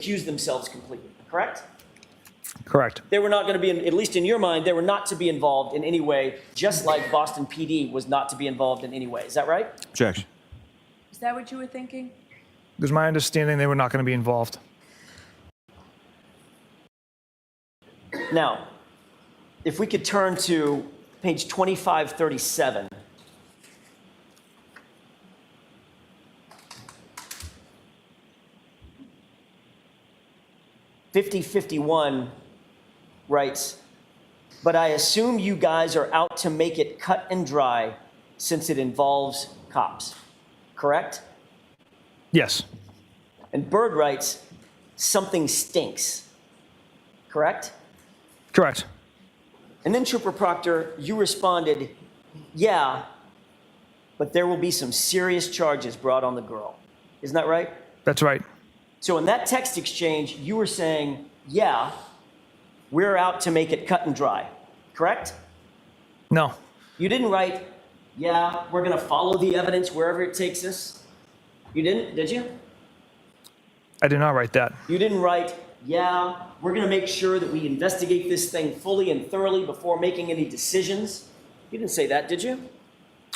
accuse themselves completely, correct? Correct. They were not going to be, at least in your mind, they were not to be involved in any way, just like Boston PD was not to be involved in any way. Is that right? Objection. Is that what you were thinking? It was my understanding they were not going to be involved. Now, if we could turn to page 2537. "5051 writes, but I assume you guys are out to make it cut and dry since it involves cops, correct? Yes. And Bird writes, something stinks, correct? Correct. And then Trooper Proctor, you responded, yeah, but there will be some serious charges brought on the girl. Isn't that right? That's right. So in that text exchange, you were saying, yeah, we're out to make it cut and dry, correct? No. You didn't write, yeah, we're going to follow the evidence wherever it takes us. You didn't, did you? I did not write that. You didn't write, yeah, we're going to make sure that we investigate this thing fully and thoroughly before making any decisions. You didn't say that, did you?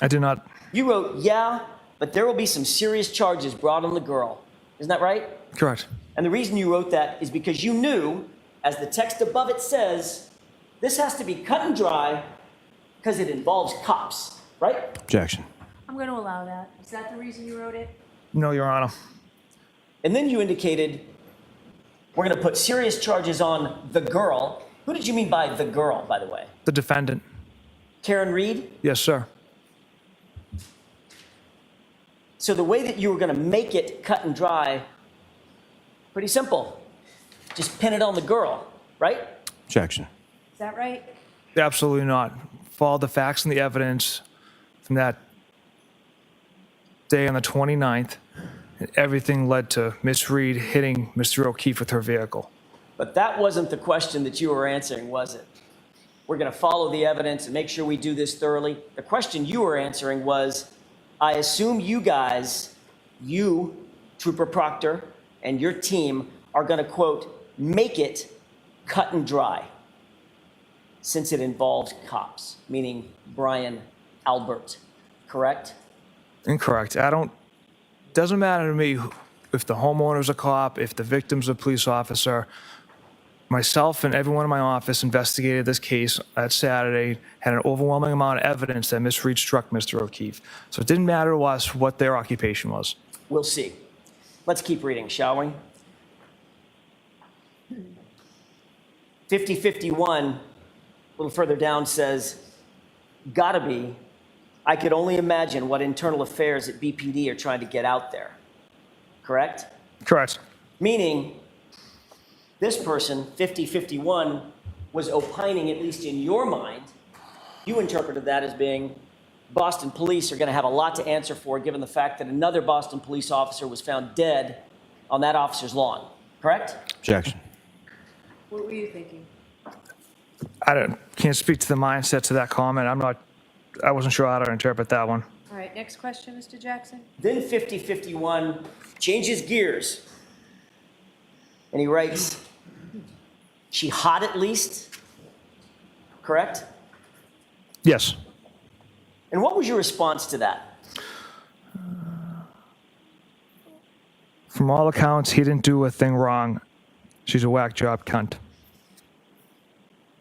I did not. You wrote, yeah, but there will be some serious charges brought on the girl. Isn't that right? Correct. And the reason you wrote that is because you knew, as the text above it says, this has to be cut and dry because it involves cops, right? Objection. I'm going to allow that. Is that the reason you wrote it? No, Your Honor. And then you indicated, we're going to put serious charges on the girl. Who did you mean by the girl, by the way? The defendant. Karen Reed? Yes, sir. So the way that you were going to make it cut and dry, pretty simple. Just pin it on the girl, right? Objection. Is that right? Absolutely not. Follow the facts and the evidence from that day on the 29th, and everything led to Miss Reed hitting Mr. O'Keefe with her vehicle. But that wasn't the question that you were answering, was it? We're going to follow the evidence and make sure we do this thoroughly. The question you were answering was, I assume you guys, you, Trooper Proctor, and your team are going to, quote, make it cut and dry since it involves cops, meaning Brian Albert, correct? Incorrect. Doesn't matter to me if the homeowner's a cop, if the victim's a police officer. Myself and everyone in my office investigated this case that Saturday, had an overwhelming amount of evidence that Miss Reed struck Mr. O'Keefe. So it didn't matter to us what their occupation was. We'll see. Let's keep reading, shall we? 5051, a little further down, says, gotta be, I could only imagine what internal affairs at BPD are trying to get out there. Correct? Correct. Meaning, this person, 5051, was opining, at least in your mind, you interpreted that as being Boston police are going to have a lot to answer for, given the fact that another Boston police officer was found dead on that officer's lawn. Correct? Objection. What were you thinking? Can't speak to the mindset to that comment. I wasn't sure how to interpret that one. All right, next question, Mr. Jackson. Then 5051 changes gears, and he writes, she hot at least, correct? Yes. And what was your response to that? From all accounts, he didn't do a thing wrong. She's a whack job cunt.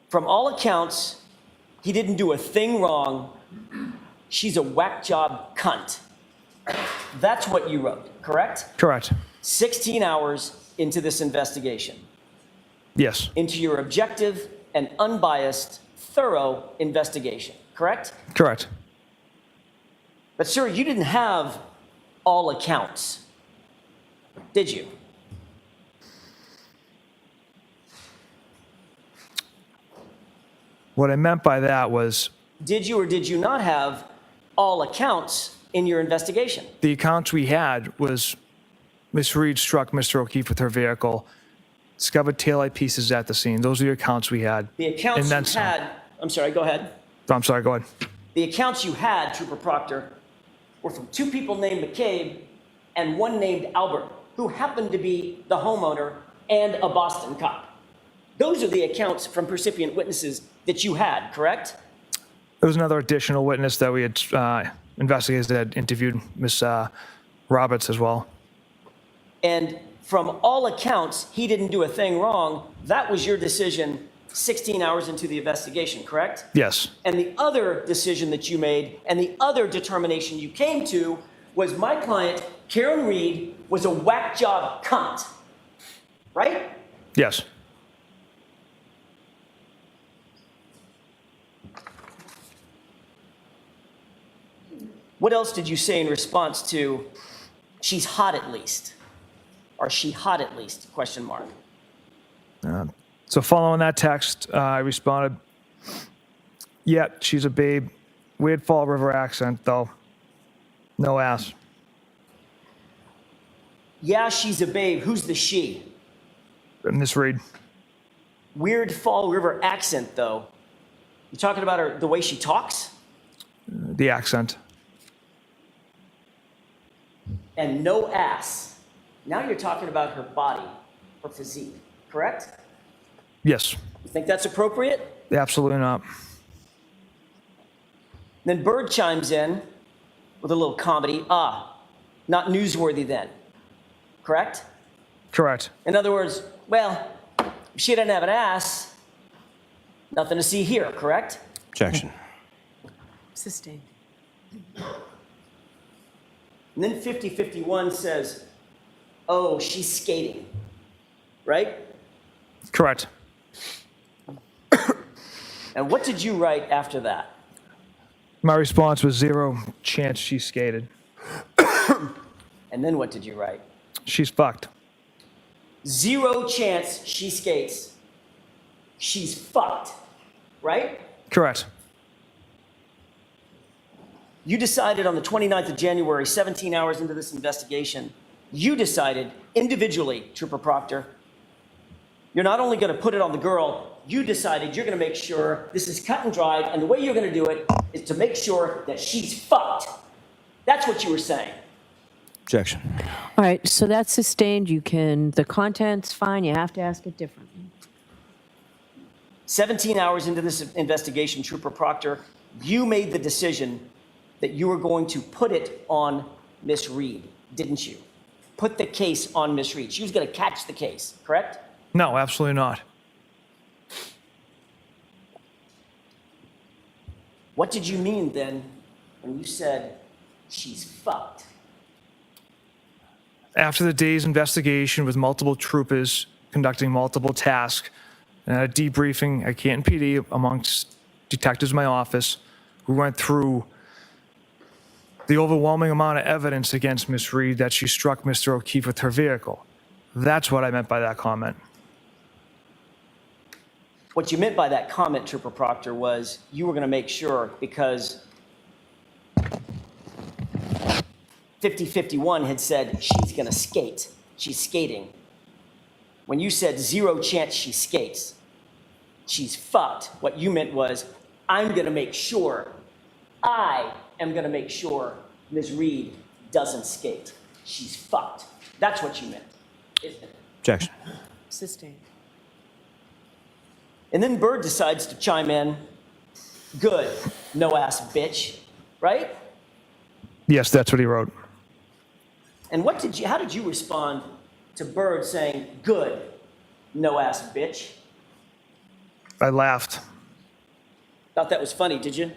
From all accounts, he didn't do a thing wrong. She's a whack job cunt. That's what you wrote, correct? Correct. 16 hours into this investigation, Yes. into your objective and unbiased, thorough investigation, correct? Correct. But sir, you didn't have all accounts, did you? What I meant by that was Did you or did you not have all accounts in your investigation? the accounts we had was Miss Reed struck Mr. O'Keefe with her vehicle, discovered taillight pieces at the scene. Those are the accounts we had. The accounts And then you some. had, I'm sorry, go ahead. I'm sorry, go ahead. The accounts you had, Trooper Proctor, were from two people named McCabe and one named Albert, who happened to be the homeowner and a Boston cop. Those are the accounts from percipient witnesses that you had, correct? There was another additional witness that we had investigators that had interviewed, Miss Roberts as well. And from all accounts, he didn't do a thing wrong. That was your decision 16 hours into the investigation, correct? Yes, And the other decision that you made and the other determination you came to was my client, Karen Reed, was a whack job cunt, right? yes. What else did you say in response to, she's hot at least? Or she hot at least, question mark. So following that text, I responded, yeah, she's a babe. Weird Fall River accent, though. No ass. Yeah, she's a babe. Who's the she? Miss Reed. Weird Fall River accent, though. You talking about her, the way she talks? The accent. And no ass. Now you're talking about her body, her physique, correct? Yes, You think that's appropriate? absolutely not. Then Bird chimes in with a little comedy. Ah, not newsworthy then, correct? Correct. In other words, well, if she didn't have an ass, nothing to see here, correct? Objection. Sustained. And then 5051 says, oh, she's skating, right? Correct. And what did you write after that? My response was zero chance she skated. And then what did you write? She's fucked. Zero chance she skates. She's fucked, right? Correct. You decided on the 29th of January, 17 hours into this investigation, you decided individually, Trooper Proctor, you're not only going to put it on the girl, you decided you're going to make sure this is cut and dried, and the way you're going to do it is to make sure that she's fucked. That's what you were saying. Objection. All right, so that's sustained. You can, the content's fine. You have to ask it differently. 17 hours into this investigation, Trooper Proctor, you made the decision that you were going to put it on Miss Reed, didn't you? Put the case on Miss Reed. She was going to catch the case, correct? No, absolutely not. What did you mean then when you said she's fucked? After the day's investigation with multiple troopers conducting multiple tasks and a debriefing at Canton PD amongst detectives in my office, we went through the overwhelming amount of evidence against Miss Reed that she struck Mr. O'Keefe with her vehicle. That's what I meant by that comment. What you meant by that comment, Trooper Proctor, was you were going to make sure because 5051 had said she's going to skate. She's skating. When you said zero chance she skates, she's fucked. What you meant was I'm going to make sure, I am going to make sure Ms. Reed doesn't skate. She's fucked. That's what you meant, isn't it? Objection. Sustained. And then Bird decides to chime in. Good, no ass bitch, right? Yes, that's what he wrote. And how did you respond to Bird saying, good, no ass bitch? I laughed. Thought that was funny, did you?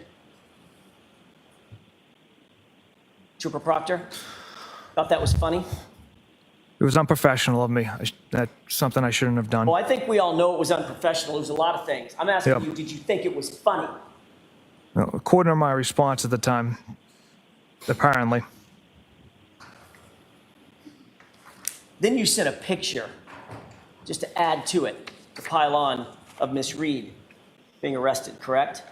Trooper Proctor? Thought that was funny? It was unprofessional of me. That's something I shouldn't have done. Well, I think we all know it was unprofessional. It was a lot of things. I'm asking Yep. you, did you think it was funny? No, according to my response at the time, apparently. Then you sent a picture, just to add to it, to pile on, of Miss Reed being arrested, correct?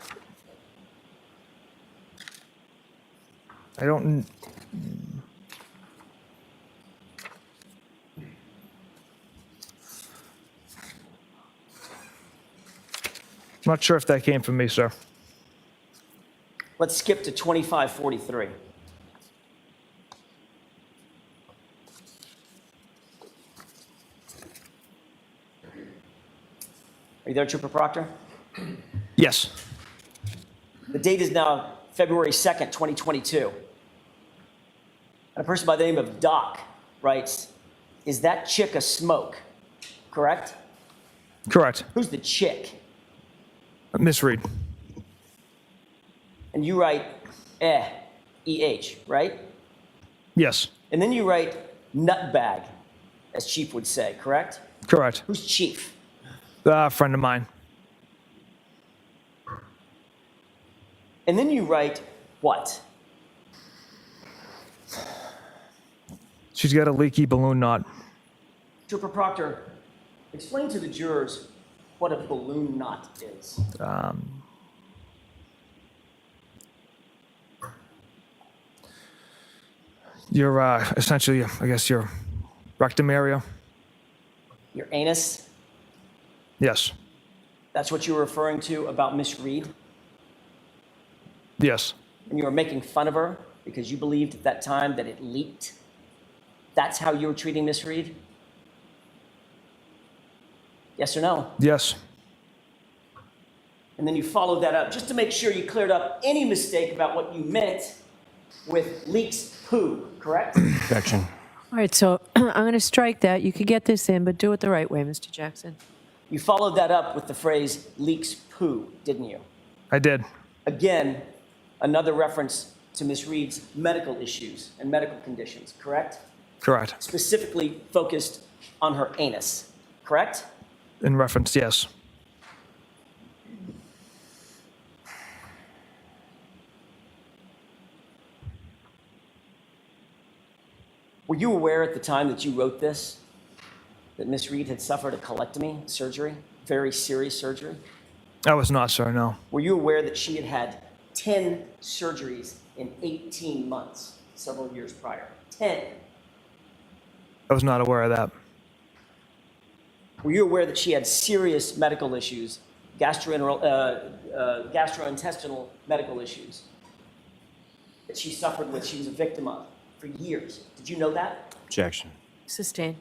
I don't. I'm not sure if that came from me, sir. Let's skip to 2543. Are you there, Trooper Proctor? Yes. The date is now February 2nd, 2022. And a person by the name of Doc writes, "Is that chick a smoke?" Correct? Correct. Who's the chick? Miss Reed. And you write E-H, right? Yes. And then you write nutbag, as Chief would say, correct? Correct. Who's Chief? A friend of mine. And then you write what? She's got a leaky balloon knot. Trooper Proctor, explain to the jurors what a balloon knot is. Your, essentially, I guess, your rectum area. Your anus? Yes. That's what you were referring to about Miss Reed? Yes. And you were making fun of her because you believed at that time that it leaked? That's how you were treating Miss Reed? Yes or no? Yes. And then you followed that up just to make sure you cleared up any mistake about what you meant with leaks poo, correct? Objection. All right, so I'm going to strike that. You could get this in, but do it the right way, Mr. Jackson. You followed that up with the phrase leaks poo, didn't you? I did. Again, another reference to Miss Reed's medical issues and medical conditions, correct? Correct. Specifically focused on her anus, correct? In reference, yes. Were you aware at the time that you wrote this that Miss Reed had suffered a colectomy surgery, very serious surgery? I was not, sir, no. Were you aware that she had had 10 surgeries in 18 months, several years prior? 10. I was not aware of that. Were you aware that she had serious medical issues, gastrointestinal medical issues that she suffered with, she was a victim of for years? Did you know that? Objection. Sustained.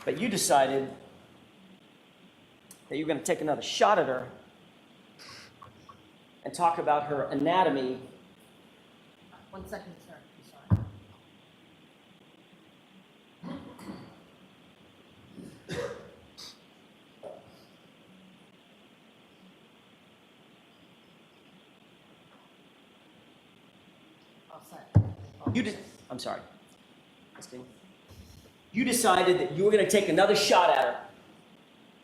But you decided that you were going to take another shot at her and talk about her anatomy. 1 second, sir. I'm sorry. All set. I'm sorry. Christine. You decided that you were going to take another shot at her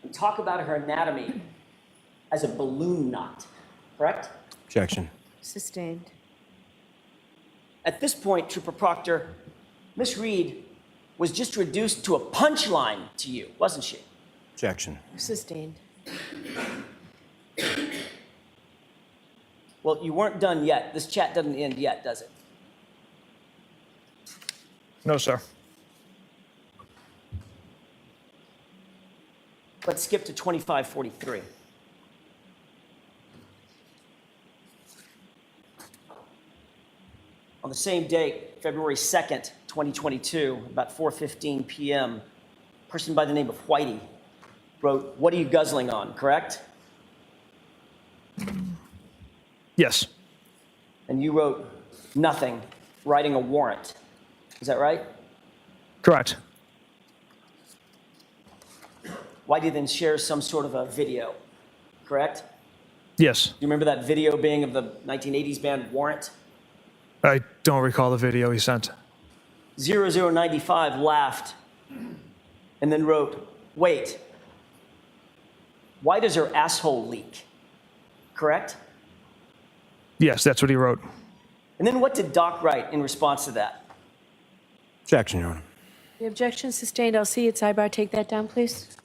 and talk about her anatomy as a balloon knot, correct? Objection. Sustained. At this point, Trooper Proctor, Miss Reed was just reduced to a punchline to you, wasn't she? Objection. Sustained. Well, you weren't done yet. This chat doesn't end yet, does it? No, sir. Let's skip to 2543. On the same date, February 2nd, 2022, about 4:15 p.m., a person by the name of Whitey wrote, "What are you guzzling on?" Correct? Yes. And you wrote, "Nothing, writing a warrant." Is that right? Correct. Whitey then shares some sort of a video, correct? Yes. You remember that video being of the 1980s band Warrant? I don't recall the video he sent. 0095 laughed and then wrote, "Wait, why does her asshole leak?" Correct? Yes, that's what he wrote. And then what did Doc write in response to that? Objection, Your Honor. The objection sustained. I'll see you at sidebar. Take that down, please.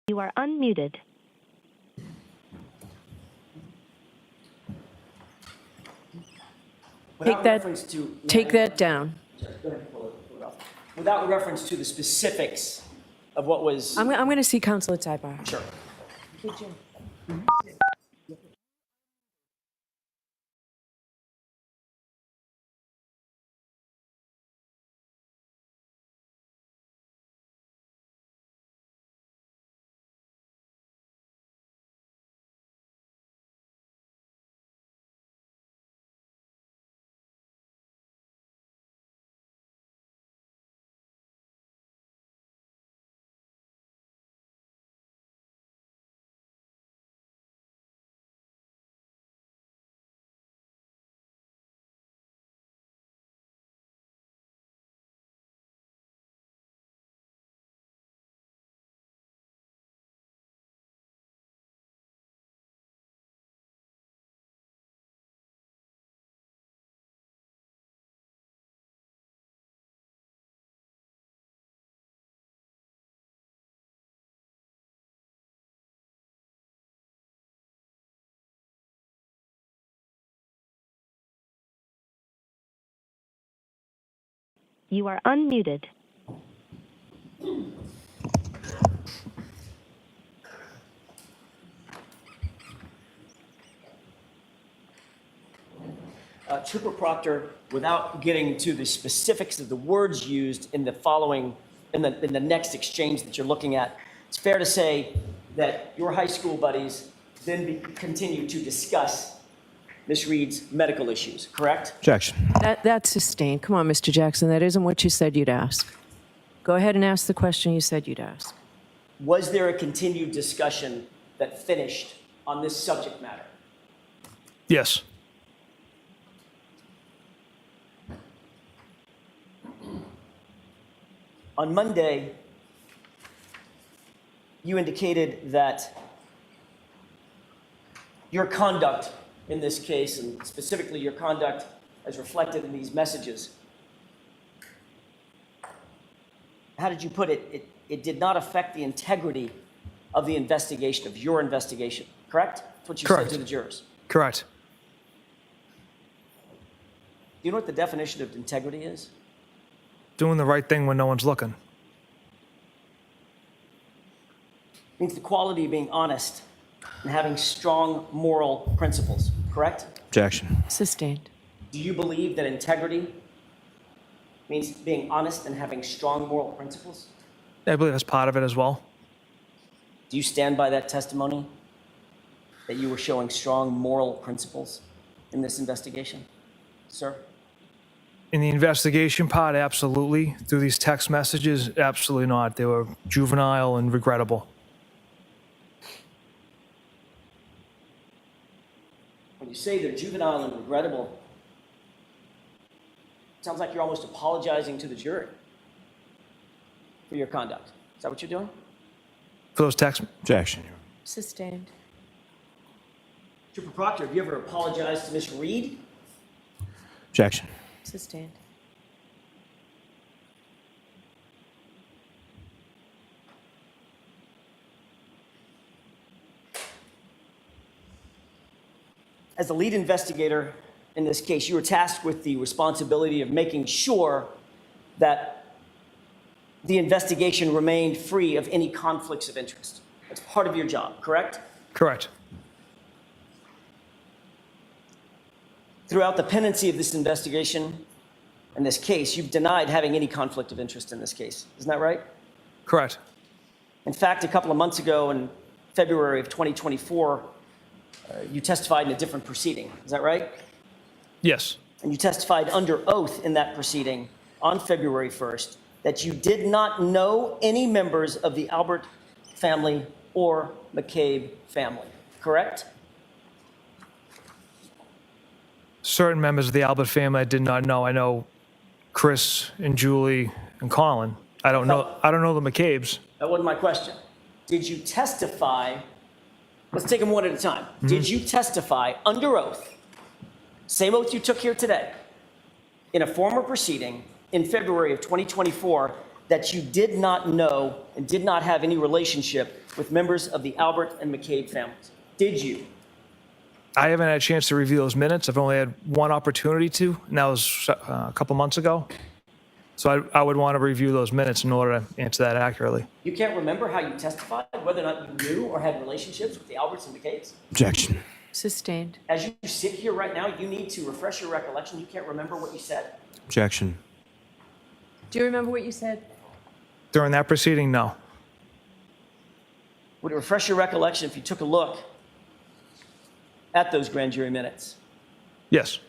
You are unmuted. Without that- reference to- Take that down. Go ahead, pull it off. Without reference to the specifics of what was. I'm going to see Counselor Tybar. Sure. You are unmuted. Trooper Proctor, without getting to the specifics of the words used in the following, in the next exchange that you're looking at, it's fair to say that your high school buddies then continue to discuss Ms. Reed's medical issues, correct? Objection. That's sustained. Come on, Mr. Jackson. That isn't what you said you'd ask. Go ahead and ask the question you said you'd ask. Was there a continued discussion that finished on this subject matter? Yes. On Monday, you indicated that your conduct in this case, and specifically your conduct as reflected in these messages, how did you put it? It did not affect the integrity of the investigation, of your investigation, correct? That's what you Correct. said to the jurors. Correct. Do you know what the definition of integrity is? Doing the right thing when no one's looking. It means the quality of being honest and having strong moral principles, correct? Objection. Sustained. Do you believe that integrity means being honest and having strong moral principles? I believe that's part of it as well. Do you stand by that testimony that you were showing strong moral principles in this investigation, sir? In the investigation part, absolutely. Through these text messages, absolutely not. They were juvenile and regrettable. When you say they're juvenile and regrettable, it sounds like you're almost apologizing to the jury for your conduct. Is that what you're doing? For those text, Objection, Your Honor. Sustained. Trooper Proctor, have you ever apologized to Ms. Reed? Objection. Sustained. As the lead investigator in this case, you were tasked with the responsibility of making sure that the investigation remained free of any conflicts of interest. That's part of your job, correct? correct. Throughout the pendency of this investigation and this case, you've denied having any conflict of interest in this case. Isn't that right? Correct. In fact, a couple of months ago in February of 2024, you testified in a different proceeding. Is that right? Yes. And you testified under oath in that proceeding on February 1st that you did not know any members of the Albert family or McCabe family, correct? Certain members of the Albert family I did not know. I know Chris and Julie and Colin. I don't know the McCabes. That wasn't my question. Did you testify? Let's take them one at a time. Did you testify under oath, same oath you took here today, in a former proceeding in February of 2024, that you did not know and did not have any relationship with members of the Albert and McCabe families? Did you? I haven't had a chance to review those minutes. I've only had one opportunity to, and that was a couple months ago. So I would want to review those minutes in order to answer that accurately. You can't remember how you testified, whether or not you knew or had relationships with the Alberts and McCabes? Objection. Sustained. As you sit here right now, you need to refresh your recollection. You can't remember what you said. Objection. Do you remember what you said? During that proceeding, no. Would it refresh your recollection if you took a look at those grand jury minutes? Yes.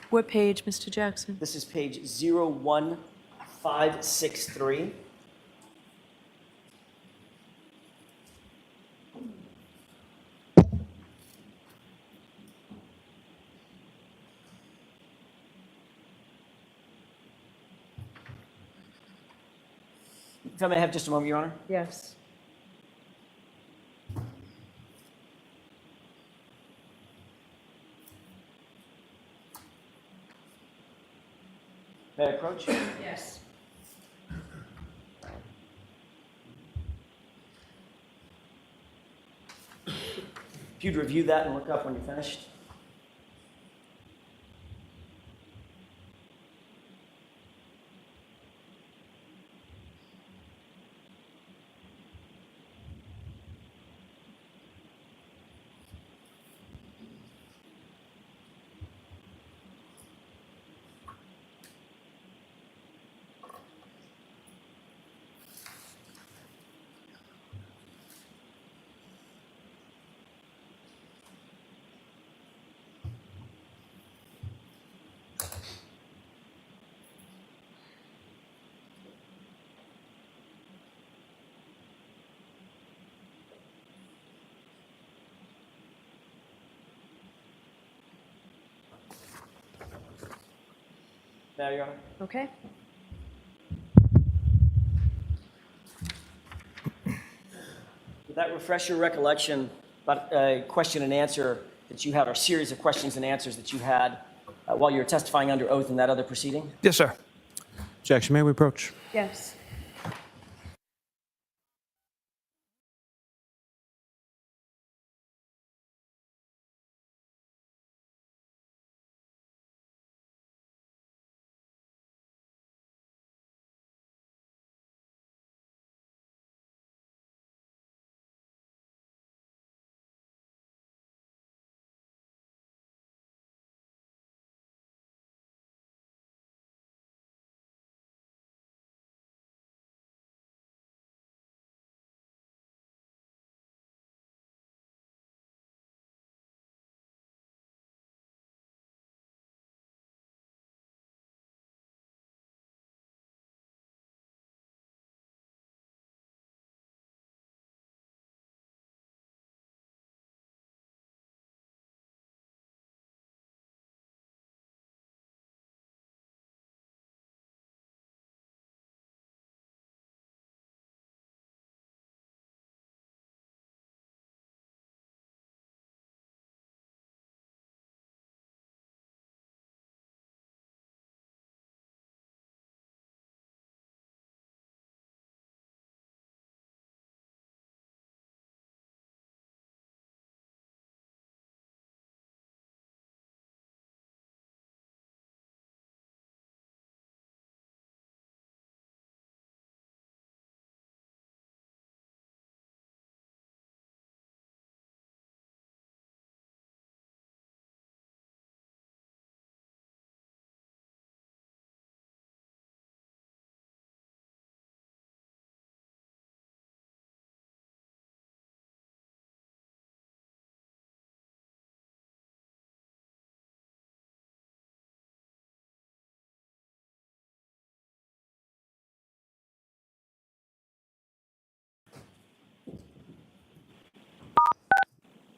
What page, Mr. Jackson? This is page 01563. If I may have just a moment, Your Honor. Yes. May I approach? Yes. If you'd review that and look up when you're finished. Now, Your Honor. Okay. Would that refresh your recollection about a question and answer that you had, or a series of questions and answers that you had while you were testifying under oath in that other proceeding? Yes, sir. Objection. May we approach? Yes.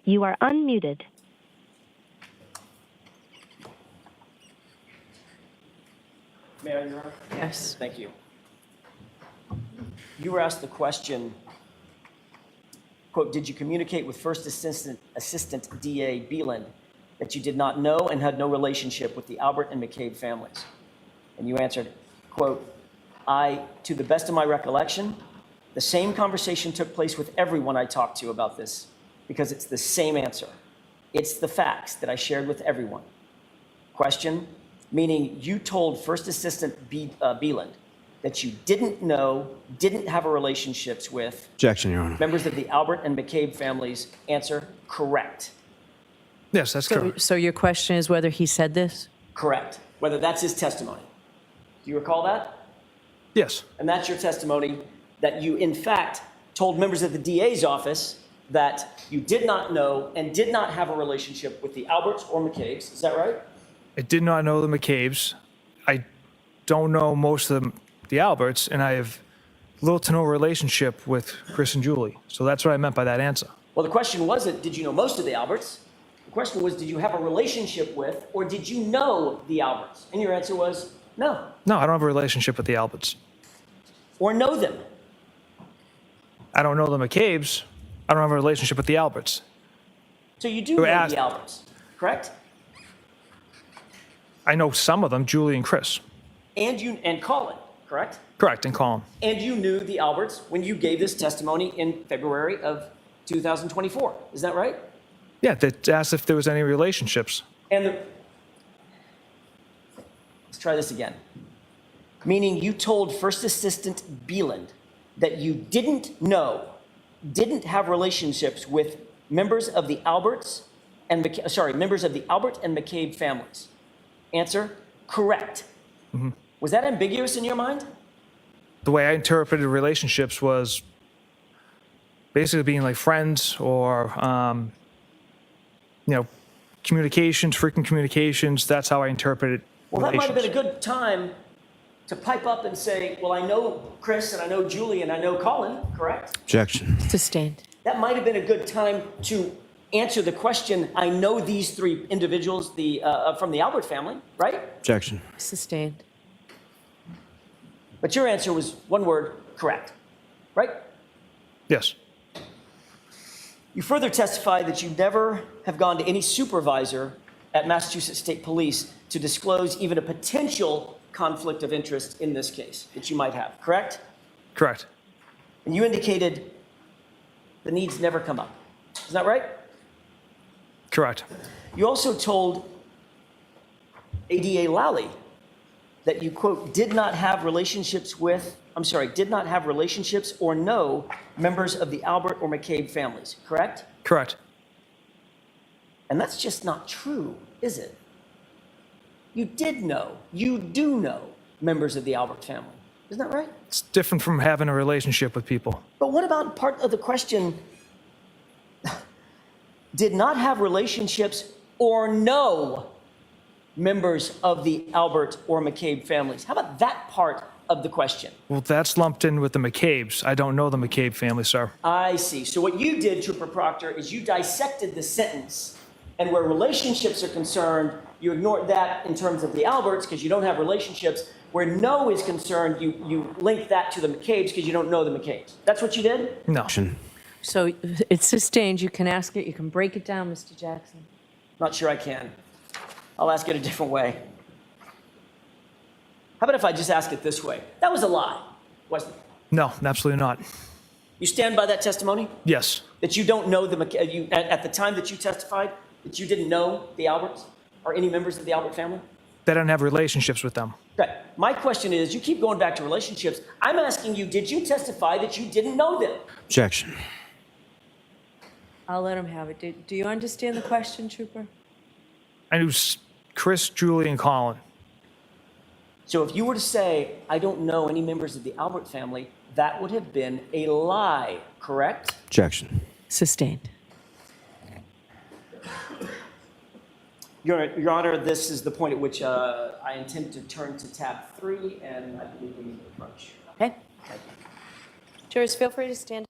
You are unmuted. May I, Your Honor? Yes. Thank you. You were asked the question, quote, did you communicate with First Assistant DA Beeland that you did not know and had no relationship with the Albert and McCabe families? And you answered, quote, to the best of my recollection, the same conversation took place with everyone I talked to about this because it's the same answer. It's the facts that I shared with everyone. Question, meaning you told First Assistant Beeland that you didn't know, didn't have a relationships with Objection, Your Honor. members of the Albert and McCabe families. Answer, correct. Yes, that's correct. So your question is whether he said this? Correct. Whether that's his testimony. Do you recall that? Yes, And that's your testimony that you, in fact, told members of the DA's office that you did not know and did not have a relationship with the Alberts or McCabe's. Is that right? I did not know the McCabe's. I don't know most of the Alberts, and I have little to no relationship with Chris and Julie. So that's what I meant by that answer. Well, the question wasn't, did you know most of the Alberts? The question was, did you have a relationship with, or did you know the Alberts? And your answer was, no, No, I don't have a relationship with the Alberts. or know them. I don't know the McCabe's. I don't have a relationship with the Alberts. So you do You know asked- the Alberts, correct? I know some of them, Julie and Chris. And Colin, correct? Correct, and Colin. And you knew the Alberts when you gave this testimony in February of 2024. Is that right? Yeah, that asked if there was any relationships. Let's try this again. Meaning you told First Assistant Beeland that you didn't know, didn't have relationships with members of the Alberts and members of the Albert and McCabe families. Answer, correct. Was that ambiguous in your mind? The way I interpreted relationships was basically being like friends or, communications, frequent communications. That's how I interpreted Well, that might have relations. been a good time to pipe up and say, well, I know Chris and I know Julie and I know Colin, correct? Objection. Sustained. That might have been a good time to answer the question, I know these three individuals from the Albert family, right? Objection. Sustained. But your answer was one word, correct, right? Yes, You further testified that you never have gone to any supervisor at Massachusetts State Police to disclose even a potential conflict of interest in this case that you might have, correct? correct. And you indicated the needs never come up. Is that right? Correct. You also told ADA Lally that you, quote, did not have relationships or know members of the Albert or McCabe families, correct? Correct. And that's just not true, is it? You did know, you do know members of the Albert family. Isn't that right? It's different from having a relationship with people. But what about part of the question, did not have relationships or know members of the Albert or McCabe families? How about that part of the question? Well, that's lumped in with the McCabe's. I don't know the McCabe family, sir. I see. So what you did, Trooper Proctor, is you dissected the sentence, and where relationships are concerned, you ignored that in terms of the Alberts because you don't have relationships. Where no is concerned, you link that to the McCabe's because you don't know the McCabe's. That's what you did? No. Objection. So it's sustained. You can ask it. You can break it down, Mr. Jackson. Not sure I can. I'll ask it a different way. How about if I just ask it this way? That was a lie, wasn't it? No, absolutely not. You stand by that testimony? Yes, That you don't know at the time that you testified, that you didn't know the Alberts or any members of the Albert family? they don't have relationships with them. Okay. My question is, you keep going back to relationships. I'm asking you, did you testify that you didn't know them? Objection. I'll let him have it. Do you understand the question, Trooper? I knew Chris, Julie, and Colin. So if you were to say, I don't know any members of the Albert family, that would have been a lie, correct? Objection. Sustained. Your Honor, this is the point at which I intend to turn to tab 3, and I believe we need to approach. Okay. Jurors, feel free to stand.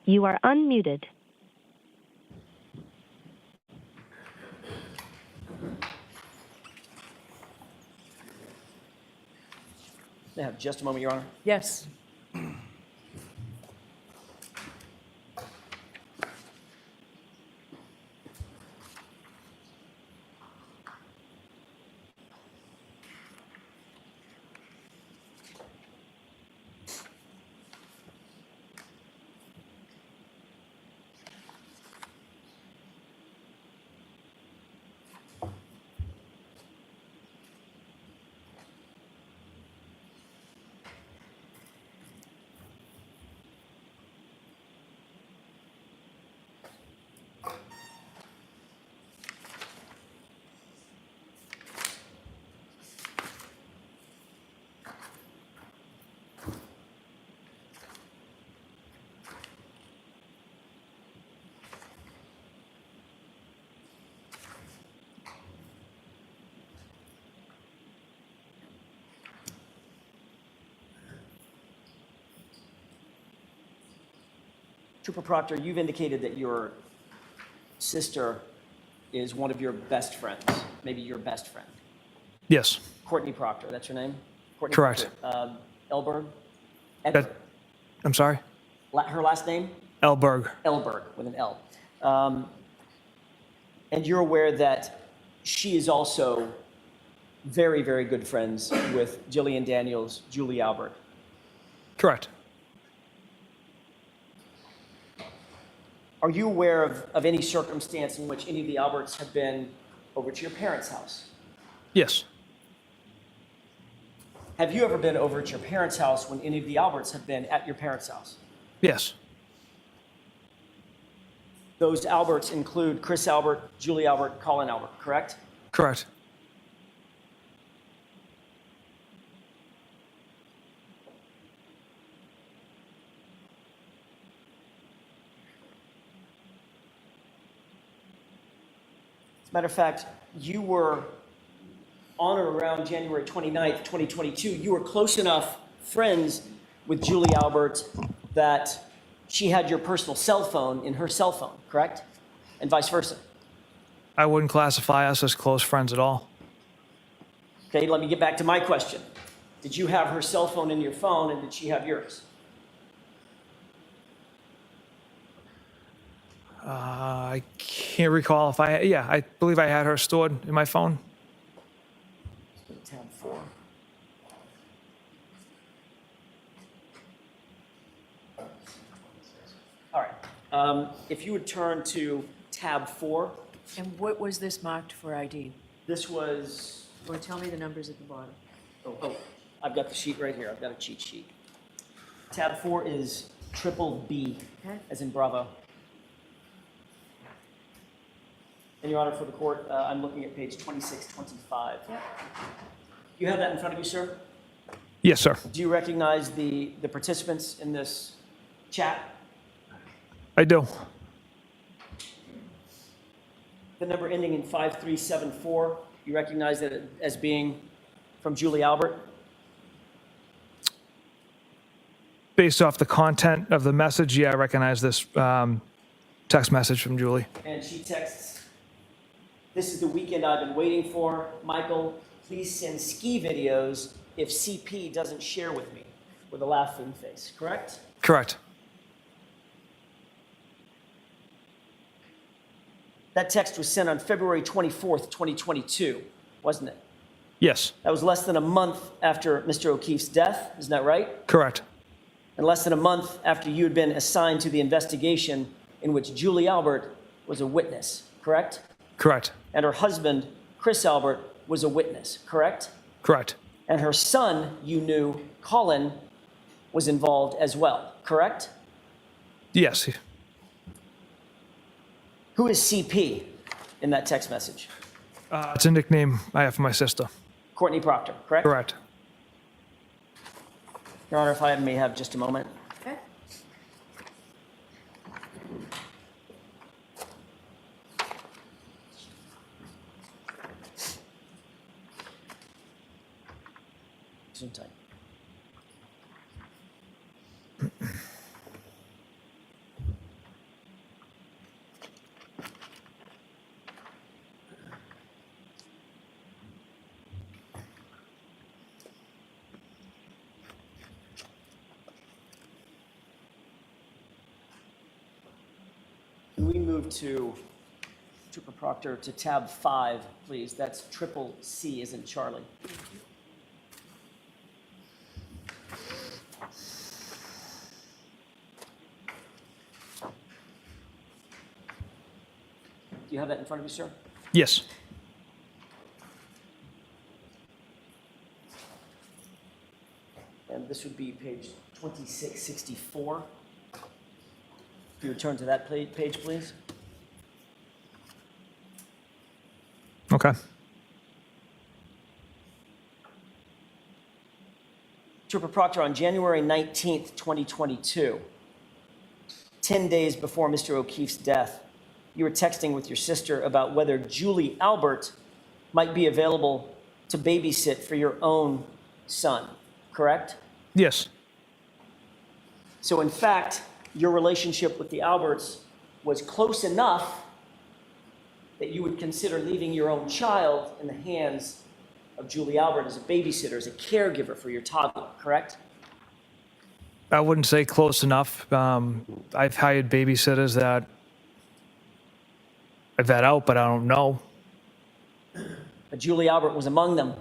You are unmuted. May I have just a moment, Your Honor? Yes. Trooper Proctor, you've indicated that your sister is one of your best friends, maybe your best friend. Yes. Courtney Proctor, that's her name? Courtney Correct. Proctor. Elberg? That, I'm sorry? Her last name? Elberg. Elberg, with an L. And you're aware that she is also very, very good friends with Jillian Daniels, Julie Albert. Correct. Are you aware of any circumstance in which any of the Alberts have been over to your parents' house? Yes. Have you ever been over at your parents' house when any of the Alberts have been at your parents' house? Yes. Those Alberts include Chris Albert, Julie Albert, Colin Albert, correct? Correct. As a matter of fact, you were on or around January 29th, 2022, you were close enough friends with Julie Albert that she had your personal cell phone in her cell phone, correct? And vice versa. I wouldn't classify us as close friends at all. Okay, let me get back to my question. Did you have her cell phone in your phone and did she have yours? I can't recall if I believe I had her stored in my phone. Tab 4. All right. If you would turn to tab 4, And what was this marked for ID? this was, Or tell me the numbers at the bottom. oh, I've got the sheet right here. I've got a cheat sheet. Tab 4 is triple B, Okay. as in Bravo. And Your Honor, for the court, I'm looking at page 2625. You have that in front of you, sir? Yes, sir. Do you recognize the participants in this chat? I do. The number ending in 5374, you recognize that as being from Julie Albert? Based off the content of the message, yeah, I recognize this text message from Julie. And she texts, "This is the weekend I've been waiting for. Michael, please send ski videos if CP doesn't share with me," with a laughing face, correct? Correct. That text was sent on February 24th, 2022, wasn't it? Yes. That was less than a month after Mr. O'Keefe's death, isn't that right? Correct. And less than a month after you had been assigned to the investigation in which Julie Albert was a witness, correct? Correct. And her husband, Chris Albert, was a witness, correct? Correct. And her son, you knew, Colin, was involved as well, correct? Yes. Who is CP in that text message? It's a nickname I have for my sister. Courtney Proctor, correct? Correct. Your Honor, if I may have just a moment. Okay. Zoom tight. move to Trooper Proctor to tab 5, please. That's triple C as in Charlie. Do you have that in front of you, sir? Yes. And this would be page 2664. If you would turn to that page, please. Okay. Trooper Proctor, on January 19th, 2022, 10 days before Mr. O'Keefe's death, you were texting with your sister about whether Julie Albert might be available to babysit for your own son, correct? Yes. So in fact, your relationship with the Alberts was close enough that you would consider leaving your own child in the hands of Julie Albert as a babysitter, as a caregiver for your toddler, correct? I wouldn't say close enough. I've hired babysitters that I've had out, but I don't know. But Julie Albert was among them,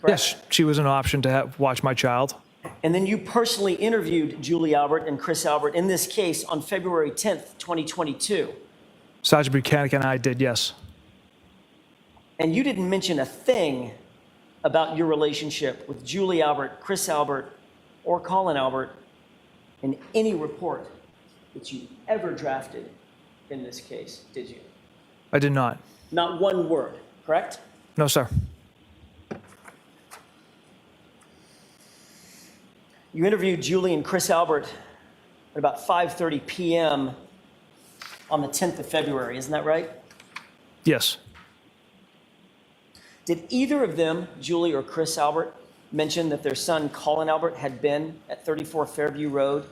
correct? Yes, she was an option to watch my child. And then you personally interviewed Julie Albert and Chris Albert in this case on February 10th, 2022. Sergeant Buchanan and I did, yes. And you didn't mention a thing about your relationship with Julie Albert, Chris Albert, or Colin Albert in any report that you ever drafted in this case, did you? I did not. Not one word, correct? No, sir. You interviewed Julie and Chris Albert at about 5:30 p.m. on the 10th of February, isn't that right? Yes. Did either of them, Julie or Chris Albert, mention that their son Colin Albert had been at 34 Fairview Road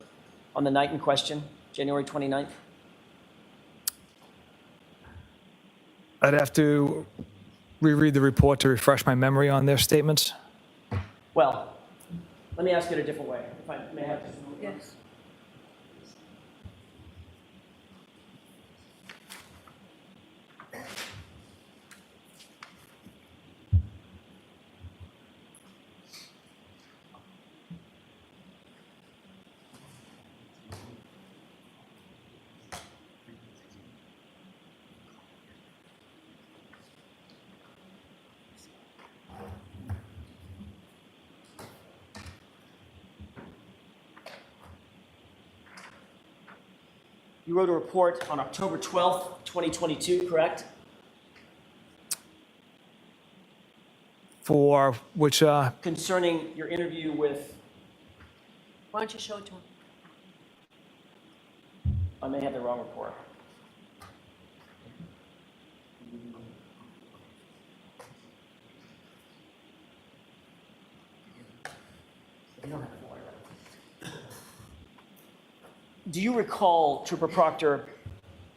on the night in question, January 29th? I'd have to reread the report to refresh my memory on their statements. Well, let me ask it a different way, if I may have. Yes. You wrote a report on October 12th, 2022, correct? For which, Concerning your interview with, Why don't you show it to him? I may have the wrong report. You don't have to worry about it. Do you recall, Trooper Proctor,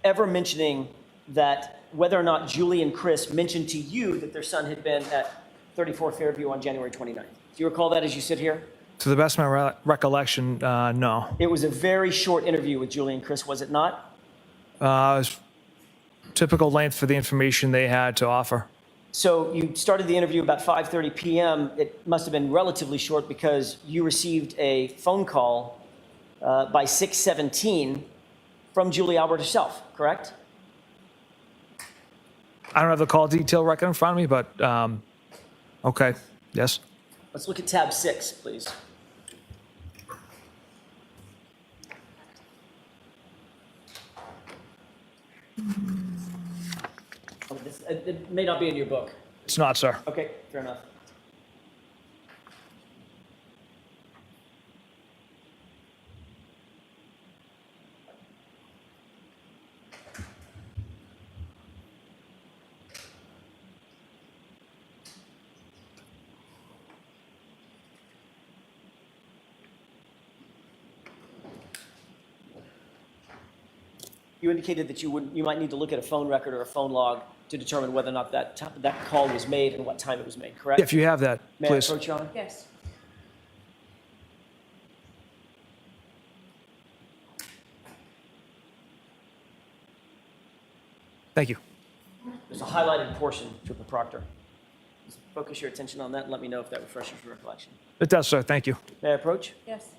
ever mentioning that whether or not Julie and Chris mentioned to you that their son had been at 34 Fairview on January 29th? Do you recall that as you sit here? to the best of my recollection, no. It was a very short interview with Julie and Chris, was it not? It was typical length for the information they had to offer. So you started the interview about 5:30 p.m. It must have been relatively short because you received a phone call by 6:17 from Julie Albert herself, correct? I don't have the call detail record in front of me, but okay, yes. Let's look at tab 6, please. Oh, it may not be in your book. It's not, sir. Okay, fair enough. You indicated that you might need to look at a phone record or a phone log to determine whether or not that call was made and what time it was made, correct? If you have that, May I please. approach, Your Honor? Yes. Thank you. There's a highlighted portion, Trooper Proctor. Just focus your attention on that and let me know if that refreshes your recollection. It does, sir. Thank you. May I approach? Yes.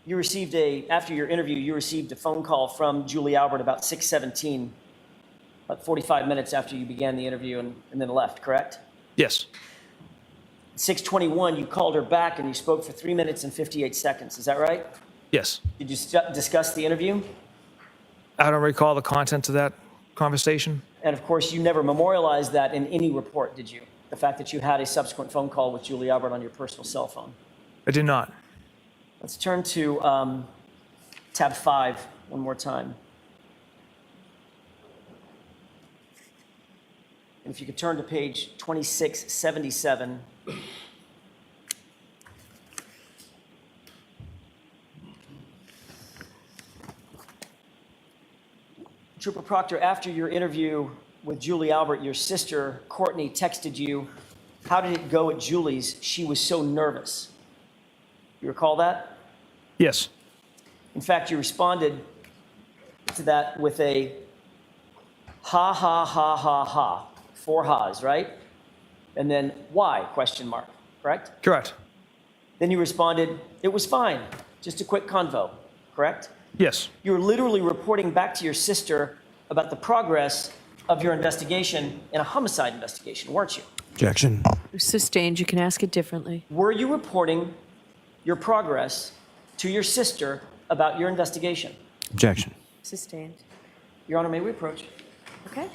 You received after your interview, you received a phone call from Julie Albert about 6:17, about 45 minutes after you began the interview and then left, correct? Yes. 6:21, you called her back and you spoke for 3 minutes and 58 seconds. Is that right? Yes. Did you discuss the interview? I don't recall the contents of that conversation. And of course, you never memorialized that in any report, did you? The fact that you had a subsequent phone call with Julie Albert on your personal cell phone. I did not. Let's turn to tab 5 one more time. And if you could turn to page 2677. Trooper Proctor, after your interview with Julie Albert, your sister, Courtney, texted you, "How did it go at Julie's? She was so nervous." You recall that? Yes. In fact, you responded to that with a ha, ha, ha, ha, ha. 4 ha's, right? And then why, question mark, correct? Correct. Then you responded, "It was fine, just a quick convo," correct? Yes. You were literally reporting back to your sister about the progress of your investigation in a homicide investigation, weren't you? Objection. Sustained. You can ask it differently. Were you reporting your progress to your sister about your investigation? Objection. Sustained. Your Honor, may we approach? Okay.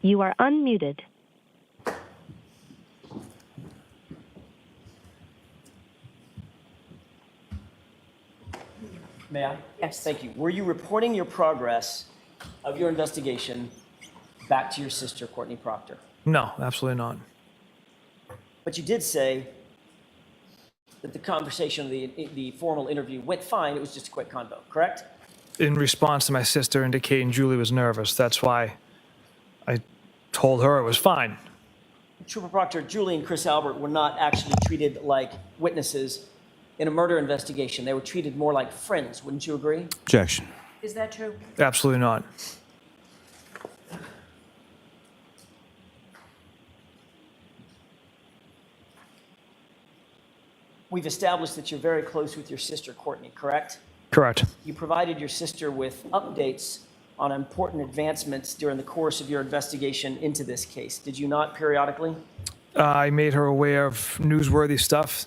You are unmuted. May I? Yes. Thank you. Were you reporting your progress of your investigation back to your sister, Courtney Proctor? No, absolutely not. But you did say that the conversation, the formal interview went fine. It was just a quick convo, correct? In response to my sister indicating Julie was nervous, that's why I told her it was fine. Trooper Proctor, Julie and Chris Albert were not actually treated like witnesses in a murder investigation. They were treated more like friends. Wouldn't you agree? Objection. Is that true? Absolutely not. We've established that you're very close with your sister, Courtney, correct? Correct. You provided your sister with updates on important advancements during the course of your investigation into this case. Did you not periodically? I made her aware of newsworthy stuff.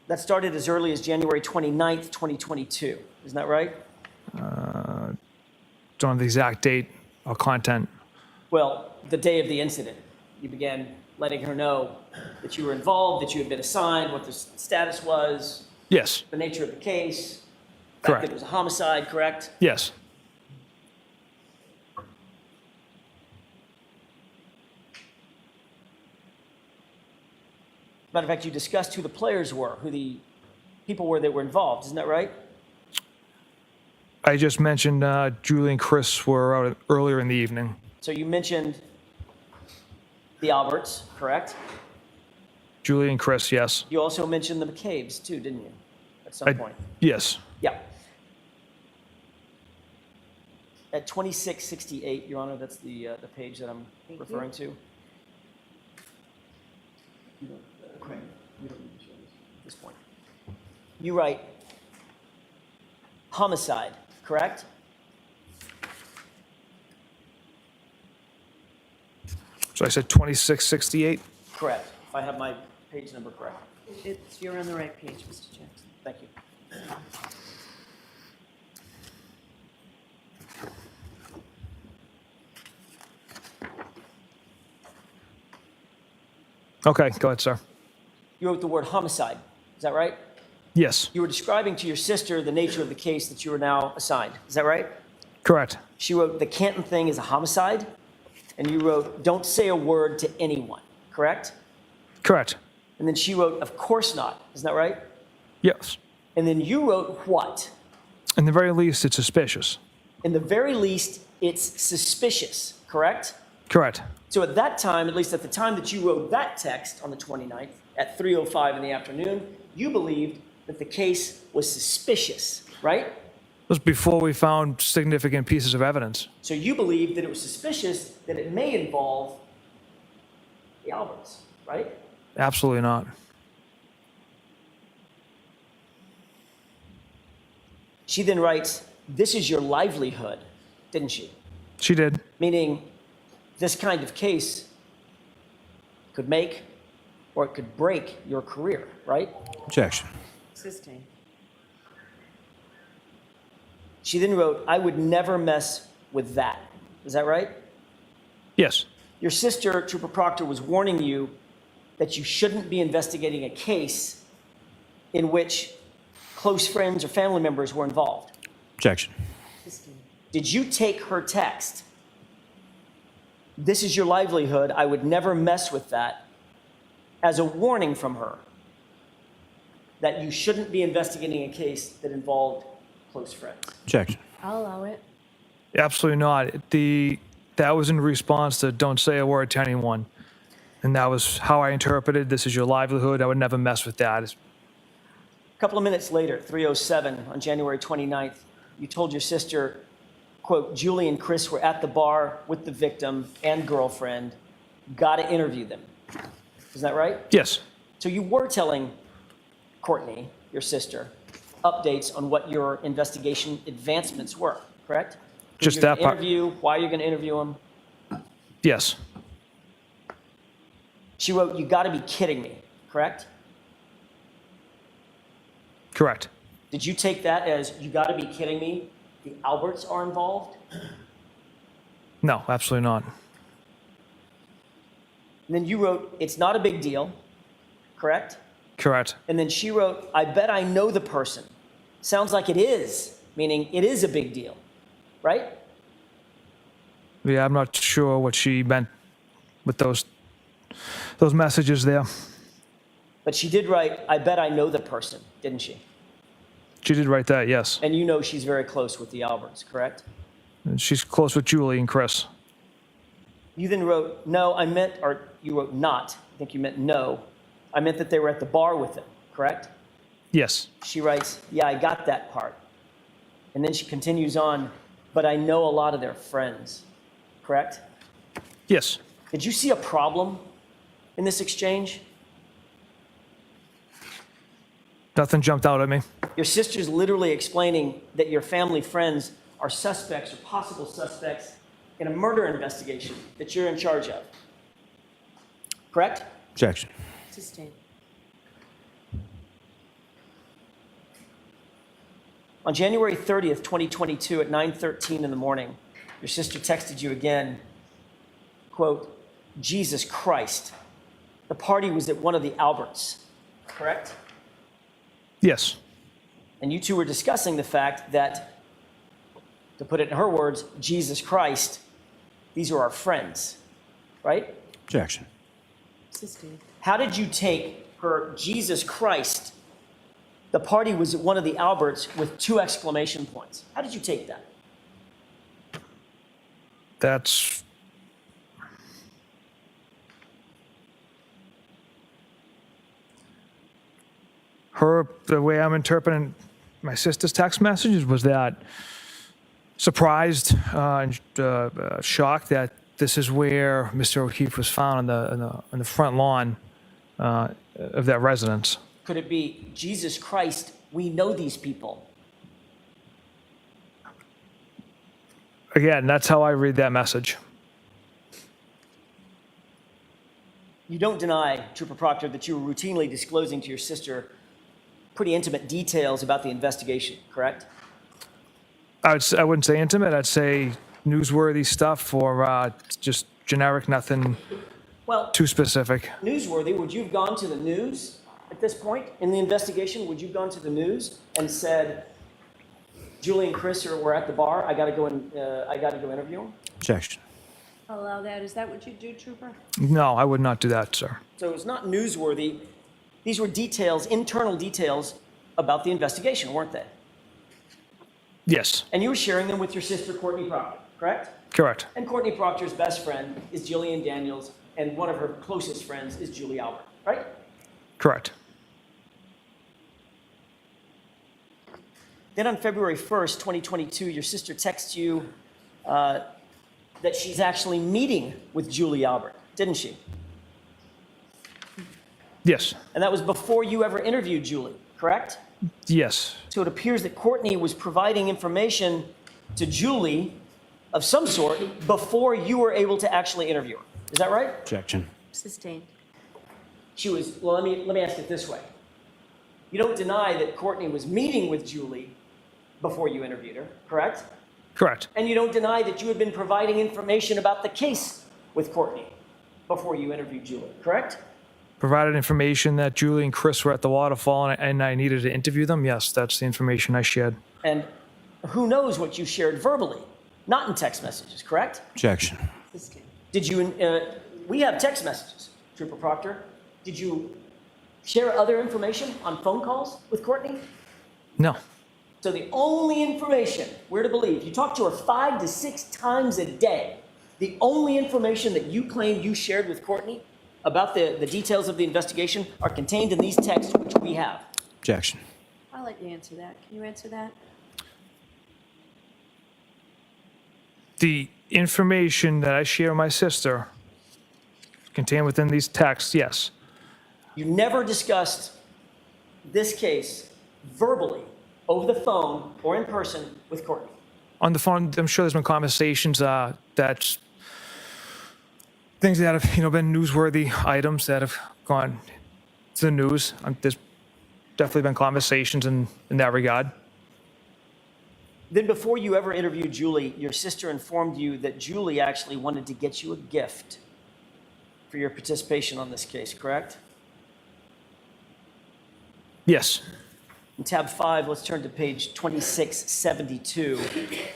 That started as early as January 29th, 2022. Isn't that right? Don't have the exact date or content. Well, the day of the incident, you began letting her know that you were involved, that you had been assigned, what the status was, Yes. the nature of the case, the fact Correct. that it was a homicide, correct? Yes. Matter of fact, you discussed who the players were, who the people were that were involved. Isn't that right? I just mentioned Julie and Chris were out earlier in the evening. So you mentioned the Alberts, correct? Julie and Chris, yes. You also mentioned the McCabe's too, didn't you? At some point. Yes. Yeah. At 2668, Your Honor, that's the page that I'm referring to. Okay. We don't need to show this at this point. you write homicide, correct? So I said 2668? Correct, if I have my page number correct. You're on the right page, Mr. Jackson. Thank you. Okay, go ahead, sir. You wrote the word homicide, is that right? Yes, You were describing to your sister the nature of the case that you are now assigned, is that right? correct. She wrote, the Canton thing is a homicide, and you wrote, don't say a word to anyone, correct? Correct. And then she wrote, of course not, isn't that right? Yes. And then you wrote what? In the very least, it's suspicious. In the very least, it's suspicious, correct? Correct. So at that time, at least at the time that you wrote that text on the 29th at 3:05 in the afternoon, you believed that the case was suspicious, right? It was before we found significant pieces of evidence. So you believed that it was suspicious that it may involve the Alberts, right? Absolutely not. She then writes, this is your livelihood, didn't she? She did. Meaning this kind of case could make or it could break your career, right? Objection. Sustained. She then wrote, I would never mess with that. Is that right? Yes. Your sister, Trooper Proctor, was warning you that you shouldn't be investigating a case in which close friends or family members were involved. Objection. Did you take her text? This is your livelihood. I would never mess with that, as a warning from her that you shouldn't be investigating a case that involved close friends. Objection. I'll allow it. Absolutely not. That was in response to don't say a word to anyone. And that was how I interpreted this is your livelihood. I would never mess with that. A couple of minutes later, 3:07 on January 29th, you told your sister, quote, Julie and Chris were at the bar with the victim and girlfriend. Got to interview them. Is that right? Yes. So you were telling Courtney, your sister, updates on what your investigation advancements were, correct? Who Just you're that gonna part. Interview, why you're going to interview them. Yes. She wrote, you got to be kidding me, correct? Correct. Did you take that as you got to be kidding me? The Alberts are involved? No, absolutely not. And then you wrote, it's not a big deal, correct? Correct. And then she wrote, I bet I know the person. Sounds like it is, meaning it is a big deal, right? Yeah, I'm not sure what she meant with those messages there. But she did write, I bet I know the person, didn't she? She did write that, yes. And you know she's very close with the Alberts, correct? And she's close with Julie and Chris. You then wrote, no, I meant, or you wrote not. I think you meant no. I meant that they were at the bar with them, correct? Yes. She writes, yeah, I got that part. And then she continues on, but I know a lot of their friends, correct? Yes. Did you see a problem in this exchange? Nothing jumped out at me. Your sister's literally explaining that your family friends are suspects or possible suspects in a murder investigation that you're in charge of. Correct? Objection. Sustained. On January 30th, 2022 at 9:13 in the morning, your sister texted you again, quote, Jesus Christ. The party was at one of the Alberts, correct? Yes. And you two were discussing the fact that, to put it in her words, Jesus Christ, these are our friends, right? Objection. Sustained. How did you take her Jesus Christ? The party was at one of the Alberts with 2 exclamation points. How did you take that? That's her, the way I'm interpreting my sister's text messages was that surprised and shocked that this is where Mr. O'Keefe was found on the front lawn of that residence. Could it be Jesus Christ We know these people. Again, that's how I read that message. You don't deny, Trooper Proctor, that you were routinely disclosing to your sister pretty intimate details about the investigation, correct? I wouldn't say intimate. I'd say newsworthy stuff or just generic, nothing Well, too specific. newsworthy, would you have gone to the news at this point in the investigation? Would you have gone to the news and said, Julie and Chris were at the bar, I gotta go interview them? Objection. I'll allow that. Is that what you do, Trooper? No, I would not do that, sir. So it was not newsworthy. These were details, internal details about the investigation, weren't they? Yes, And you were sharing them with your sister, Courtney Proctor, correct? correct. And Courtney Proctor's best friend is Jillian Daniels, and one of her closest friends is Julie Albert, right? Correct. Then on February 1st, 2022, your sister texts you that she's actually meeting with Julie Albert, didn't she? Yes, And that was before you ever interviewed Julie, correct? yes, So it appears that Courtney was providing information to Julie of some sort before you were able to actually interview her. Is that right? Objection. Sustained. She was, well, let me ask it this way. You don't deny that Courtney was meeting with Julie before you interviewed her, correct? correct. And you don't deny that you had been providing information about the case with Courtney before you interviewed Julie, correct? Provided information that Julie and Chris were at the waterfall and I needed to interview them. Yes, that's the information I shared. And who knows what you shared verbally, not in text messages, correct? Objection. Sustained. Did you, we have text messages, Trooper Proctor. Did you share other information on phone calls with Courtney? No, So the only information we're to believe, you talk to her 5 to 6 times a day. The only information that you claim you shared with Courtney about the details of the investigation are contained in these texts, which we have. Objection. I'll let you answer that. Can you answer that? the information that I share with my sister contained within these texts, yes. You never discussed this case verbally, over the phone or in person with Courtney. On the phone, I'm sure there's been conversations that things that have been newsworthy items that have gone to the news. There's definitely been conversations in that regard. Then before you ever interviewed Julie, your sister informed you that Julie actually wanted to get you a gift for your participation on this case, correct? Yes. In tab 5, let's turn to page 2672,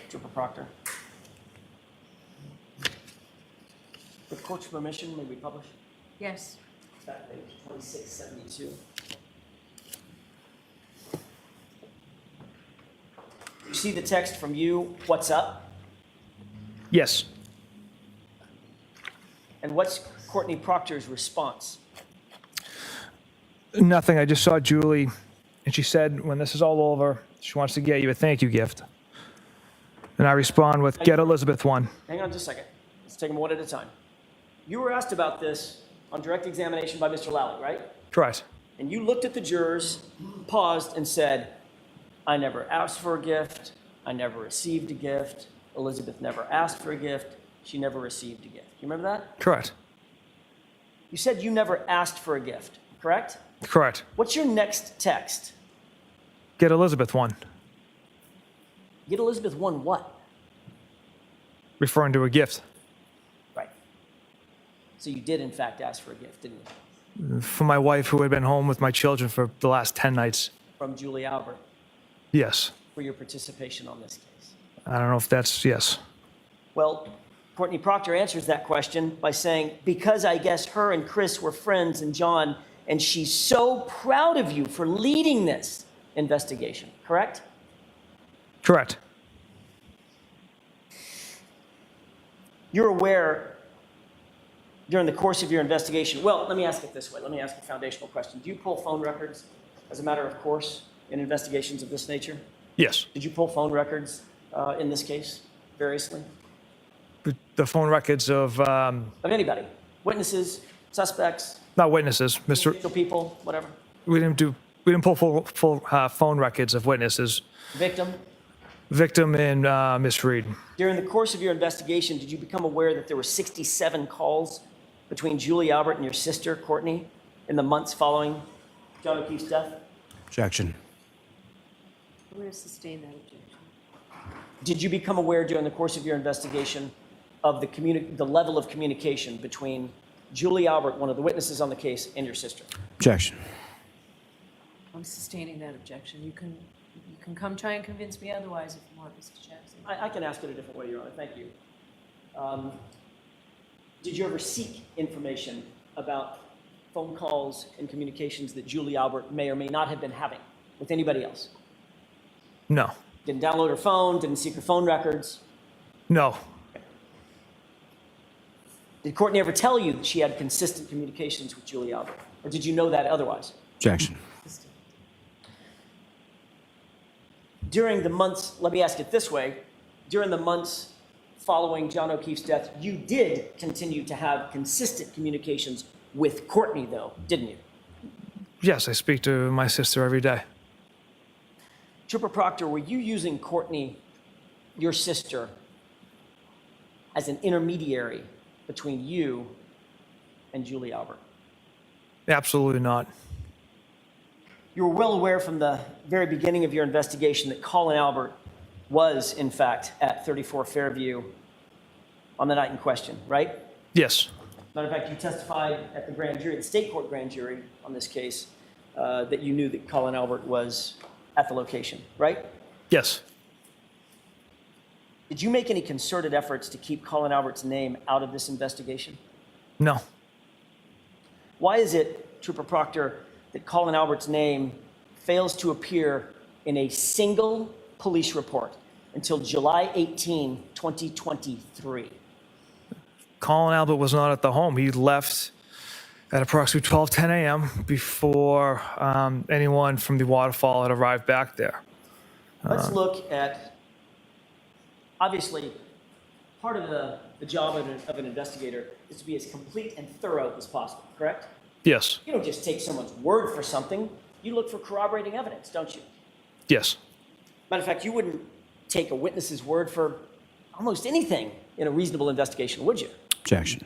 Trooper Proctor. With court's permission, may we publish? Yes. That page, 2672. You see the text from you, what's up? Yes. And what's Courtney Proctor's response? Nothing. I just saw Julie, and she said, when this is all over, she wants to get you a thank you gift. And I respond with, get Elizabeth one. Hang on just a second. Let's take them one at a time. You were asked about this on direct examination by Mr. Lally, right? Correct. And you looked at the jurors, paused, and said, I never asked for a gift. I never received a gift. Elizabeth never asked for a gift. She never received a gift. You remember that? Correct. You said you never asked for a gift, correct? Correct. What's your next text? Get Elizabeth one. Get Elizabeth one what? Referring to a gift Right. So you did, in fact, ask for a gift, didn't you? for my wife who had been home with my children for the last 10 nights. From Julie Albert Yes. for your participation on this case. I don't know if that's, yes. Well, Courtney Proctor answers that question by saying, because I guess her and Chris were friends and John, and she's so proud of you for leading this investigation, correct? Correct. You're aware during the course of your investigation, well, let me ask it this way. Let me ask a foundational question. Do you pull phone records as a matter of course in investigations of this nature? Yes. Did you pull phone records in this case, variously? The phone records of, Of anybody? Witnesses, suspects, not witnesses, official people, whatever? we didn't do We didn't pull full phone records of witnesses. Victim? Victim and Miss Reed. During the course of your investigation, did you become aware that there were 67 calls between Julie Albert and your sister, Courtney, in the months following John O'Keefe's death? Objection. I'm going to sustain that objection. Did you become aware during the course of your investigation of the level of communication between Julie Albert, one of the witnesses on the case, and your sister? Objection. I'm sustaining that objection. You can come try and convince me otherwise if you want, Mr. Jackson. I can ask it a different way, Your Honor. Thank you. Did you ever seek information about phone calls and communications that Julie Albert may or may not have been having with anybody else? No. Didn't download her phone, didn't seek her phone records? No. Did Courtney ever tell you that she had consistent communications with Julie Albert? Or did you know that otherwise? Objection. During the months, let me ask it this way, during the months following John O'Keefe's death, you did continue to have consistent communications with Courtney, though, didn't you? Yes, I speak to my sister every day. Trooper Proctor, were you using Courtney, your sister, as an intermediary between you and Julie Albert? Absolutely not. You were well aware from the very beginning of your investigation that Colin Albert was, in fact, at 34 Fairview on the night in question, right? Yes. Matter of fact, you testified at the grand jury, the state court grand jury on this case, that you knew that Colin Albert was at the location, right? Yes. Did you make any concerted efforts to keep Colin Albert's name out of this investigation? No. Why is it, Trooper Proctor, that Colin Albert's name fails to appear in a single police report until July 18, 2023? Colin Albert was not at the home. He left at approximately 12:10 a.m. before anyone from the waterfall had arrived back there. Let's look at, obviously, part of the job of an investigator is to be as complete and thorough as possible, correct? Yes. You don't just take someone's word for something. You look for corroborating evidence, don't you? Yes. Matter of fact, you wouldn't take a witness's word for almost anything in a reasonable investigation, would you? Objection.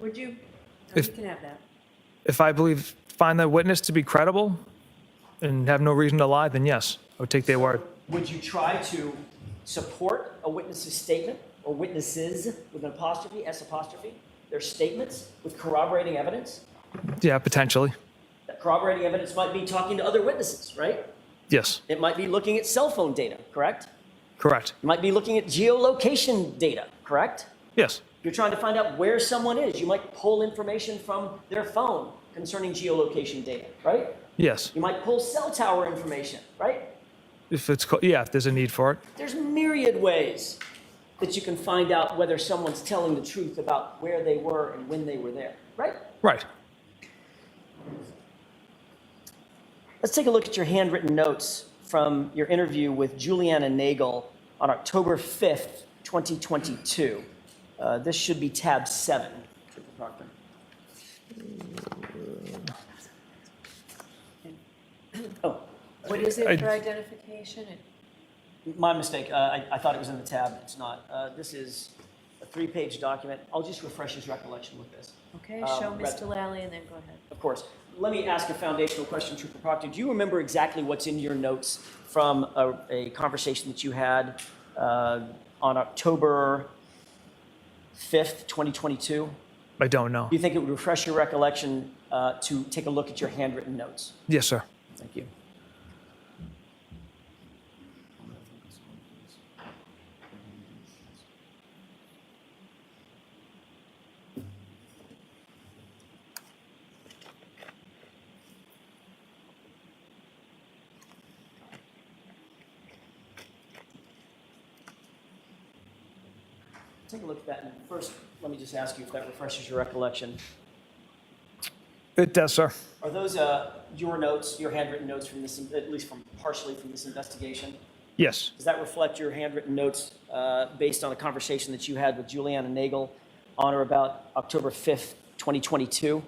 Would you? If- You can have that. If I find the witness to be credible and have no reason to lie, then yes, I would take their word. Would you try to support a witness's statement, or witnesses with an apostrophe, S apostrophe, their statements with corroborating evidence? Yeah, potentially. That corroborating evidence might be talking to other witnesses, right? Yes. It might be looking at cell phone data, correct? Correct. You might be looking at geolocation data, correct? Yes. You're trying to find out where someone is. You might pull information from their phone concerning geolocation data, right? Yes. You might pull cell tower information, right? If there's a need for it. There's myriad ways that you can find out whether someone's telling the truth about where they were and when they were there, right? Right. Let's take a look at your handwritten notes from your interview with Juliana Nagel on October 5th, 2022. This should be tab 7, Trooper Proctor. Oh, What is it I- for identification? my mistake. I thought it was in the tab. It's not. This is a 3-page document. I'll just refresh his recollection with this. Okay, show Right. Mr. Lally and then go ahead. Of course. Let me ask a foundational question, Trooper Proctor. Do you remember exactly what's in your notes from a conversation that you had on October 5th, 2022? I don't know. Do you think it would refresh your recollection to take a look at your handwritten notes? Yes, sir. Thank you. Take a look at that. And first, let me just ask you if that refreshes your recollection. It does, sir. Are those your notes, your handwritten notes from this, at least from partially from this investigation? Yes. Does that reflect your handwritten notes based on a conversation that you had with Juliana Nagel on or about October 5th, 2022?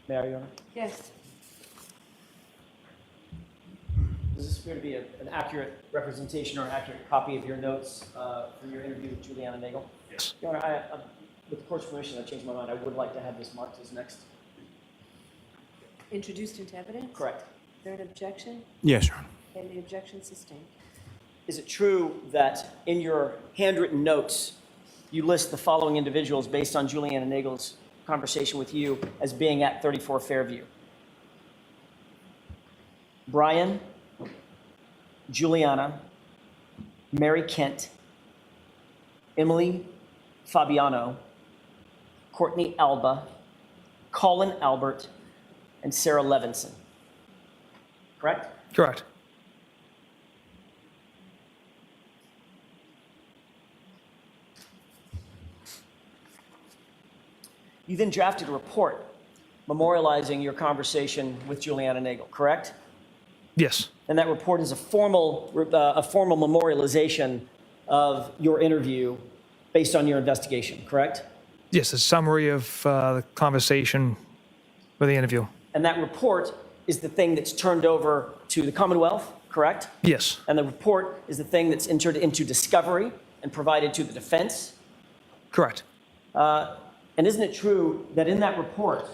Mayor, Your Honor? Yes. Does this appear to be an accurate representation or an accurate copy of your notes for your interview with Juliana Nagel? Yes. Your Honor, with the court's permission, I changed my mind. I would like to have this marked as next. Introduced into evidence? Correct. Is there an objection? Yes, Your Honor. And the objection sustained. Is it true that in your handwritten notes, you list the following individuals based on Juliana Nagel's conversation with you as being at 34 Fairview? Brian, Juliana, Mary Kent, Emily Fabiano, Courtney Alba, Colin Albert, and Sarah Levinson. Correct? Correct. You then drafted a report memorializing your conversation with Juliana Nagel, correct? Yes. And that report is a formal memorialization of your interview based on your investigation, correct? Yes, a summary of the conversation with the interview. And that report is the thing that's turned over to the Commonwealth, correct? Yes. And the report is the thing that's entered into discovery and provided to the defense. Correct. And isn't it true that in that report,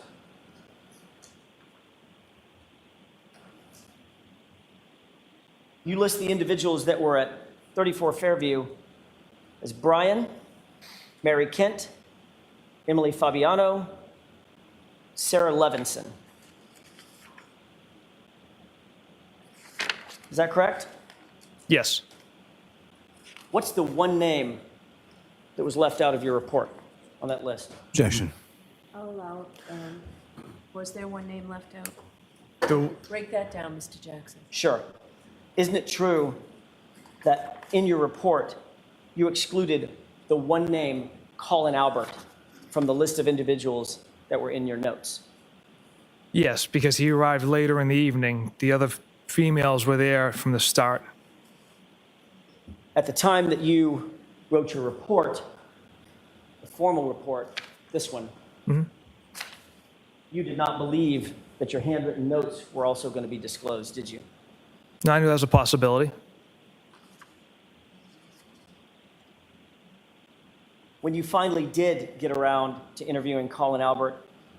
you list the individuals that were at 34 Fairview as Brian, Mary Kent, Emily Fabiano, Sarah Levinson. Is that correct? Yes. What's the one name that was left out of your report on that list? Objection. I'll allow, Was there one name left out? The, Break that down, Mr. Jackson. Sure. Isn't it true that in your report, you excluded the one name, Colin Albert, from the list of individuals that were in your notes? yes, because he arrived later in the evening. The other females were there from the start. At the time that you wrote your report, the formal report, this one, you did not believe that your handwritten notes were also going to be disclosed, did you? No, I knew that was a possibility. When you finally did get around to interviewing Colin Albert,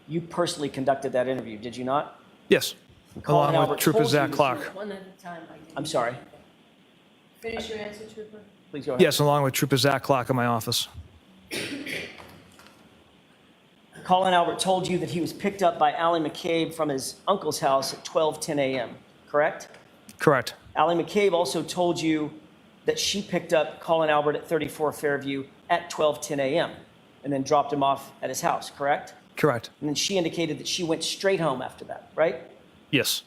you personally conducted that interview, did you not? Yes. Colin Along Albert with Trooper told you Zach this- Clark. one at a time. I'm sorry. Finish your answer, Trooper. Please go ahead. Yes, along with Trooper Zach Clark in my office. Colin Albert told you that he was picked up by Allie McCabe from his uncle's house at 12:10 a.m., correct? Correct. Allie McCabe also told you that she picked up Colin Albert at 34 Fairview at 12:10 a.m. and then dropped him off at his house, correct? Correct. And then she indicated that she went straight home after that, right? Yes.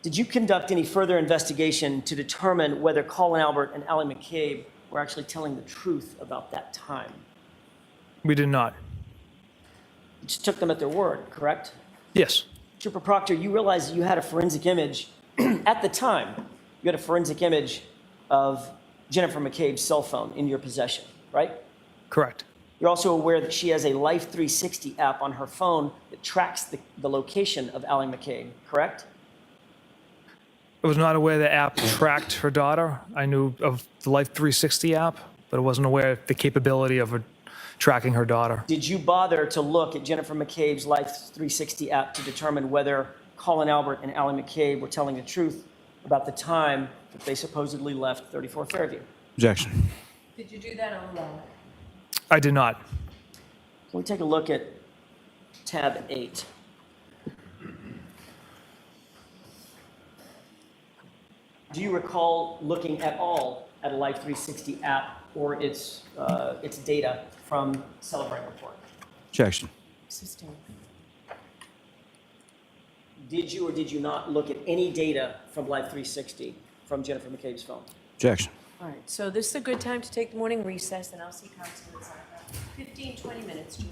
Did you conduct any further investigation to determine whether Colin Albert and Allie McCabe were actually telling the truth about that time? We did not. You just took them at their word, correct? Yes. Trooper Proctor, you realize that you had a forensic image at the time. You had a forensic image of Jennifer McCabe's cell phone in your possession, right? Correct. You're also aware that she has a Life 360 app on her phone that tracks the location of Allie McCabe, correct? I was not aware the app tracked her daughter. I knew of the Life 360 app, but I wasn't aware of the capability of tracking her daughter. Did you bother to look at Jennifer McCabe's Life 360 app to determine whether Colin Albert and Allie McCabe were telling the truth about the time that they supposedly left 34 Fairview? Objection. Did you do that or allow it? I did not. Can we take a look at tab 8? Do you recall looking at all at a Life 360 app or its data from Celebrate Report? Objection. Sustained. Did you or did you not look at any data from Life 360 from Jennifer McCabe's phone? Objection. All right, so this is a good time to take the morning recess, and I'll see council in 15, 20 minutes, Julie.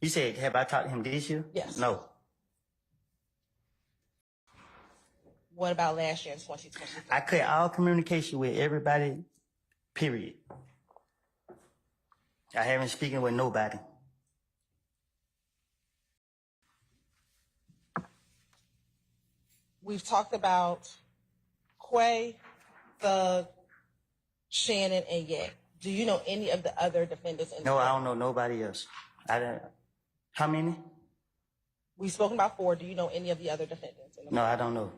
You said, have I talked to him this year? Yes. No. What about last year in 2023? I cut all communication with everybody, period. I haven't spoken with nobody. We've talked about Quay, Thug, Shannon, and Yak. Do you know any of the other defendants in No, the I don't know nobody else. I don't. How many? We've spoken about 4. Do you know any of the other defendants? No, I don't know.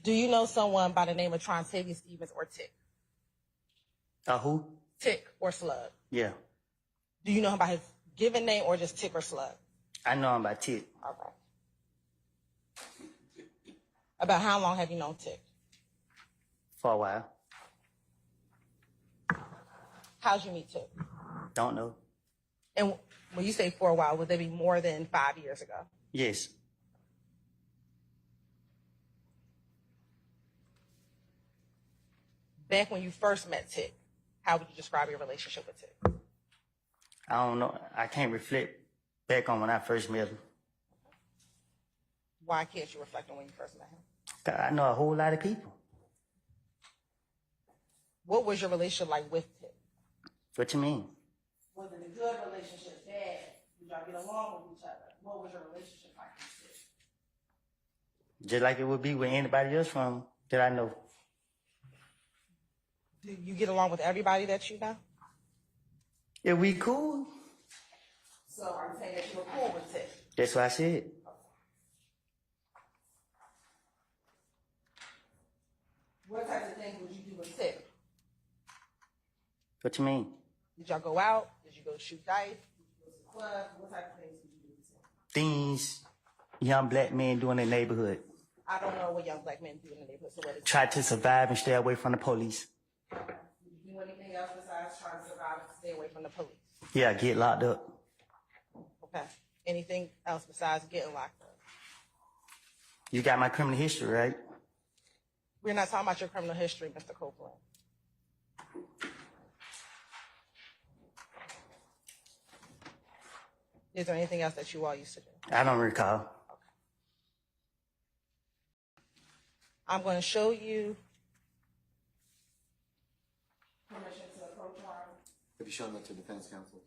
Do you know someone by the name of Trontavia Stevens or Tick? Who? Tick or Slug? Yeah. Do you know him by his given name or just Tick or Slug? I know him by Tit. Okay. About how long have you known Tick? For a while. How'd you meet Tick? Don't know. And when you say for a while, would that be more than 5 years ago? Yes. Back when you first met Tick, how would you describe your relationship with Tick? I don't know. I can't reflect back on when I first met him. Why can't you reflect on when you first met him? 'Cause I know a whole lot of people. What was your relationship like with Tick? What you mean? Was it a good relationship, bad? Did y'all get along with each other? What was your relationship like with Tick? Just like it would be with anybody else from that I know. Do you get along with everybody that you know? If we cool, So I'm saying that you were cool with Tick. that's what I said. What types of things would you do with Tick? What you mean? Did y'all go out? Did you go shoot dice? Did you go to the club? What type of things did you do with Tick? Things young black men do in the neighborhood. I don't know what young black men do in the neighborhood, so what is Try to survive and stay away from the police. Did you do anything else besides trying to survive and stay away from the police? Yeah, get locked up. Okay. Anything else besides getting locked up? You got my criminal history, right? We're not talking about your criminal history, Mr. Copeland. Is there anything else that you all used to do? I don't recall. I'm going to show you permission to approach Harvey. Have you shown that to defense counsel?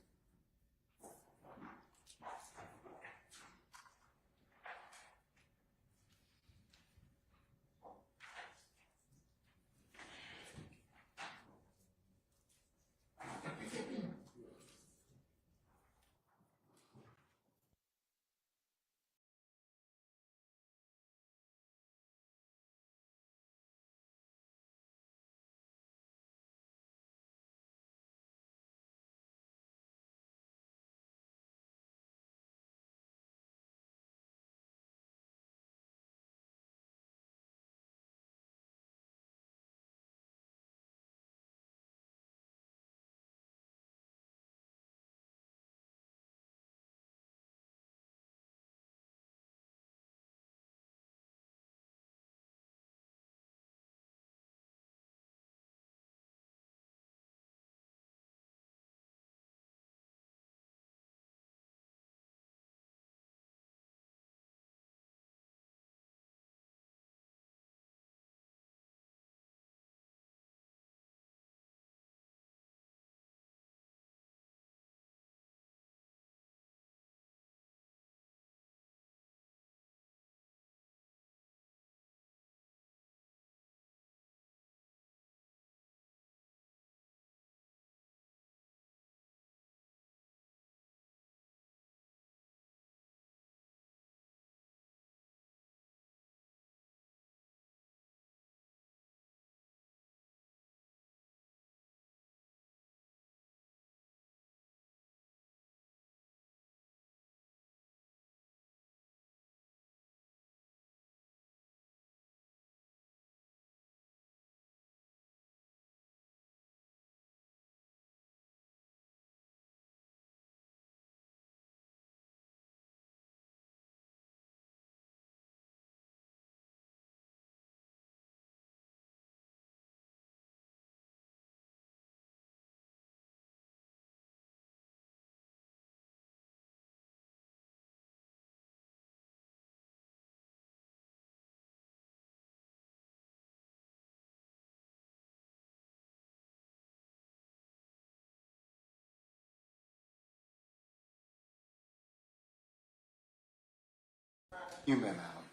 You may, madam.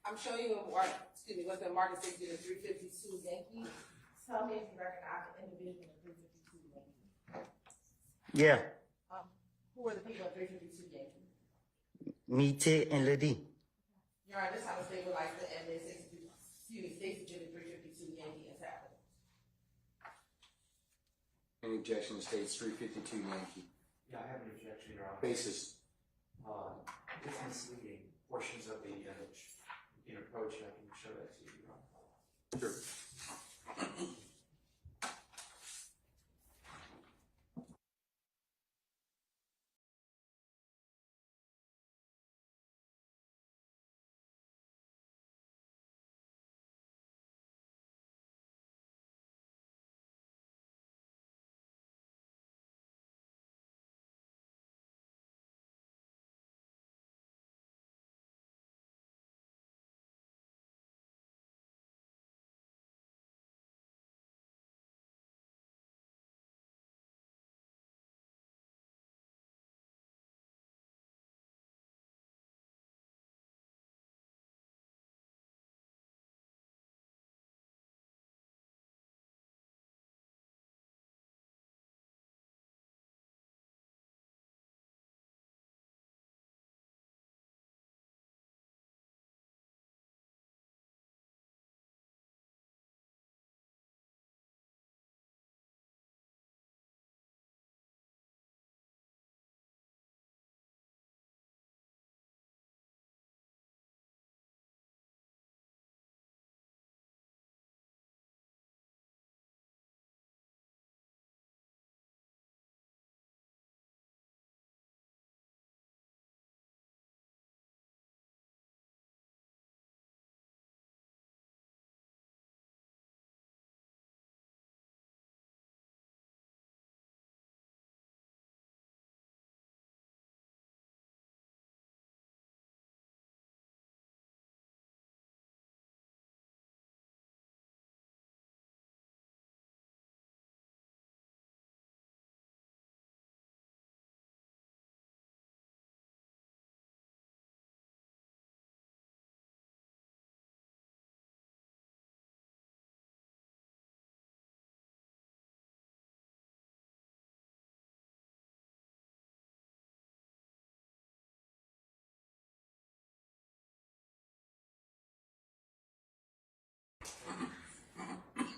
I'm showing you what's been marked as Exhibit 352 Yankee. Tell me if you recognize the individual in 352 Yankee. Yeah, Who are the people at 352 Yankee? me, Ted, and Lil D. Your Honor, this time they would like to end this Exhibit 352 Yankee as happened. Any objection to states 352 Yankee? Yeah, I have an objection, Your Honor. Basis. It's misleading. Portions of the image in approach, I can show that to you, Your Honor. Sure.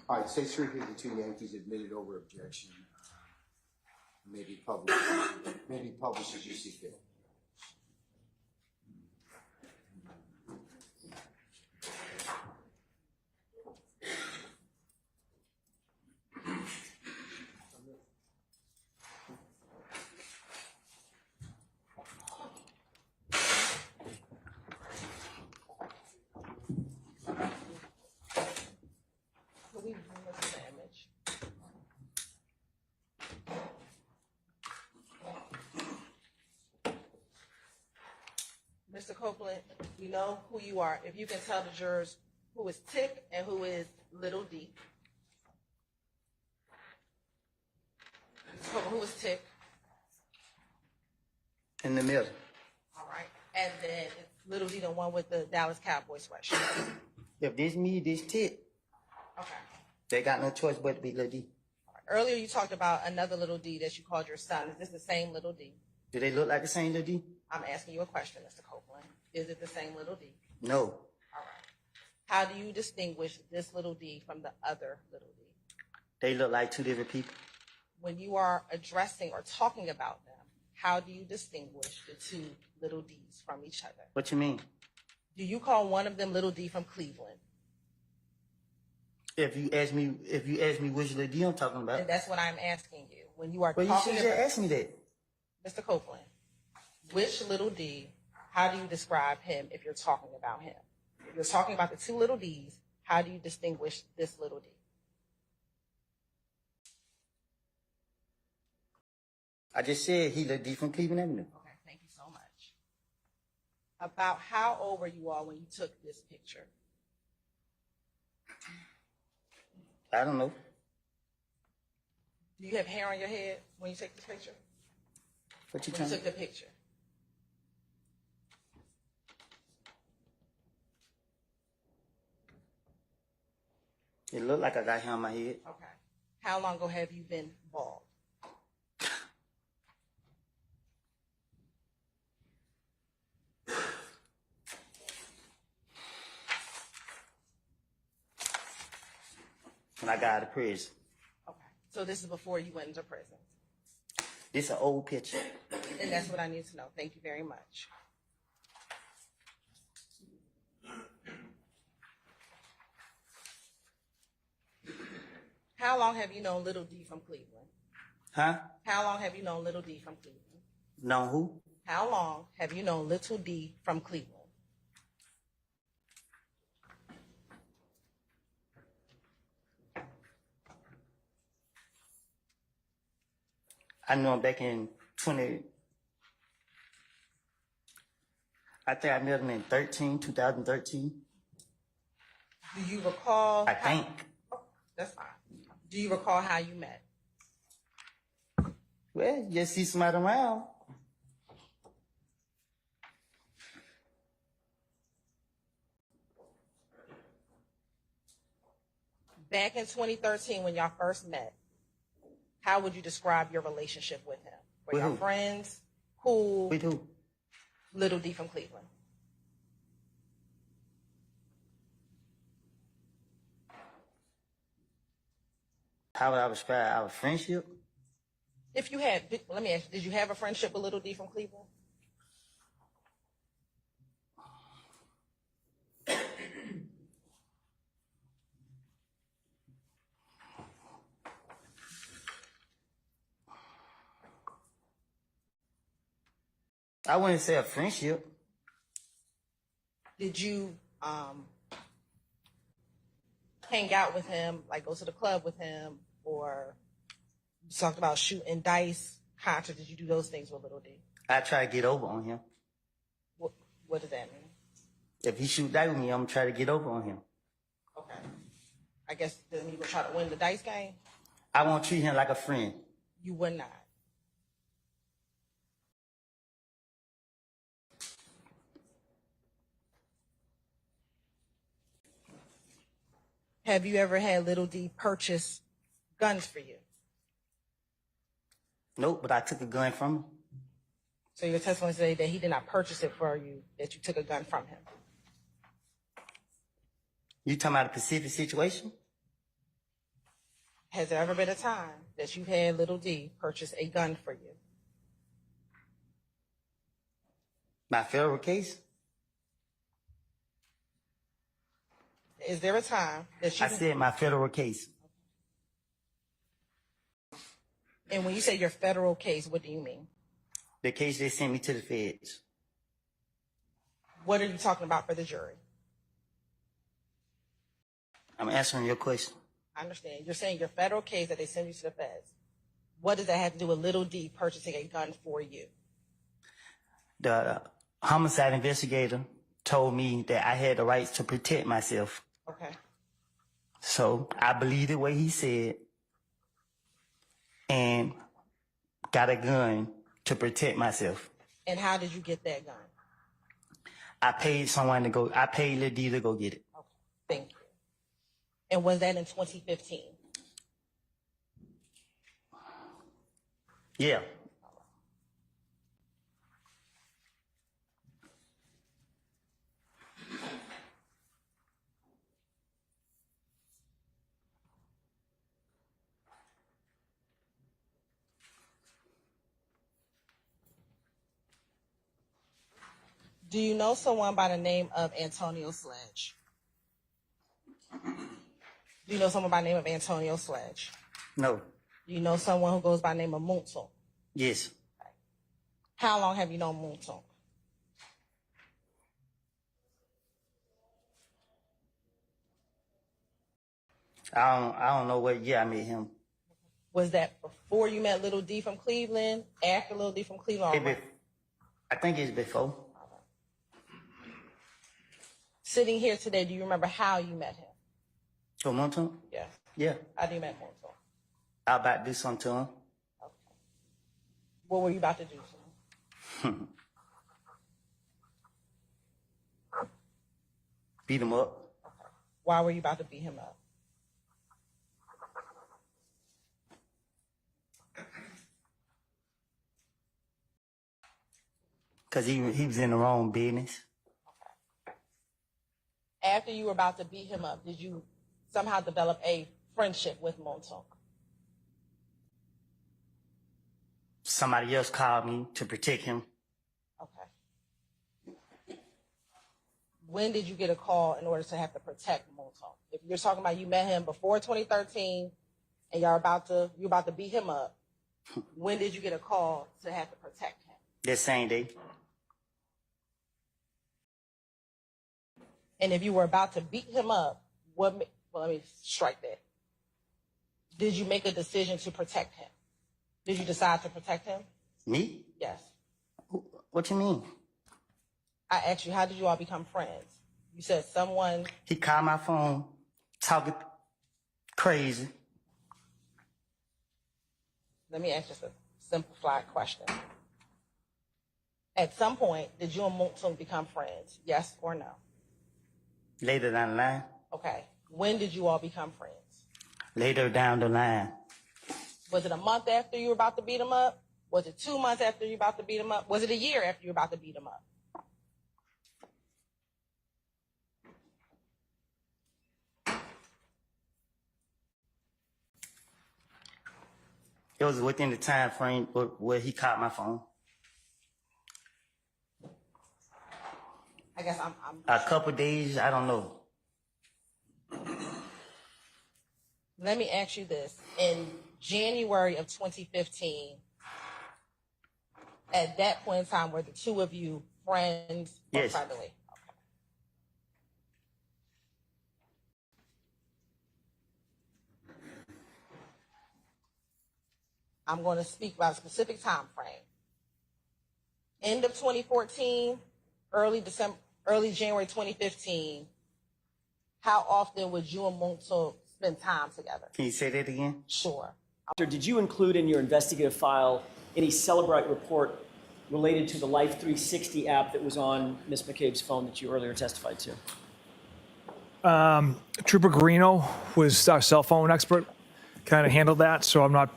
All right, states 352 Yankees admitted over objection. May be published as you see fit. Can we bring this to the image? Mr. Copeland, we know who you are. If you can tell the jurors who is Tick and who is Little D. Mr. Copeland, who is Tick? In the middle. All right. And then it's Little D, the one with the Dallas Cowboys sweatshirt. If this me, this Ted, Okay. they got no choice but to be Lil D. All right. Earlier you talked about another Little D that you called your son. Is this the same Little D? Do they look like the same Lil D? I'm asking you a question, Mr. Copeland. Is it the same Little D? No. All right. How do you distinguish this Little D from the other Little D? They look like two different people. When you are addressing or talking about them, how do you distinguish the two Little Ds from each other? What you mean? Do you call one of them Little D from Cleveland? If you ask me which Lil D I'm talking And about, that's what I'm asking you. When you are well, you talking should just about ask me that. Mr. Copeland, which Little D, how do you describe him if you're talking about him? If you're talking about the two Little Ds, how do you distinguish this Little D? I just said he Lil D from Cleveland Avenue. Okay, thank you so much. About how old were you all when you took this picture? I don't know. Do you have hair on your head when you take this picture? What you When you trying took to the picture? It looked like I got hair on my head. Okay. How long ago have you been bald? When I got out of prison. Okay. So this is before you went into prison. This an old picture. And that's what I need to know. Thank you very much. How long have you known Little D from Cleveland? Huh? How long have you known Little D from Cleveland? Know who? How long have you known Little D from Cleveland? I knew him back in 20. I think I met him in 2013. Do you recall? I think. That's fine. Do you recall how you met? Well, just see somebody around. Back in 2013, when y'all first met, how would you describe your relationship with him? Were With y'all who? friends? Cool? With who? Little D from Cleveland. How would I describe our friendship? If you had, let me ask you, did you have a friendship with Little D from Cleveland? I wouldn't say a friendship. Did you hang out with him, like go to the club with him, or you talked about shooting dice, concerts? Did you do those things with Little D? I try to get over on him. What does that mean? If he shoot dice with me, I'm gonna try to get over on him. Okay. I guess then you would try to win the dice game? I won't treat him like a friend. You would not. Have you ever had Little D purchase guns for you? Nope, but I took a gun from him. So your testimony said that he did not purchase it for you, that you took a gun from him. You talking about a Pacific situation? Has there ever been a time that you had Little D purchase a gun for you? My federal case? Is there a time that you... I said my federal case. And when you say your federal case, what do you mean? The case they sent me to the feds. What are you talking about for the jury? I'm answering your question. I understand. You're saying your federal case that they send you to the feds. What does that have to do with Little D purchasing a gun for you? The homicide investigator told me that I had the rights to protect myself. Okay. So I believed the way he said and got a gun to protect myself. And how did you get that gun? I paid someone to go, I paid Lil D to go get it. Okay. Thank you. And was that in 2015? Yeah. Do you know someone by the name of Antonio Sledge? Do you know someone by the name of Antonio Sledge? No. Do you know someone who goes by the name of Moonson? Yes. How long have you known Moonson? I don't know what year I met him. Was that before you met Little D from Cleveland? After Little D from Cleveland? Or I think it's before. Sitting here today, do you remember how you met him? Oh, Monton? Yes. Yeah. How do you met Moonson? I about to do something to him. Okay. What were you about to do to him? Beat him up. Why were you about to beat him up? because he was in the wrong business. After you were about to beat him up, did you somehow develop a friendship with Montauk? Somebody else called me to protect him. Okay. When did you get a call in order to have to protect Montauk? If you're talking about you met him before 2013 and you're about to beat him up, when did you get a call to have to protect him? That same day. And if you were about to beat him up, well, let me strike that. Did you make a decision to protect him? Did you decide to protect him? Me? Yes. What you mean? I asked you, how did you all become friends? You said someone... He called my phone, talking crazy. Let me ask just a simplified question. At some point, did you and Montauk become friends? Yes or no? Later down the line. Okay. When did you all become friends? Later down the line. Was it a month after you were about to beat him up? Was it 2 months after you were about to beat him up? Was it a year after you were about to beat him up? It was within the time frame where he caught my phone. I guess I'm A couple days, I don't know. Let me ask you this. In January of 2015, at that point in time, were the two of you friends or Yes. friendly? Okay. I'm going to speak about a specific time frame. End of 2014, early January 2015. How often would you and Montauk spend time together? Can you say that again? Sure. Did you include in your investigative file any Celebrite report related to the Life 360 app that was on Ms. McCabe's phone that you earlier testified to? Trooper Garino was our cell phone expert, kind of handled that, so I'm not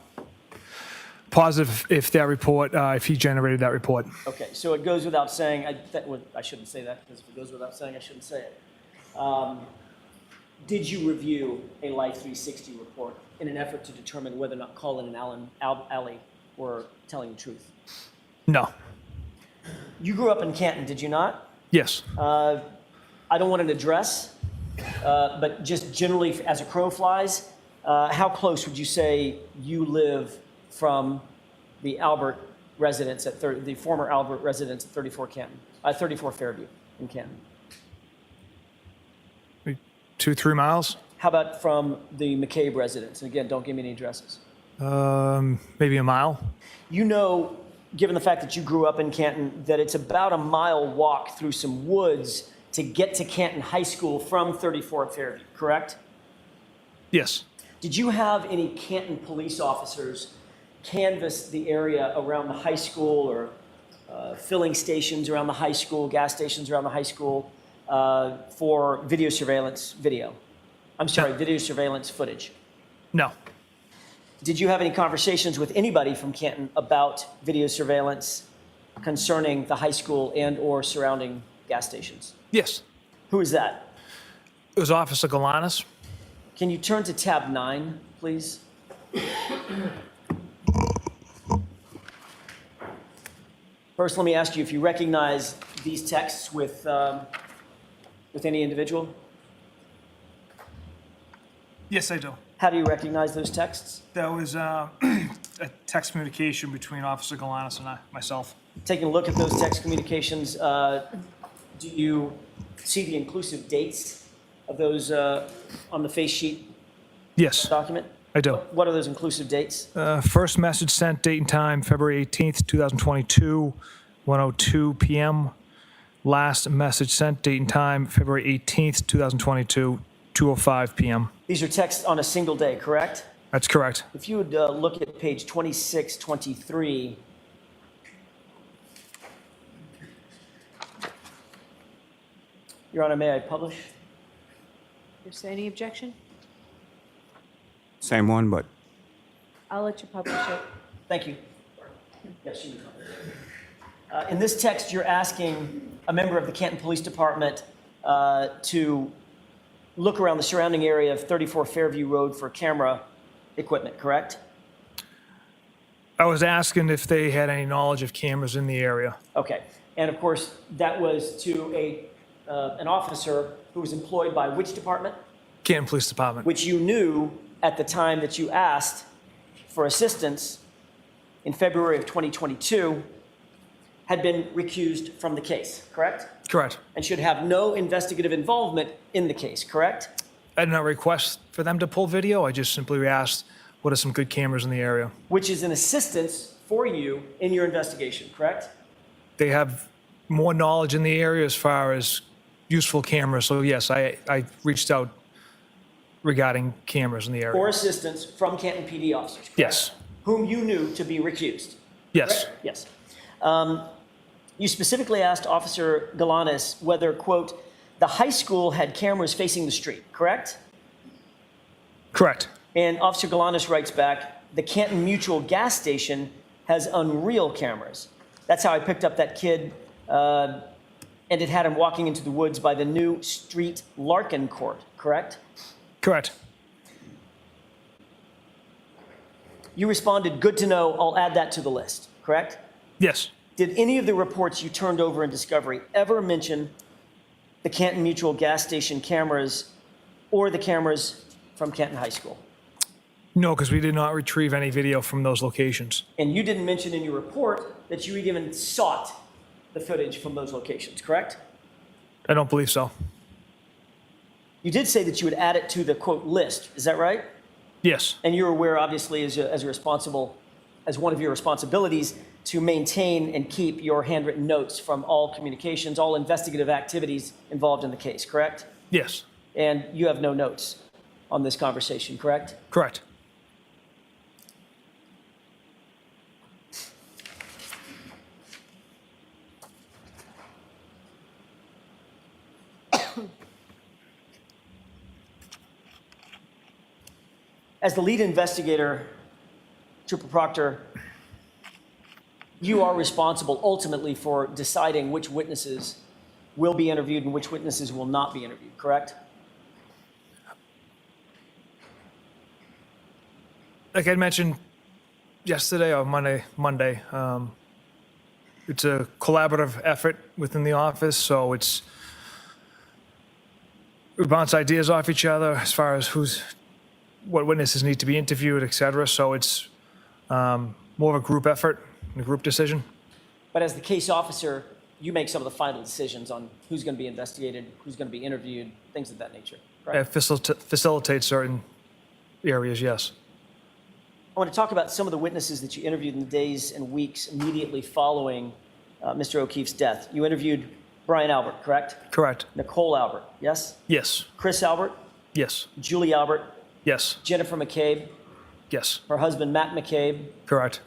positive if that report, if he generated that report. Okay, so it goes without saying, I shouldn't say that, because if it goes without saying, I shouldn't say it. Did you review a Life 360 report in an effort to determine whether or not Colin and Allie were telling the truth? No. You grew up in Canton, did you not? Yes. I don't want an address, but just generally as a crow flies, how close would you say you live from the Albert residence at the former Albert residence at 34 Fairview in Canton? 2-3 miles? How about from the McCabe residence? And again, don't give me any addresses. Maybe a mile. You know, given the fact that you grew up in Canton, that it's about a mile walk through some woods to get to Canton High School from 34 Fairview, correct? Yes. Did you have any Canton police officers canvass the area around the high school or filling stations around the high school, gas stations around the high school for video surveillance footage? No. Did you have any conversations with anybody from Canton about video surveillance concerning the high school and or surrounding gas stations? Yes. Who is that? It was Officer Galanis. Can you turn to tab 9, please? First, let me ask you if you recognize these texts with any individual. Yes, I do. How do you recognize those texts? That was a text communication between Officer Galanis and myself. Taking a look at those text communications, do you see the inclusive dates of those on the face sheet Yes, document? I do. What are those inclusive dates? First message sent, date and time, February 18th, 2022, 1:02 p.m. Last message sent, date and time, February 18th, 2022, 2:05 p.m. These are texts on a single day, correct? That's correct. If you would look at page 2623. Your Honor, may I publish? Is there any objection? Same one, but I'll let you publish it. Thank you. Yes, you may publish. In this text, you're asking a member of the Canton Police Department to look around the surrounding area of 34 Fairview Road for camera equipment, correct? I was asking if they had any knowledge of cameras in the area. Okay. And of course, that was to an officer who was employed by which department? Canton Police Department. Which you knew at the time that you asked for assistance in February of 2022 had been recused from the case, correct? Correct. And should have no investigative involvement in the case, correct? I did not request for them to pull video. I just simply asked, what are some good cameras in the area? Which is an assistance for you in your investigation, correct? They have more knowledge in the area as far as useful cameras. So yes, I reached out regarding cameras in the area. For assistance from Canton PD officers, correct? Yes. Whom you knew to be recused. Yes. Correct? Yes. You specifically asked Officer Galanis whether, quote, the high school had cameras facing the street, correct? Correct. And Officer Galanis writes back, the Canton Mutual gas station has Unreal cameras. That's how I picked up that kid, and it had him walking into the woods by the new Street Larkin Court, correct? Correct. You responded, good to know, I'll add that to the list, correct? Yes. Did any of the reports you turned over in discovery ever mention the Canton Mutual gas station cameras or the cameras from Canton High School? No, because we did not retrieve any video from those locations. And you didn't mention in your report that you even sought the footage from those locations, correct? I don't believe so. You did say that you would add it to the, quote, list. Is that right? Yes. And you're aware, obviously, as one of your responsibilities, to maintain and keep your handwritten notes from all communications, all investigative activities involved in the case, correct? Yes. And you have no notes on this conversation, correct? Correct. As the lead investigator, Trooper Proctor, you are responsible ultimately for deciding which witnesses will be interviewed and which witnesses will not be interviewed, correct? Like I mentioned yesterday or Monday, it's a collaborative effort within the office, so we bounce ideas off each other as far as what witnesses need to be interviewed, et cetera. So it's more of a group effort, a group decision. But as the case officer, you make some of the final decisions on who's going to be investigated, who's going to be interviewed, things of that nature, correct? Facilitate certain areas, yes. I want to talk about some of the witnesses that you interviewed in the days and weeks immediately following Mr. O'Keefe's death. You interviewed Brian Albert, correct? Correct. Nicole Albert, yes? Yes. Chris Albert? Yes. Julie Albert? Yes. Jennifer McCabe? Yes. Her husband, Matt McCabe? Correct.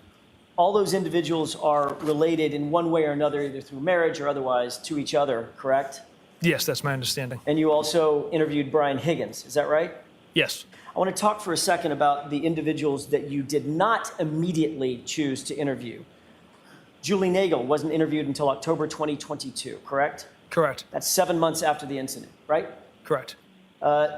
All those individuals are related in one way or another, either through marriage or otherwise, to each other, correct? Yes, that's my understanding. And you also interviewed Brian Higgins, is that right? Yes. I want to talk for a second about the individuals that you did not immediately choose to interview. Julie Nagel wasn't interviewed until October 2022, correct? Correct. That's 7 months after the incident, right? Correct.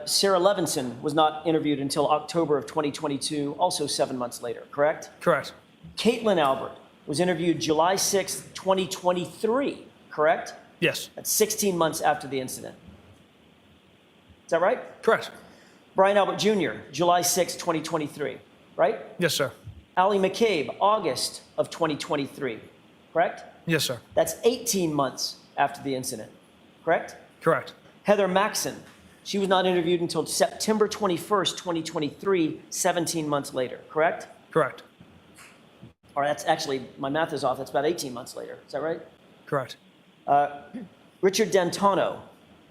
Sarah Levinson was not interviewed until October of 2022, also 7 months later, correct? Correct. Caitlin Albert was interviewed July 6th, 2023, correct? Yes. That's 16 months after the incident. Is that right? Correct. Brian Albert Jr., July 6th, 2023, right? Yes, sir. Allie McCabe, August of 2023, correct? Yes, sir. That's 18 months after the incident, correct? Correct. Heather Maxon, she was not interviewed until September 21st, 2023, 17 months later, correct? Correct. Or that's actually, my math is off, that's about 18 months later, is that right? Correct. Richard D'Antano,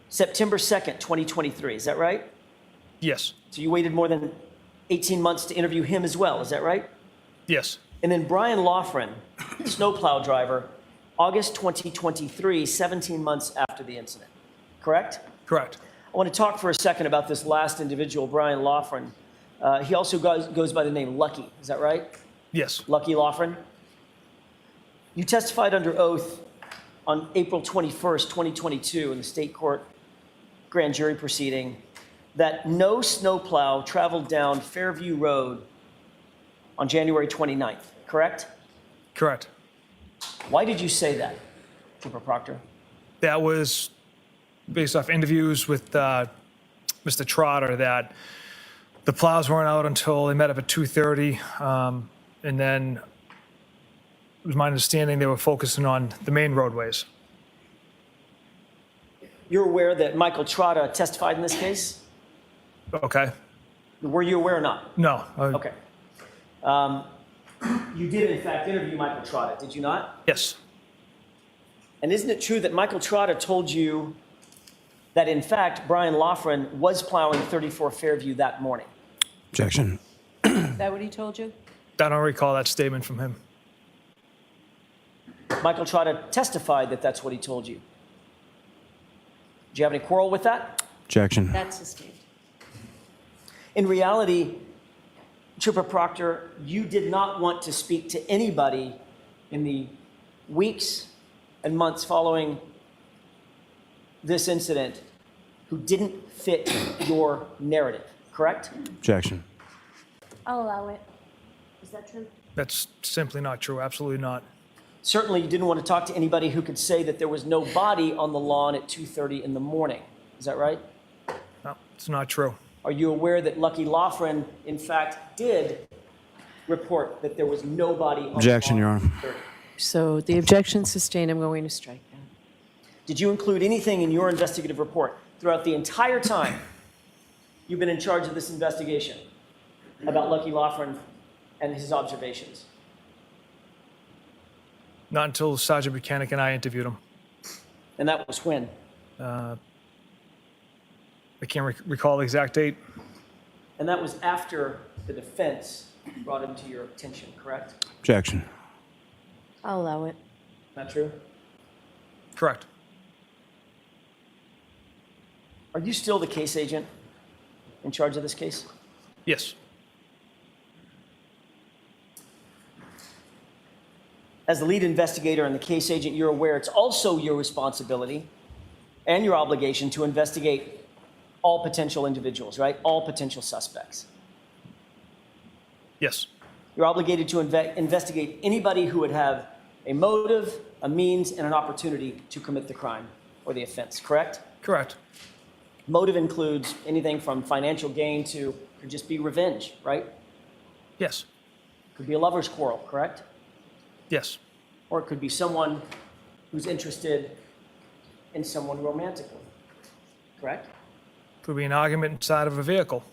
September 2nd, 2023, is that right? Yes. So you waited more than 18 months to interview him as well, is that right? Yes. And then Brian Loughran, snowplow driver, August 2023, 17 months after the incident, correct? Correct. I want to talk for a second about this last individual, Brian Loughran. He also goes by the name Lucky, is that right? Yes. Lucky Loughran. You testified under oath on April 21st, 2022 in the state court grand jury proceeding that no snowplow traveled down Fairview Road on January 29th, correct? Correct. Why did you say that, Trooper Proctor? That was based off interviews with Mr. Trotter, that the plows weren't out until they met up at 2:30, and then it was my understanding they were focusing on the main roadways. You're aware that Michael Trotta testified in this case? Okay. Were you aware or not? No. Okay. You did, in fact, interview Michael Trotta, did you not? Yes. And isn't it true that Michael Trotta told you that, in fact, Brian Loughran was plowing 34 Fairview that morning? Objection. Is that what he told you? I don't recall that statement from him. Michael Trotta testified that that's what he told you. Do you have any quarrel with that? Objection. That's sustained. In reality, Trooper Proctor, you did not want to speak to anybody in the weeks and months following this incident who didn't fit your narrative, correct? Objection. I'll allow it. Is that true? That's simply not true. Absolutely not. Certainly, you didn't want to talk to anybody who could say that there was no body on the lawn at 2:30 in the morning. Is that right? No, it's not true. Are you aware that Lucky Loughran, in fact, did report that there was no body on Objection, the Your lawn Honor. at 2:30? So the objection sustained. I'm going to strike that. Did you include anything in your investigative report throughout the entire time you've been in charge of this investigation about Lucky Loughran and his observations? Not until Sergeant Buchanan and I interviewed him. And that was when? I can't recall the exact date. And that was after the defense brought him to your attention, correct? Objection. I'll allow it. Not true? Correct. Are you still the case agent in charge of this case? Yes. As the lead investigator and the case agent, you're aware it's also your responsibility and your obligation to investigate all potential individuals, right? All potential suspects. Yes. You're obligated to investigate anybody who would have a motive, a means, and an opportunity to commit the crime or the offense, correct? Correct. Motive includes anything from financial gain to could just be revenge, right? Yes. Could be a lover's quarrel, correct? Yes. Or it could be someone who's interested in someone romantically, correct? Could be an argument inside of a vehicle.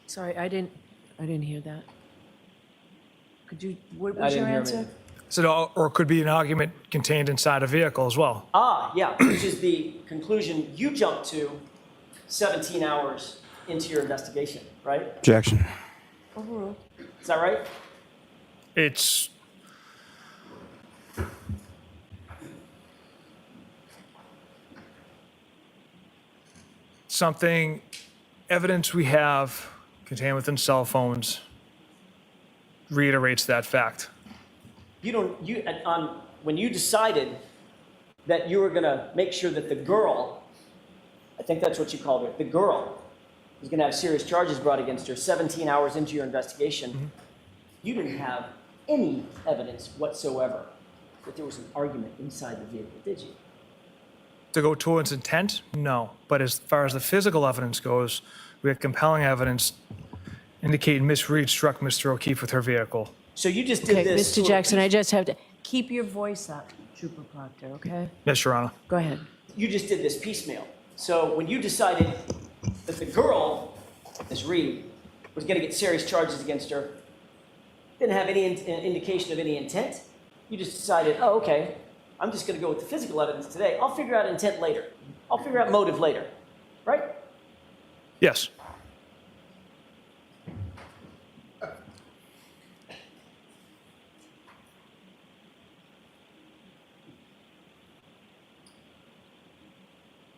Sorry, I didn't hear that. Could you, what I was didn't your hear answer? anything. So, or it could be an argument contained inside a vehicle as well. Ah, yeah, which is the conclusion you jumped to 17 hours into your investigation, right? Objection. Overruled. Is that right? It's something, evidence we have contained within cell phones reiterates that fact. When you decided that you were gonna make sure that the girl, I think that's what you called her, the girl was gonna have serious charges brought against her 17 hours into your investigation, you didn't have any evidence whatsoever that there was an argument inside the vehicle, did you? To go towards intent, no. But as far as the physical evidence goes, we had compelling evidence indicating Miss Reed struck Mr. O'Keefe with her vehicle. So you just did Okay, this. Mr. Jackson, I just have to, keep your voice up, Trooper Proctor, okay? Yes, Your Honor. Go ahead. You just did this piecemeal. So when you decided that the girl, Miss Reed, was going to get serious charges against her, didn't have any indication of any intent, you just decided, oh, okay, I'm just going to go with the physical evidence today. I'll figure out intent later. I'll figure out motive later, right? Yes.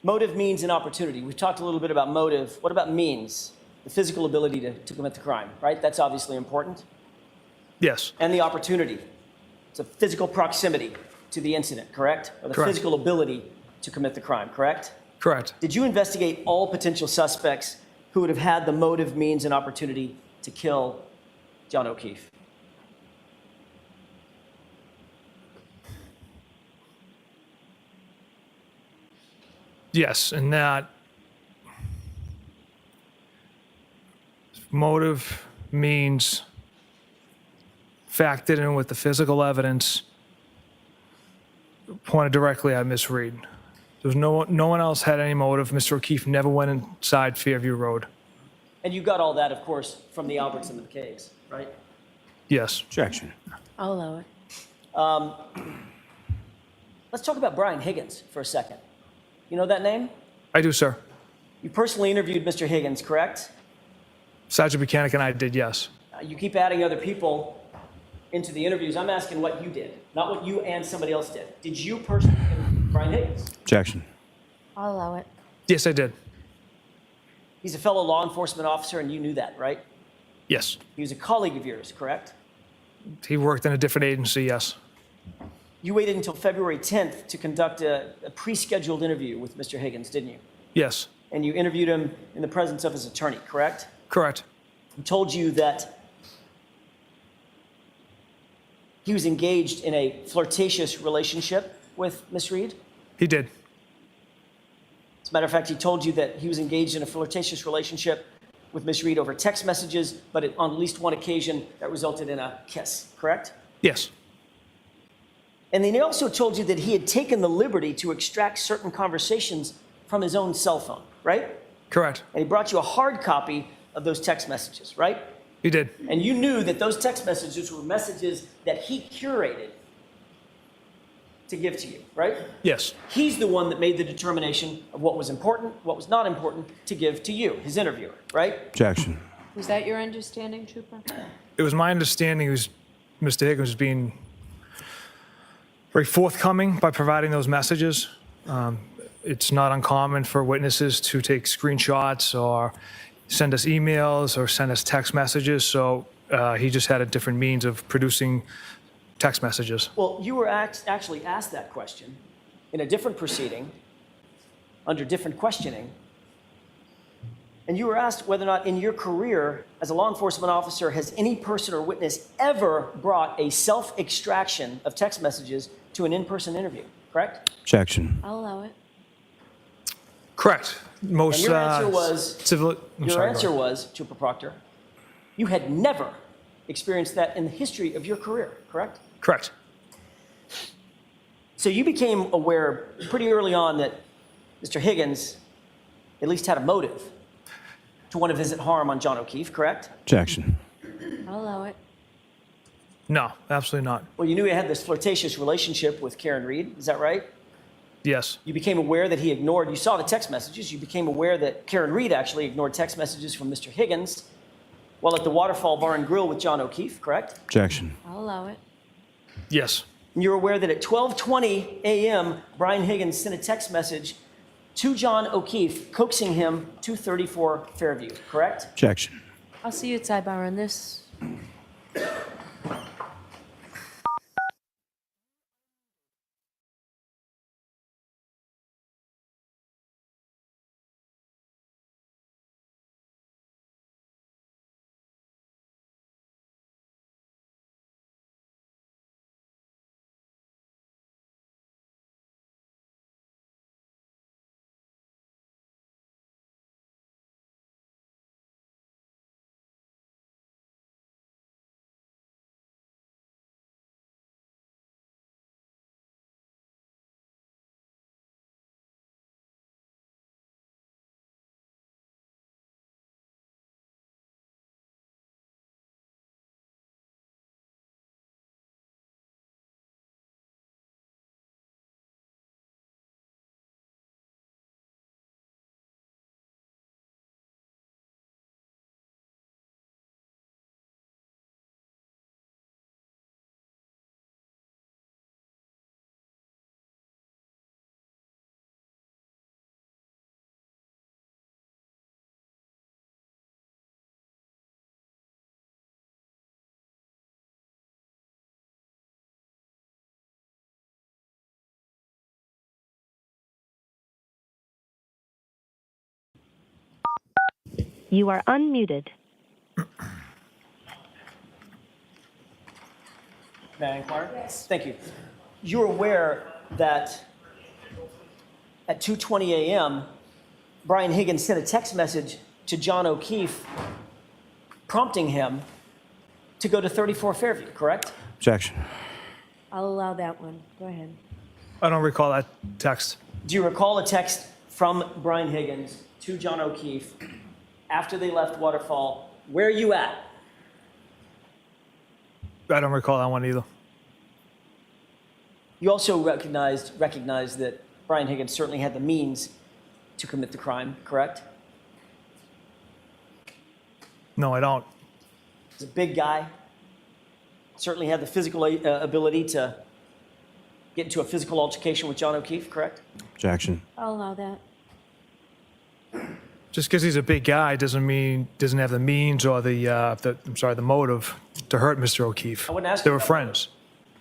Motive, means, and opportunity. We've talked a little bit about motive. What about means? The physical ability to commit the crime, right? That's obviously important. Yes, And the opportunity. It's a physical proximity to the incident, correct? Or the Correct. physical ability to commit the crime, correct? correct. Did you investigate all potential suspects who would have had the motive, means, and opportunity to kill John O'Keefe? Yes, and that motive, means, factored in with the physical evidence pointed directly at Miss Reed. There's no one else had any motive. Mr. O'Keefe never went inside Fairview Road. And you got all that, of course, from the Albertson of the caves, right? Yes, Objection. I'll allow it. Let's talk about Brian Higgins for a second. You know that name? I do, sir. You personally interviewed Mr. Higgins, correct? Sergeant Buchanan and I did, yes. You keep adding other people into the interviews. I'm asking what you did, not what you and somebody else did. Did you personally interview Brian Higgins? Objection. I'll allow it. Yes, I did. He's a fellow law enforcement officer, and you knew that, right? Yes. He was a colleague of yours, correct? He worked in a different agency, yes. You waited until February 10th to conduct a pre-scheduled interview with Mr. Higgins, didn't you? Yes, And you interviewed him in the presence of his attorney, correct? correct. He told you that he was engaged in a flirtatious relationship with Miss Reed. He did. As a matter of fact, he told you that he was engaged in a flirtatious relationship with Miss Reed over text messages, but on at least one occasion that resulted in a kiss, correct? Yes, And then he also told you that he had taken the liberty to extract certain conversations from his own cell phone, right? correct. And he brought you a hard copy of those text messages, right? He did. And you knew that those text messages were messages that he curated to give to you, right? Yes, He's the one that made the determination of what was important, what was not important to give to you, his interviewer, right? Objection. Was that your understanding, Trooper? it was my understanding Mr. Higgins was being very forthcoming by providing those messages. It's not uncommon for witnesses to take screenshots or send us emails or send us text messages, so he just had a different means of producing text messages. Well, you were actually asked that question in a different proceeding, under different questioning, and you were asked whether or not in your career as a law enforcement officer has any person or witness ever brought a self-extraction of text messages to an in-person interview, correct? Objection. I'll allow it. Correct. Most And your answer was, civil. I'm your sorry, go answer ahead. was, Trooper Proctor, you had never experienced that in the history of your career, correct? Correct. So you became aware pretty early on that Mr. Higgins at least had a motive to want to visit harm on John O'Keefe, correct? Objection. I'll allow it. No, absolutely not. Well, you knew he had this flirtatious relationship with Karen Reed, is that right? Yes, You became aware that he ignored, you saw the text messages, you became aware that Karen Reed actually ignored text messages from Mr. Higgins while at the Waterfall Bar and Grill with John O'Keefe, correct? Objection. I'll allow it. yes, And you're aware that at 12:20 a.m., Brian Higgins sent a text message to John O'Keefe coaxing him to 34 Fairview, correct? Objection. I'll see you at sidebar on this. You are unmuted. May I inquire? Yes. Thank you. You're aware that at 2:20 a.m., Brian Higgins sent a text message to John O'Keefe prompting him to go to 34 Fairview, correct? Objection. I'll allow that one. Go ahead. I don't recall that text. Do you recall a text from Brian Higgins to John O'Keefe after they left Waterfall? Where are you at? I don't recall that one either. You also recognized that Brian Higgins certainly had the means to commit the crime, correct? No, I don't. He's a big guy. Certainly had the physical ability to get into a physical altercation with John O'Keefe, correct? Objection. I'll allow that. Just because he's a big guy doesn't mean doesn't have the means or the motive to hurt Mr. O'Keefe. I wouldn't ask They you were about friends.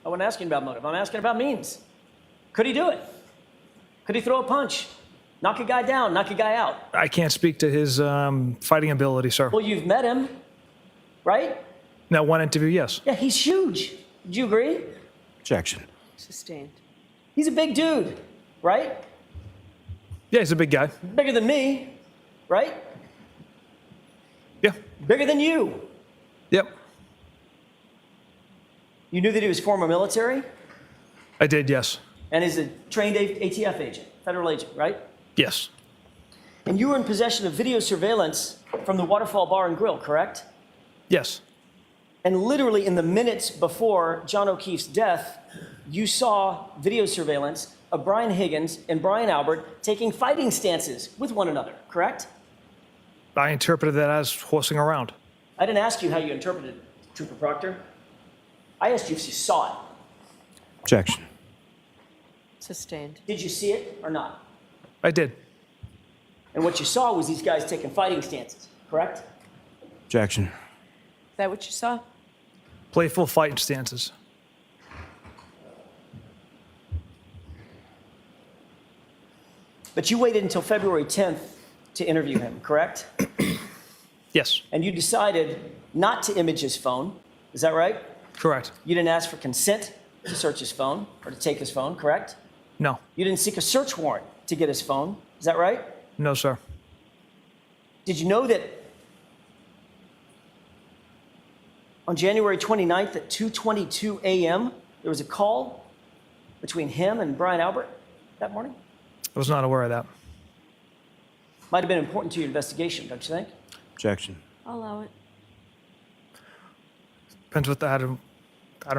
I wasn't asking about motive. I'm asking about means. Could he do it? Could he throw a punch? Knock a guy down, knock a guy out? I can't speak to his fighting ability, sir. Well, you've met him, right? That one interview, yes. Yeah, he's huge. Do you agree? Objection. Sustained. He's a big dude, right? Yeah, he's a big guy. Bigger than me, right? Yeah. Bigger than you. Yep. You knew that he was former military I did, yes. and is a trained ATF agent, federal agent, right? Yes. And you were in possession of video surveillance from the Waterfall Bar and Grill, correct? Yes. And literally in the minutes before John O'Keefe's death, you saw video surveillance of Brian Higgins and Brian Albert taking fighting stances with one another, correct? I interpreted that as horsing around. I didn't ask you how you interpreted it, Trooper Proctor. I asked you if you saw it. Objection. Sustained. Did you see it or not? I did. And what you saw was these guys taking fighting stances, correct? Objection. Is that what you saw? Playful fighting stances. But you waited until February 10th to interview him, correct? Yes. And you decided not to image his phone. Is that right? Correct. You didn't ask for consent to search his phone or to take his phone, correct? No. You didn't seek a search warrant to get his phone. Is that right? No, sir. Did you know that on January 29th at 2:22 a.m., there was a call between him and Brian Albert that morning? I was not aware of that. Might have been important to your investigation, don't you think? Objection. I'll allow it. Depends what I don't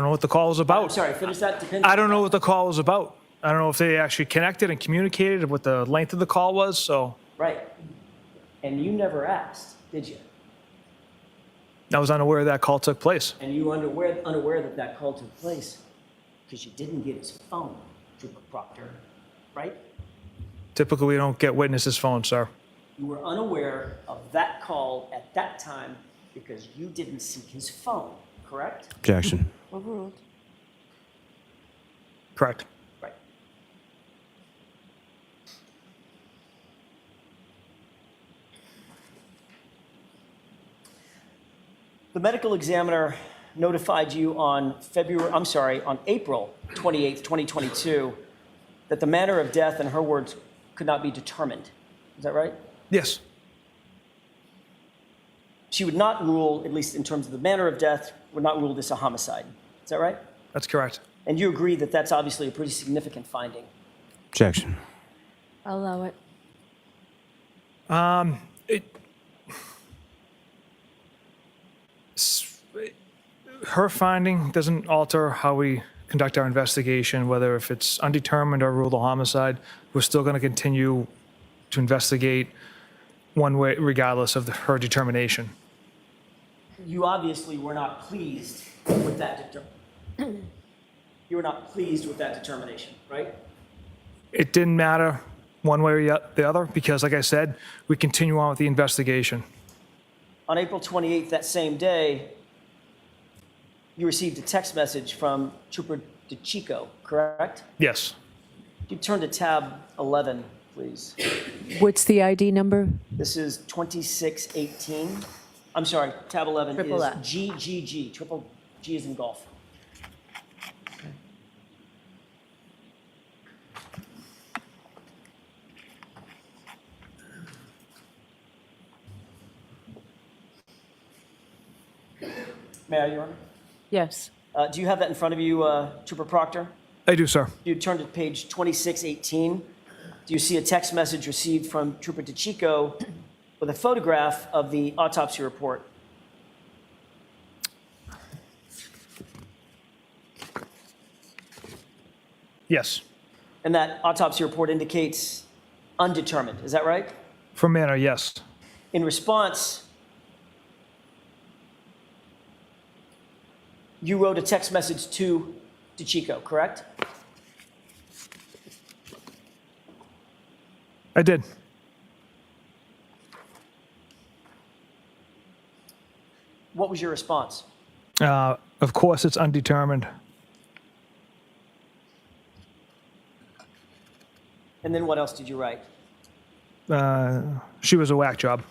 know what the call was I'm about. sorry, finish that. Depends. I don't know what the call was about. I don't know if they actually connected and communicated what the length of the call was, so Right. And you never asked, did you? I was unaware that call took place. And you were unaware that that call took place because you didn't get his phone, Trooper Proctor, right? Typically, we don't get witnesses' phones, sir. You were unaware of that call at that time because you didn't seek his phone, correct? Objection. Overruled. Correct. Right. The medical examiner notified you on April 28th, 2022, that the manner of death, in her words, could not be determined. Is that right? Yes. She would not rule, at least in terms of the manner of death, would not rule this a homicide. Is that right? That's correct. And you agree that that's obviously a pretty significant finding. Objection. I'll allow it. Her finding doesn't alter how we conduct our investigation, whether if it's undetermined or ruled a homicide. We're still going to continue to investigate one way, regardless of her determination. You obviously were not pleased with that You were not pleased with that determination, right? It didn't matter one way or the other because, like I said, we continue on with the investigation. On April 28th, that same day, you received a text message from Trooper DeChico, correct? Yes. You turn to tab 11, please. What's the ID number? This is 2618. I'm sorry, tab 11 Triple is F. GGG, triple G is in golf. May I, Your Honor? Yes. Do you have that in front of you, Trooper Proctor? I do, sir. You turn to page 2618. Do you see a text message received from Trooper DeChico with a photograph of the autopsy report? Yes. And that autopsy report indicates undetermined. Is that right? For Manor, yes. In response, you wrote a text message to DeChico, correct? I did. What was your response? Of course, it's undetermined. And then what else did you write? She was a whack job.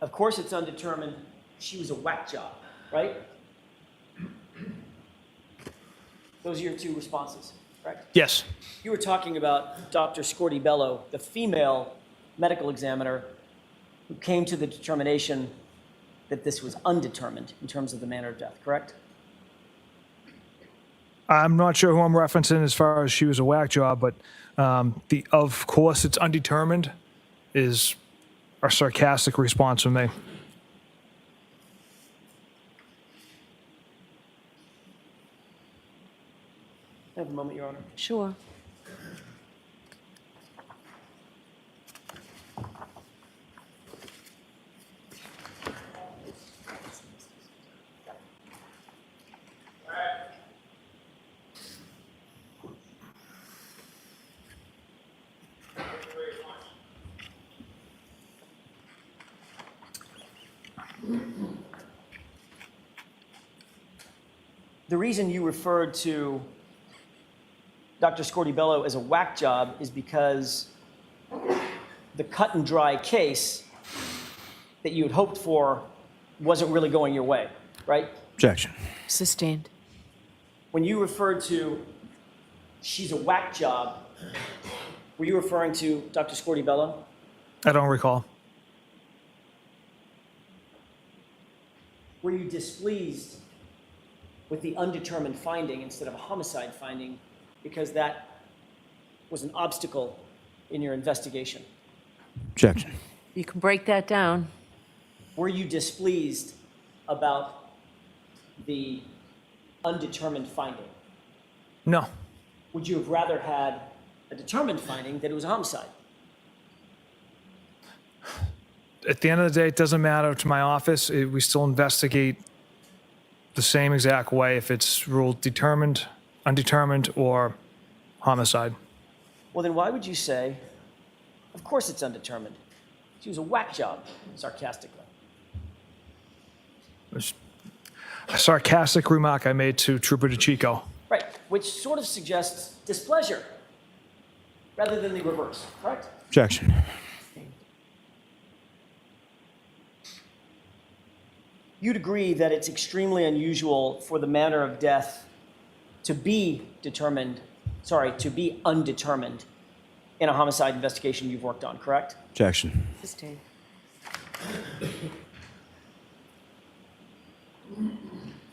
Of course it's undetermined. She was a whack job, right? Those are your two responses, correct? Yes. You were talking about Dr. Scorti-Bello, the female medical examiner who came to the determination that this was undetermined in terms of the manner of death, correct? I'm not sure who I'm referencing as far as she was a whack job, but the of course it's undetermined is a sarcastic response from me. Have a moment, Your Honor. Sure. The reason you referred to Dr. Scorti-Bello as a whack job is because the cut and dry case that you had hoped for wasn't really going your way, right? Objection. Sustained. When you referred to she's a whack job, were you referring to Dr. Scorti-Bello? I don't recall. Were you displeased with the undetermined finding instead of a homicide finding because that was an obstacle in your investigation? Objection. You can break that down. Were you displeased about the undetermined finding? No. Would you have rather had a determined finding that it was a homicide? At the end of the day, it doesn't matter to my office. We still investigate the same exact way if it's ruled determined, undetermined, or homicide. Well, then why would you say, of course it's undetermined? She was a whack job, sarcastically. It was a sarcastic remark I made to Trooper DeChico. Right, which sort of suggests displeasure rather than the reverse, correct? Objection. You'd agree that it's extremely unusual for the manner of death to be undetermined in a homicide investigation you've worked on, correct? Objection. Sustained.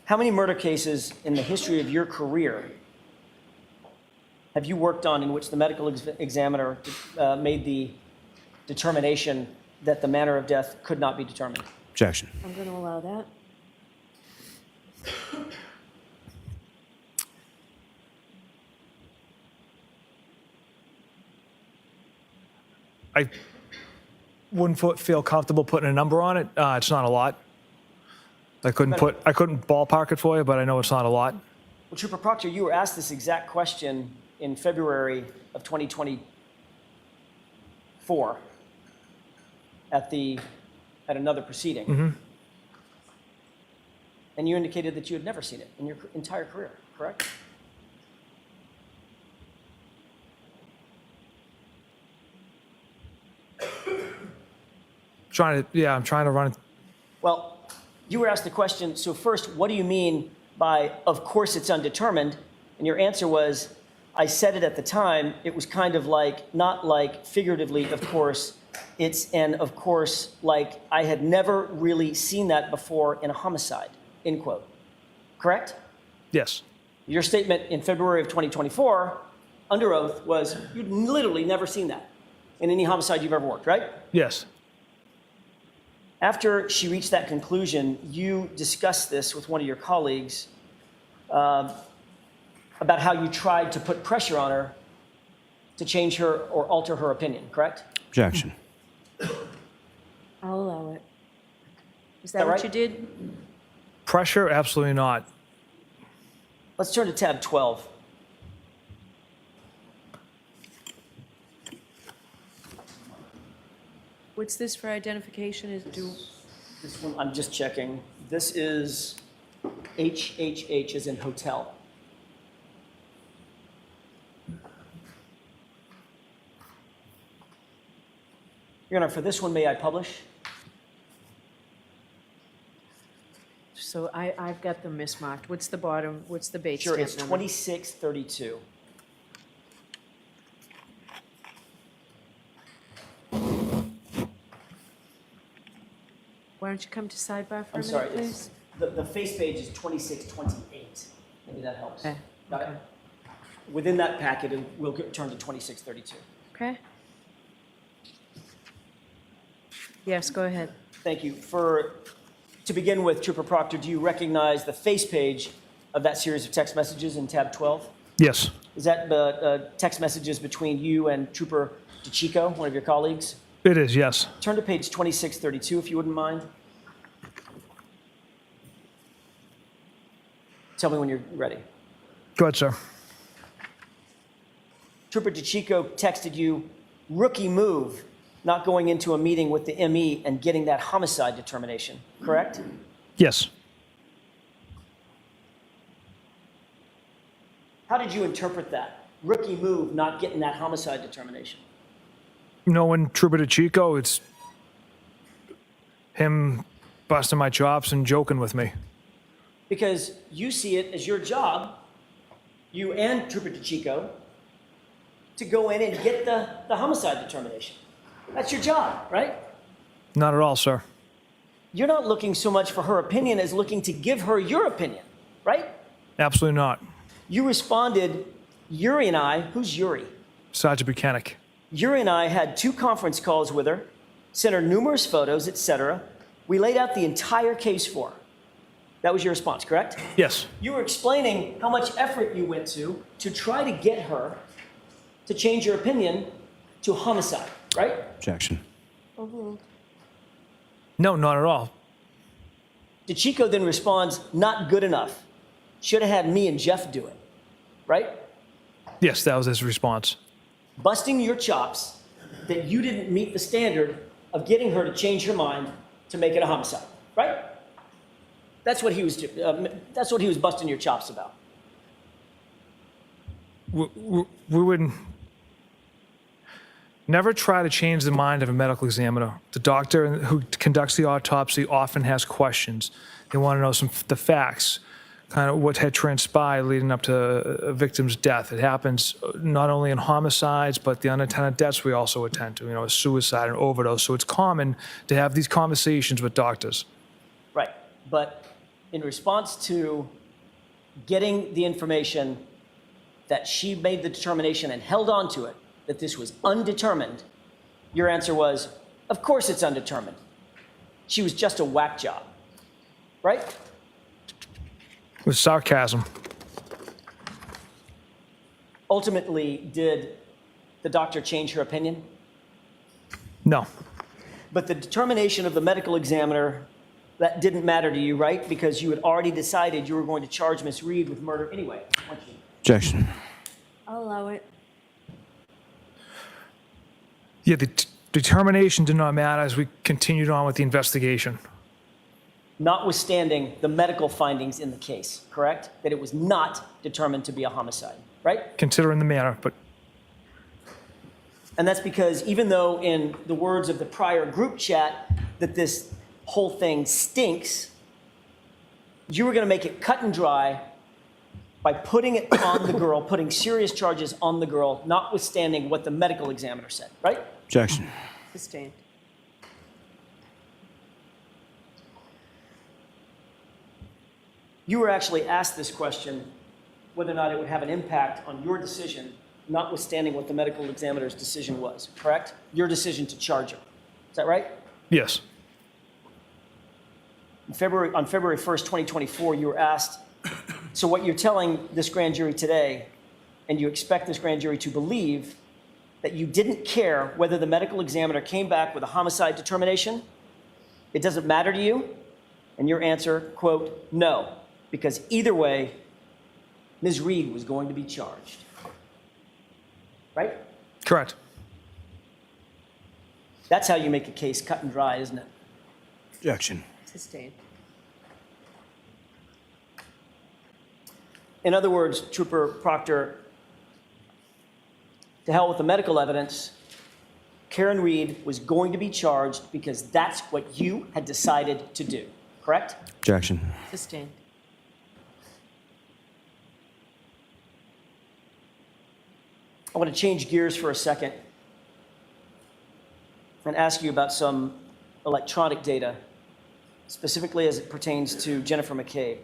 How many murder cases in the history of your career have you worked on in which the medical examiner made the determination that the manner of death could not be determined? Objection. I'm going to allow that. I wouldn't feel comfortable putting a number on it. It's not a lot. I couldn't ballpark it for you, but I know it's not a lot. Well, Trooper Proctor, you were asked this exact question in February of 2024 at another proceeding. Mm-hmm. And you indicated that you had never seen it in your entire career, correct? I'm trying to run it. Well, you were asked the question, so first, what do you mean by, of course it's undetermined? And your answer was, I said it at the time, it was kind of like, not like figuratively, of course, it's an of course, like I had never really seen that before in a homicide, end quote. Correct? Yes. Your statement in February of 2024, under oath, was you'd literally never seen that in any homicide you've ever worked, right? Yes. After she reached that conclusion, you discussed this with one of your colleagues about how you tried to put pressure on her to change her or alter her opinion, correct? Objection. I'll allow it. Is that that what right? you did? Pressure? Absolutely not. Let's turn to tab 12. What's this for identification? This one, I'm just checking. This is HHH as in hotel. Your Honor, for this one, may I publish? So I've got them mismarked. What's the bottom, what's the base Sure, stamp it's number? 2632. Why don't you come to sidebar for I'm a sorry, minute, it's, please? the face page is 2628. Maybe that helps. Okay, Got okay. it? Within that packet, we'll turn to 2632. Okay. Yes, go ahead. Thank you. To begin with, Trooper Proctor, do you recognize the face page of that series of text messages in tab 12? Yes. Is that text messages between you and Trooper DeChico, one of your colleagues? It is, yes. Turn to page 2632, if you wouldn't mind. Tell me when you're ready. Go ahead, sir. Trooper DeChico texted you, rookie move, not going into a meeting with the ME and getting that homicide determination, correct? Yes. How did you interpret that? Rookie move, not getting that homicide determination. Knowing Trooper DeChico, it's him busting my chops and joking with me. Because you see it as your job, you and Trooper DeChico, to go in and get the homicide determination. That's your job, right? Not at all, sir. You're not looking so much for her opinion as looking to give her your opinion, right? Absolutely not. You responded, Yuri and I, who's Yuri? Sergeant Buchanan. Yuri and I had 2 conference calls with her, sent her numerous photos, etc. We laid out the entire case for her. That was your response, correct? Yes. You were explaining how much effort you went to try to get her to change your opinion to homicide, right? Objection. No, not at all. DeChico then responds, not good enough. Should have had me and Jeff do it, right? Yes, that was his response. Busting your chops that you didn't meet the standard of getting her to change her mind to make it a homicide, right? That's what he was busting your chops about. We would never try to change the mind of a medical examiner. The doctor who conducts the autopsy often has questions. They want to know the facts, kind of what had transpired leading up to a victim's death. It happens not only in homicides, but the unattended deaths we also attend to, a suicide and overdose. So it's common to have these conversations with doctors. Right, but in response to getting the information that she made the determination and held on to it, that this was undetermined, your answer was, of course it's undetermined. She was just a whack job, right? With sarcasm. Ultimately, did the doctor change her opinion? No. But the determination of the medical examiner, that didn't matter to you, right? Because you had already decided you were going to charge Miss Reed with murder anyway, weren't you? Objection. I'll allow it. Yeah, the determination did not matter as we continued on with the investigation. Notwithstanding the medical findings in the case, correct? That it was not determined to be a homicide, right? Considering the manner, but And that's because even though in the words of the prior group chat, that this whole thing stinks, you were going to make it cut and dry by putting it on the girl, putting serious charges on the girl, notwithstanding what the medical examiner said, right? Objection. Sustained. You were actually asked this question, whether or not it would have an impact on your decision, notwithstanding what the medical examiner's decision was, correct? Your decision to charge her. Is that right? Yes. On February 1st, 2024, you were asked, so what you're telling this grand jury today, and you expect this grand jury to believe that you didn't care whether the medical examiner came back with a homicide determination? It doesn't matter to you? And your answer, quote, no, because either way, Ms. Reed was going to be charged. Right? Correct. That's how you make a case cut and dry, isn't it? Objection. Sustained. In other words, Trooper Proctor, to hell with the medical evidence, Karen Reed was going to be charged because that's what you had decided to do, correct? Objection. Sustained. I want to change gears for a second and ask you about some electronic data, specifically as it pertains to Jennifer McCabe.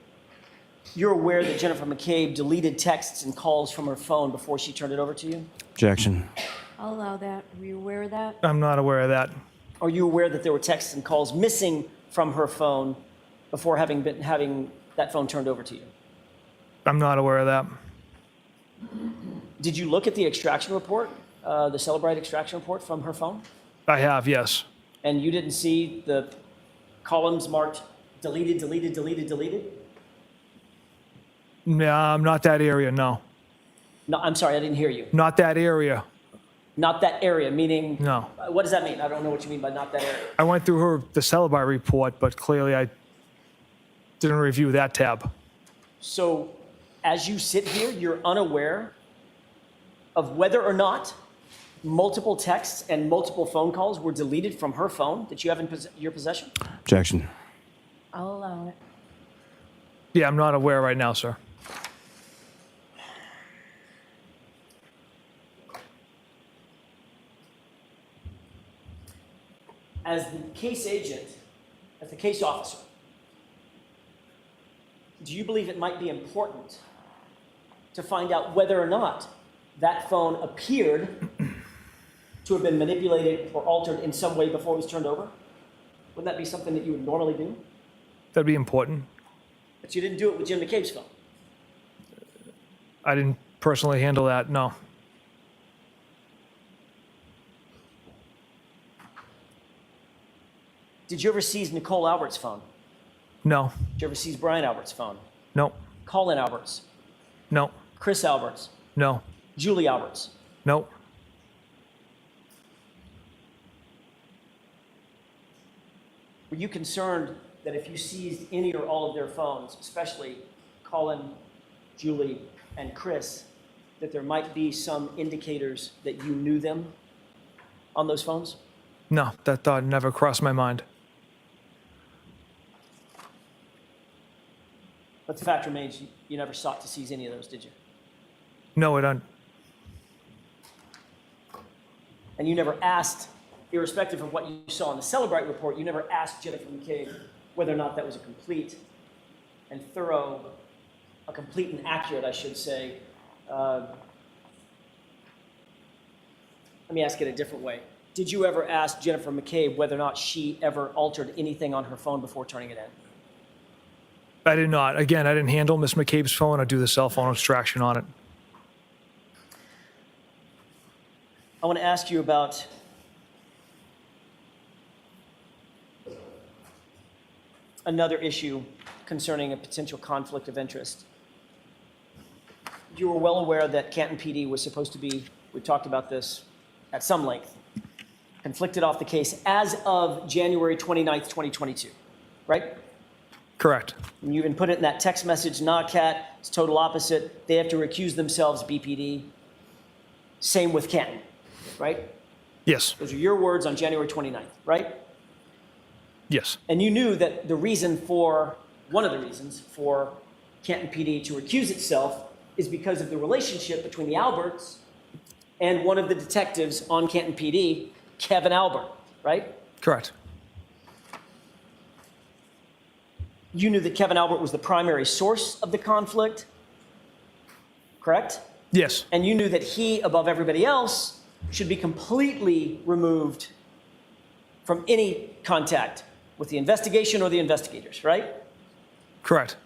You're aware that Jennifer McCabe deleted texts and calls from her phone before she turned it over to you? Objection. I'll allow that. Are you aware of that? I'm not aware of that. Are you aware that there were texts and calls missing from her phone before having that phone turned over to you? I'm not aware of that. Did you look at the extraction report, the Celebrite extraction report from her phone? I have, yes. And you didn't see the columns marked deleted, deleted, deleted, deleted? No, not that area, no. No, I'm sorry, I didn't hear you. Not that area, Not that area, meaning? no. What does that mean? I don't know what you mean by not that area. I went through the Celebi report, but clearly I didn't review that tab. So as you sit here, you're unaware of whether or not multiple texts and multiple phone calls were deleted from her phone that you have in your possession? Objection. I'll allow it. Yeah, I'm not aware right now, sir. As the case agent, as the case officer, do you believe it might be important to find out whether or not that phone appeared to have been manipulated or altered in some way before it was turned over? Wouldn't that be something that you would normally do? That'd be important. But you didn't do it with Jim McCabe's phone. I didn't personally handle that, no. Did you ever seize Nicole Albert's phone? No, Did you ever seize Brian Albert's phone? no, Colin Albert's? no, Chris Albert's? no, Julie Albert's? no. Were you concerned that if you seized any or all of their phones, especially Colin, Julie, and Chris, that there might be some indicators that you knew them on those phones? No, that thought never crossed my mind. But the fact remains, you never sought to seize any of those, did you? No, I don't. And you never asked, irrespective of what you saw in the Celebrite report, you never asked Jennifer McCabe whether or not that was a complete and thorough, a complete and accurate, I should say. Let me ask it a different way. Did you ever ask Jennifer McCabe whether or not she ever altered anything on her phone before turning it in? I did not. Again, I didn't handle Miss McCabe's phone or do the cell phone extraction on it. I want to ask you about another issue concerning a potential conflict of interest. You were well aware that Canton PD was supposed to be, we talked about this at some length, conflicted off the case as of January 29th, 2022, right? Correct. And you even put it in that text message, NOCAT, it's total opposite. They have to recuse themselves, BPD. Same with Canton, right? Yes. Those are your words on January 29th, right? Yes. And you knew that one of the reasons for Canton PD to recuse itself is because of the relationship between the Alberts and one of the detectives on Canton PD, Kevin Albert, right? Correct. You knew that Kevin Albert was the primary source of the conflict, correct? Yes. And you knew that he, above everybody else, should be completely removed from any contact with the investigation or the investigators, right? Correct.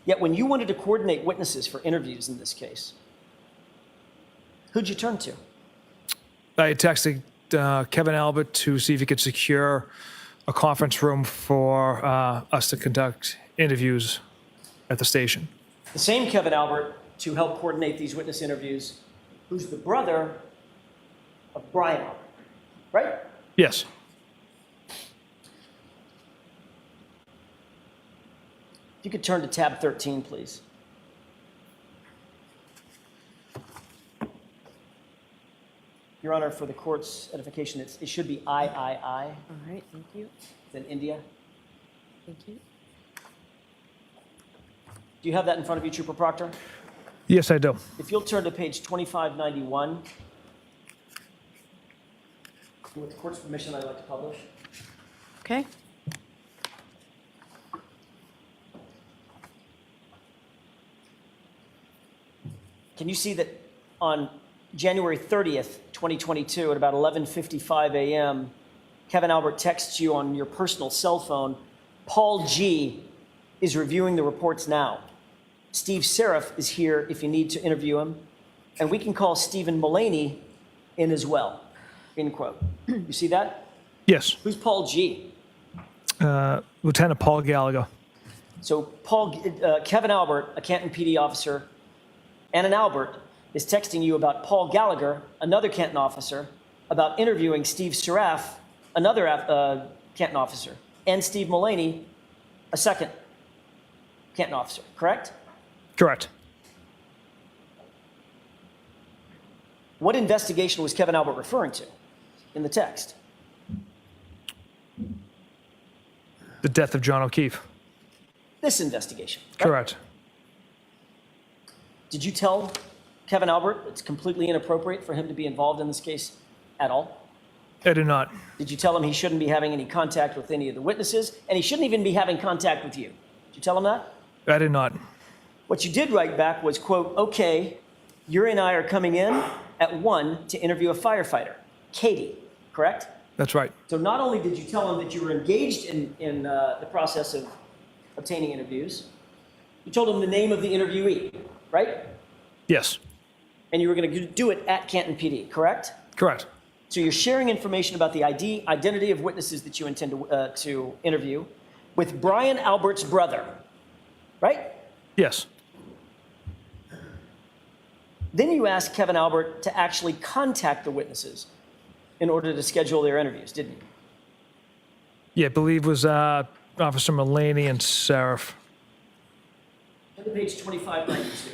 Yet when you wanted to coordinate witnesses for interviews in this case, who'd you turn to? I texted Kevin Albert to see if he could secure a conference room for us to conduct interviews at the station. The same Kevin Albert to help coordinate these witness interviews, who's the brother of Brian Albert, right? Yes. If you could turn to tab 13, please. Your Honor, for the court's edification, it should be III, All right, thank you. then India. Thank you. Do you have that in front of you, Trooper Proctor? Yes, I do. If you'll turn to page 2591. With the court's permission, I'd like to publish. Okay. Can you see that on January 30th, 2022, at about 11:55 a.m., Kevin Albert texts you on your personal cell phone, Paul G. is reviewing the reports now. Steve Seraph is here if you need to interview him, and we can call Stephen Mullaney in as well, end quote. You see that? Yes. Who's Paul G? Lieutenant Paul Gallagher. So Kevin Albert, a Canton PD officer, and an Albert is texting you about Paul Gallagher, another Canton officer, about interviewing Steve Seraph, another Canton officer, and Steve Mullaney, a second Canton officer, correct? Correct. What investigation was Kevin Albert referring to in the text? The death of John O'Keefe. This investigation, right? Correct. Did you tell Kevin Albert it's completely inappropriate for him to be involved in this case at all? I did not. Did you tell him he shouldn't be having any contact with any of the witnesses, and he shouldn't even be having contact with you? Did you tell him that? I did not. What you did write back was, quote, okay, you and I are coming in at 1 to interview a firefighter, Katie, correct? That's right. So not only did you tell him that you were engaged in the process of obtaining interviews, you told him the name of the interviewee, right? Yes. And you were going to do it at Canton PD, correct? Correct. So you're sharing information about the identity of witnesses that you intend to interview with Brian Albert's brother, right? Yes. Then you asked Kevin Albert to actually contact the witnesses in order to schedule their interviews, didn't you? Yeah, I believe it was Officer Mullaney and Seraph. Turn to page 2592.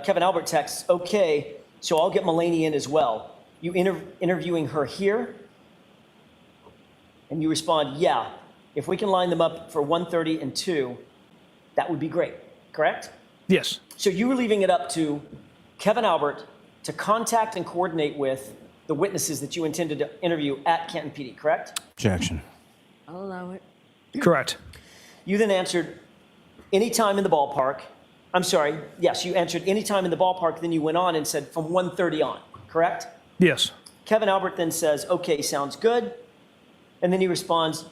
Kevin Albert texts, okay, so I'll get Mullaney in as well. You interviewing her here? And you respond, yeah, if we can line them up for 1:30 and 2, that would be great, correct? Yes. So you were leaving it up to Kevin Albert to contact and coordinate with the witnesses that you intended to interview at Canton PD, correct? Objection. I'll allow it. Correct. You then answered any time in the ballpark. I'm sorry, yes, you answered any time in the ballpark, then you went on and said from 1:30 on, correct? Yes. Kevin Albert then says, okay, sounds good. And then he responds,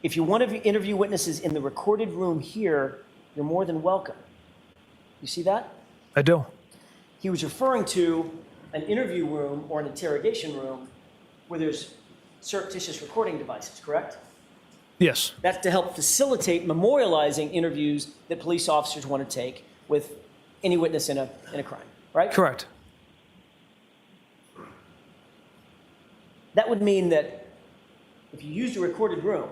if you want to interview witnesses in the recorded room here, you're more than welcome. You see that? I do. He was referring to an interview room or an interrogation room where there's surreptitious recording devices, correct? Yes. That's to help facilitate memorializing interviews that police officers want to take with any witness in a crime, right? Correct. That would mean that if you used a recorded room,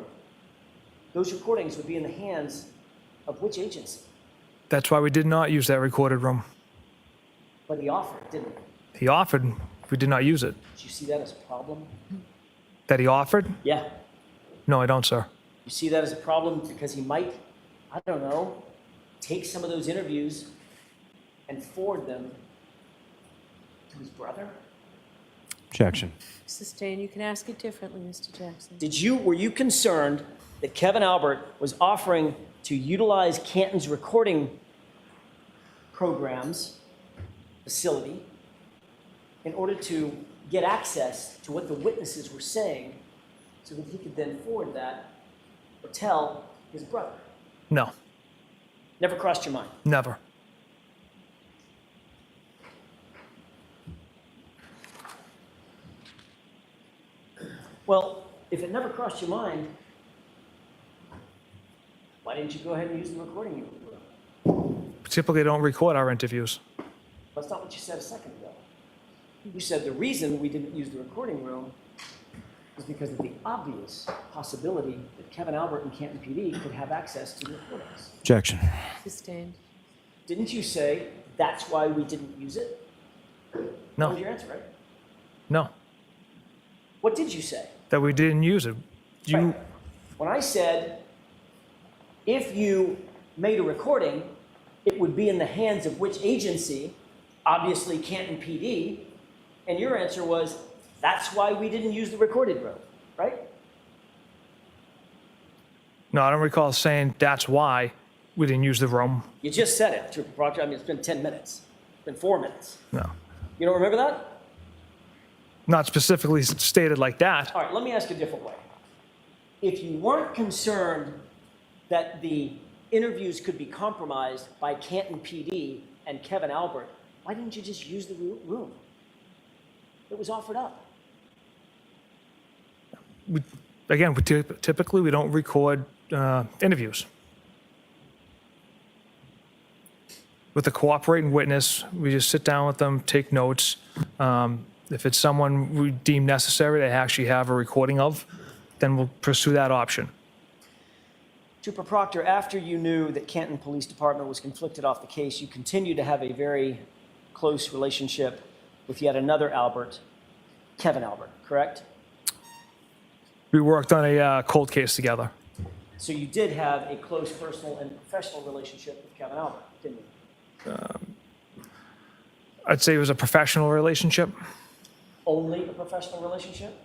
those recordings would be in the hands Of which agency? That's why we did not use that recorded room. But he offered, didn't he? He offered, we did not use it. Did you see that as a problem? That he offered? Yeah. No, I don't, sir. You see that as a problem because he might, I don't know, take some of those interviews and forward them to his brother? Objection. Sustained. You can ask it differently, Mr. Jackson. Were you concerned that Kevin Albert was offering to utilize Canton's recording programs, facility, in order to get access to what the witnesses were saying so that he could then forward that or tell his brother? No, Never crossed your mind? never. Well, if it never crossed your mind, why didn't you go ahead and use the recording room? Typically don't record our interviews. That's not what you said a second ago. You said the reason we didn't use the recording room is because of the obvious possibility that Kevin Albert and Canton PD could have access to the recordings. Objection. Sustained. Didn't you say that's why we didn't use it? That No, was your answer, right? no, What did you say? that we didn't use it. You, Right. When I said, if you made a recording, it would be in the hands of which agency? Obviously Canton PD. And your answer was, that's why we didn't use the recorded room, right? no, I don't recall saying that's why we didn't use the room. You just said it, Trooper Proctor. I mean, it's been 10 minutes. It's been 4 minutes. No, You don't remember that? not specifically stated like that. All right, let me ask a different way. If you weren't concerned that the interviews could be compromised by Canton PD and Kevin Albert, why didn't you just use the room? It was offered up. Again, typically we don't record interviews. With a cooperating witness, we just sit down with them, take notes. If it's someone we deem necessary to actually have a recording of, then we'll pursue that option. Trooper Proctor, after you knew that Canton Police Department was conflicted off the case, you continued to have a very close relationship with yet another Albert, Kevin Albert, correct? We worked on a cold case together. So you did have a close personal and professional relationship with Kevin Albert, didn't you? I'd say it was a professional relationship. Only a professional relationship?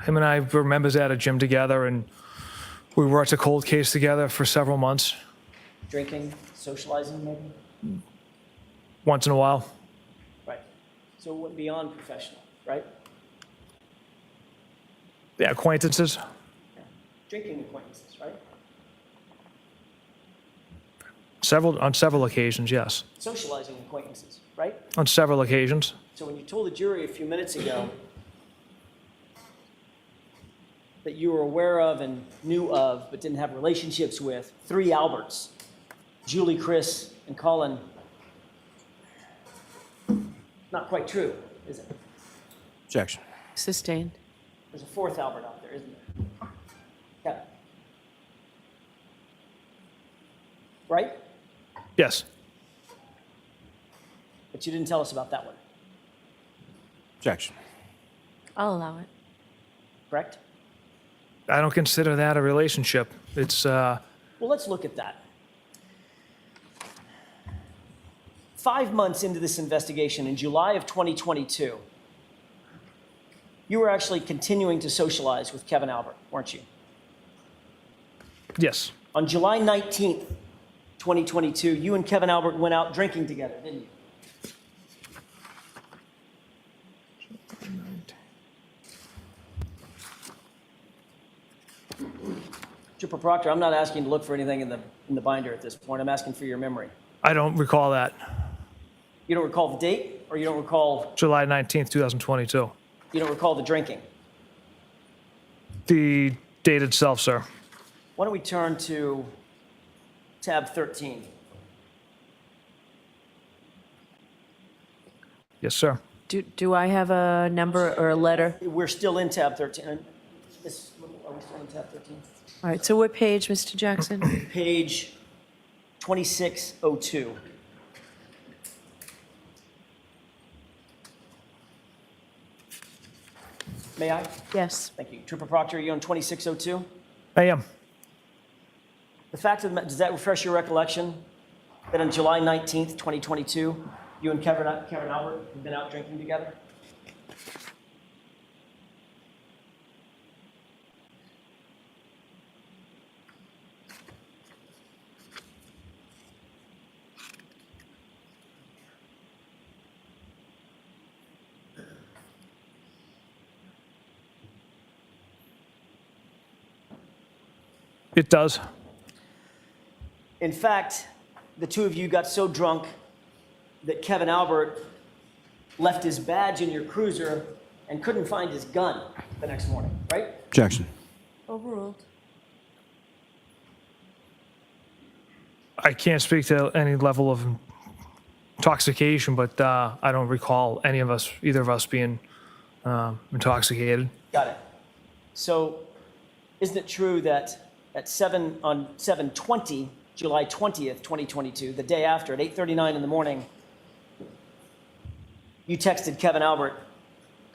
Him and I were members at a gym together, and we worked a cold case together for several months, Drinking, socializing maybe? once in a while. Right. So it went beyond professional, right? Yeah, acquaintances. Yeah. Drinking acquaintances, right? On several occasions, yes. Socializing acquaintances, right? On several occasions. So when you told the jury a few minutes ago that you were aware of and knew of but didn't have relationships with 3 Alberts, Julie, Chris, and Colin, not quite true, is it? Objection. Sustained. There's a 4th Albert out there, isn't there? Yeah. Right? Yes. But you didn't tell us about that one, Objection. I'll allow it. correct? I don't consider that a relationship. It's, Well, let's look at that. 5 months into this investigation, in July of 2022, you were actually continuing to socialize with Kevin Albert, weren't you? yes. On July 19th, 2022, you and Kevin Albert went out drinking together, didn't you? Trooper Proctor, I'm not asking to look for anything in the binder at this point. I'm asking for your memory. I don't recall that. You don't recall the date, or you don't recall July 19th, 2022. you don't recall the drinking? The date itself, sir. Why don't we turn to tab 13? Yes, sir. Do I have a number or a letter? We're still in tab 13. Are we still in tab 13? All right, so what page, Mr. Jackson? Page 2602. May I? Yes. Thank you. Trooper Proctor, are you on 2602? I am. The fact of the matter, does that refresh your recollection that on July 19th, 2022, you and Kevin Albert have been out drinking together? It does. In fact, the two of you got so drunk that Kevin Albert left his badge in your cruiser and couldn't find his gun the next morning, right? Objection. Overruled. I can't speak to any level of intoxication, but I don't recall either of us being intoxicated. Got it. So, isn't it true that on 7/20, July 20th, 2022, the day after, at 8:39 in the morning, you texted Kevin Albert,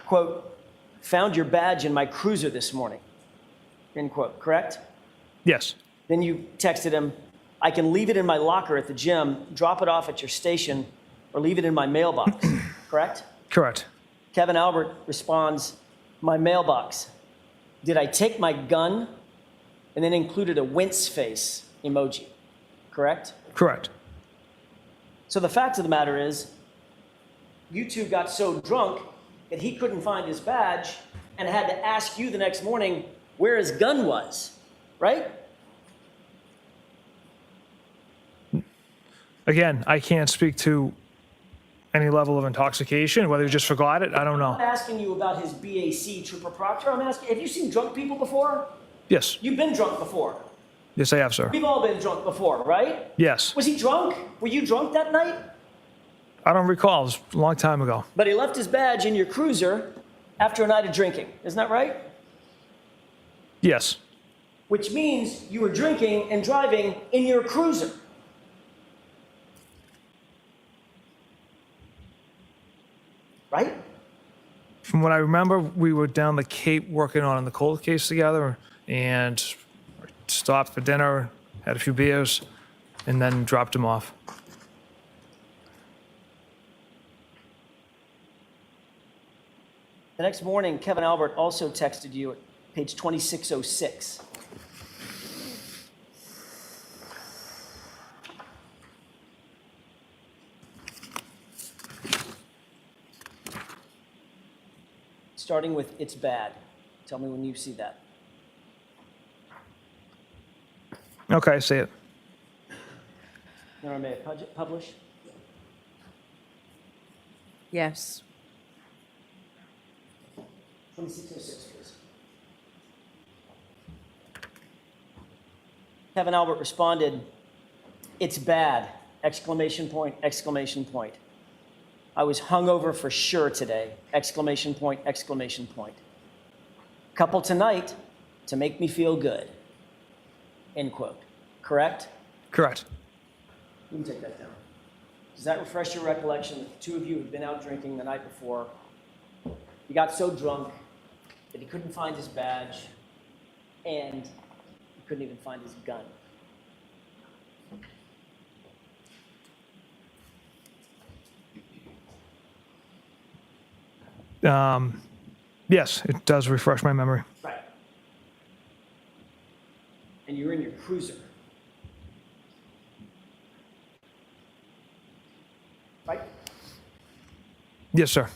quote, "Found your badge in my cruiser this morning," end quote, correct? Yes. Then you texted him, "I can leave it in my locker at the gym, drop it off at your station, or leave it in my mailbox," correct? Correct. Kevin Albert responds, "My mailbox. Did I take my gun?" And then included a wince face emoji, correct? Correct. So the fact of the matter is, you two got so drunk that he couldn't find his badge and had to ask you the next morning where his gun was, right? Again, I can't speak to any level of intoxication, whether he just forgot it, I don't I'm know. not asking you about his BAC, Trooper Proctor. I'm asking, have you seen drunk people before? Yes. You've been drunk before. Yes, I have, sir. We've all been drunk before, right? Yes. Was he drunk? Were you drunk that night? I don't recall. It was a long time ago. But he left his badge in your cruiser after a night of drinking. Isn't that right? Yes. Which means you were drinking and driving in your cruiser. Right? From what I remember, we were down the Cape working on the cold case together and stopped for dinner, had a few beers, and then dropped him off. The next morning, Kevin Albert also texted you at page 2606. Starting with "It's bad." Tell me when you see that. Okay, say it. Nora, may I publish? Yes. 2606, please. Kevin Albert responded, "It's bad!" Exclamation point, exclamation point. "I was hungover for sure today!" Exclamation point, exclamation point. "Couple tonight to make me feel good." End quote. Correct? Correct. You can take that down. Does that refresh your recollection that the two of you had been out drinking the night before? He got so drunk that he couldn't find his badge and he couldn't even find his gun. Yes, it does refresh my memory. Right. And you're in your cruiser. Right? Yes, sir.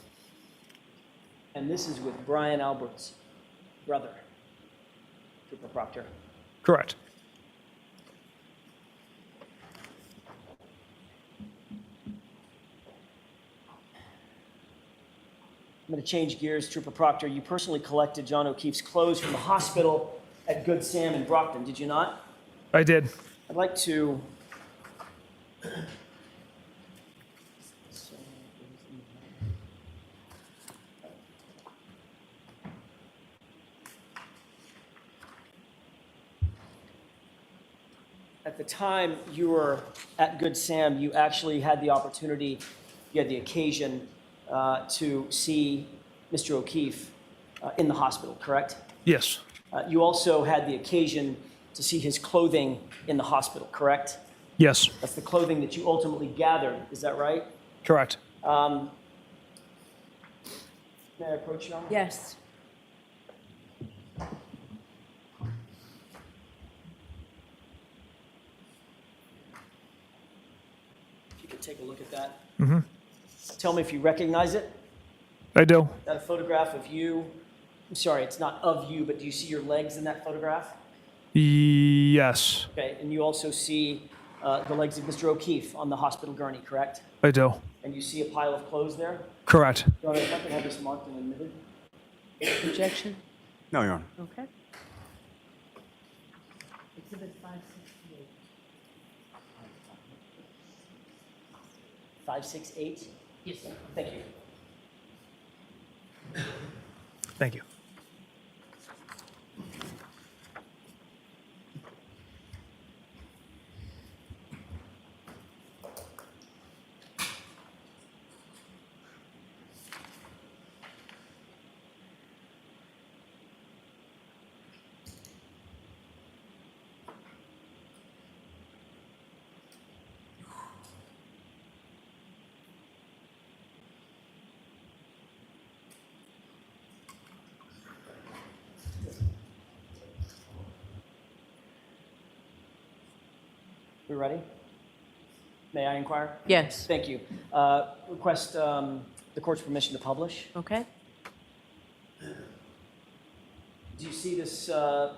And this is with Brian Albert's brother, Trooper Proctor. Correct. I'm going to change gears, Trooper Proctor. You personally collected John O'Keefe's clothes from the hospital at Good Sam in Brockton, did you not? I did. I'd like to... at the time you were at Good Sam, you actually had the opportunity, you had the occasion to see Mr. O'Keefe in the hospital, correct? Yes. You also had the occasion to see his clothing in the hospital, correct? Yes. That's the clothing that you ultimately gathered, is that right? Correct. May I approach you on that? Yes. If you could take a look at that. Mm-hmm. Tell me if you recognize it. I do. Is that a photograph of you? I'm sorry, it's not of you, but do you see your legs in that photograph? Yes. Okay, and you also see the legs of Mr. O'Keefe on the hospital gurney, correct? I do. And you see a pile of clothes there? Correct. Your Honor, if I could have this marked and admitted. Objection? No, Your Honor. Okay. Exhibit 568. 568? Yes, sir. Thank you. Thank you. We ready? May I inquire? Yes. Thank you. Request the court's permission to publish. Okay. Do you see this, do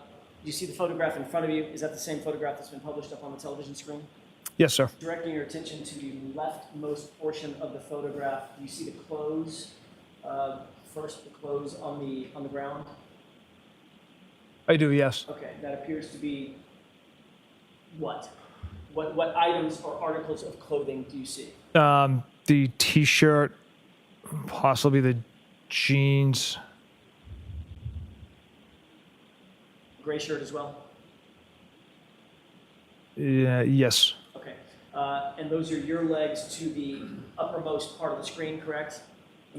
you see the photograph in front of you? Is that the same photograph that's been published up on the television screen? Yes, sir. Directing your attention to the leftmost portion of the photograph, do you see the clothes? First, the clothes on the ground? I do, yes. Okay, that appears to be what? What items or articles of clothing do you see? The T-shirt, possibly the jeans. Gray shirt as well? Yes. Okay. And those are your legs to the uppermost part of the screen, correct?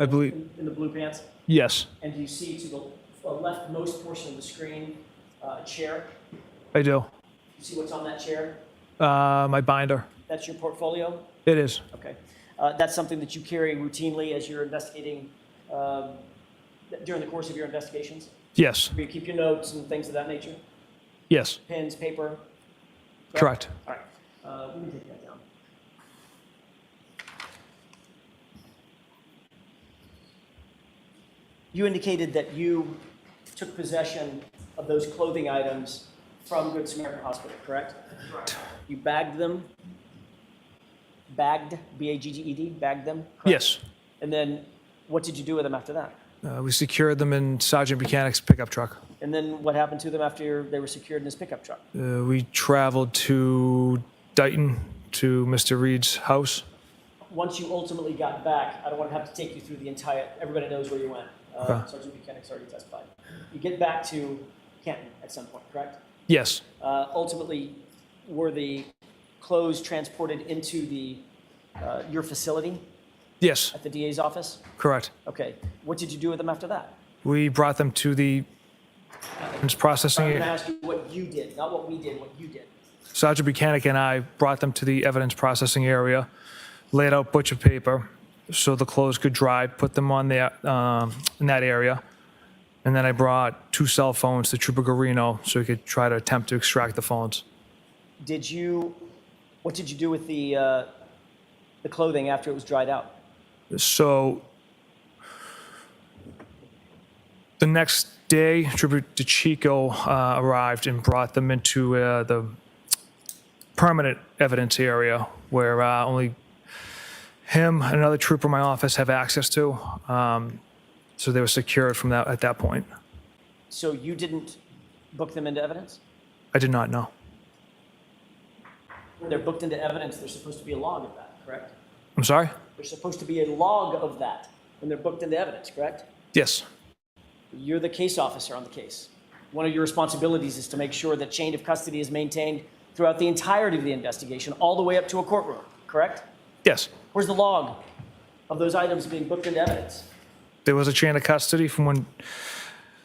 I believe. In the blue pants? Yes, And do you see to the leftmost portion of the screen a chair? I do. You see what's on that chair? My binder. That's your portfolio? It is. Okay. That's something that you carry routinely as you're investigating during the course of your investigations? Yes. Where you keep your notes and things of that nature? Yes. Pens, paper? Correct. All right. Let me take that down. You indicated that you took possession of those clothing items from Good Samaritan Hospital, correct? Correct. You bagged them? Bagged, B-A-G-G-E-D, bagged them? Correct? Yes. And then what did you do with them after that? We secured them in Sergeant Buchanan's pickup truck. And then what happened to them after they were secured in his pickup truck? We traveled to Dighton to Mr. Reed's house. Once you ultimately got back, I don't want to have to take you through the entire, everybody knows where you went. Okay. Sergeant Buchanan's already testified. You get back to Canton at some point, correct? Yes. Ultimately, were the clothes transported into the your facility Yes. at the DA's office? Correct. Okay. What did you do with them after that? We brought them to the evidence I'm processing. going to ask you what you did, not what we did, what you did. Sergeant Buchanan and I brought them to the evidence processing area, laid out butcher paper so the clothes could dry, put them on there in that area. And then I brought 2 cell phones to Trooper Garino so he could try to attempt to extract the phones. What did you do with the clothing after it was dried out? So the next day, Trooper DeChico arrived and brought them into the permanent evidence area where only him and another trooper in my office have access to. So they were secured from that at that point. So you didn't book them into evidence? I did not know. When they're booked into evidence, there's supposed to be a log of that, correct? I'm sorry? There's supposed to be a log of that when they're booked into evidence, correct? Yes. You're the case officer on the case. One of your responsibilities is to make sure that chain of custody is maintained throughout the entirety of the investigation, all the way up to a courtroom, correct? Yes. Where's the log of those items being booked into evidence? There was a chain of custody from when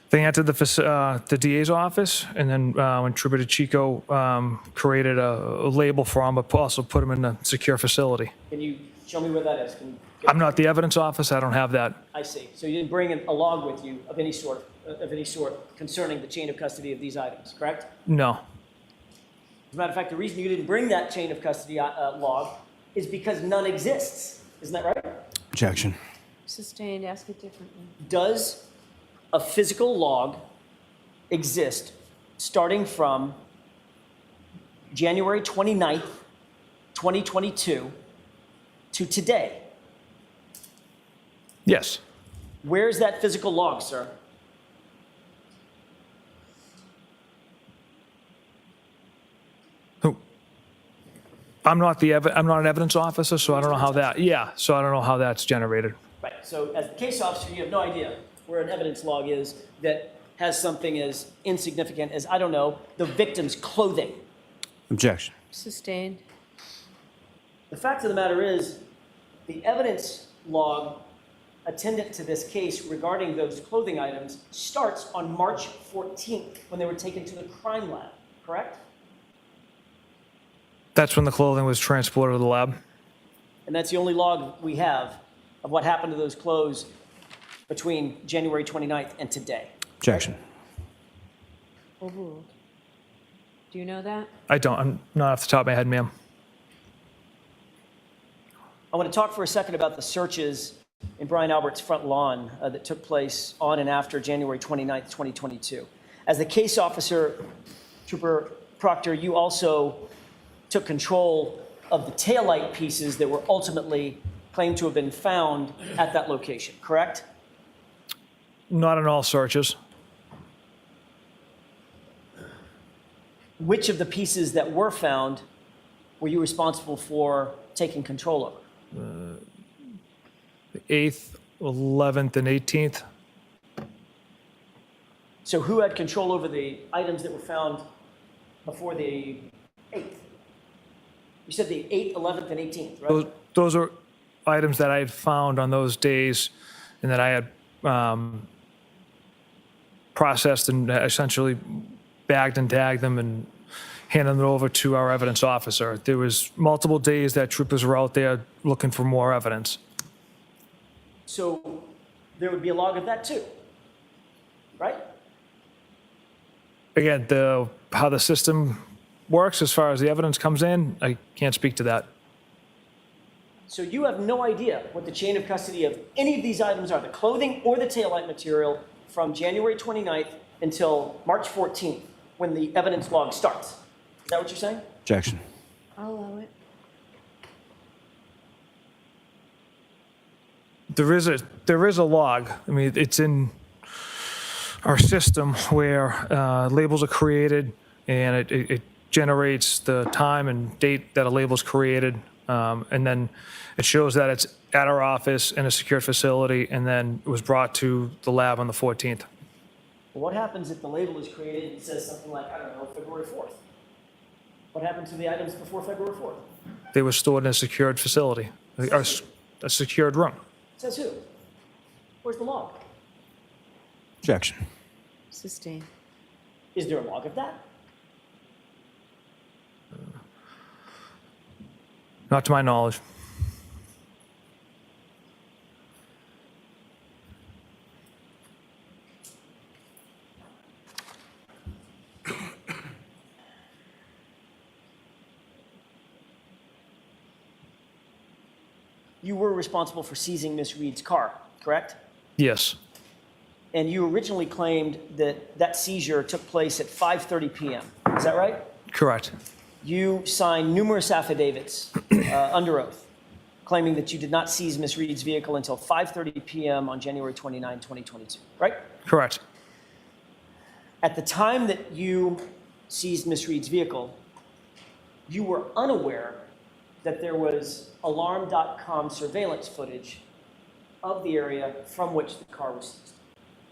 they entered the DA's office, and then when Trooper Chico created a label for them, but also put them in a secure facility. Can you show me where that is? Can you I'm not the evidence officer. I don't have that. I see. So you didn't bring a log with you of any sort concerning the chain of custody of these items, correct? No. As a matter of fact, the reason you didn't bring that chain of custody log is because none exists. Isn't that right? Objection. Sustained. Ask it differently. Does a physical log exist starting from January 29th, 2022 to today? Yes. Where's that physical log, sir? Who? I'm not an evidence officer, so I don't know how that. Yeah. So I don't know how that's generated. Right. So as the case officer, you have no idea where an evidence log is that has something as insignificant as, I don't know, the victim's clothing. Objection. Sustained. The fact of the matter is, the evidence log attendant to this case regarding those clothing items starts on March 14th when they were taken to the crime lab, correct? That's when the clothing was transported to the lab. And that's the only log we have of what happened to those clothes between January 29th and today. Objection. Overruled. Do you know that? I don't. I'm not off the top of my head, ma'am. I want to talk for a second about the searches in Brian Albert's front lawn that took place on and after January 29th, 2022. As the case officer, Trooper Proctor, you also took control of the taillight pieces that were ultimately claimed to have been found at that location, correct? Not in all searches. Which of the pieces that were found were you responsible for taking control over? The 8th, 11th, and 18th. So who had control over the items that were found before the 8th? You said the 8th, 11th, and 18th, right? Those are items that I had found on those days and that I had processed and essentially bagged and tagged them and handed them over to our evidence officer. There was multiple days that troopers were out there looking for more evidence. So there would be a log of that too, right? Again, how the system works as far as the evidence comes in, I can't speak to that. So you have no idea what the chain of custody of any of these items are, the clothing or the taillight material, from January 29th until March 14th, when the evidence log starts. Is that what you're saying? Objection. I'll allow it. There is a log. I mean, it's in our system where labels are created, and it generates the time and date that a label is created, and then it shows that it's at our office in a secured facility, and then it was brought to the lab on the 14th. Well, what happens if the label is created and says something like, I don't know, February 4th? What happened to the items before February 4th? They were stored in a secured facility, or a secured room. Says who? Where's the log? Objection. Sustained. Is there a log of that? Not to my knowledge. You were responsible for seizing Miss Reed's car, correct? Yes. And you originally claimed that that seizure took place at 5:30 p.m. Is that right? Correct. You signed numerous affidavits under oath claiming that you did not seize Miss Reed's vehicle until 5:30 p.m. on January 29, 2022, right? Correct. At the time that you seized Miss Reed's vehicle, you were unaware that there was Alarm.com surveillance footage of the area from which the car was seized,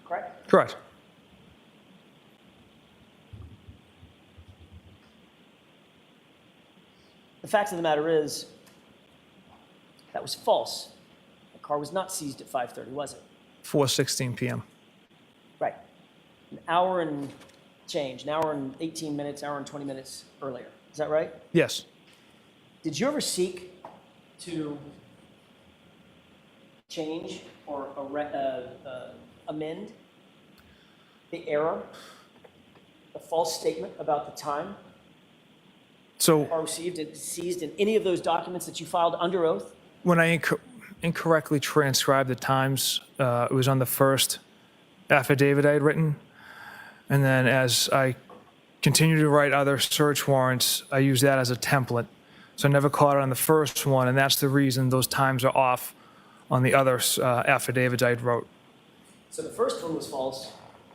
correct? Correct. fact of the matter is, that was false. The car was not seized at 5:30, was it? 4:16 p.m. Right. An hour and change, an hour and 18 minutes, hour and 20 minutes earlier. Is that right? Yes. Did you ever seek to change or amend the error, the false statement about the time So or received and seized in any of those documents that you filed under oath? when I incorrectly transcribed the times, it was on the first affidavit I had written. And then as I continued to write other search warrants, I used that as a template. So I never caught it on the first one, and that's the reason those times are off on the other affidavits I wrote. So the first one was false,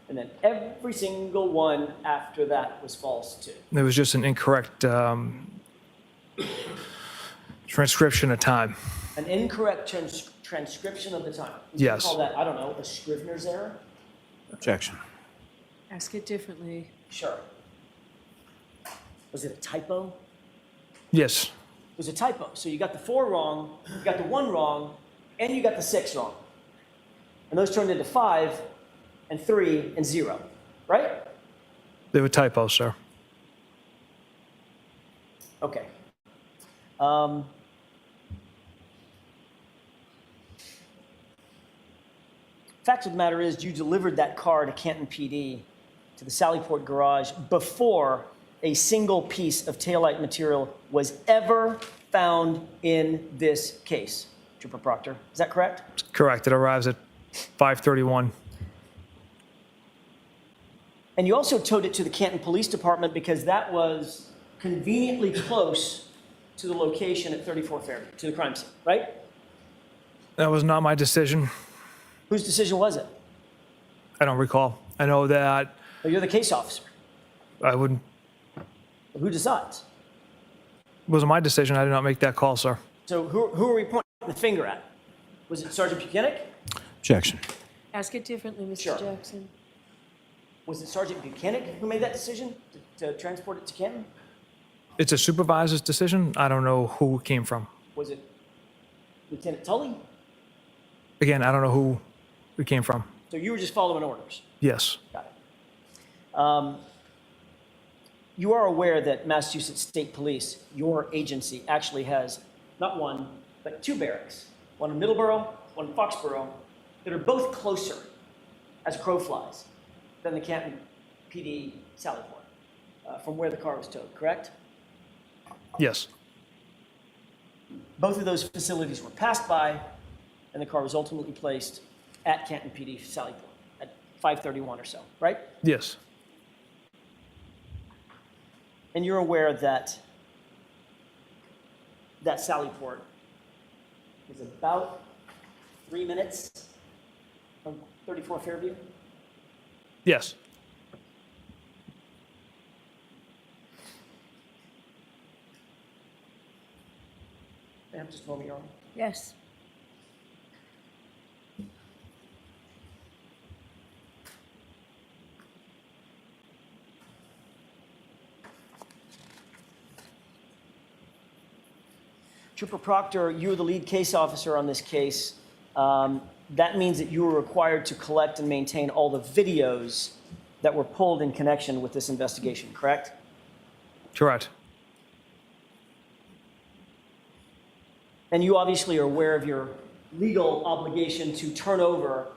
and then every single one after that was false too. It was just an incorrect transcription of time. An incorrect transcription of the time. Would Yes. you call that, I don't know, a Scrivener's error? Objection. Ask it differently. Sure. Was it a typo? Yes. It was a typo. So you got the 4 wrong, you got the 1 wrong, and you got the 6 wrong. And those turned into 5 and 3 and 0, right? They were typos, sir. Okay. Fact of the matter is, you delivered that car to Canton PD, to the Sallyport garage, before a single piece of taillight material was ever found in this case. Trooper Proctor, is that correct? Correct. It arrives at 5:31. And you also towed it to the Canton Police Department because that was conveniently close to the location at 34 Fairview, to the crime scene, right? That was not my decision. Whose decision was it? I don't recall. I know that Well, you're the case officer. I wouldn't. Who decides? It wasn't my decision. I did not make that call, sir. So who are we pointing the finger at? Was it Sergeant Buchanan? Objection. Ask it differently, Mr. Sure. Jackson. Was it Sergeant Buchanan who made that decision to transport it to Canton? It's a supervisor's decision. I don't know who it came from. Was it Lieutenant Tully? Again, I don't know who it came from. So you were just following orders. Yes. Got it. You are aware that Massachusetts State Police, your agency, actually has not one, but 2 barracks. One in Middleborough, one in Foxborough, that are both closer, as a crow flies, than the Canton PD Sallyport, from where the car was towed, correct? Yes. Both of those facilities were passed by, and the car was ultimately placed at Canton PD Sallyport at 5:31 or so, right? Yes. And you're aware that that Sallyport is about 3 minutes from 34 Fairview? Yes. Ma'am, just a moment, Your Honor. Yes. Trooper Proctor, you were the lead case officer on this case. That means that you were required to collect and maintain all the videos that were pulled in connection with this investigation, correct? Correct. And you obviously are aware of your legal obligation to turn over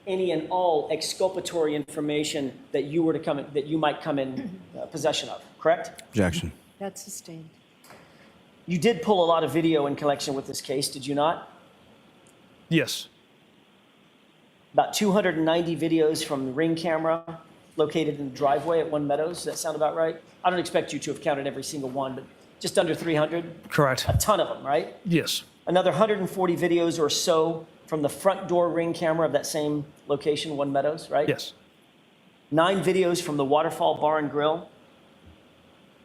any and all exculpatory information that you were to come in, that you might come in possession of, correct? Objection. That's sustained. You did pull a lot of video in connection with this case, did you not? Yes. About 290 videos from the Ring camera located in the driveway at One Meadows. Does that sound about right? I don't expect you to have counted every single one, but just under 300. Correct. A ton of them, right? Yes. Another 140 videos or so from the front door Ring camera of that same location, One Meadows, right? Yes. 9 videos from the Waterfall Bar and Grill.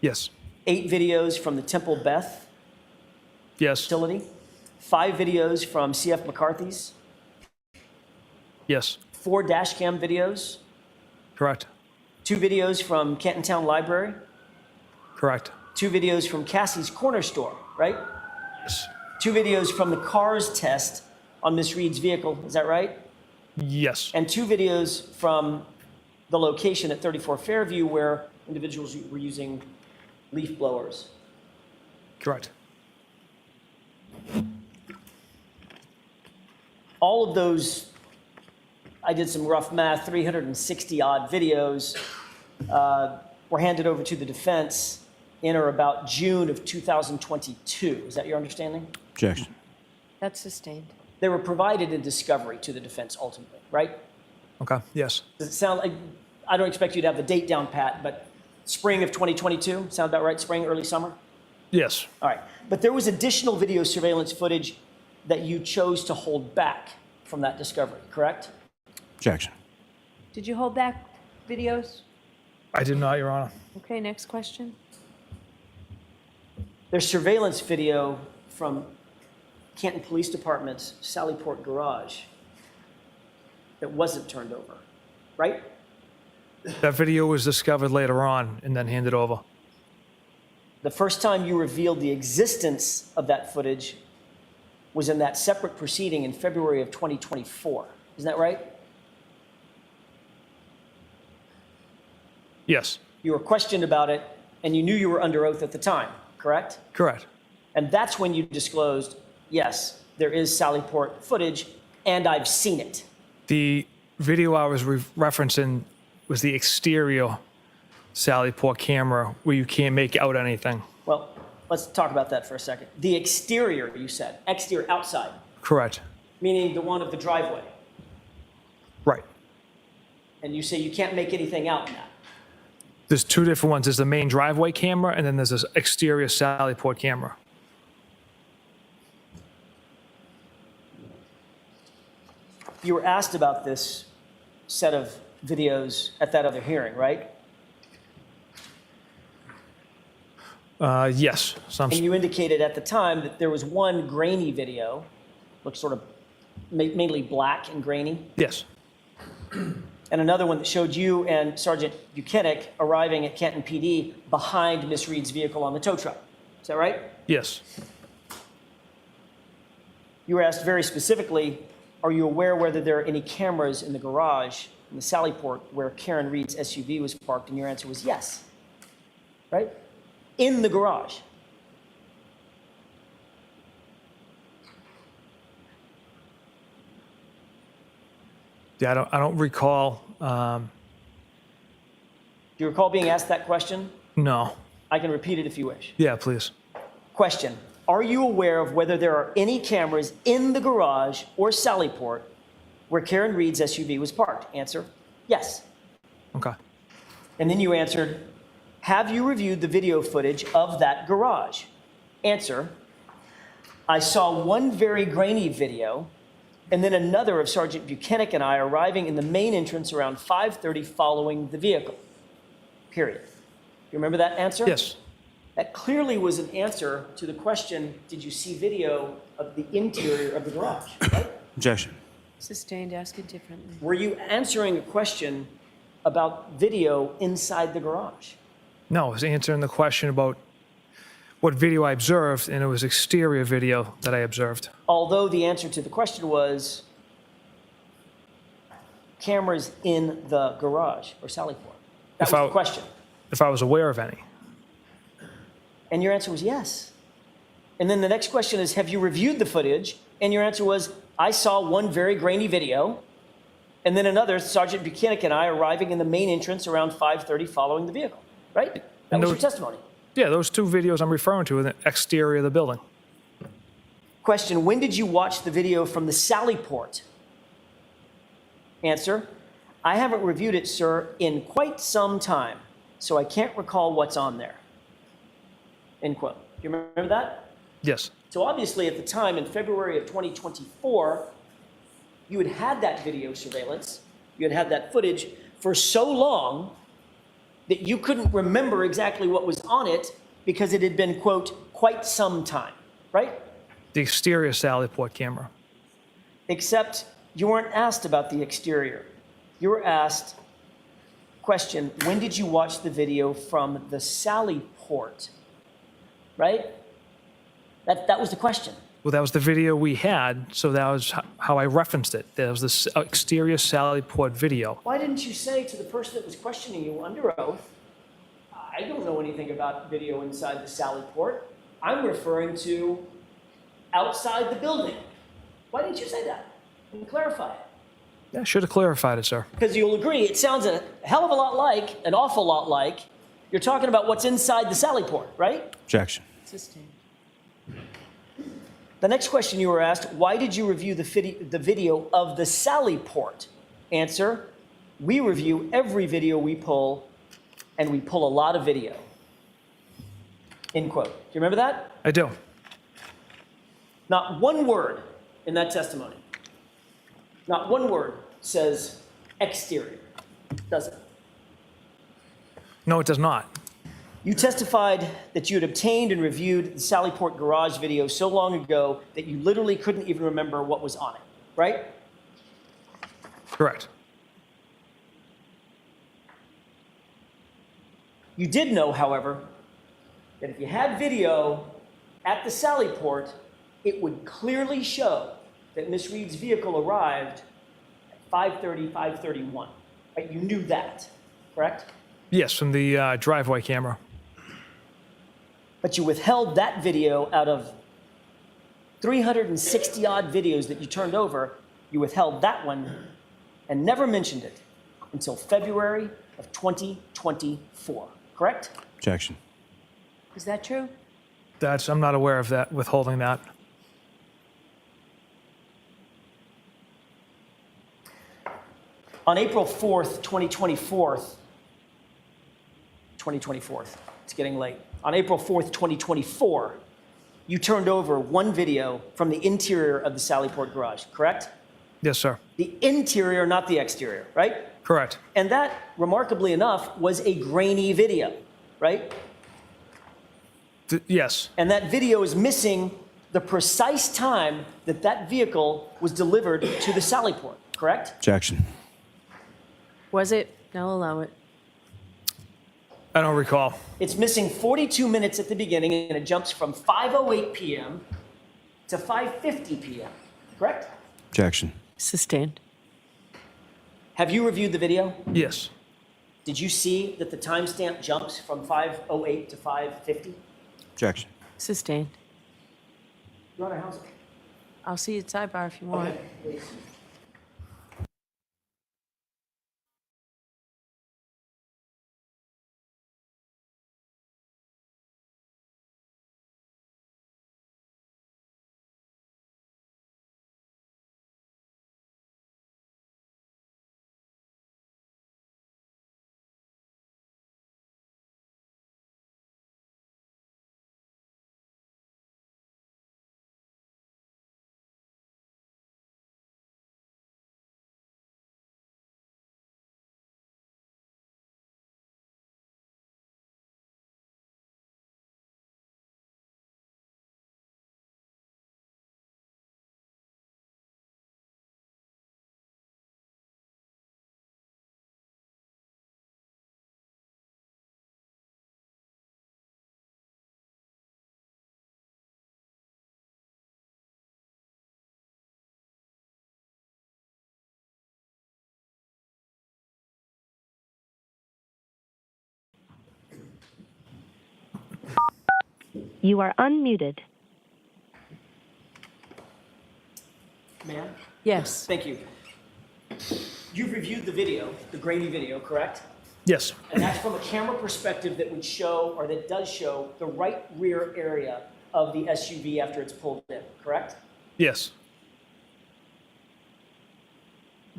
Yes. 8 videos from the Temple Beth Yes. facility. 5 videos from CF McCarthy's. Yes. 4 dash cam videos. Correct. 2 videos from Canton Town Library. Correct. 2 videos from Cassie's Corner Store, right? Yes. 2 videos from the cars test on Miss Reed's vehicle, is that right? Yes. And 2 videos from the location at 34 Fairview where individuals were using leaf blowers. Correct. All of those, I did some rough math, 360 odd videos were handed over to the defense in or about June of 2022. Is that your understanding? Objection. That's sustained. They were provided in discovery to the defense ultimately, right? Okay. Yes. Does it sound like, I don't expect you to have the date down pat, but spring of 2022, sound about right? Spring, early summer? Yes. All right. But there was additional video surveillance footage that you chose to hold back from that discovery, correct? Objection. Did you hold back videos? I did not, Your Honor. Okay, next question. There's surveillance video from Canton Police Department's Sallyport garage that wasn't turned over, right? That video was discovered later on and then handed over. The first time you revealed the existence of that footage was in that separate proceeding in February of 2024. Isn't that right? Yes. You were questioned about it, and you knew you were under oath at the time, correct? Correct. And that's when you disclosed, yes, there is Sallyport footage, and I've seen it. The video I was referencing was the exterior Sallyport camera where you can't make out anything. Well, let's talk about that for a second. The exterior, you said, exterior, outside, Correct. meaning the one of the driveway. Right. And you say you can't make anything out in that. There's 2 different ones. There's the main driveway camera, and then there's this exterior Sallyport camera. You were asked about this set of videos at that other hearing, right? Yes. Some, And you indicated at the time that there was one grainy video, looked sort of mainly black and grainy, yes. and another one that showed you and Sergeant Buchanan arriving at Canton PD behind Miss Reed's vehicle on the tow truck. Is that right? Yes. You were asked very specifically, are you aware whether there are any cameras in the garage in the Sallyport where Karen Reed's SUV was parked? And your answer was yes, right? In the garage. Yeah, I don't recall. Do you recall being asked that question? No. I can repeat it if you wish. Yeah, please. Question, are you aware of whether there are any cameras in the garage or Sallyport where Karen Reed's SUV was parked? Answer, yes. Okay. And then you answered, have you reviewed the video footage of that garage? Answer, I saw one very grainy video and then another of Sergeant Buchanan and I arriving in the main entrance around 5:30 following the vehicle, period. You remember that answer? Yes. That clearly was an answer to the question, did you see video of the interior of the garage, right? Objection. Sustained, ask it differently. Were you answering a question about video inside the garage? No, I was answering the question about what video I observed, and it was exterior video that I observed. Although the answer to the question was cameras in the garage or Sallyport. That If was I- the question. If I was aware of any. And your answer was yes. And then the next question is, have you reviewed the footage? And your answer was, I saw one very grainy video, and then another, Sergeant Buchanan and I arriving in the main entrance around 5:30 following the vehicle, right? That And was those- your testimony. Yeah, those 2 videos I'm referring to in the exterior of the building. Question, when did you watch the video from the Sallyport? Answer, I haven't reviewed it, sir, in quite some time, so I can't recall what's on there. End quote. You remember that? Yes. So obviously at the time in February of 2024, you had had that video surveillance, you had had that footage for so long that you couldn't remember exactly what was on it because it had been, quote, quite some time, right? The exterior Sallyport camera. Except you weren't asked about the exterior. You were asked, question, when did you watch the video from the Sallyport right? That was the question. Well, that was the video we had, so that was how I referenced it. That was the exterior Sally Port video. Why didn't you say to the person that was questioning you under oath, I don't know anything about video inside the Sally Port. I'm referring to outside the building. Why didn't you say that and clarify it? Yeah, I should have clarified it, sir. Because you'll agree, it sounds a hell of a lot like, an awful lot like, you're talking about what's inside the Sally Port, right? Objection. Sustained. The next question you were asked, why did you review the video of the Sally Port? Answer, we review every video we pull, and we pull a lot of video. End quote. Do you remember that? I do. Not one word in that testimony. Not one word says exterior, does it? No, it does not. You testified that you had obtained and reviewed the Sally Port garage video so long ago that you literally couldn't even remember what was on it, right? Correct. You did know, however, that if you had video at the Sally Port, it would clearly show that Miss Reed's vehicle arrived at 5:30, 5:31. Right? You knew that, correct? Yes, from the driveway camera. But you withheld that video out of 360 odd videos that you turned over. You withheld that one and never mentioned it until February of 2024, correct? Objection. Is that true? I'm not aware of that, withholding that. On April 4th, 2024, it's getting late. On April 4th, 2024, you turned over one video from the interior of the Sally Port garage, correct? Yes, sir. The interior, not the exterior, right? Correct. And that, remarkably enough, was a grainy video, right? Yes. And that video is missing the precise time that that vehicle was delivered to the Sally Port, correct? Objection. Was it? I'll allow it. I don't recall. It's missing 42 minutes at the beginning, and it jumps from 5:08 p.m. to 5:50 p.m., correct? Objection. Sustained. Have you reviewed the video? Yes. Did you see that the timestamp jumps from 5:08 to 5:50? Objection. Sustained. Your Honor, how's it? I'll see you at sidebar if you want. Okay, please. You are unmuted. Ma'am? Yes. Thank you. You've reviewed the video, the grainy video, correct? Yes. And that's from a camera perspective that would show, or that does show, the right rear area of the SUV after it's pulled in, correct? Yes.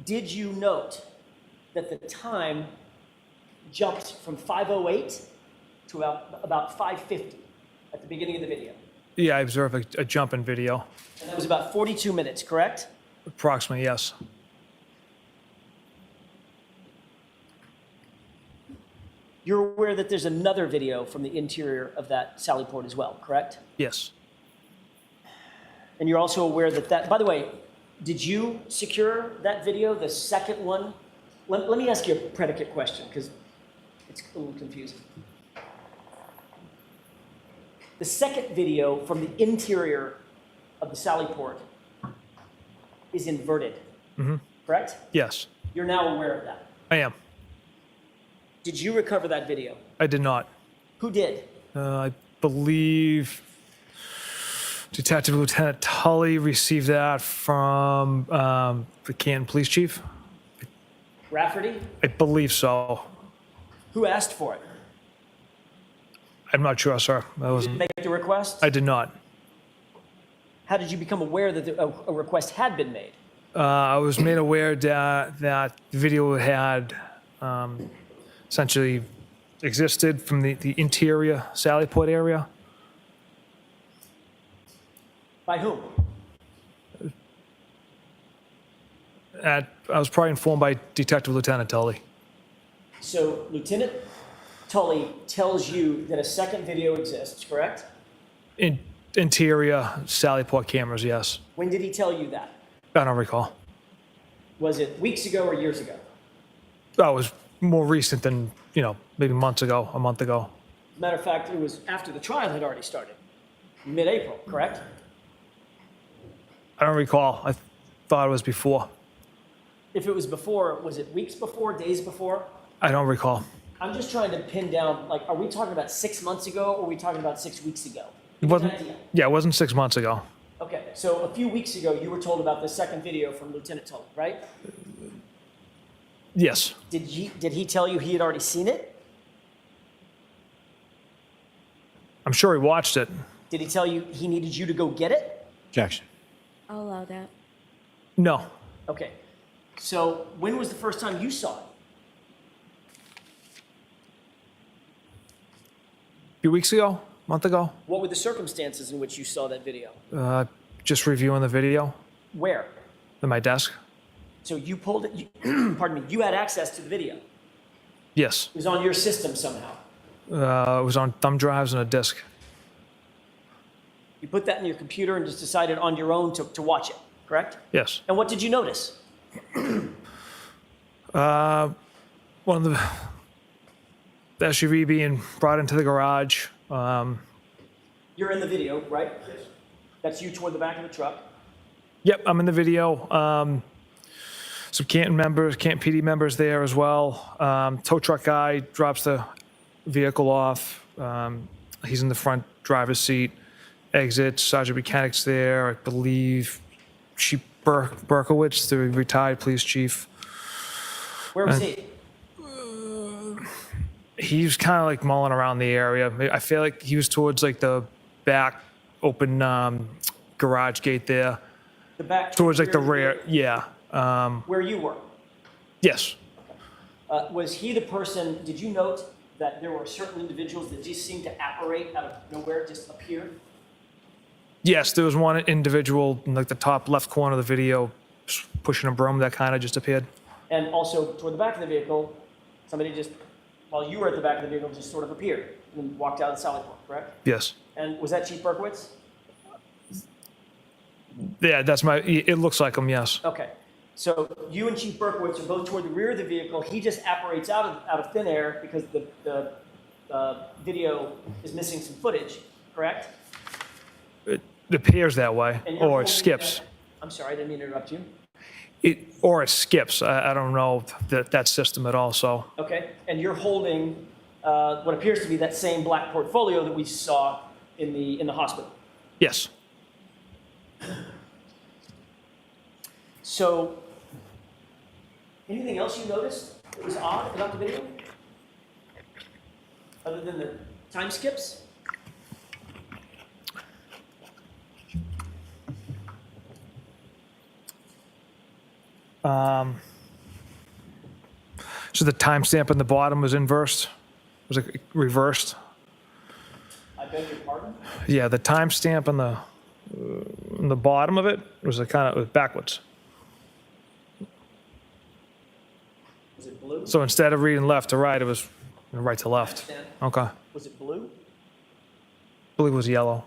Did you note that the time jumped from 5:08 to about 5:50 at the beginning of the video? Yeah, I observed a jump in video. And that was about 42 minutes, correct? Approximately, yes. You're aware that there's another video from the interior of that Sally Port as well, correct? Yes. And you're also aware that by the way, did you secure that video, the second one? Let me ask you a predicate question, because it's a little confusing. The second video from the interior of the Sally Port is inverted, correct? Yes, You're now aware of that. I am. Did you recover that video? I did not. Who did? I believe Detective Lieutenant Tully received that from the Canton Police Chief. Rafferty? I believe so. Who asked for it? I'm not sure, sir. I wasn't. Make the request? I did not. How did you become aware that a request had been made? I was made aware that the video had essentially existed from the interior Sallyport area. By whom? I was probably informed by Detective Lieutenant Tully. So Lieutenant Tully tells you that a second video exists, correct? Interior Sallyport cameras, yes. When did he tell you that? I don't recall. Was it weeks ago or years ago? That was more recent than, maybe months ago, a month ago. As a matter of fact, it was after the trial had already started, mid-April, correct? I don't recall. I thought it was before. If it was before, was it weeks before, days before? I don't recall. I'm just trying to pin down, like, are we talking about 6 months ago or are we talking about 6 weeks ago? It wasn't. Yeah, it wasn't 6 months ago. Okay, so a few weeks ago, you were told about the second video from Lieutenant Tully, right? Yes. Did he tell you he had already seen it? I'm sure he watched it. Did he tell you he needed you to go get it? Objection. I'll allow that. No. Okay, so when was the first time you saw it? A few weeks ago, month ago, What were the circumstances in which you saw that video? just reviewing the video Where? at my desk. So you pulled it, pardon me, you had access to the video. It Yes. was on your system somehow. It was on thumb drives and a disk. You put that in your computer and just decided on your own to watch it, correct? Yes. And what did you notice? One of the SUV being brought into the garage. You're in the video, right? Yes. That's you toward the back of the truck. Yep, I'm in the video. Some Canton PD members there as well. Tow truck guy drops the vehicle off. He's in the front driver's seat. Exits. Sergeant Mechanic's there. I believe Chief Berkowitz, the retired police chief. Where was he? He was kind of like mulling around the area. I feel like he was towards like the back open garage gate there. The back. Towards like the rear. of Yeah. Where you were. Yes. Was he the person, did you note that there were certain individuals that just seemed to apparate out of nowhere, just appear? Yes, there was one individual in like the top left corner of the video pushing a broom that kind of just appeared. And also toward the back of the vehicle, somebody just, while you were at the back of the vehicle, just sort of appeared and walked out of the Sally Port, correct? Yes. And was that Chief Berkowitz? Yeah, it looks like him, yes. Okay. So you and Chief Berkowitz are both toward the rear of the vehicle. He just apparates out of thin air because the video is missing some footage, correct? It appears that way, And you're or holding it skips. that- I'm sorry, I didn't mean to interrupt you. Or it skips. I don't know that system at all, so. Okay, and you're holding what appears to be that same black portfolio that we saw in the hospital. Yes. So, anything else you noticed that was odd about the video? Other than the time skips? So the timestamp on the bottom was inversed? Was it reversed? I beg your pardon? Yeah, the timestamp on the bottom of it was backwards. Was it blue? So instead of reading left to right, it was right to left. Understand. Okay. I Was it blue? believe it was yellow.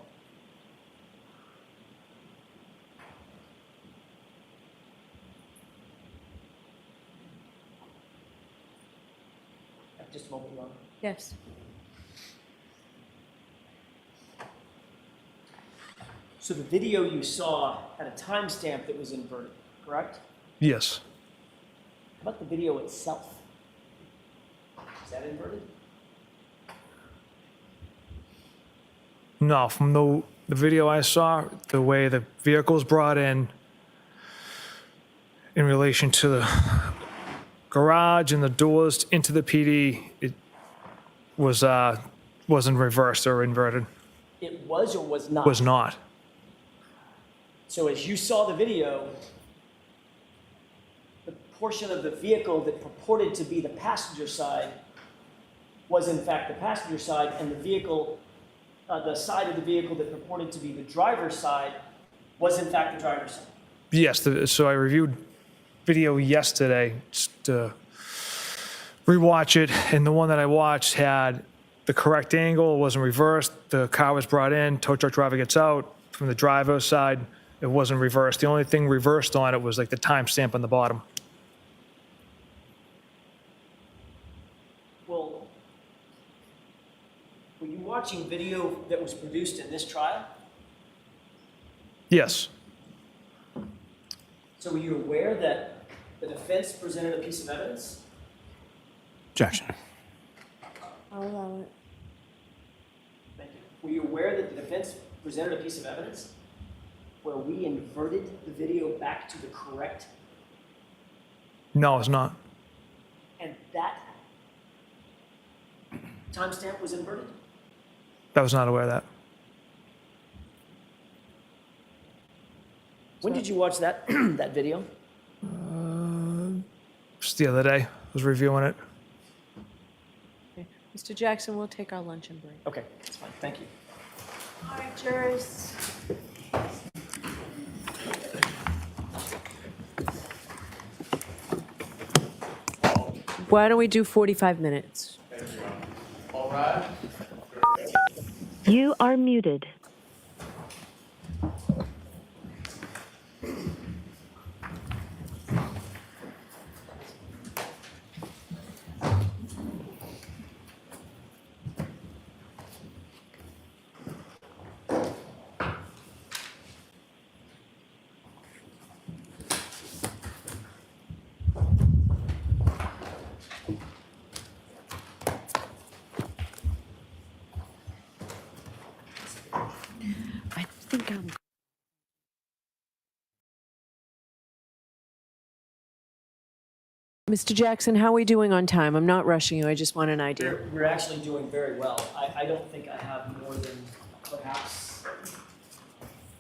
Just a moment, Your Honor. Yes. So the video you saw had a timestamp that was inverted, correct? Yes. How about the video itself? Is that inverted? No, from the video I saw, the way the vehicle was brought in relation to the garage and the doors into the PD, it wasn't reversed or inverted. It was or was not? Was not. So as you saw the video, the portion of the vehicle that purported to be the passenger side was in fact the passenger side, and the vehicle, the side of the vehicle that purported to be the driver's side was in fact the driver's side. Yes, so I reviewed video yesterday just to rewatch it, and the one that I watched had the correct angle, wasn't reversed. The car was brought in, tow truck driver gets out. From the driver's side, it wasn't reversed. The only thing reversed on it was like the timestamp on the bottom. Well, were you watching video that was produced in this trial? Yes. So were you aware that the defense presented a piece of evidence? Objection. I'll allow it. Thank you. Were you aware that the defense presented a piece of evidence where we inverted the video back to the correct, No, it's not. and that timestamp was inverted? I was not aware of that. When did you watch that that video? Just the other day, I was reviewing it. Okay. Mr. Jackson, we'll take our luncheon break. Okay, that's fine. Thank you. All right, jurors. Why don't we do 45 minutes? You are muted. I think I'm. Mr. Jackson, how are we doing on time? I'm not rushing you. I just want an idea. We're actually doing very well. I don't think I have more than perhaps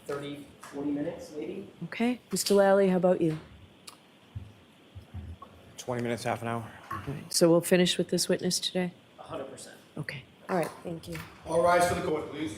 30, 40 minutes, maybe. Okay. Mr. Lally, how about you? 20 minutes, half an hour. All right. So we'll finish with this witness today? 100%. Okay. All right. Thank you. All rise for the court, please.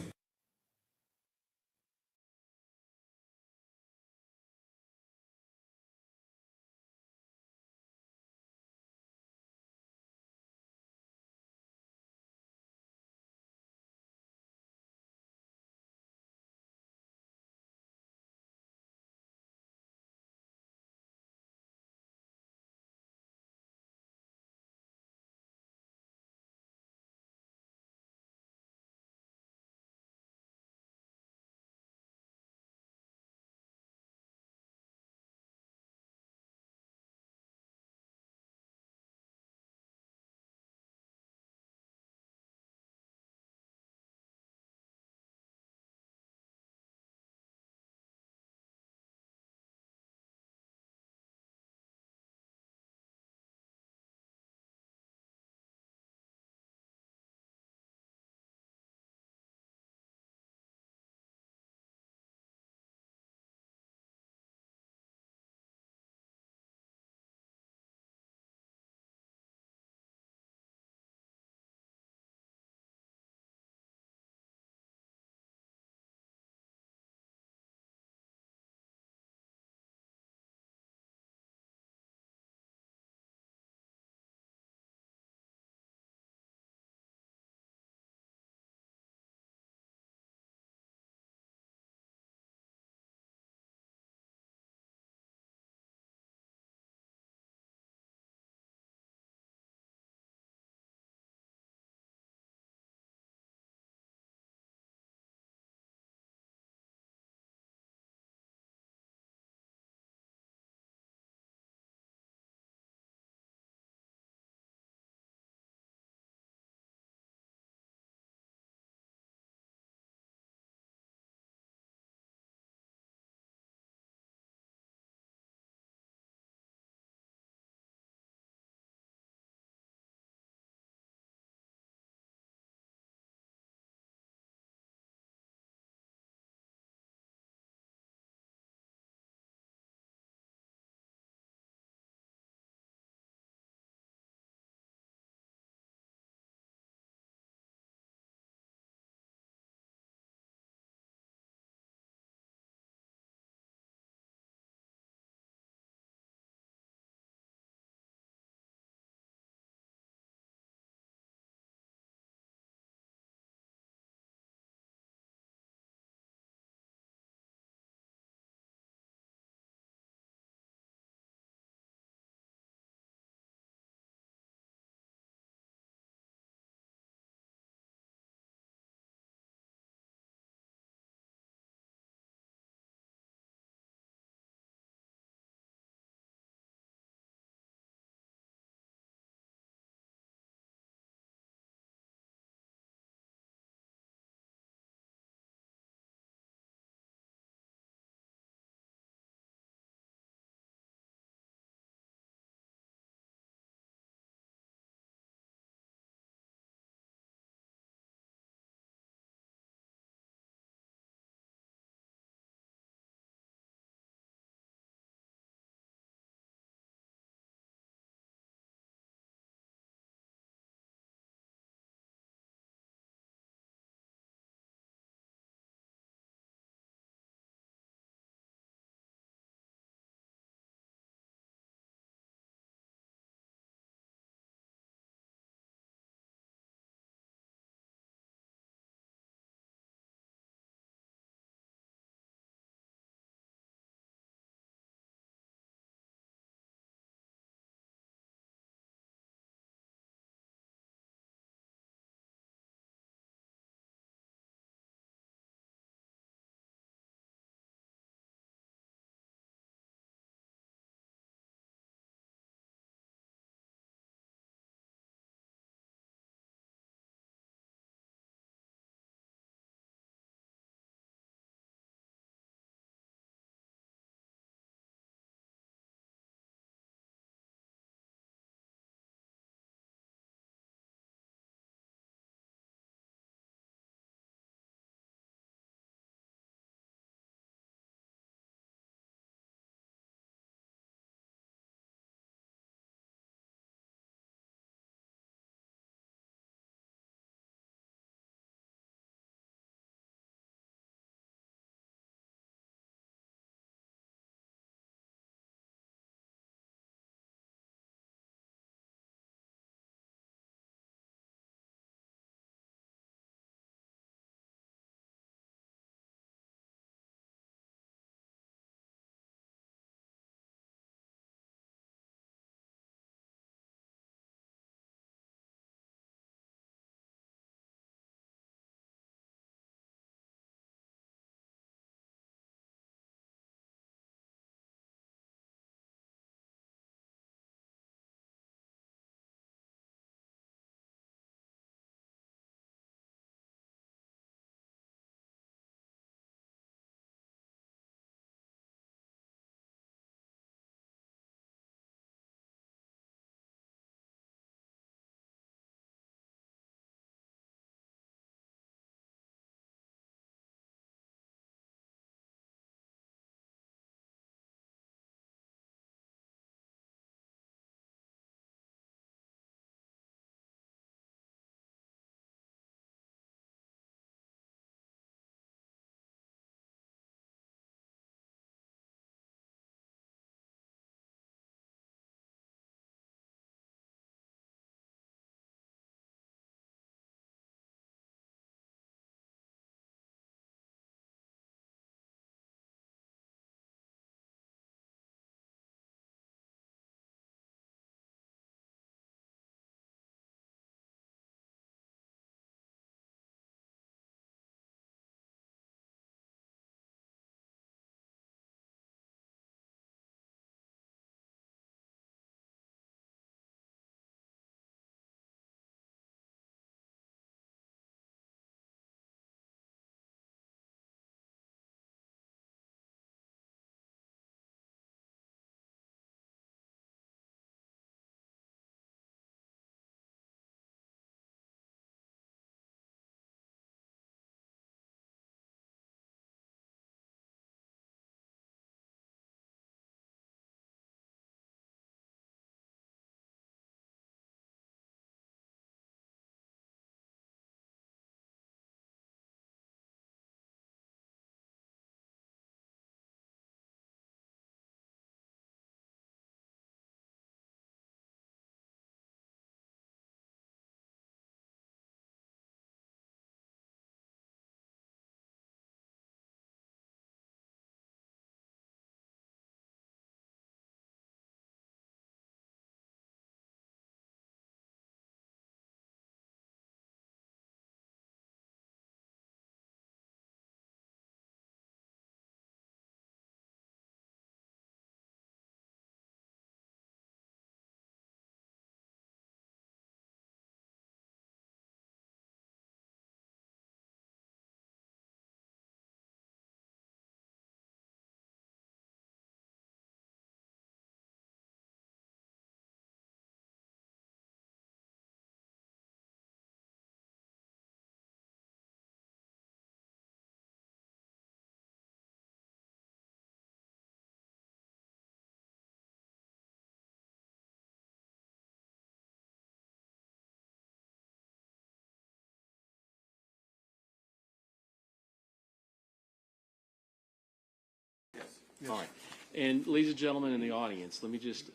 All right. And ladies and gentlemen in the audience, let me just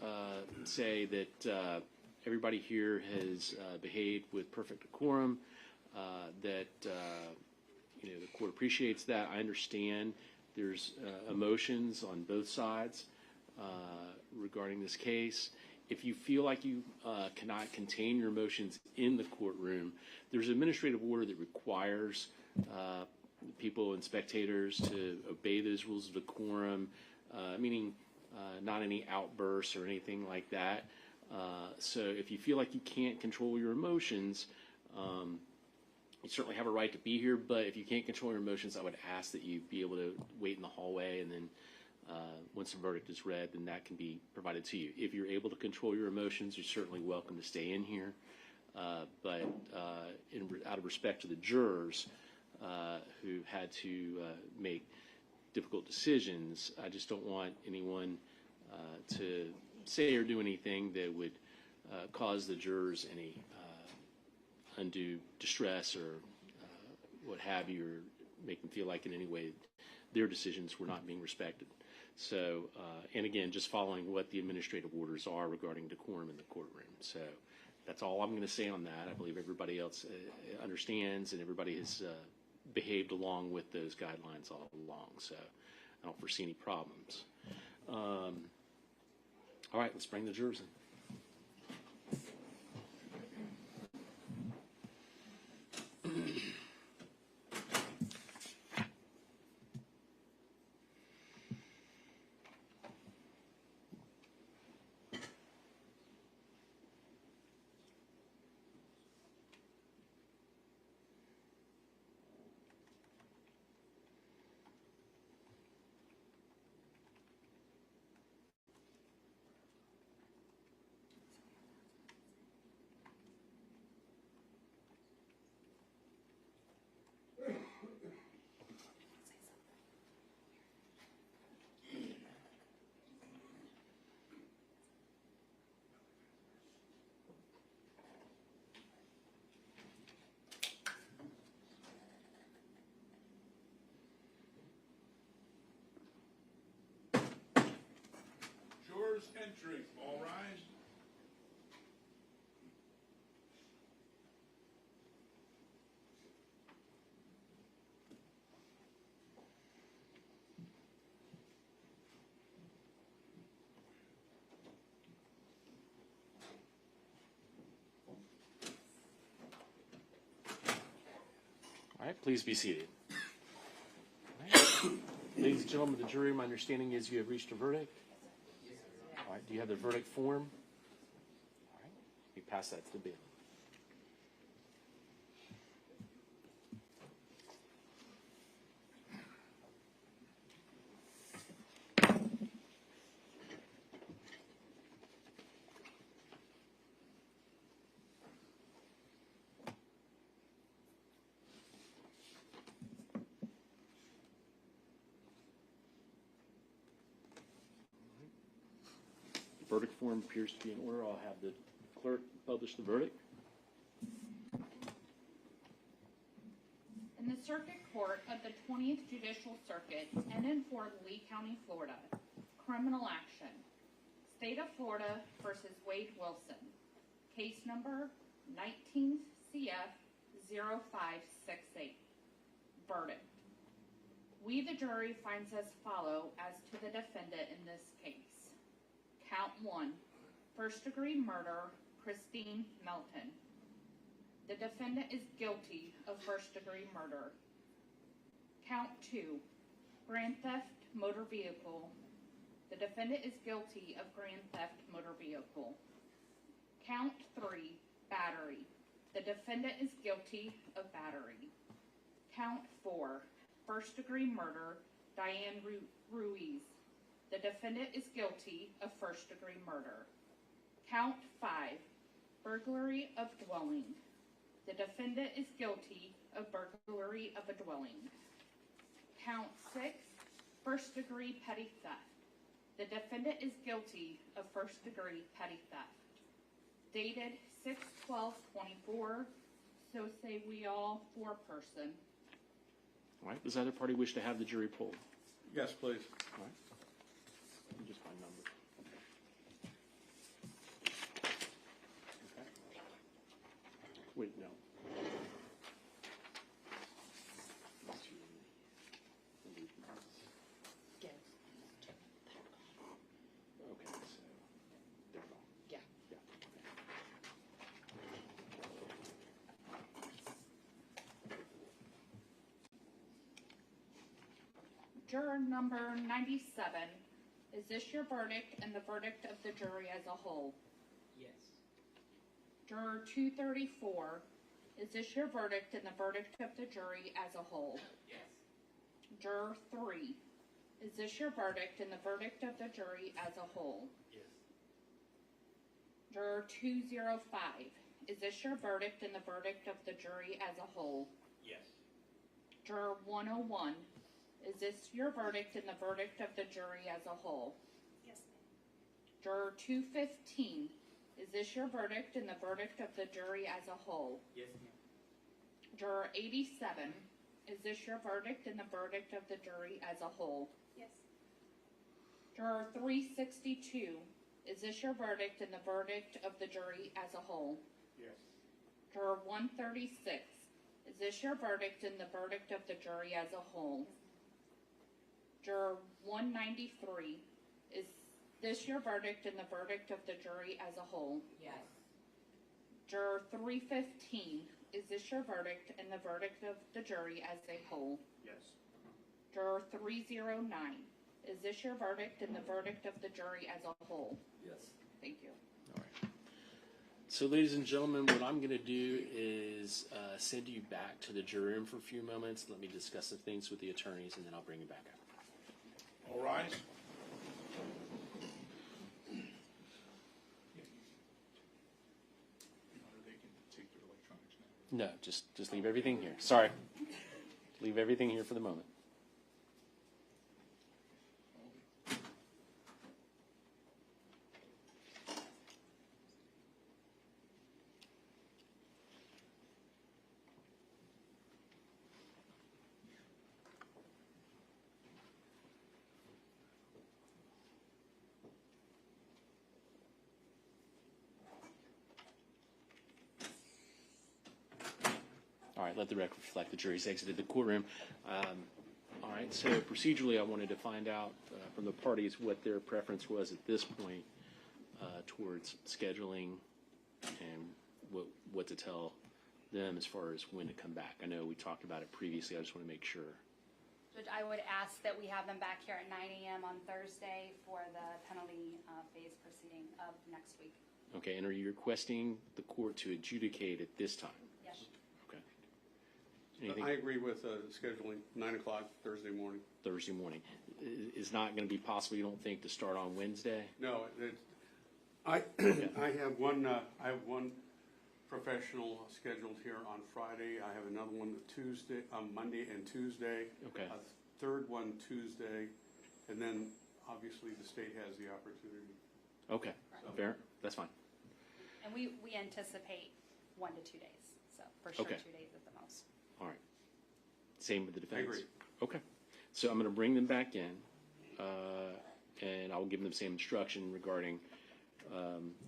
say that everybody here has behaved with perfect decorum, that the court appreciates that. I understand there's emotions on both sides regarding this case. If you feel like you cannot contain your emotions in the courtroom, there's an administrative order that requires people and spectators to obey those rules of decorum, meaning not any outbursts or anything like that. So if you feel like you can't control your emotions, you certainly have a right to be here, but if you can't control your emotions, I would ask that you be able to wait in the hallway, and then once the verdict is read, then that can be provided to you. If you're able to control your emotions, you're certainly welcome to stay in here. But out of respect to the jurors who had to make difficult decisions, I just don't want anyone to say or do anything that would cause the jurors any undue distress or what have you, or make them feel like in any way their decisions were not being respected. So, and again, just following what the administrative orders are regarding decorum in the courtroom. So that's all I'm going to say on that. I believe everybody else understands, and everybody has behaved along with those guidelines all along. So I don't foresee any problems. All right, let's bring the jurors in. Jurors entry, all rise. All right, please be seated. All right. Ladies and gentlemen of the jury, my understanding is you have reached a verdict. All right, do you have the verdict form? All right, you pass that to the bailiff. Verdict form appears to be in order. I'll have the clerk publish the verdict. In the Circuit Court of the 20th Judicial Circuit and in Fort Lee County, Florida, criminal action. State of Florida versus Wade Wilson. Case number 19 CF 0568. Verdict. We, the jury, finds as follow as to the defendant in this case. Count 1, first-degree murder, Christine Melton. The defendant is guilty of first-degree murder. Count 2, grand theft motor vehicle. The defendant is guilty of grand theft motor vehicle. Count 3, battery. The defendant is guilty of battery. Count 4, first-degree murder, Diane Ruiz. The defendant is guilty of first-degree murder. Count 5, burglary of dwelling. The defendant is guilty of burglary of a dwelling. Count 6, first-degree petty theft. The defendant is guilty of first-degree petty theft. Dated 6/12/24, so say we all, 4-person. All right, does either party wish to have the jury polled? Yes, please. All right. just find numbers. Okay. Wait, no. Okay, so they're gone. Yeah. Yeah. Juror number 97, is this your verdict and the verdict of the jury as a whole? Yes. Juror 234, is this your verdict and the verdict of the jury as a whole? Yes. Juror 3, is this your verdict and the verdict of the jury as a whole? Yes. Juror 205, is this your verdict and the verdict of the jury as a whole? Yes. Juror 101, is this your verdict and the verdict of the jury as a whole? Yes, Juror 215, is this your verdict and the verdict of the jury as a whole? Yes, ma'am. Juror 87, is this your verdict and the verdict of the jury as a whole? yes, Juror 362, is this your verdict and the verdict of the jury as a whole? Yes. Juror 136, is this your verdict and the verdict of the jury as a whole? Juror 193, is this your verdict and the verdict of the jury as a whole? Yes. Juror 315, is this your verdict and the verdict of the jury as a whole? Yes. Juror 309, is this your verdict and the verdict of the jury as a whole? Yes. Thank you. All right. So, ladies and gentlemen, what I'm going to do is send you back to the jury room for a few moments. Let me discuss some things with the attorneys, and then I'll bring you back up. All rise. They can take their electronics now. No, just leave everything here. Sorry. Leave everything here for the moment. All right, let the record reflect the jury's exited the courtroom. All right, so procedurally, I wanted to find out from the parties what their preference was at this point towards scheduling and what to tell them as far as when to come back. I know we talked about it previously. I just want to make sure. Judge, I would ask that we have them back here at 9 a.m. on Thursday for the penalty phase proceeding of next week. Okay, and are you requesting the court to adjudicate at this time? Yes. Okay. Anything? I agree with scheduling 9 o'clock Thursday morning. Thursday morning. Is not going to be possible, you don't think, to start on Wednesday? No, I have one professional scheduled here on Friday. I have another one Tuesday, Monday and Tuesday. Okay. A third one Tuesday, and then obviously the state has the opportunity. Okay, fair. That's fine. And we anticipate 1 to 2 days, so for sure Okay. 2 days at the most. All right. Same with the defense? agree. Okay. So I'm going to bring them back in, and I'll give them the same instruction regarding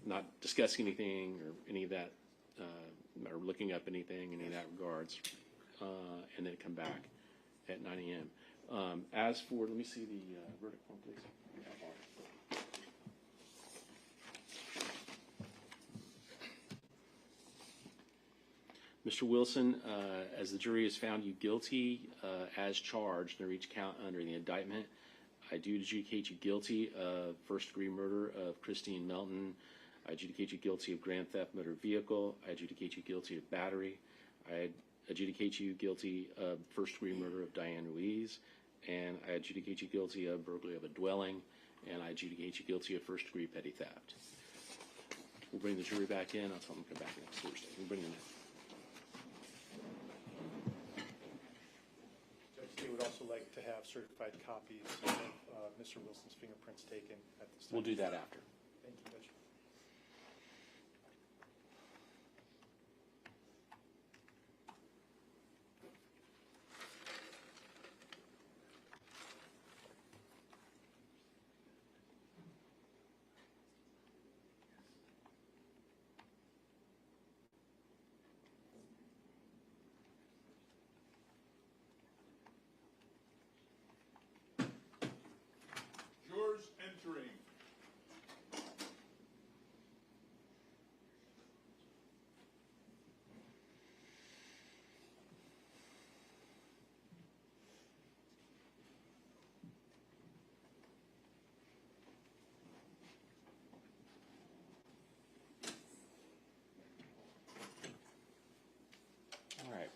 not discussing anything or any of that, or looking up anything in any of that regards, and then come back at 9 a.m. As for, let me see the verdict form, please. Mr. Wilson, as the jury has found you guilty as charged under each count under the indictment, I do adjudicate you guilty of first-degree murder of Christine Melton. I adjudicate you guilty of grand theft motor vehicle. I adjudicate you guilty of battery. I adjudicate you guilty of first-degree murder of Diane Ruiz. And I adjudicate you guilty of burglary of a dwelling. And I adjudicate you guilty of first-degree petty theft. We'll bring the jury back in. I'll tell them to come back next Thursday. We'll bring them in. They would also like to have certified copies of Mr. Wilson's fingerprints taken at this time. We'll do that after. Thank you, Judge.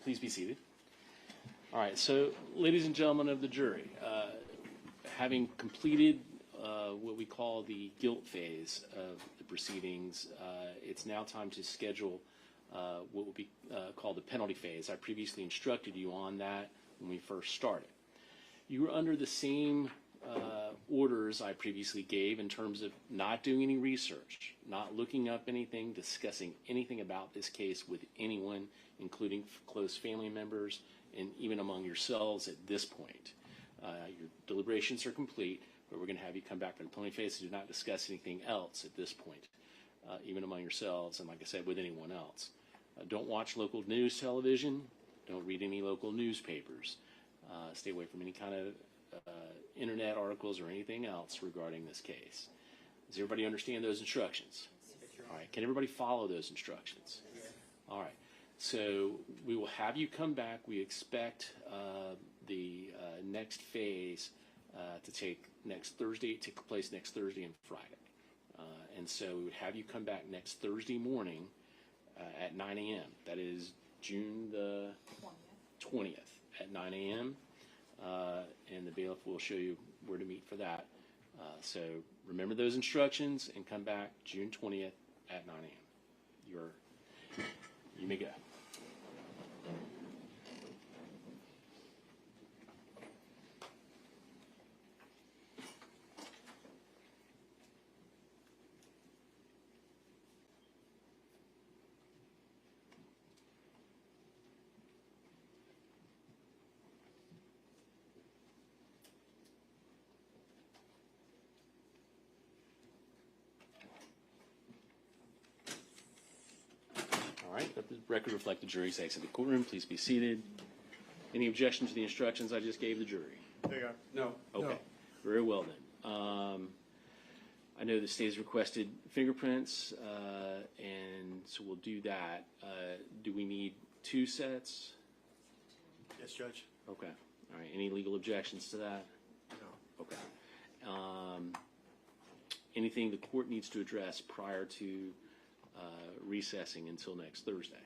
Please be seated. All right, so ladies and gentlemen of the jury, having completed what we call the guilt phase of the proceedings, it's now time to schedule what would be called the penalty phase. I previously instructed you on that when we first started. You were under the same orders I previously gave in terms of not doing any research, not looking up anything, discussing anything about this case with anyone, including close family members, and even among yourselves at this point. Your deliberations are complete, but we're going to have you come back to the penalty phase and do not discuss anything else at this point, even among yourselves, and like I said, with anyone else. Don't watch local news television. Don't read any local newspapers. Stay away from any kind of internet articles or anything else regarding this case. Does everybody understand those instructions? All right. Can everybody follow those instructions? All right. So we will have you come back. We expect the next phase to take place next Thursday and Friday. And so we would have you come back next Thursday morning at 9 a.m. That is June the 20th at 9 a.m. And the bailiff will show you where to meet for that. So remember those instructions and come back June 20th at 9 a.m. You may go. All right, let the record reflect the jury's exit the courtroom. Please be seated. Any objection to the instructions I just gave the jury? There you are. No. Okay, No. very well then. I know the state has requested fingerprints, and so we'll do that. Do we need 2 sets? Yes, Judge. Okay, all right. Any legal objections to that? No. Okay. Anything the court needs to address prior to recessing until next Thursday?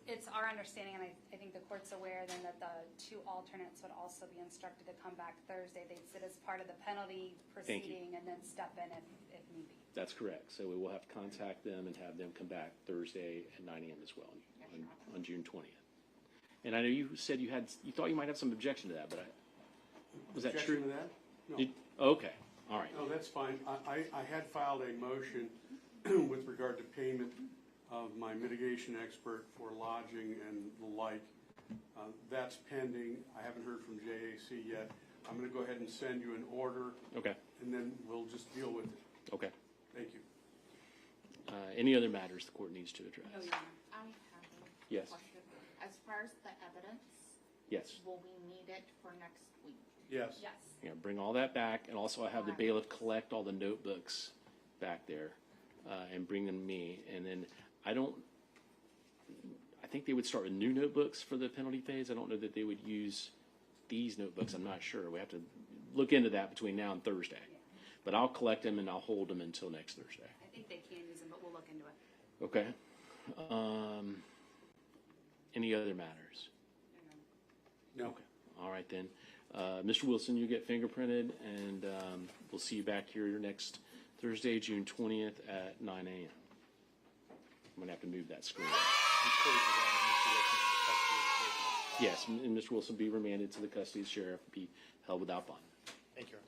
It's our understanding, and I think the court's aware then that the 2 alternates would also be instructed to come back Thursday. They'd sit as part of the penalty proceeding and then step in if need be. That's correct. So we will have to contact them and have them come back Thursday at 9 a.m. as well on June 20th. And I know you said you thought you might have some objection to that, but was that true? Objection to that? No. Okay. All right. No, that's fine. I had filed a motion with regard to payment of my mitigation expert for lodging and the like. That's pending. I haven't heard from JAC yet. I'm going to go ahead and send you an order. Okay. And then we'll just deal with it. Okay. Thank you. Any other matters the court needs to address? No, Your Honor. I have a Yes. question. As far as the evidence, Yes. will we need it for next week? Yes. Yes. Yeah, bring all that back, and also I have the bailiff collect all the notebooks back there and bring them to me. And then I think they would start with new notebooks for the penalty phase. I don't know that they would use these notebooks. I'm not sure. We have to look into that between now and Thursday. But I'll collect them and I'll hold them until next Thursday. I think they can use them, but we'll look into it. Okay. Any other matters? No. Okay. All right then. Mr. Wilson, you get fingerprinted, and we'll see you back here next Thursday, June 20th at 9 a.m. I'm going to have to move that screen. Yes, and Mr. Wilson be remanded to the custody of the sheriff, be held without bond. Thank you.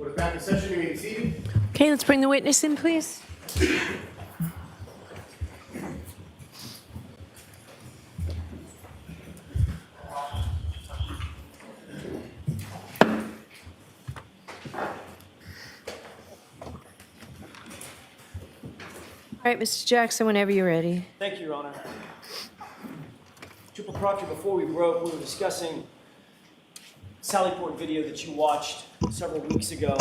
We're back in session. You may be seated. Okay, let's bring the witness in, please. All right, Mr. Jackson, whenever you're ready. Thank you, Your Honor. Trooper Proctor, before we were discussing Sallyport video that you watched several weeks ago.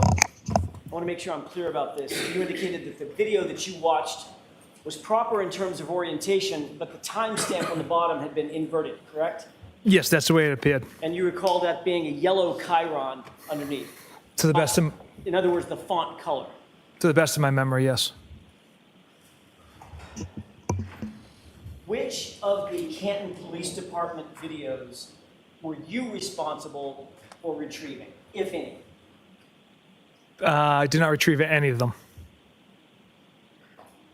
I want to make sure I'm clear about this. You indicated that the video that you watched was proper in terms of orientation, but the timestamp on the bottom had been inverted, correct? Yes, that's the way it appeared. And you recall that being a yellow chyron underneath. To the best of, In other words, the font color. to the best of my memory, yes. Which of the Canton Police Department videos were you responsible for retrieving, if any? I did not retrieve any of them.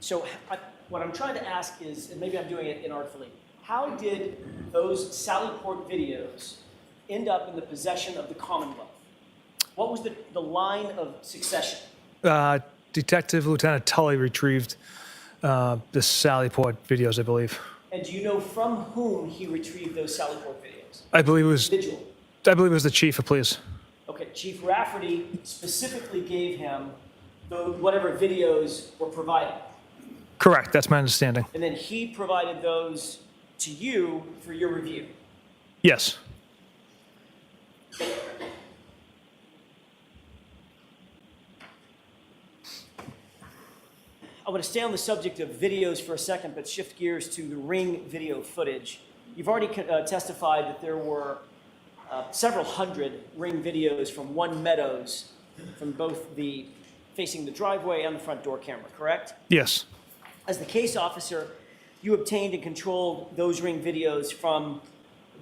So what I'm trying to ask is, and maybe I'm doing it inartfully, how did those Sallyport videos end up in the possession of the Commonwealth? What was the line of succession? Detective Lieutenant Tully retrieved the Sallyport videos, I believe. And do you know from whom he retrieved those Sallyport videos? I believe it was the chief of police. Okay, Chief Rafferty specifically gave him whatever videos were provided. Correct, that's my understanding. And then he provided those to you for your review. Yes. I want to stay on the subject of videos for a second, but shift gears to the Ring video footage. You've already testified that there were several hundred Ring videos from One Meadows, from both the facing the driveway and the front door camera, correct? Yes. As the case officer, you obtained and controlled those Ring videos from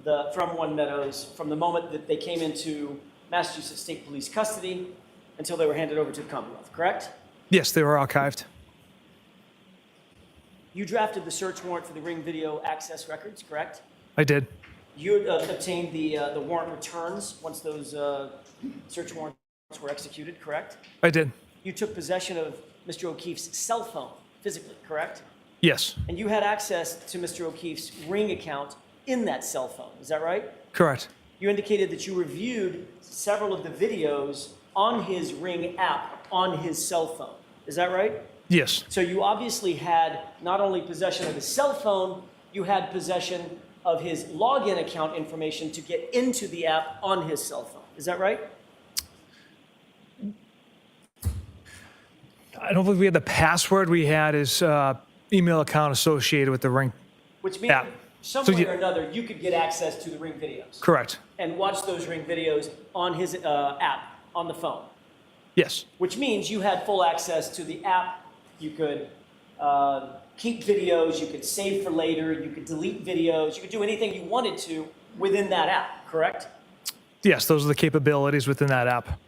One Meadows from the moment that they came into Massachusetts State Police custody until they were handed over to the Commonwealth, correct? Yes, they were archived. You drafted the search warrant for the Ring video access records, correct? I did. You obtained the warrant returns once those search warrants were executed, correct? I did. You took possession of Mr. O'Keefe's cell phone physically, correct? Yes. And you had access to Mr. O'Keefe's Ring account in that cell phone, is that right? Correct. You indicated that you reviewed several of the videos on his Ring app on his cell phone, is that right? Yes. So you obviously had not only possession of his cell phone, you had possession of his login account information to get into the app on his cell phone. Is that right? I don't believe we had the password. We had his email account associated with the Ring Which means app. some So way you- or another, you could get access to the Ring videos Correct. and watch those Ring videos on his app on the phone, Yes. which means you had full access to the app. You could keep videos, you could save for later, you could delete videos, you could do anything you wanted to within that app, correct? Yes, those are the capabilities within that app.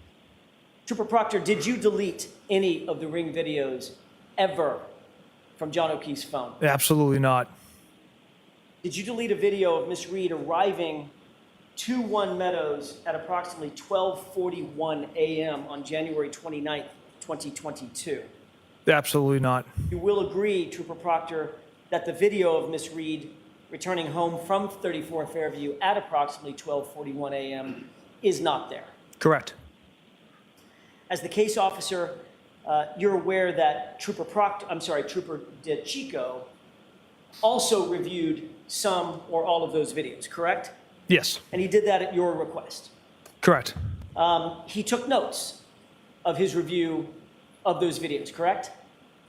Trooper Proctor, did you delete any of the Ring videos ever from John O'Keefe's phone? Absolutely not. Did you delete a video of Miss Reed arriving to One Meadows at approximately 12:41 a.m. on January 29th, 2022? Absolutely not. You will agree, Trooper Proctor, that the video of Miss Reed returning home from 34 Fairview at approximately 12:41 a.m. is not there. Correct. As the case officer, you're aware that Trooper DeChico also reviewed some or all of those videos, correct? Yes. And he did that at your request. Correct. He took notes of his review of those videos, correct?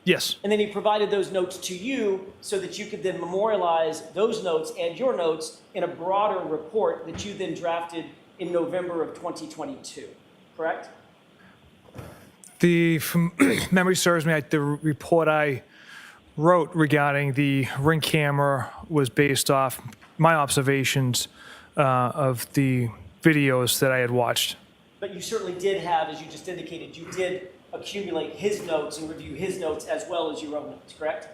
Yes. And then he provided those notes to you so that you could then memorialize those notes and your notes in a broader report that you then drafted in November of 2022, correct? From memory serves me, the report I wrote regarding the Ring camera was based off my observations of the videos that I had watched. But you certainly did have, as you just indicated, you did accumulate his notes and review his notes as well as your own notes, correct?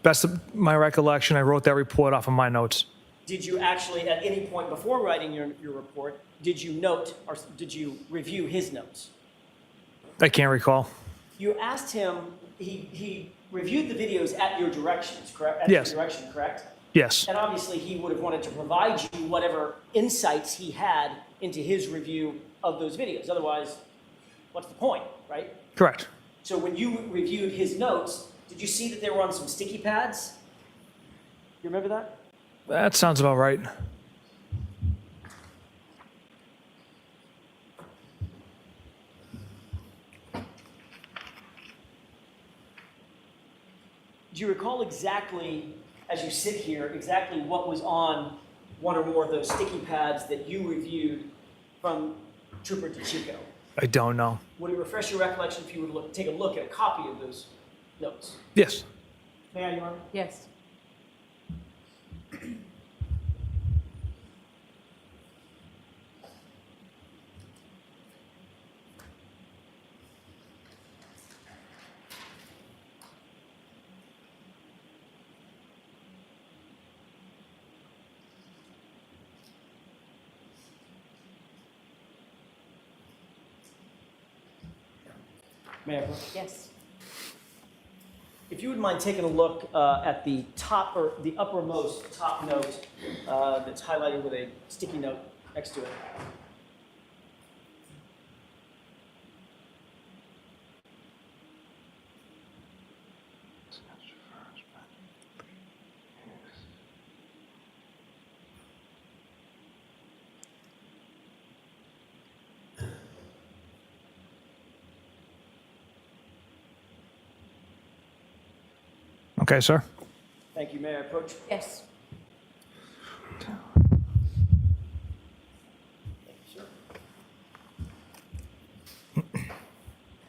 Best of my recollection, I wrote that report off of my notes. Did you actually, at any point before writing your report, did you note or did you review his notes? I can't recall. You asked him, he reviewed the videos at your directions, correct? At your Yes. direction, correct? Yes. And obviously, he would have wanted to provide you whatever insights he had into his review of those videos. Otherwise, what's the point, right? Correct. So when you reviewed his notes, did you see that they were on some sticky pads? You remember that? That sounds about right. Do you recall exactly, as you sit here, exactly what was on one or more of those sticky pads that you reviewed from Trooper DeChico? I don't know. Would it refresh your recollection if you would take a look at a copy of those notes? Yes. May I, Your Honor? Yes. May I? Yes. If you would mind taking a look at the top or the uppermost top note that's highlighted with a sticky note next to it. Okay, sir. Thank you. May I approach? Yes. Thank you, sir.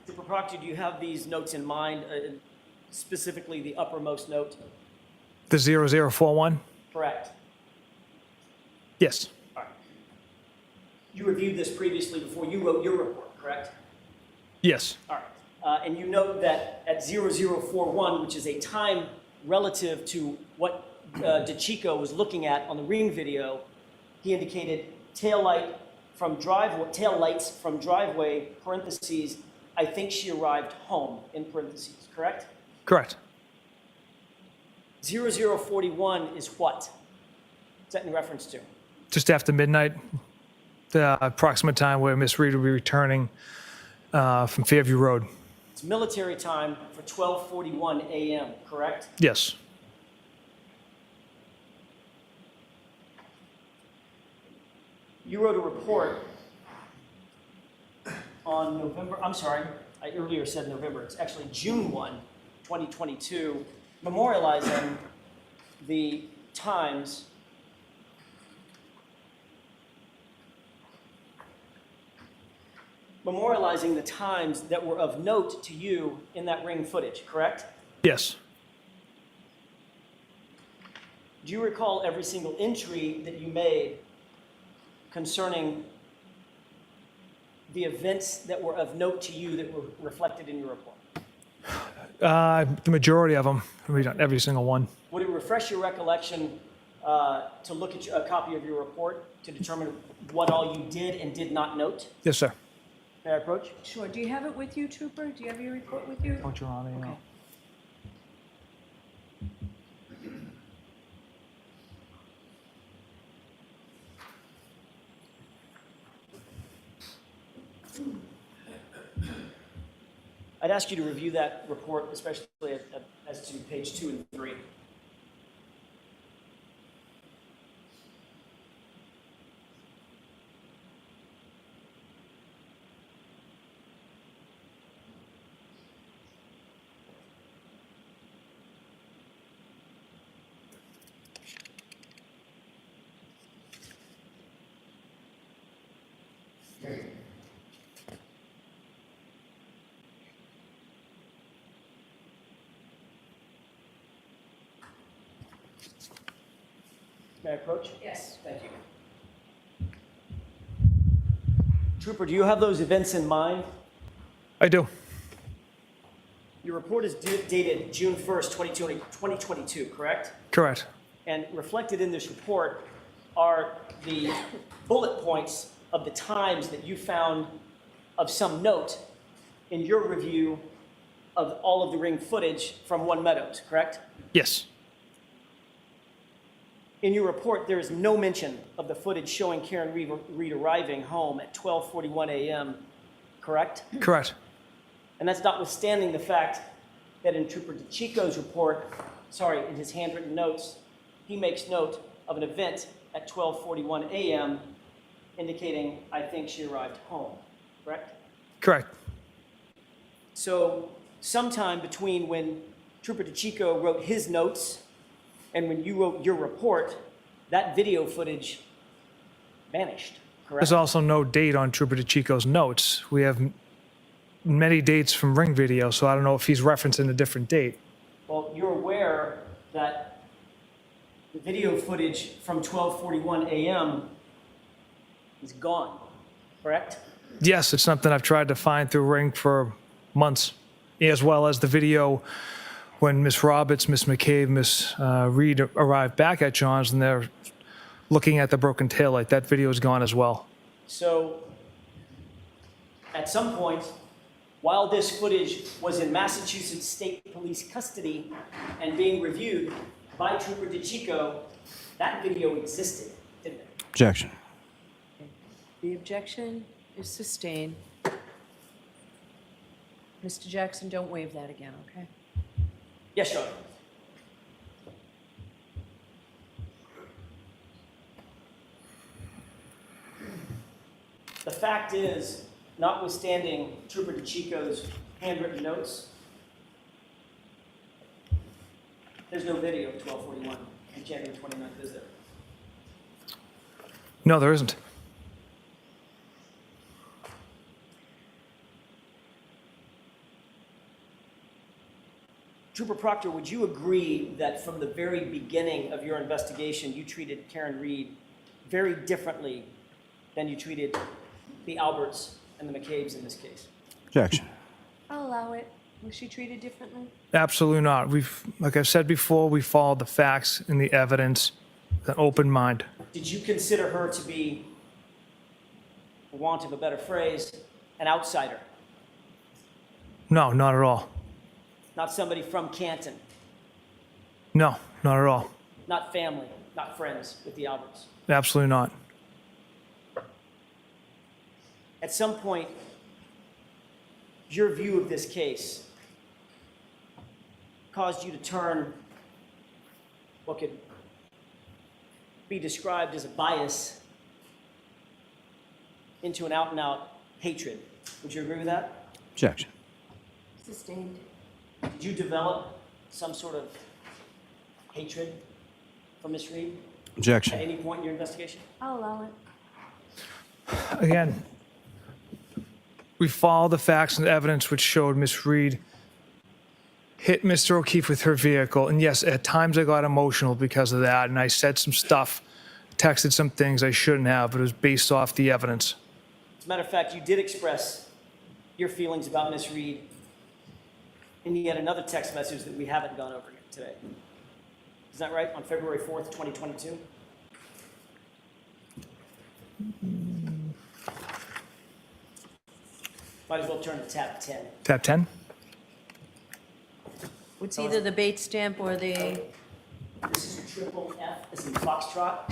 Trooper Proctor, do you have these notes in mind, specifically the uppermost note? The 0041? Correct. Yes. All right. You reviewed this previously before you wrote your report, correct? Yes. All right. And you note that at 0041, which is a time relative to what DeChico was looking at on the ring video, he indicated tail lights from driveway, parentheses, I think she arrived home, in parentheses, correct? Correct. 0041 is what? What's that in reference to? Just after midnight, the approximate time where Miss Reed will be returning from Fairview Road. It's military time for 12:41 a.m., correct? Yes. You wrote a report on November, I'm sorry, I earlier said November, it's actually June 1, 2022, memorializing the times that were of note to you in that ring footage, correct? Yes. Do you recall every single entry that you made concerning the events that were of note to you that were reflected in your report? The majority of them. We don't every single one. Would it refresh your recollection to look at a copy of your report to determine what all you did and did not note? Yes, sir. May I approach? Sure. Do you have it with you, Trooper? Do you have your report with you? Don't you want to, Okay. I'd ask you to review that report, especially as to page 2 and 3. May I approach? Yes. Thank you. Trooper, do you have those events in mind? I do. Your report is dated June 1st, 2022, correct? Correct. And reflected in this report are the bullet points of the times that you found of some note in your review of all of the ring footage from One Meadows, correct? Yes. In your report, there is no mention of the footage showing Karen Reed arriving home at 12:41 a.m., correct? Correct. And that's notwithstanding the fact that in Trooper DeChico's report, in his handwritten notes, he makes note of an event at 12:41 a.m. indicating, I think she arrived home, correct? Correct. So sometime between when Trooper DeChico wrote his notes and when you wrote your report, that video footage vanished, correct? There's also no date on Trooper DeChico's notes. We have many dates from Ring video, so I don't know if he's referencing a different date. Well, you're aware that the video footage from 12:41 a.m. is gone, correct? Yes, it's something I've tried to find through Ring for months, as well as the video when Miss Roberts, Miss McCabe, Miss Reed arrived back at John's and they're looking at the broken taillight. That video is gone as well. So at some point, while this footage was in Massachusetts State Police custody and being reviewed by Trooper DeChico, that video existed, didn't it? Objection. The objection is sustained. Mr. Jackson, don't waive that again, okay? Yes, Your Honor. The fact is, notwithstanding Trooper DeChico's handwritten notes, there's no video of 12:41 on January 29th, is there? No, there isn't. Trooper Proctor, would you agree that from the very beginning of your investigation, you treated Karen Reed very differently than you treated the Alberts and the McCabe's in this case? Objection. I'll allow it. Was she treated differently? Absolutely not. Like I've said before, we followed the facts and the evidence, with an open mind. Did you consider her to be, for want of a better phrase, an outsider? No, not at all. Not somebody from Canton, No, not at all. not family, not friends with the Alberts? Absolutely not. At some point, your view of this case caused you to turn what could be described as a bias into an out-and-out hatred. Would you agree with that? Objection. Sustained. Did you develop some sort of hatred for Ms. Reed Objection. at any point in your investigation? I'll allow it. Again, we followed the facts and the evidence which showed Miss Reed hit Mr. O'Keefe with her vehicle. And yes, at times I got emotional because of that. And I said some stuff, texted some things I shouldn't have, but it was based off the evidence. As a matter of fact, you did express your feelings about Ms. Reed in yet another text message that we haven't gone over yet today. Is that right? On February 4th, 2022? Might as well turn to tab 10. Tab 10? It's either the bait stamp or the, This is triple F as in Foxtrot.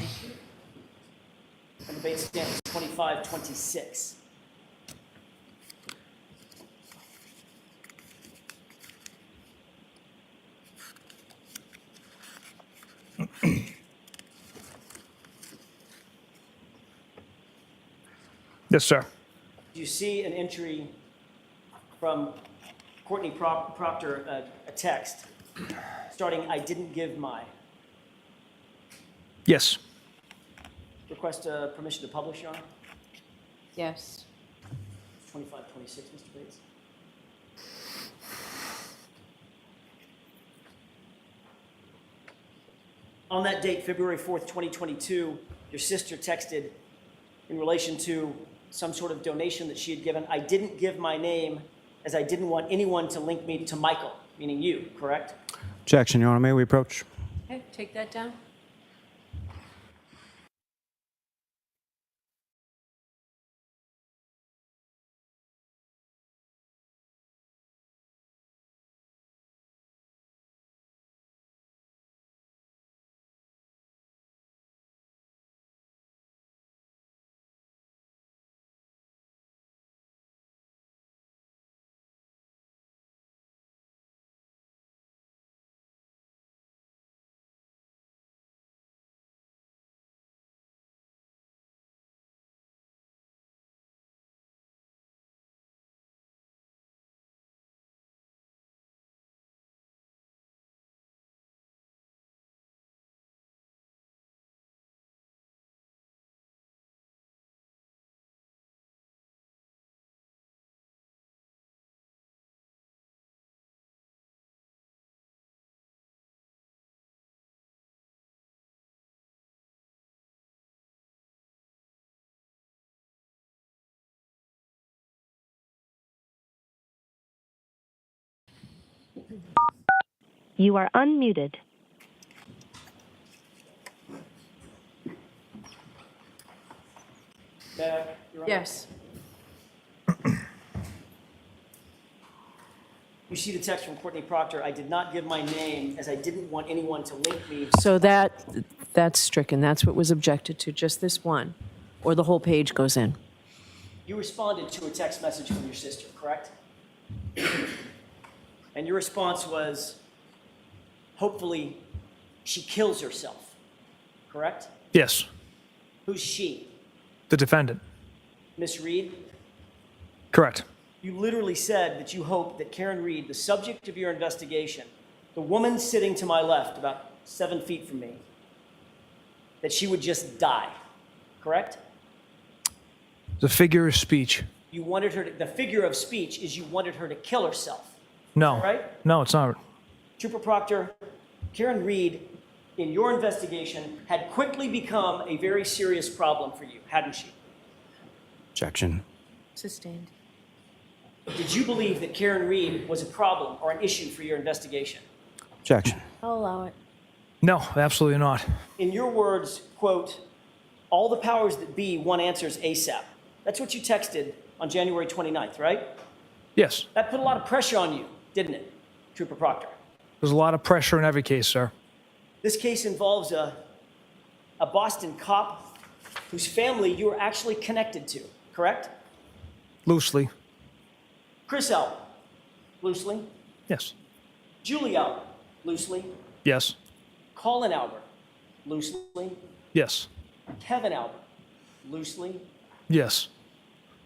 And the bait stamp is 2526. Yes, sir. You see an entry from Courtney Proctor, a text starting, "I didn't give my." Yes. Request permission to publish, Your Honor? yes. 2526, Mr. Bates. On that date, February 4th, 2022, your sister texted in relation to some sort of donation that she had given, "I didn't give my name as I didn't want anyone to link me to Michael," meaning you, correct? Objection, Your Honor. May we approach? Okay, take that down. You are unmuted. Yes. You see the text from Courtney Proctor. I did not give my name as I didn't want anyone to link me. So that's stricken. That's what was objected to, just this one, or the whole page goes in. You responded to a text message from your sister, correct? And your response was, hopefully she kills herself, correct? Yes, Who's she? the defendant. Miss Reed? Correct. You literally said that you hope that Karen Reed, the subject of your investigation, the woman sitting to my left, about 7 feet from me, that she would just die, correct? The figure of speech. You wanted her to, the figure of speech is you wanted her to kill herself, No. right? No, it's not. Trooper Proctor, Karen Reed, in your investigation, had quickly become a very serious problem for you, hadn't she? Objection. Sustained. Did you believe that Karen Reed was a problem or an issue for your investigation? Objection. I'll allow it. No, absolutely not. In your words, quote, all the powers that be want answers ASAP. That's what you texted on January 29th, right? Yes, That put a lot of pressure on you, didn't it, Trooper Proctor? there's a lot of pressure in every case, sir. This case involves a Boston cop whose family you were actually connected to, correct? Loosely. Chris L, loosely. Yes. Julie Albert, loosely. Yes. Colin Albert, loosely. Yes. Kevin Albert, loosely. Yes.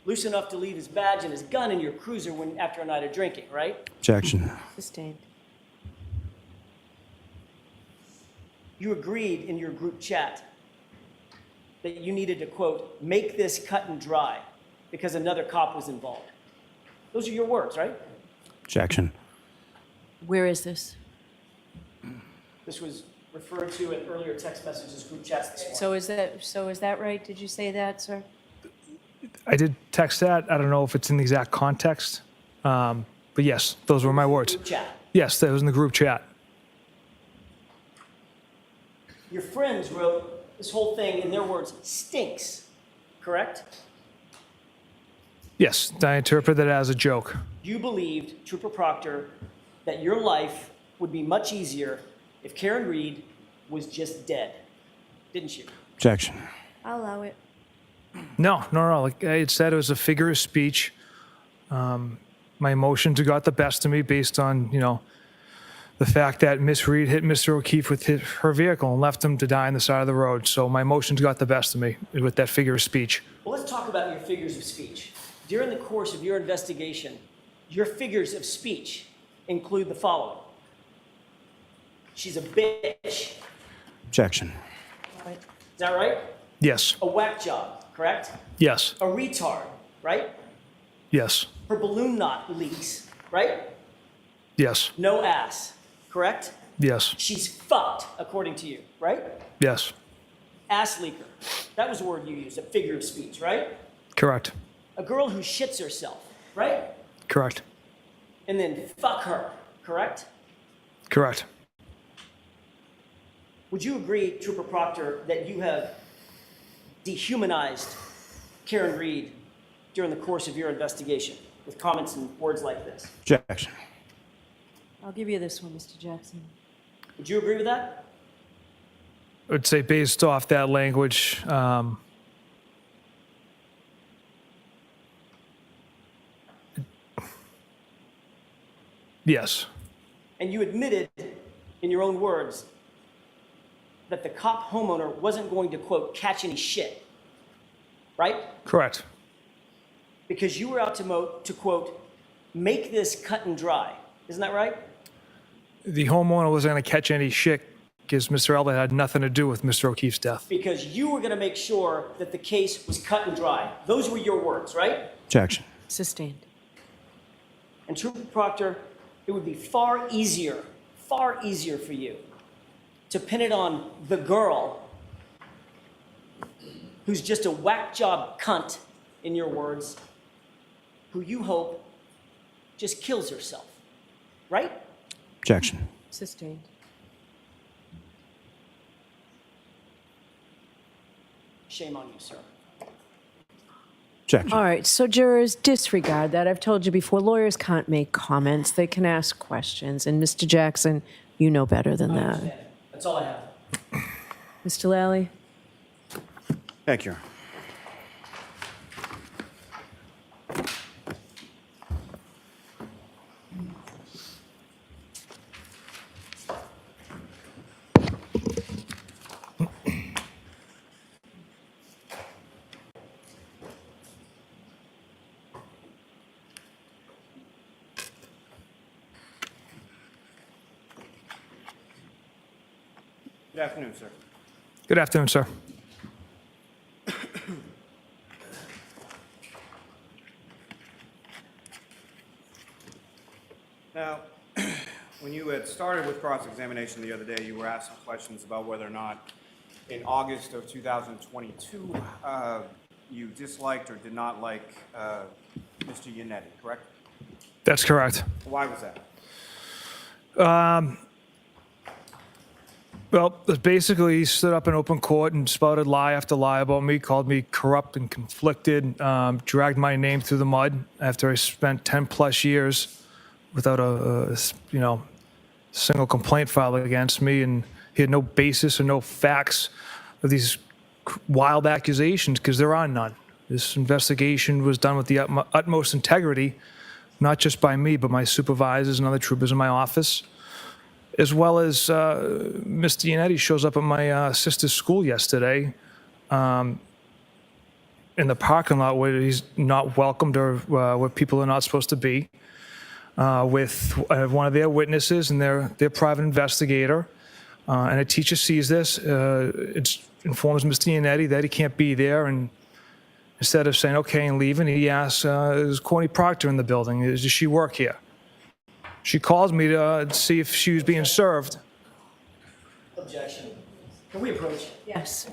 Loose enough to leave his badge and his gun in your cruiser after a night of drinking, right? Objection. Sustained. You agreed in your group chat that you needed to, quote, make this cut and dry because another cop was involved. Those are your words, right? Objection. Where is this? This was referred to in earlier text messages, group chats this morning. So is that right? Did you say that, sir? I did text that. I don't know if it's in the exact context. But yes, those were my words. Group chat. Yes, that was in the group chat. Your friends wrote this whole thing, in their words, stinks, correct? Yes, I interpret that as a joke. You believed, Trooper Proctor, that your life would be much easier if Karen Reed was just dead, didn't you? Objection. I'll allow it. No. Like I had said, it was a figure of speech. My emotions got the best of me based on, the fact that Miss Reed hit Mr. O'Keefe with her vehicle and left him to die on the side of the road. So my emotions got the best of me with that figure of speech. Well, let's talk about your figures of speech. During the course of your investigation, your figures of speech include the following. She's a bitch. Objection. Is that right? Yes. A whack job, correct? Yes. A retard, right? Yes. Her balloon knot leaks, right? Yes. No ass, correct? Yes. She's fucked, according to you, right? Yes. Ass leaker. That was a word you used, a figure of speech, right? Correct. A girl who shits herself, right? Correct. And then fuck her, correct? Correct. Would you agree, Trooper Proctor, that you have dehumanized Karen Reed during the course of your investigation with comments and words like this? Objection. I'll give you this one, Mr. Jackson. Would you agree with that? I would say based off that language, yes. And you admitted, in your own words, that the cop homeowner wasn't going to, quote, catch any shit, right? Correct. Because you were out to quote, make this cut and dry. Isn't that right? The homeowner wasn't going to catch any shit because Mr. Elbert had nothing to do with Mr. O'Keefe's death. Because you were going to make sure that the case was cut and dry. Those were your words, right? Objection. Sustained. And Trooper Proctor, it would be far easier for you to pin it on the girl who's just a whack job cunt, in your words, who you hope just kills herself, right? Objection. Sustained. Shame on you, sir. Objection. All right, so jurors, disregard that. I've told you before, lawyers can't make comments. They can ask questions. And Mr. Jackson, you know better than that. That's all I have. Mr. Lally? Thank you. Good afternoon, sir. Good afternoon, sir. Now, when you had started with cross-examination the other day, you were asked some questions about whether or not in August of 2022, you disliked or did not like Mr. Yannetti, correct? That's correct. Why was that? Well, basically, he stood up in open court and spouted lie after lie about me, called me corrupt and conflicted, dragged my name through the mud after I spent 10 plus years without a single complaint filed against me, and he had no basis or no facts of these wild accusations because there are none. This investigation was done with the utmost integrity, not just by me, but my supervisors and other troopers in my office, as well as Mr. Yannetti shows up at my sister's school yesterday in the parking lot where he's not welcomed or where people are not supposed to be, with one of their witnesses and their private investigator. And a teacher sees this, it informs Mr. Yannetti that he can't be there, and instead of saying okay and leaving, he asks, is Courtney Proctor in the building? Does she work here? She calls me to see if she was being served. Objection. Can we approach? Yes.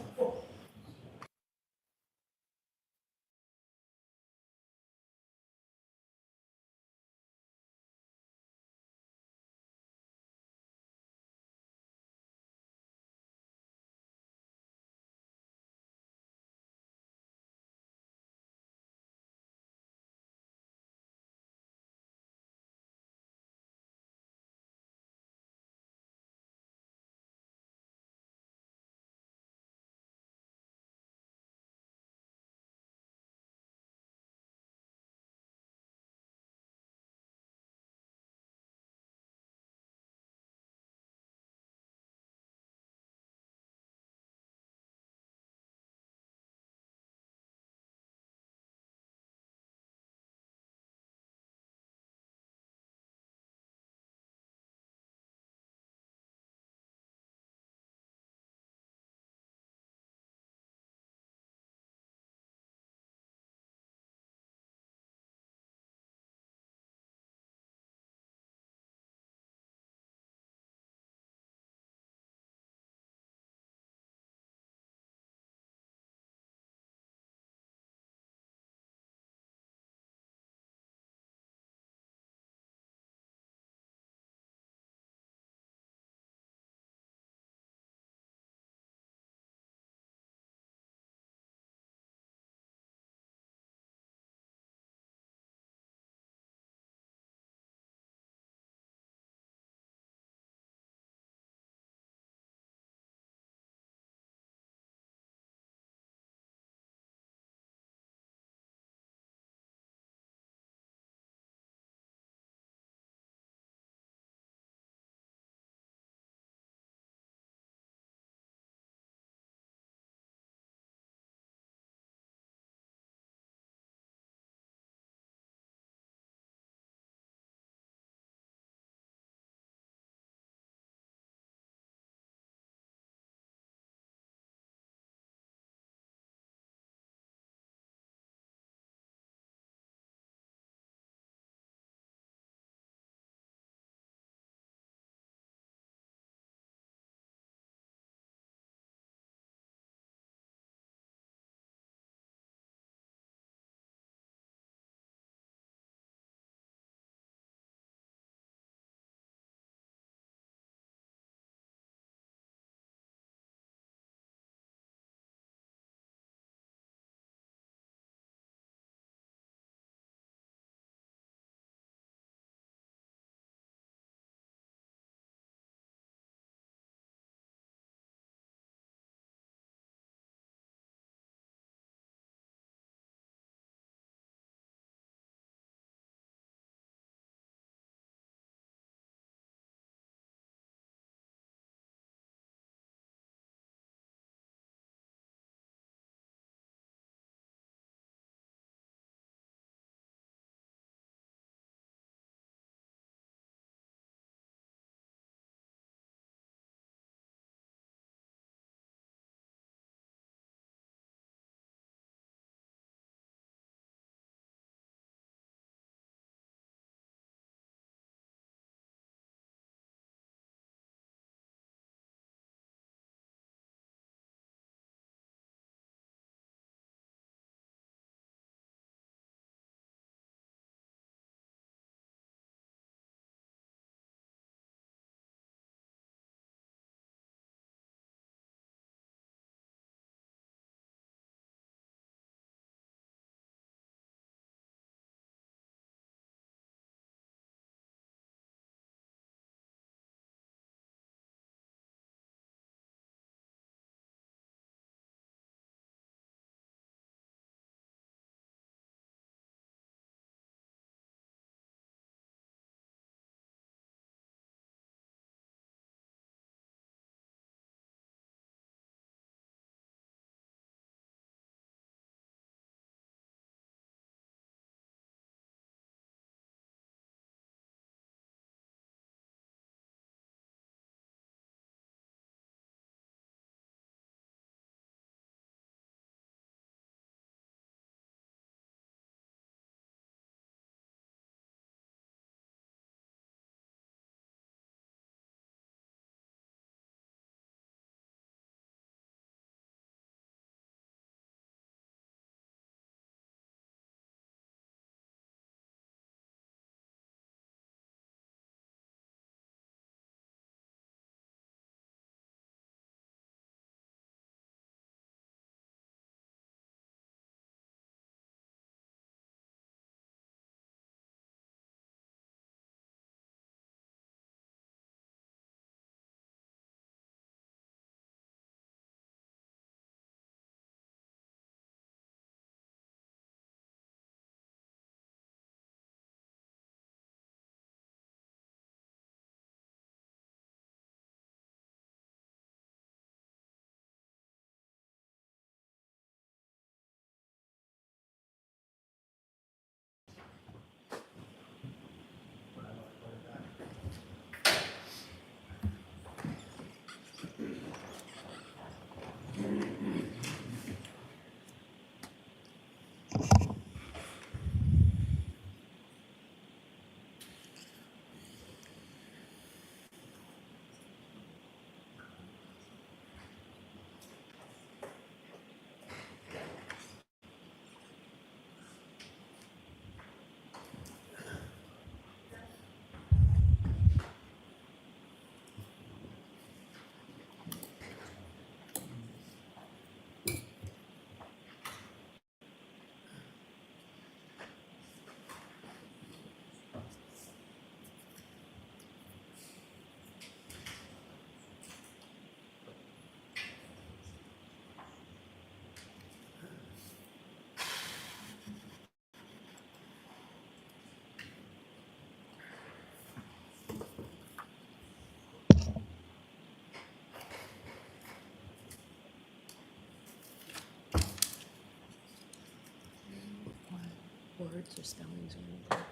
words or spellings or anything.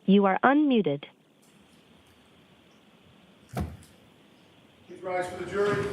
You are unmuted. Please rise for the jury.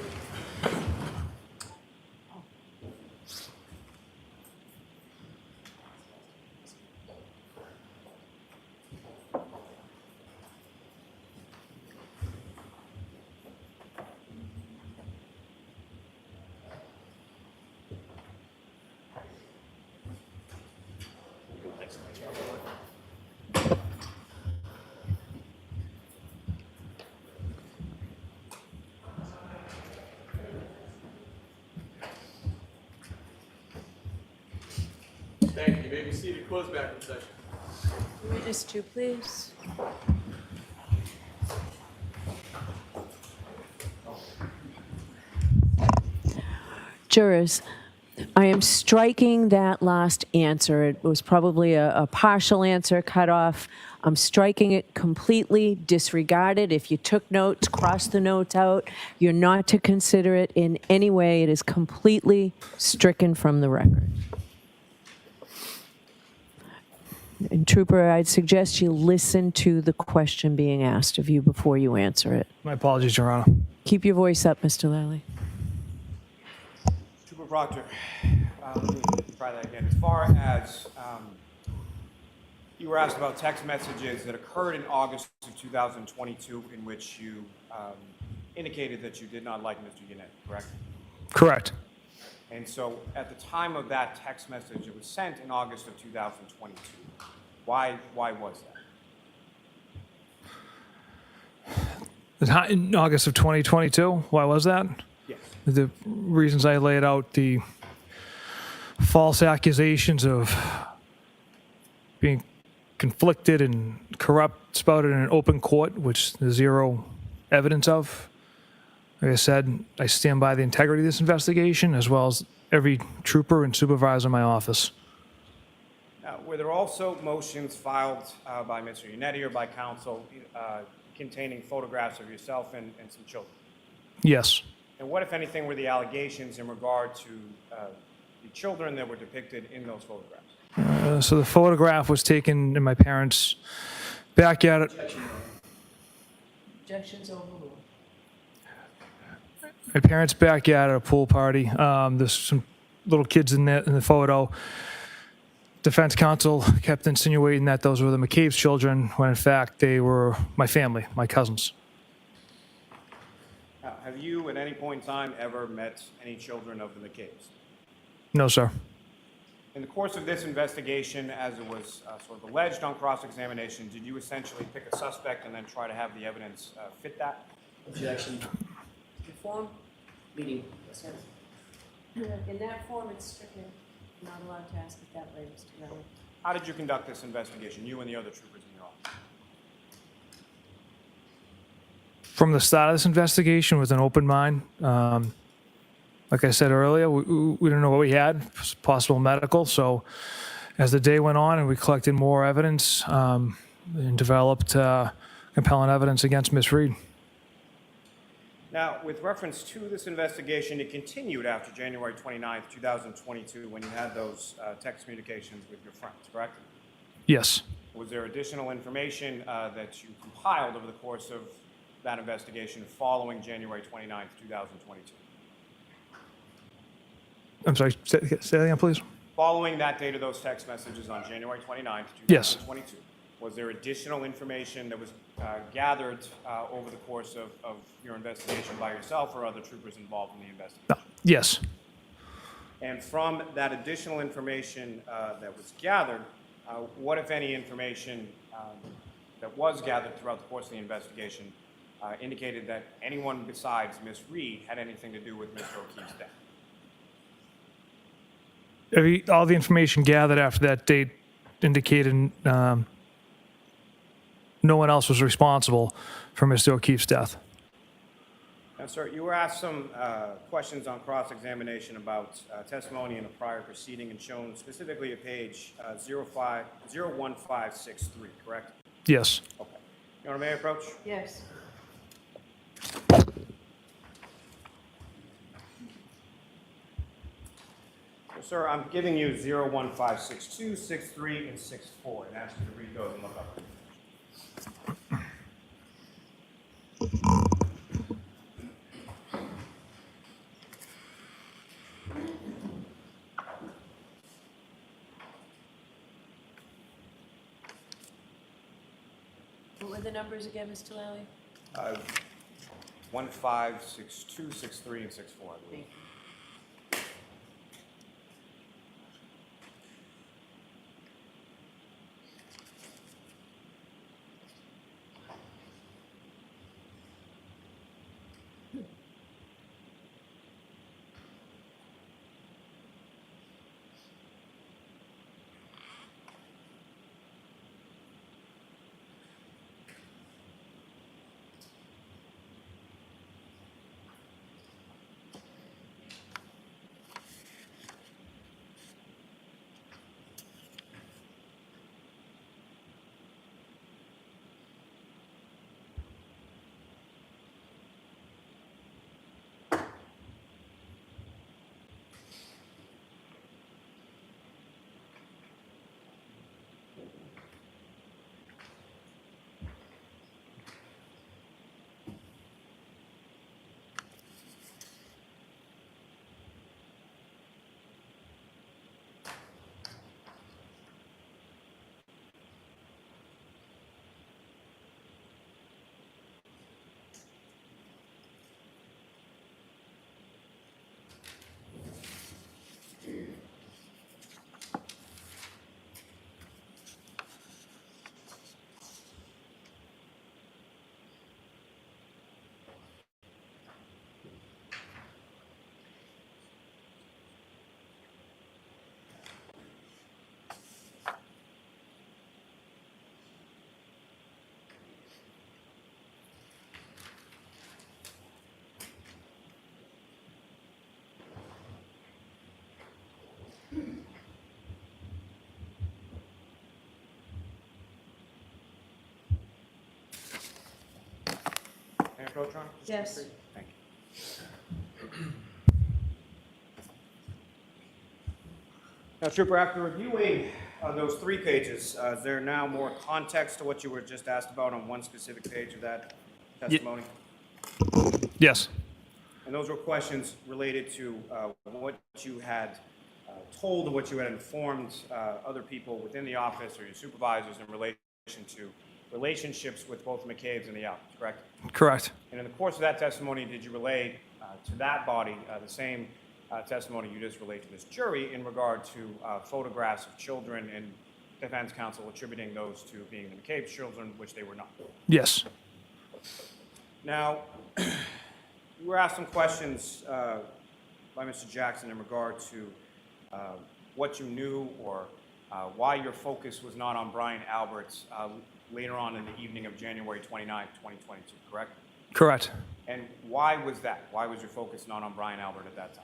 Thank you. You may be seated. Close back in session. Witness 2, please. Jurors, I am striking that last answer. It was probably a partial answer cut off. I'm striking it completely, disregard it. If you took notes, cross the notes out. You're not to consider it in any way. It is completely stricken from the record. And Trooper, I'd suggest you listen to the question being asked of you before you answer it. My apologies, Your Honor. Keep your voice up, Mr. Lally. Trooper Proctor, let me try that again. As far as you were asked about text messages that occurred in August of 2022 in which you indicated that you did not like Mr. Yannette, correct? Correct. And so at the time of that text message, it was sent in August of 2022. Why was that? In August of 2022, why was that? Yes. The reasons I laid out, the false accusations of being conflicted and corrupt spouted in an open court, which there's zero evidence of. Like I said, I stand by the integrity of this investigation, as well as every trooper and supervisor in my office. Now, were there also motions filed by Mr. Yannetti or by counsel containing photographs of yourself and some children? Yes. And what, if anything, were the allegations in regard to the children that were depicted in those photographs? So the photograph was taken in my parents' backyard. Objections overruled. My parents' backyard at a pool party. There's some little kids in the photo. Defense counsel kept insinuating that those were the McCabe's children, when in fact they were my family, my cousins. Have you at any point in time ever met any children of the McCabe's? No, sir. In the course of this investigation, as it was sort of alleged on cross-examination, did you essentially pick a suspect and then try to have the evidence fit that? Objection. The form? Meeting. In that form, it's stricken. I'm not allowed to ask it that way, Mr. Lally. How did you conduct this investigation, you and the other troopers in your office? From the start of this investigation with an open mind. Like I said earlier, we didn't know what we had, possible medical. So as the day went on and we collected more evidence and developed compelling evidence against Ms. Reed. Now, with reference to this investigation, it continued after January 29th, 2022, when you had those text communications with your friends, correct? Yes. Was there additional information that you compiled over the course of that investigation following January 29th, 2022? I'm sorry, say that again, please. Following that date of those text messages on January 29th, 2022, Yes. Was there additional information that was gathered over the course of your investigation by yourself or other troopers involved in the investigation? No. Yes. And from that additional information that was gathered, what, if any, information that was gathered throughout the course of the investigation indicated that anyone besides Ms. Reed had anything to do with Mr. O'Keefe's death? all the information gathered after that date indicated no one else was responsible for Mr. O'Keefe's death. Now, sir, you were asked some questions on cross-examination about testimony in a prior proceeding and shown specifically at page 01563, correct? Yes. Okay. Your Honor, may I approach? Yes. So, sir, I'm giving you 01562, 63, and 64, and ask you to read those and look up. What were the numbers again, Mr. Lally? 1562, 63, and 64, I believe. May I approach, Your Honor? Yes. Thank you. Now, Trooper, after reviewing those 3 pages, is there now more context to what you were just asked about on one specific page of that testimony? Yes. And those were questions related to what you had told, what you had informed other people within the office or your supervisors in relation to relationships with both McCabe's and the Albers, correct? Correct. And in the course of that testimony, did you relay to that body the same testimony you just relayed to this jury in regard to photographs of children and defense counsel attributing those to being the McCabe's children, which they were not? Yes. Now, you were asked some questions by Mr. Jackson in regard to what you knew or why your focus was not on Brian Alberts later on in the evening of January 29, 2022, correct? Correct. And why was that? Why was your focus not on Brian Albert at that time?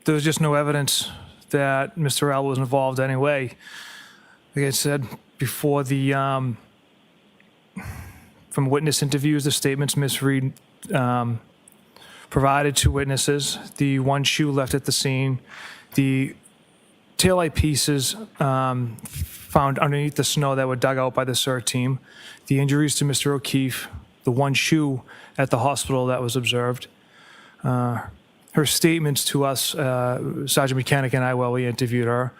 There was just no evidence that Mr. Albert was involved anyway. Like I said before, from witness interviews, the statements Ms. Reed provided to witnesses, the one shoe left at the scene, the taillight pieces found underneath the snow that were dug out by the CERT team, the injuries to Mr. O'Keefe, the one shoe at the hospital that was observed, her statements to us, Sergeant Mechanic and I, while we interviewed her,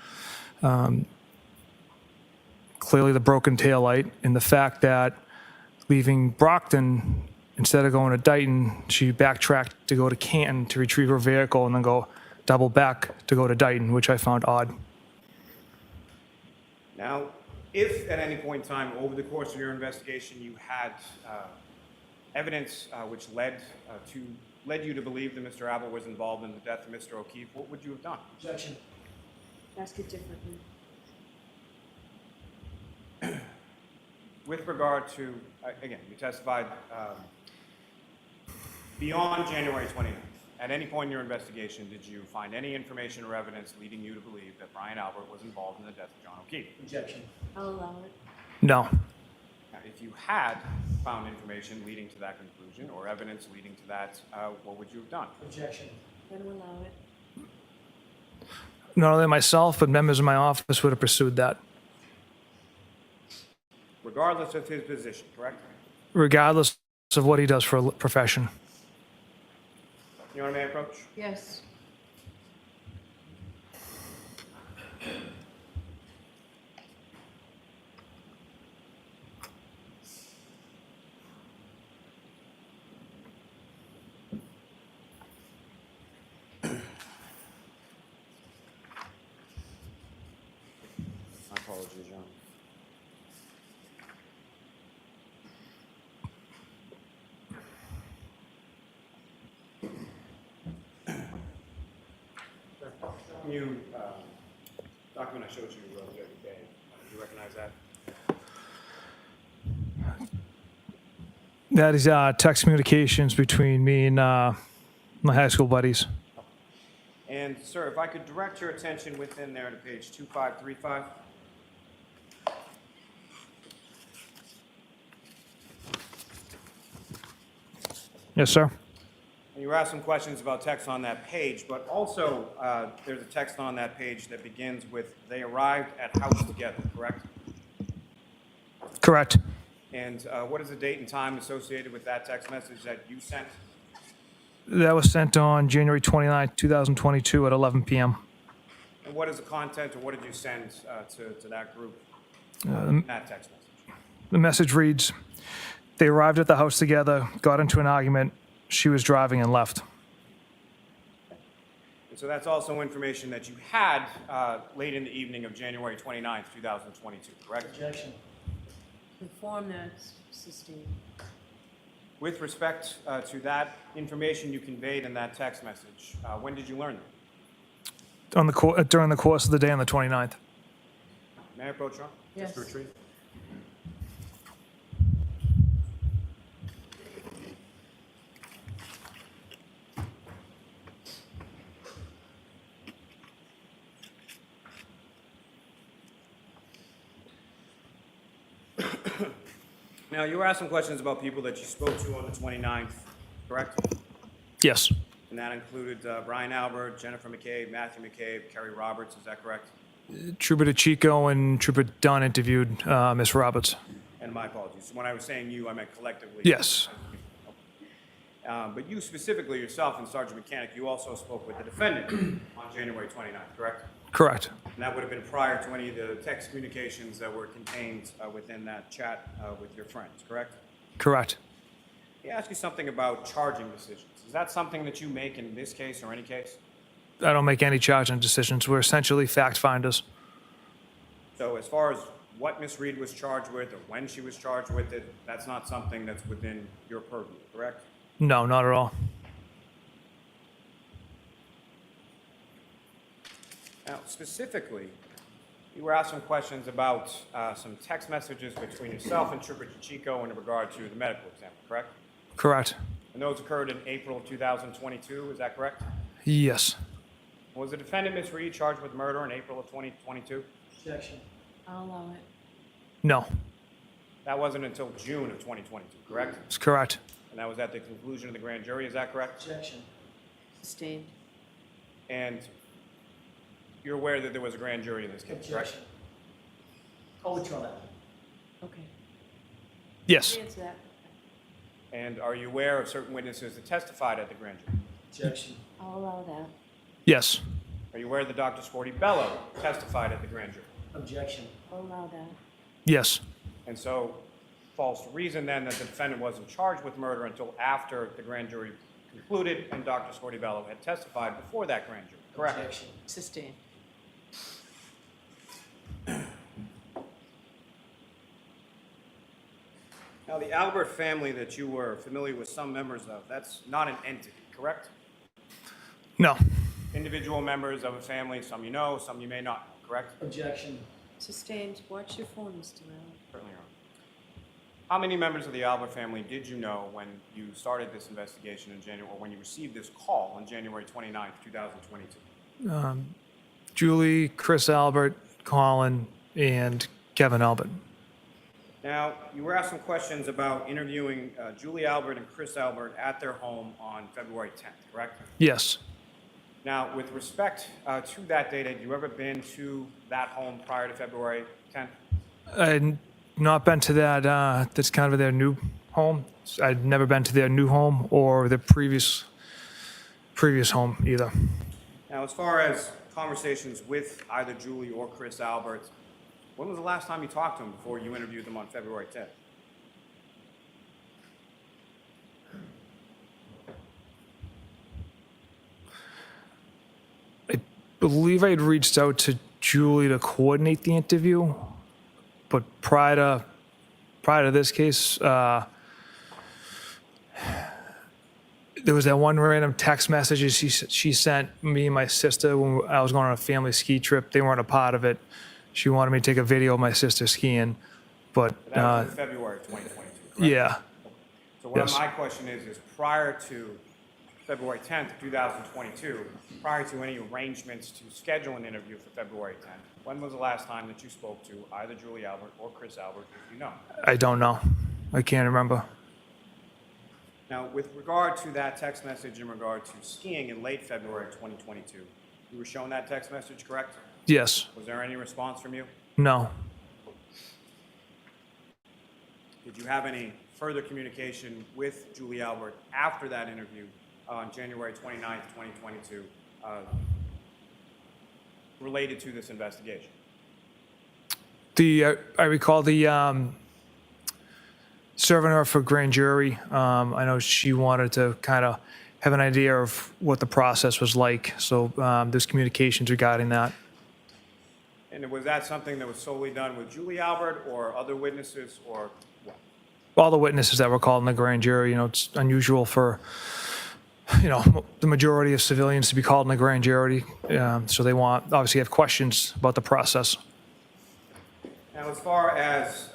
clearly the broken taillight, and the fact that leaving Brockton, instead of going to Dighton, she backtracked to go to Canton to retrieve her vehicle and then go double back to go to Dighton, which I found odd. Now, if at any point in time over the course of your investigation you had evidence which led to led you to believe that Mr. Albert was involved in the death of Mr. O'Keefe, what would you have done? Objection. Ask it differently. With regard to, again, you testified beyond January 29th. At any point in your investigation, did you find any information or evidence leading you to believe that Brian Albert was involved in the death of John O'Keefe? Objection. I'll allow it. No. Now, if you had found information leading to that conclusion or evidence leading to that, what would you have done? Objection. Going to allow it. Not only myself, but members of my office would have pursued that, Regardless of his position, correct? regardless of what he does for a profession. Your Honor, may I approach? Yes. My apologies, Your Honor. You, document I showed you the other day, do you recognize that? That is text communications between me and my high school buddies. And sir, if I could direct your attention within there to page 2535. Yes, sir. And you were asked some questions about text on that page, but also there's a text on that page that begins with, "They arrived at house together," correct? Correct. And what is the date and time associated with that text message that you sent? That was sent on January 29th, 2022 at 11 p.m. And what is the content, or what did you send to that group, that text message? The message reads, "They arrived at the house together, got into an argument. She was driving and left." And so that's also information that you had late in the evening of January 29th, 2022, correct? Objection. Inform that's sustained. With respect to that information you conveyed in that text message, when did you learn that? During the course of the day on the 29th. May I approach, Your Honor? Yes. Mr. Retreat. Now, you were asked some questions about people that you spoke to on the 29th, correct? Yes. And that included Brian Albert, Jennifer McCabe, Matthew McCabe, Kerry Roberts, is that correct? Trooper DeChico and Trooper Dunn interviewed Miss Roberts. And my apologies. When I was saying you, I meant collectively. Yes. But you specifically yourself and Sergeant Mechanic, you also spoke with the defendant on January 29th, correct? Correct. And that would have been prior to any of the text communications that were contained within that chat with your friends, correct? Correct. Let me ask you something about charging decisions. Is that something that you make in this case or any case? I don't make any charging decisions. We're essentially fact finders. So as far as what Ms. Reed was charged with or when she was charged with it, that's not something that's within your purview, correct? No, not at all. Now, specifically, you were asked some questions about some text messages between yourself and Trooper DeChico in regard to the medical exam, correct? Correct. And those occurred in April 2022, is that correct? Yes. Was the defendant, Ms. Reed, charged with murder in April of 2022? Objection. I'll allow it. No. That wasn't until June of 2022, correct? It's correct. And that was at the conclusion of the grand jury, is that correct? Objection. Sustained. And you're aware that there was a grand jury in this case, correct? Objection. Call the trial. Okay. Yes. Answer that. And are you aware of certain witnesses that testified at the grand jury? Objection. I'll allow that. Yes. Are you aware that Dr. Sporty Bello testified at the grand jury? Objection. I'll allow that. Yes. And so, false reason then that the defendant wasn't charged with murder until after the grand jury concluded and Dr. Sporty Bello had testified before that grand jury, correct? Objection. Sustained. Now, the Albert family that you were familiar with some members of, that's not an entity, correct? No. Individual members of a family, some you know, some you may not, correct? Objection. Sustained. Watch your phone, Mr. Riley. Certainly, Your Honor. How many members of the Albert family did you know when you started this investigation in January, or when you received this call on January 29th, 2022? Julie, Chris Albert, Colin, and Kevin Albert. Now, you were asked some questions about interviewing Julie Albert and Chris Albert at their home on February 10th, correct? Yes. Now, with respect to that date, had you ever been to that home prior to February 10th? I'd not been to that, that's kind of their new home. I'd never been to their new home or the previous home either. Now, as far as conversations with either Julie or Chris Albert, when was the last time you talked to them before you interviewed them on February 10th? I believe I'd reached out to Julie to coordinate the interview, but prior to this case, there was that one random text message she sent me and my sister when I was going on a family ski trip. They weren't a part of it. She wanted me to take a video of my sister skiing, but That was in February of 2022, correct? yeah. So what Yes. my question is prior to February 10th, 2022, prior to any arrangements to schedule an interview for February 10th, when was the last time that you spoke to either Julie Albert or Chris Albert, if you know? I don't know. I can't remember. Now, with regard to that text message in regard to skiing in late February 2022, you were shown that text message, correct? Yes. Was there any response from you? No. Did you have any further communication with Julie Albert after that interview on January 29th, 2022, related to this investigation? I recall serving her for grand jury. I know she wanted to kind of have an idea of what the process was like. So there's communications regarding that. And was that something that was solely done with Julie Albert or other witnesses or what? All the witnesses that were called in the grand jury, it's unusual for, the majority of civilians to be called in the grand jury. So they obviously have questions about the process. Now, as far as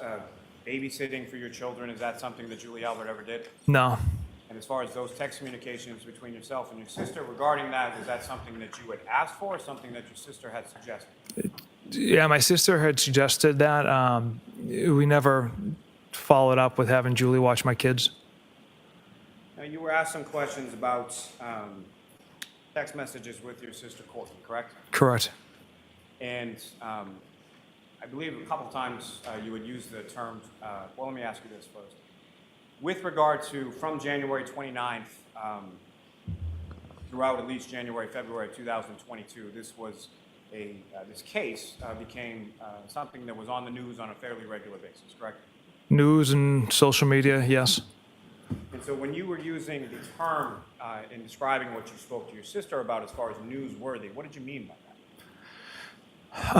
babysitting for your children, is that something that Julie Albert ever did? No. And as far as those text communications between yourself and your sister regarding that, is that something that you had asked for or something that your sister had suggested? Yeah, my sister had suggested that. We never followed up with having Julie watch my kids. Now, you were asked some questions about text messages with your sister Courtney, correct? Correct. And I believe a couple times you would use the term, well, let me ask you this first. With regard to from January 29th throughout at least January, February 2022, this case became something that was on the news on a fairly regular basis, correct? News and social media, yes. And so when you were using the term in describing what you spoke to your sister about as far as newsworthy, what did you mean by that?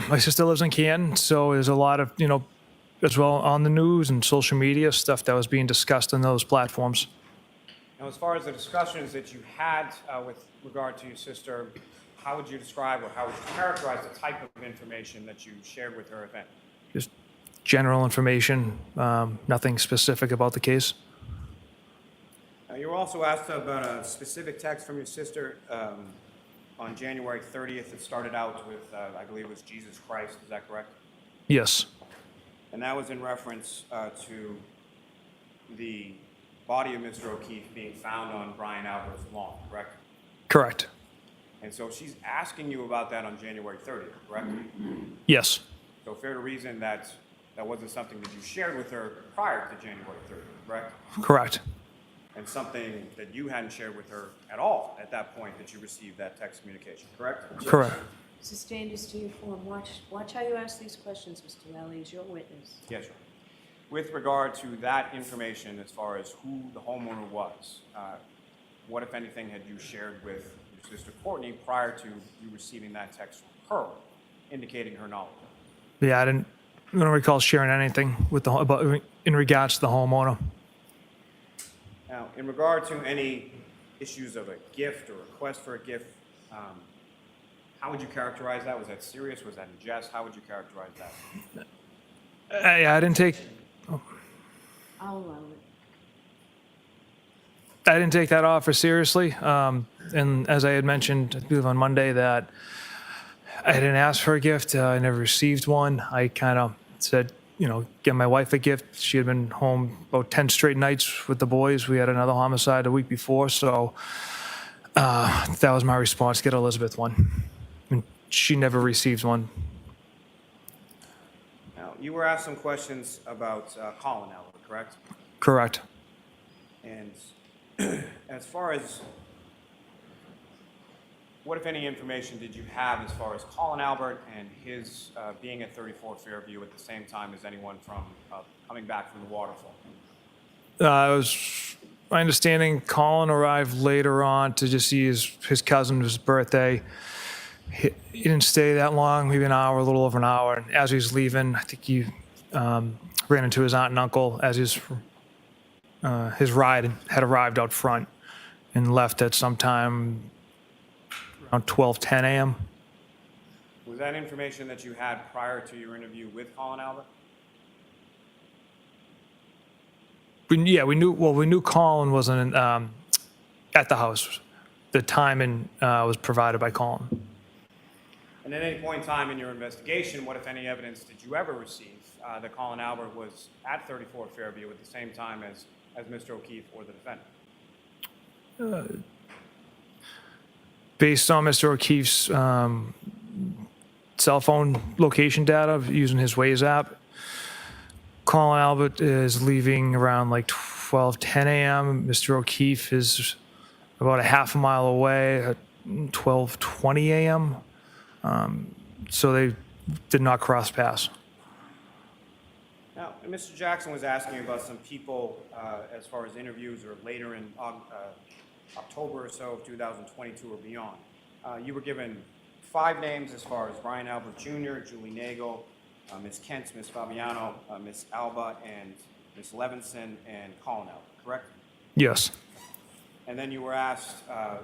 My sister lives in Canton, so there's a lot of, as well on the news and social media stuff that was being discussed on those platforms. Now, as far as the discussions that you had with regard to your sister, how would you describe or how would you characterize the type of information that you shared with her, if any? Just general information, nothing specific about the case. Now, you were also asked about a specific text from your sister on January 30th. It started out with, I believe it was Jesus Christ, is that correct? Yes. And that was in reference to the body of Mr. O'Keefe being found on Brian Albert's lawn, correct? Correct. And so she's asking you about that on January 30th, correct? Yes. So fair to reason that that wasn't something that you shared with her prior to January 30th, correct? Correct. And something that you hadn't shared with her at all at that point that you received that text communication, correct? Correct. Sustained is to your form. Watch how you ask these questions, Mr. Lally, as your witness. Yes, sir. With regard to that information, as far as who the homeowner was, what, if anything, had you shared with your sister Courtney prior to you receiving that text from her, indicating her knowledge? Yeah, I don't recall sharing anything with in regards to the homeowner. Now, in regard to any issues of a gift or request for a gift. How would you characterize that? Was that serious? Was that in jest? How would you characterize that? I didn't take. I'll allow it. I didn't take that offer seriously. And as I had mentioned, I believe on Monday, that I didn't ask for a gift. I never received one. I kind of said, get my wife a gift. She had been home about 10 straight nights with the boys. We had another homicide a week before. So that was my response, get Elizabeth one. And she never received one. Now, you were asked some questions about Colin Albert, correct? Correct. And as far as, what, if any, information did you have as far as Colin Albert and his being at 34 Fairview at the same time as anyone from coming back from the waterfall? My understanding, Colin arrived later on to just see his cousin's birthday. He didn't stay that long, maybe an hour, a little over an hour. And as he was leaving, I think he ran into his aunt and uncle as his ride had arrived out front and left at sometime around 12:10 a.m. Was that information that you had prior to your interview with Colin Albert? We knew Colin wasn't at the house. The timing was provided by Colin. And at any point in time in your investigation, what, if any, evidence did you ever receive that Colin Albert was at 34 Fairview at the same time as Mr. O'Keefe or the defendant? Based on Mr. O'Keefe's cell phone location data using his Waze app, Colin Albert is leaving around like 12:10 a.m. Mr. O'Keefe is about a half a mile away at 12:20 a.m. So they did not cross paths. Now, Mr. Jackson was asking about some people as far as interviews or later in October or so of 2022 or beyond. You were given 5 names as far as Brian Albert Jr., Julie Nagel, Ms. Kent, Ms. Fabiano, Ms. Alba, and Ms. Levinson, and Colin Albert, correct? Yes. And then you were asked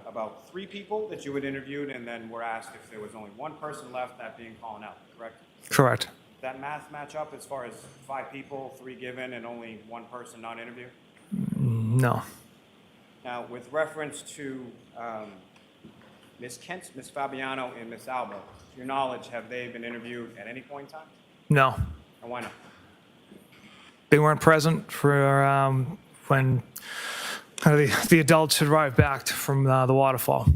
about 3 people that you had interviewed, and then were asked if there was only 1 person left, that being Colin Albert, correct? Correct. Did that math match up as far as 5 people, 3 given, and only 1 person not interviewed? No. Now, with reference to Ms. Kent, Ms. Fabiano, and Ms. Alba, to your knowledge, have they been interviewed at any point in time? No. And why not? They weren't present for when the adults had arrived back from the waterfall.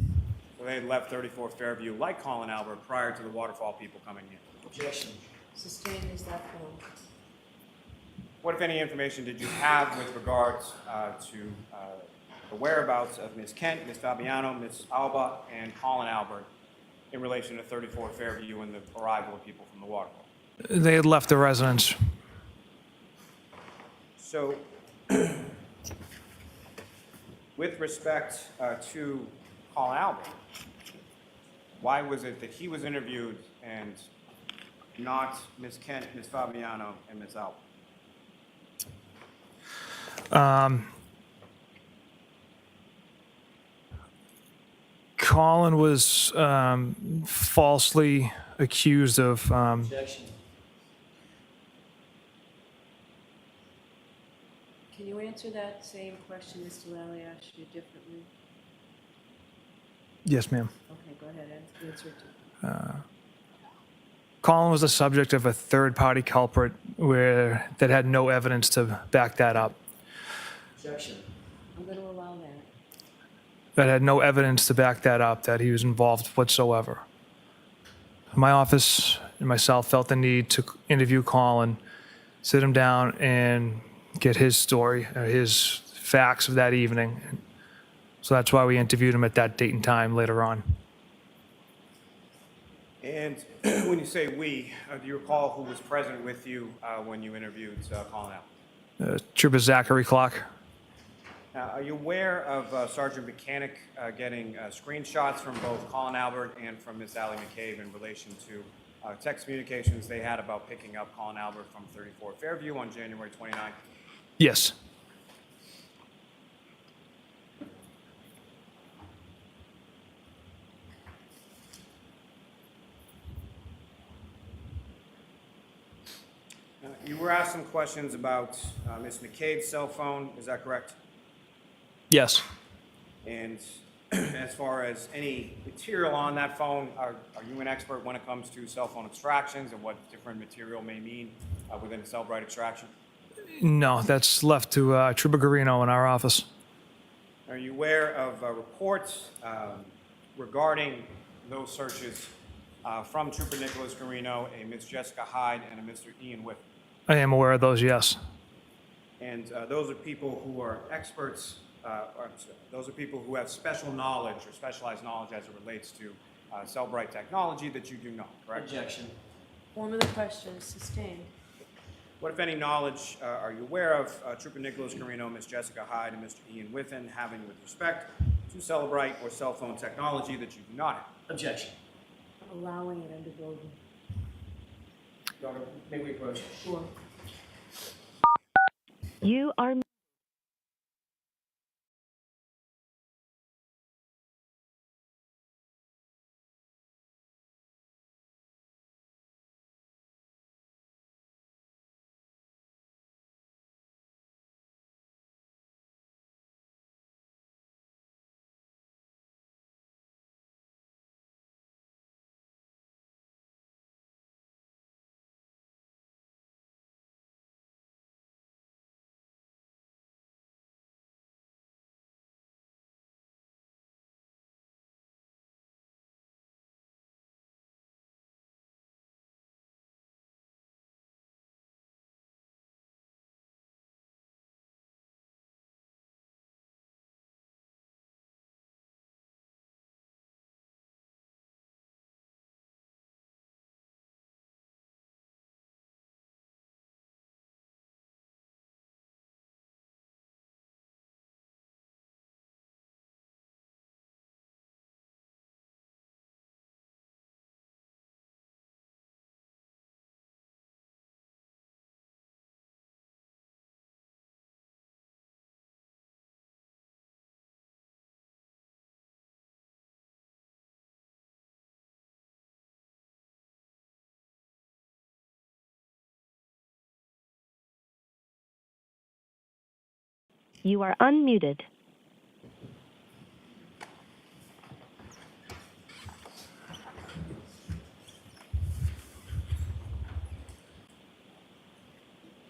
So they had left 34 Fairview like Colin Albert prior to the waterfall people coming in. Objection. Sustained is that form. What, if any, information did you have with regards to the whereabouts of Ms. Kent, Ms. Fabiano, Ms. Alba, and Colin Albert in relation to 34 Fairview and the arrival of people from the waterfall? They had left the residence. So, with respect to Colin Albert, why was it that he was interviewed and not Ms. Kent, Ms. Fabiano, and Ms. Alba? Colin was falsely accused of. Objection. Can you answer that same question Mr. Lally asked you differently? Yes, ma'am. Okay, go ahead, answer it. Colin was the subject of a third-party culprit that had no evidence to back that up. Objection. I'm going to allow that. That had no evidence to back that up, that he was involved whatsoever. My office and myself felt the need to interview Colin, sit him down, and get his story, his facts of that evening. So that's why we interviewed him at that date and time later on. And when you say we, do you recall who was present with you when you interviewed Colin Albert? Trooper Zachary Clark. Now, are you aware of Sergeant Mechanic getting screenshots from both Colin Albert and from Miss Allie McCabe in relation to text communications they had about picking up Colin Albert from 34 Fairview on January 29th? Yes. You were asked some questions about Ms. McCabe's cell phone, is that correct? Yes. And as far as any material on that phone, are you an expert when it comes to cell phone abstractions and what different material may mean within a Cellbrite extraction? No, that's left to Trooper Garino in our office. Are you aware of reports regarding those searches from Trooper Nicholas Garino, a Ms. Jessica Hyde, and a Mr. Ian Whip? I am aware of those, yes. And those are people who are experts, those are people who have special knowledge or specialized knowledge as it relates to Cellbrite technology that you do not, correct? Objection. Form of the question is sustained. What, if any, knowledge are you aware of Trooper Nicholas Garino, Ms. Jessica Hyde, and Mr. Ian Whiffen having with respect to Cellbrite or cell phone technology that you do not have? Objection. Allowing it under Golden. Your Honor, may we approach? Sure. You are unmuted.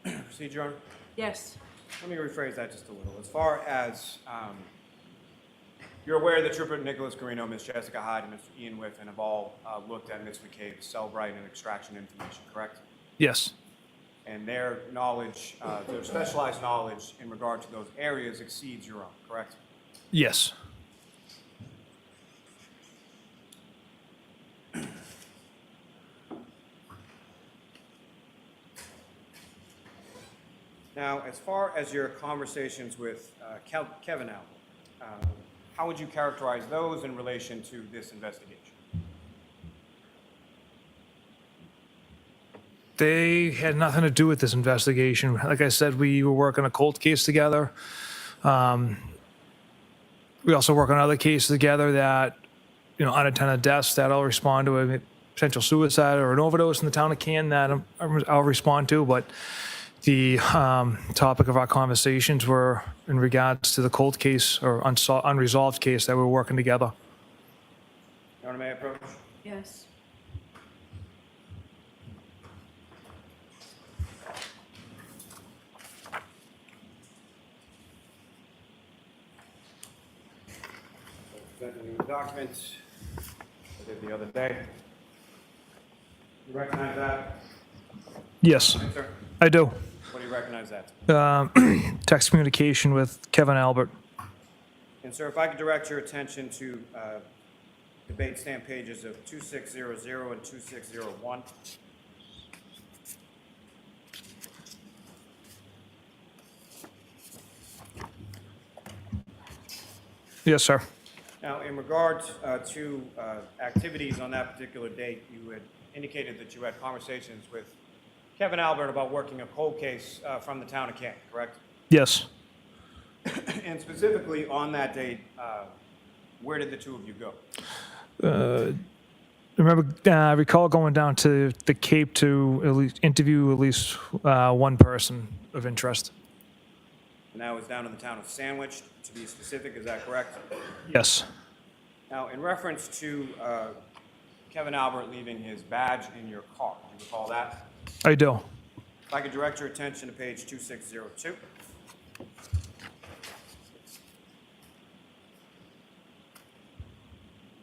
Proceed, Your Honor. Yes. Let me rephrase that just a little. As far as you're aware that Trooper Nicholas Garino, Ms. Jessica Hyde, and Mr. Ian Whiffen have all looked at Ms. McCabe's Cellbrite and extraction information, correct? Yes. And their knowledge, their specialized knowledge in regard to those areas exceeds your own, correct? Yes. Now, as far as your conversations with Kevin Albert, how would you characterize those in relation to this investigation? They had nothing to do with this investigation. Like I said, we were working a cold case together. We also work on other cases together that, unattended deaths that I'll respond to, a potential suicide or an overdose in the town of Canton that I'll respond to. But the topic of our conversations were in regards to the cold case or unresolved case that we were working together. Your Honor, may I approach? Yes. Presenting you a document I did the other day. You recognize that? Yes, Yes, sir. I do. What do you recognize that? Text communication with Kevin Albert. And sir, if I could direct your attention to debate stamp pages of 2600 and 2601. Yes, sir. Now, in regard to activities on that particular date, you had indicated that you had conversations with Kevin Albert about working a cold case from the town of Canton, correct? Yes. And specifically on that date, where did the two of you go? remember, I recall going down to the Cape to at least interview at least one person of interest. And that was down in the town of Sandwich, to be specific, is that correct? Yes. Now, in reference to Kevin Albert leaving his badge in your car, do you recall that? I do. If I could direct your attention to page 2602.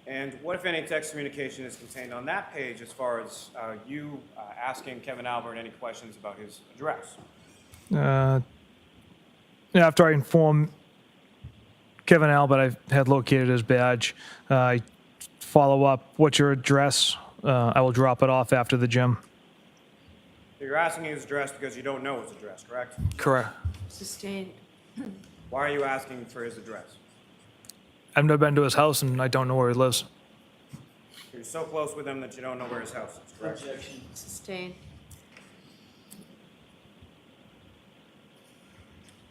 And what, if any, text communication is contained on that page as far as you asking Kevin Albert any questions about his address? After I informed Kevin Albert I had located his badge, I follow up, what's your address? I will drop it off after the gym. So you're asking his address because you don't know his address, correct? Correct. Sustained. Why are you asking for his address? I've never been to his house and I don't know where he lives. You're so close with him that you don't know where his house is, correct? Sustained.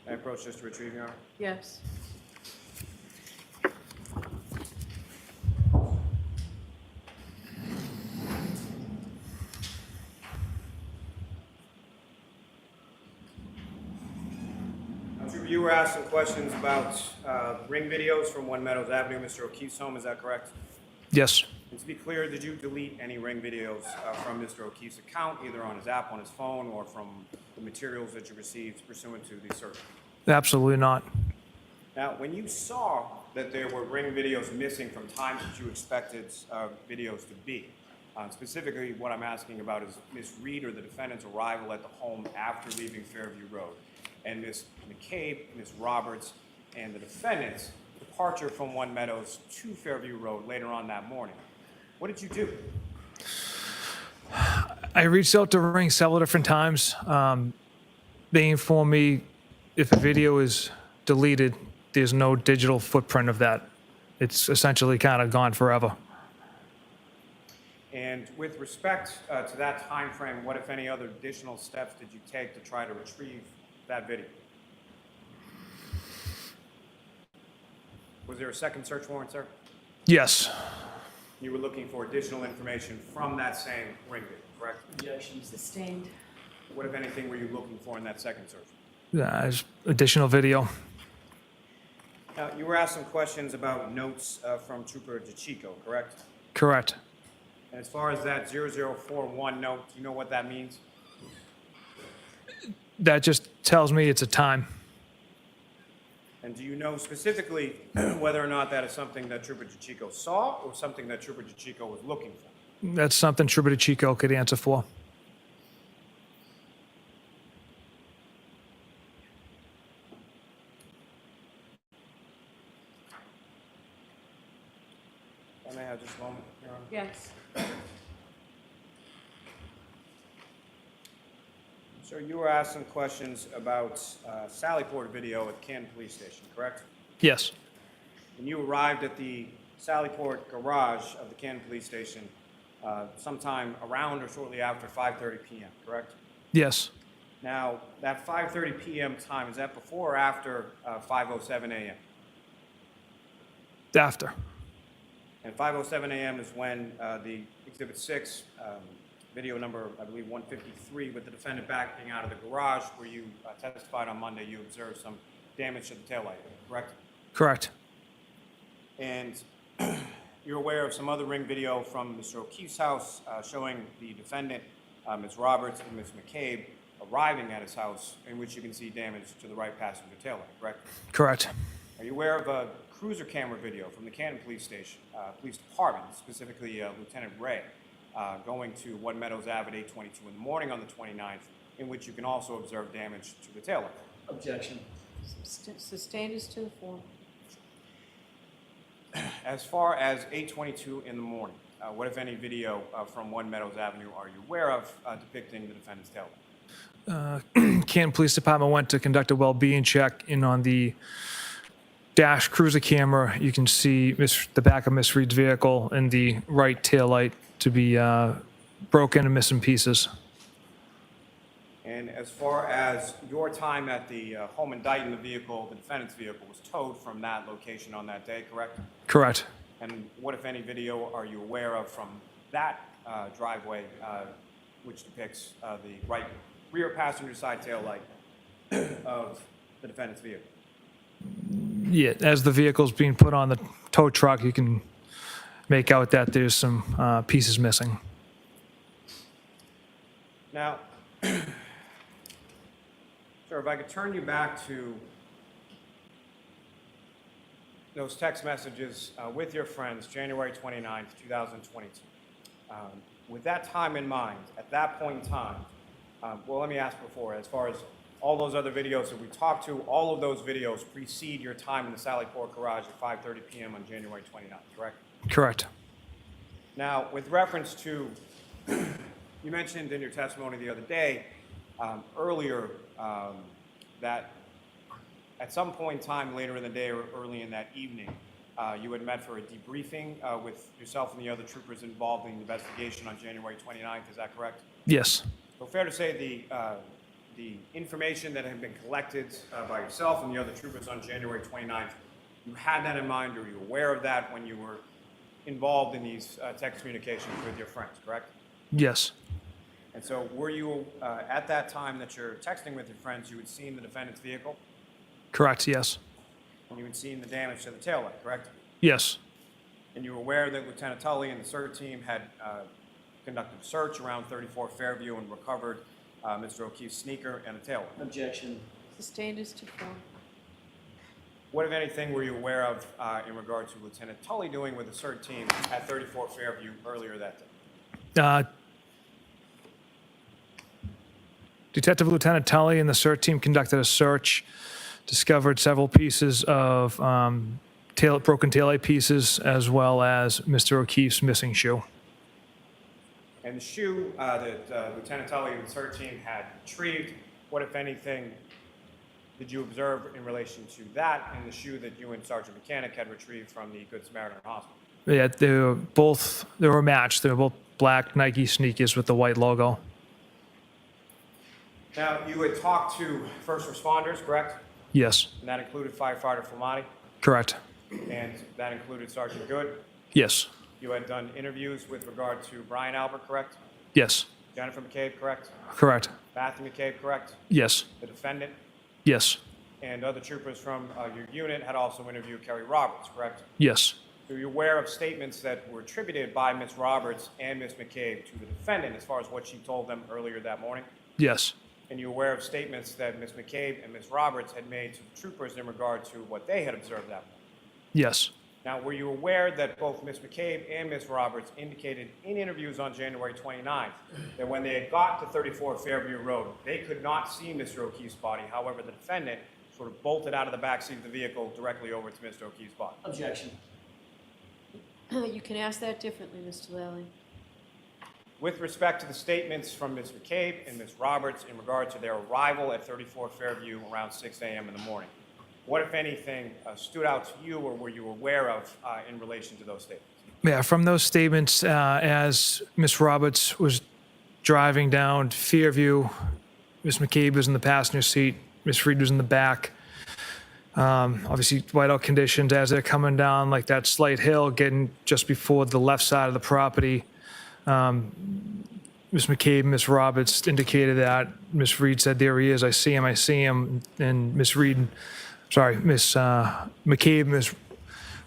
Can I approach this to retrieve, Your Honor? Yes. You were asked some questions about ring videos from One Meadows Avenue, Mr. O'Keefe's home, is that correct? Yes. And to be clear, did you delete any ring videos from Mr. O'Keefe's account, either on his app, on his phone, or from the materials that you received pursuant to the search? Absolutely not. Now, when you saw that there were ring videos missing from times that you expected videos to be, specifically what I'm asking about is Ms. Reed or the defendant's arrival at the home after leaving Fairview Road, and Ms. McCabe, Ms. Roberts, and the defendant's departure from One Meadows to Fairview Road later on that morning. What did you do? I reached out to Ring several different times. They informed me if a video is deleted, there's no digital footprint of that. It's essentially kind of gone forever. And with respect to that time frame, what, if any, other additional steps did you take to try to retrieve that video? Was there a second search warrant, sir? Yes. You were looking for additional information from that same ring video, correct? Objection. Sustained. What, if anything, were you looking for in that second search? There's additional video. Now, you were asked some questions about notes from Trooper DeChico, correct? Correct. And as far as that 0041 note, do you know what that means? That just tells me it's a time. And do you know specifically whether or not that is something that Trooper DeChico saw or something that Trooper DeChico was looking for? That's something Trooper DeChico could answer for. I may have just a moment, Your Honor. Yes. Sir, you were asked some questions about Sallyport video at Canton Police Station, correct? Yes. When you arrived at the Sallyport garage of the Canton Police Station sometime around or shortly after 5:30 p.m., correct? Yes. Now, that 5:30 p.m. time, is that before or after 5:07 a.m.? After. And 5:07 a.m. is when the Exhibit 6, video number, I believe, 153, with the defendant backing out of the garage where you testified on Monday, you observed some damage to the taillight, correct? Correct. And you're aware of some other ring video from Mr. O'Keefe's house showing the defendant, Ms. Roberts and Ms. McCabe, arriving at his house, in which you can see damage to the right passenger taillight, correct? Correct. Are you aware of a cruiser camera video from the Canton Police Station, Police Department, specifically Lieutenant Ray, going to One Meadows Ave at 8:22 in the morning on the 29th, in which you can also observe damage to the taillight? Objection. Sustained is to the form. As far as 8:22 in the morning, what, if any, video from One Meadows Avenue are you aware of depicting the defendant's taillight? Canton Police Department went to conduct a well-being check, and on the dash cruiser camera, you can see the back of Miss Reed's vehicle and the right taillight to be broken and missing pieces. And as far as your time at the home indicting the vehicle, the defendant's vehicle was towed from that location on that day, correct? Correct. And what, if any, video are you aware of from that driveway, which depicts the right rear passenger side tail light of the defendant's vehicle. Yeah, as the vehicle's being put on the tow truck, you can make out that there's some pieces missing. Now, sir, if I could turn you back to those text messages with your friends, January 29th, 2022. With that time in mind, at that point in time, well, let me ask before, as far as all those other videos that we talked to, all of those videos precede your time in the Sally Port garage at 5:30 p.m. on January 29th, correct? Correct. Now, with reference to, you mentioned in your testimony the other day, earlier, that at some point in time later in the day or early in that evening, you had met for a debriefing with yourself and the other troopers involved in the investigation on January 29th, is that correct? Yes. So fair to say the information that had been collected by yourself and the other troopers on January 29th, you had that in mind, or you were aware of that when you were involved in these text communications with your friends, correct? Yes. And so were you, at that time that you're texting with your friends, you had seen the defendant's vehicle? Correct, yes. And you had seen the damage to the taillight, correct? Yes. And you were aware that Lieutenant Tully and the CERT team had conducted a search around 34 Fairview and recovered Mr. O'Keefe's sneaker and a taillight? Objection. Sustained as to form. What, if anything, were you aware of in regard to Lieutenant Tully doing with the CERT team at 34 Fairview earlier that day? Detective Lieutenant Tully and the CERT team conducted a search, discovered several pieces of broken taillight pieces, as well as Mr. O'Keefe's missing shoe. And the shoe that Lieutenant Tully and the CERT team had retrieved, what, if anything, did you observe in relation to that and the shoe that you and Sergeant Mechanic had retrieved from the Good Samaritan Hospital? Yeah, they were matched. They were both black Nike sneakers with the white logo. Now, you had talked to first responders, correct? Yes. And that included firefighter Flamati, Correct. and that included Sergeant Good. Yes. You had done interviews with regard to Brian Albert, correct? Yes. Jennifer McCabe, correct? Correct. Matthew McCabe, correct? Yes. The defendant Yes. and other troopers from your unit had also interviewed Kerry Roberts, correct? Yes. So you're aware of statements that were attributed by Ms. Roberts and Ms. McCabe to the defendant as far as what she told them earlier that morning? Yes. And you're aware of statements that Ms. McCabe and Ms. Roberts had made to the troopers in regard to what they had observed that morning? Yes. Now, were you aware that both Ms. McCabe and Ms. Roberts indicated in interviews on January 29th that when they had got to 34 Fairview Road, they could not see Mr. O'Keefe's body? However, the defendant sort of bolted out of the backseat of the vehicle directly over to Mr. O'Keefe's body. Objection. You can ask that differently, Mr. Lally. With respect to the statements from Ms. McCabe and Ms. Roberts in regard to their arrival at 34 Fairview around 6 a.m. in the morning, what, if anything, stood out to you or were you aware of in relation to those statements? Yeah, from those statements, as Ms. Roberts was driving down Fairview, Ms. McCabe was in the passenger seat, Ms. Reed was in the back. Obviously, whiteout conditions as they're coming down like that slight hill, getting just before the left side of the property. Ms. McCabe and Ms. Roberts indicated that. Ms. Reed said, "There he is, I see him. And Ms. McCabe and Ms.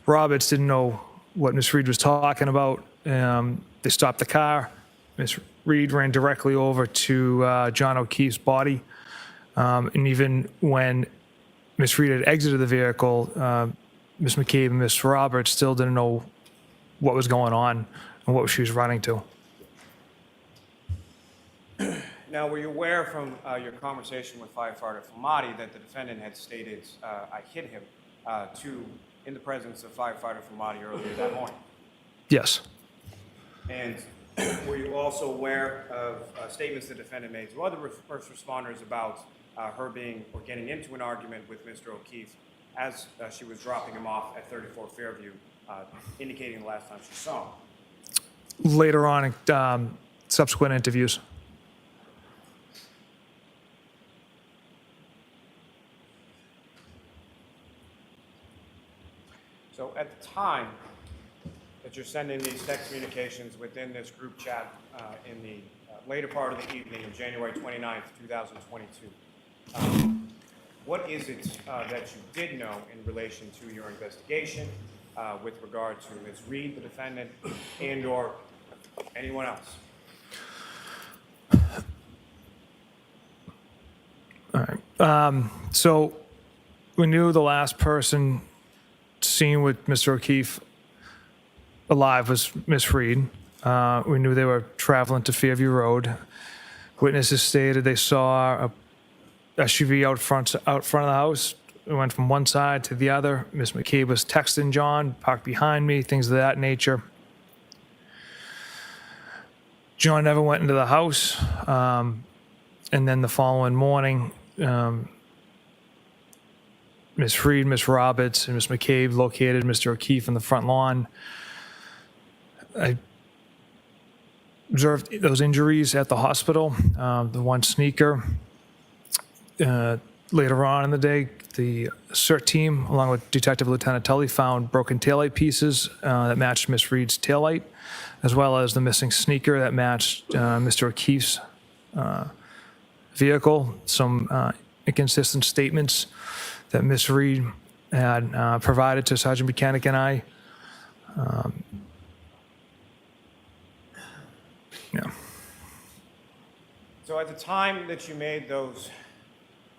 Roberts didn't know what Ms. Reed was talking about. They stopped the car. Ms. Reed ran directly over to John O'Keefe's body. And even when Ms. Reed had exited the vehicle, Ms. McCabe and Ms. Roberts still didn't know what was going on and what she was running to. Now, were you aware from your conversation with firefighter Flamati that the defendant had stated, I hit him, in the presence of firefighter Flamati earlier that morning? Yes. And were you also aware of statements the defendant made to other first responders about her being or getting into an argument with Mr. O'Keefe as she was dropping him off at 34 Fairview, indicating the last time she saw him? Later on in subsequent interviews. So at the time that you're sending these text communications within this group chat in the later part of the evening of January 29th, 2022. What is it that you did know in relation to your investigation with regard to Ms. Reed, the defendant, and/or anyone else? All right. So we knew the last person seen with Mr. O'Keefe alive was Miss Reed. We knew they were traveling to Fairview Road. Witnesses stated they saw a SUV out front of the house. It went from one side to the other. Miss McCabe was texting John, parked behind me, things of that nature. John never went into the house. And then the following morning, Miss Reed, Miss Roberts, and Miss McCabe located Mr. O'Keefe in the front lawn. I observed those injuries at the hospital. The one sneaker. Later on in the day, the CERT team, along with Detective Lieutenant Tully, found broken taillight pieces that matched Miss Reed's taillight, as well as the missing sneaker that matched Mr. O'Keefe's vehicle. Some inconsistent statements that Miss Reed had provided to Sergeant Buchanan and I. Yeah. So at the time that you made those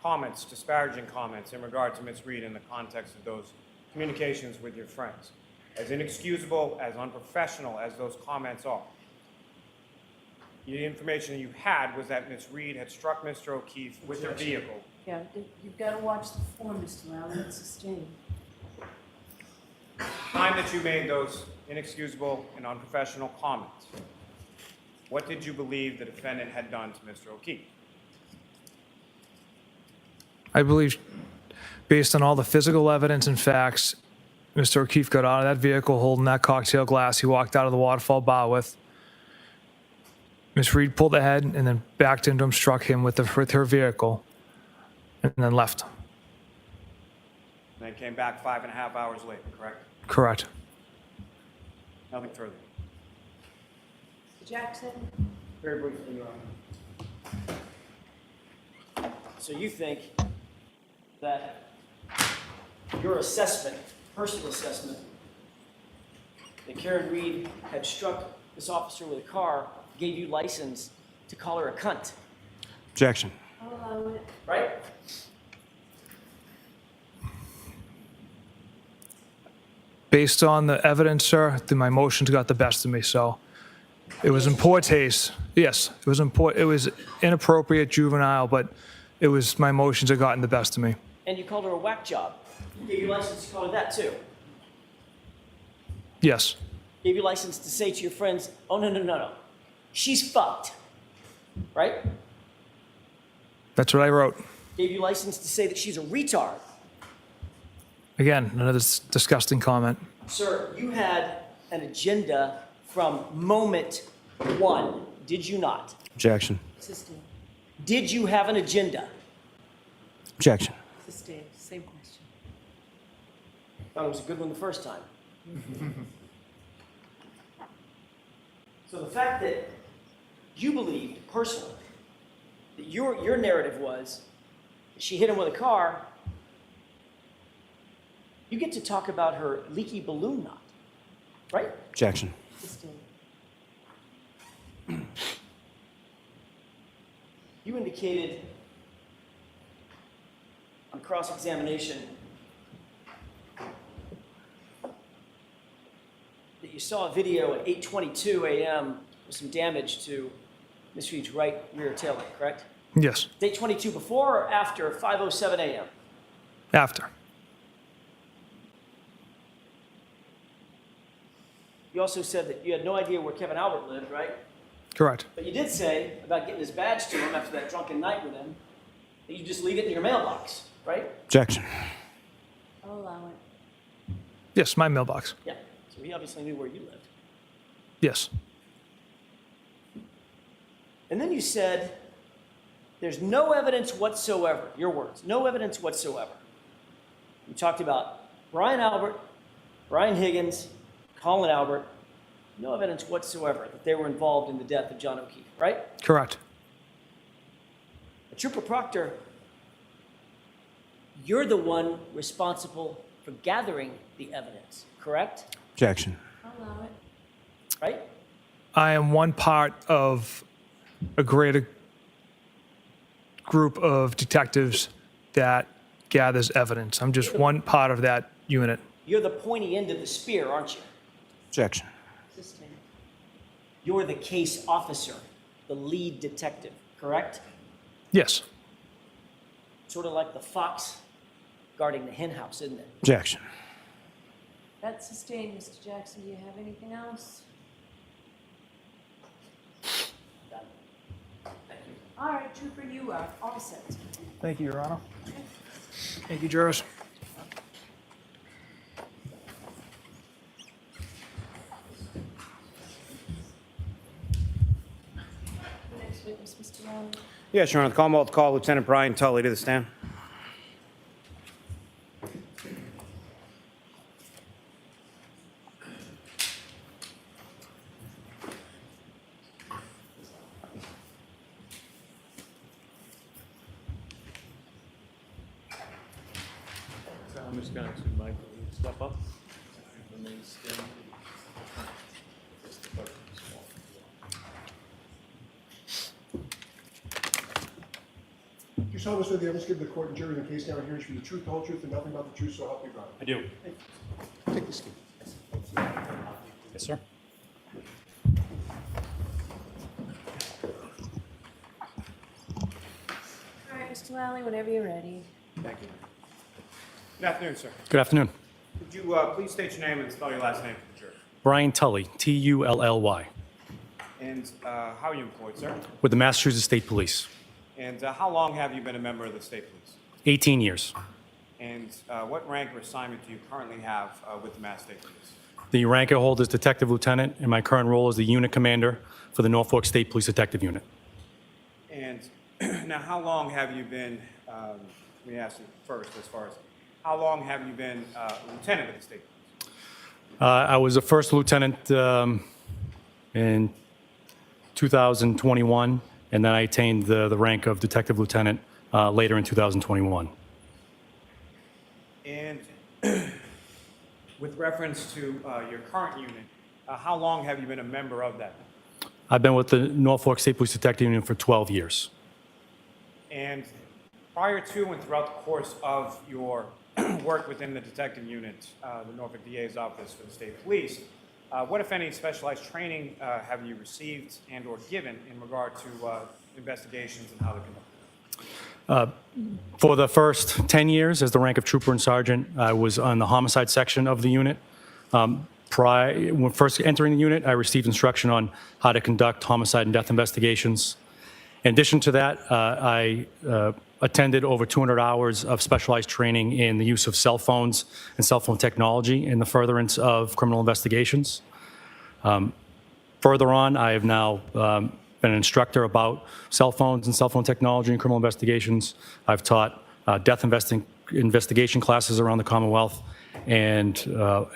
comments, disparaging comments in regard to Ms. Reed in the context of those communications with your friends, as inexcusable, as unprofessional as those comments are, the information you had was that Ms. Reed had struck Mr. O'Keefe with her vehicle. Yeah, you've got to watch the form, Mr. Allen, it's sustained. The time that you made those inexcusable and unprofessional comments, what did you believe the defendant had done to Mr. O'Keefe? I believe, based on all the physical evidence and facts, Mr. O'Keefe got out of that vehicle holding that cocktail glass he walked out of the Waterfall bar with. Miss Reed pulled ahead and then backed into him, struck him with her vehicle, and then left. And then came back 5.5 hours later, correct? Correct. Nothing further. Mr. Jackson? Very briefly, Your Honor. So you think that your assessment, personal assessment, that Karen Reed had struck this officer with a car gave you license to call her a cunt, Objection. I'll allow it. right? Based on the evidence, sir, my motions got the best of me, so it was in poor taste. Yes, it was it was inappropriate, juvenile, but it was my motions that gotten the best of me. And you called her a whack job. Gave you license to call her that too. Yes. Gave you license to say to your friends, oh, no. She's fucked, right? That's what I wrote. Gave you license to say that she's a retard. Again, another disgusting comment. Sir, you had an agenda from moment one, did you not? Objection. Sustained. Did you have an agenda? Objection. Sustained. Same question. Thought it was a good one the first time. So the fact that you believed personally that your narrative was that she hit him with a car, you get to talk about her leaky balloon knot, right? Objection. Sustained. You indicated on cross-examination that you saw a video at 8:22 a.m. with some damage to Ms. Reed's right rear taillight, correct? Yes. 8:22 before or after 5:07 a.m.? After. You also said that you had no idea where Kevin Albert lived, right? Correct. But you did say about getting his badge to him after that drunken night with him, that you just leave it in your mailbox, right? Objection. I'll allow it. Yes, my mailbox. Yeah. So he obviously knew where you lived. Yes. And then you said, there's no evidence whatsoever, your words, no evidence whatsoever. You talked about Brian Albert, Brian Higgins, Colin Albert, No evidence whatsoever that they were involved in the death of John O'Keefe, right? Correct. But Trooper Proctor, you're the one responsible for gathering the evidence, correct? Objection. Allow it. Right? I am one part of a greater group of detectives that gathers evidence. I'm just one part of that unit. You're the pointy end of the spear, aren't you? Objection. Sustained. You're the case officer, the lead detective, correct? Yes. Sort of like the fox guarding the hen house, isn't it? Objection. That's sustained, Mr. Jackson. Do you have anything else? Done. Thank you. All right, Trooper, you are all set. Thank you, Your Honor. Thank you, jurors. Next witness, Mr. Rowley. Yes, Your Honor. The Commonwealth call Lieutenant Brian Tully to the stand. I'm just going to Michael, step up. And then stand. Do you solemnly swear the evidence given to the court and jury in the case now hearing should be the truth, the whole truth, and nothing but the truth, so help you God? I do. Take this seat. Yes, sir. All right, Mr. Lally, whenever you're ready. Thank you. Good afternoon, sir. Good afternoon. Could you please state your name and spell your last name for the jury? Brian Tully, T-U-L-L-Y, And how are you employed, sir? with the Massachusetts State Police. And how long have you been a member of the state police? 18 years. And what rank or assignment do you currently have with the Mass State Police? The rank I hold is Detective Lieutenant, and my current role is the Unit Commander for the Norfolk State Police Detective Unit. And now, how long have you been, let me ask you first, as far as, how long have you been a lieutenant of the state police? I was a first lieutenant in 2021, and then I attained the rank of Detective Lieutenant later in 2021. And with reference to your current unit, how long have you been a member of that? I've been with the Norfolk State Police Detective Unit for 12 years. And prior to and throughout the course of your work within the detective unit, the Norfolk DA's office for the state police, what, if any, specialized training have you received and or given in regard to investigations and how they're conducted? For the first 10 years as the rank of trooper and sergeant, I was on the homicide section of the unit. When first entering the unit, I received instruction on how to conduct homicide and death investigations. In addition to that, I attended over 200 hours of specialized training in the use of cell phones and cell phone technology in the furtherance of criminal investigations. Further on, I have now been an instructor about cell phones and cell phone technology in criminal investigations. I've taught death investigation classes around the Commonwealth, and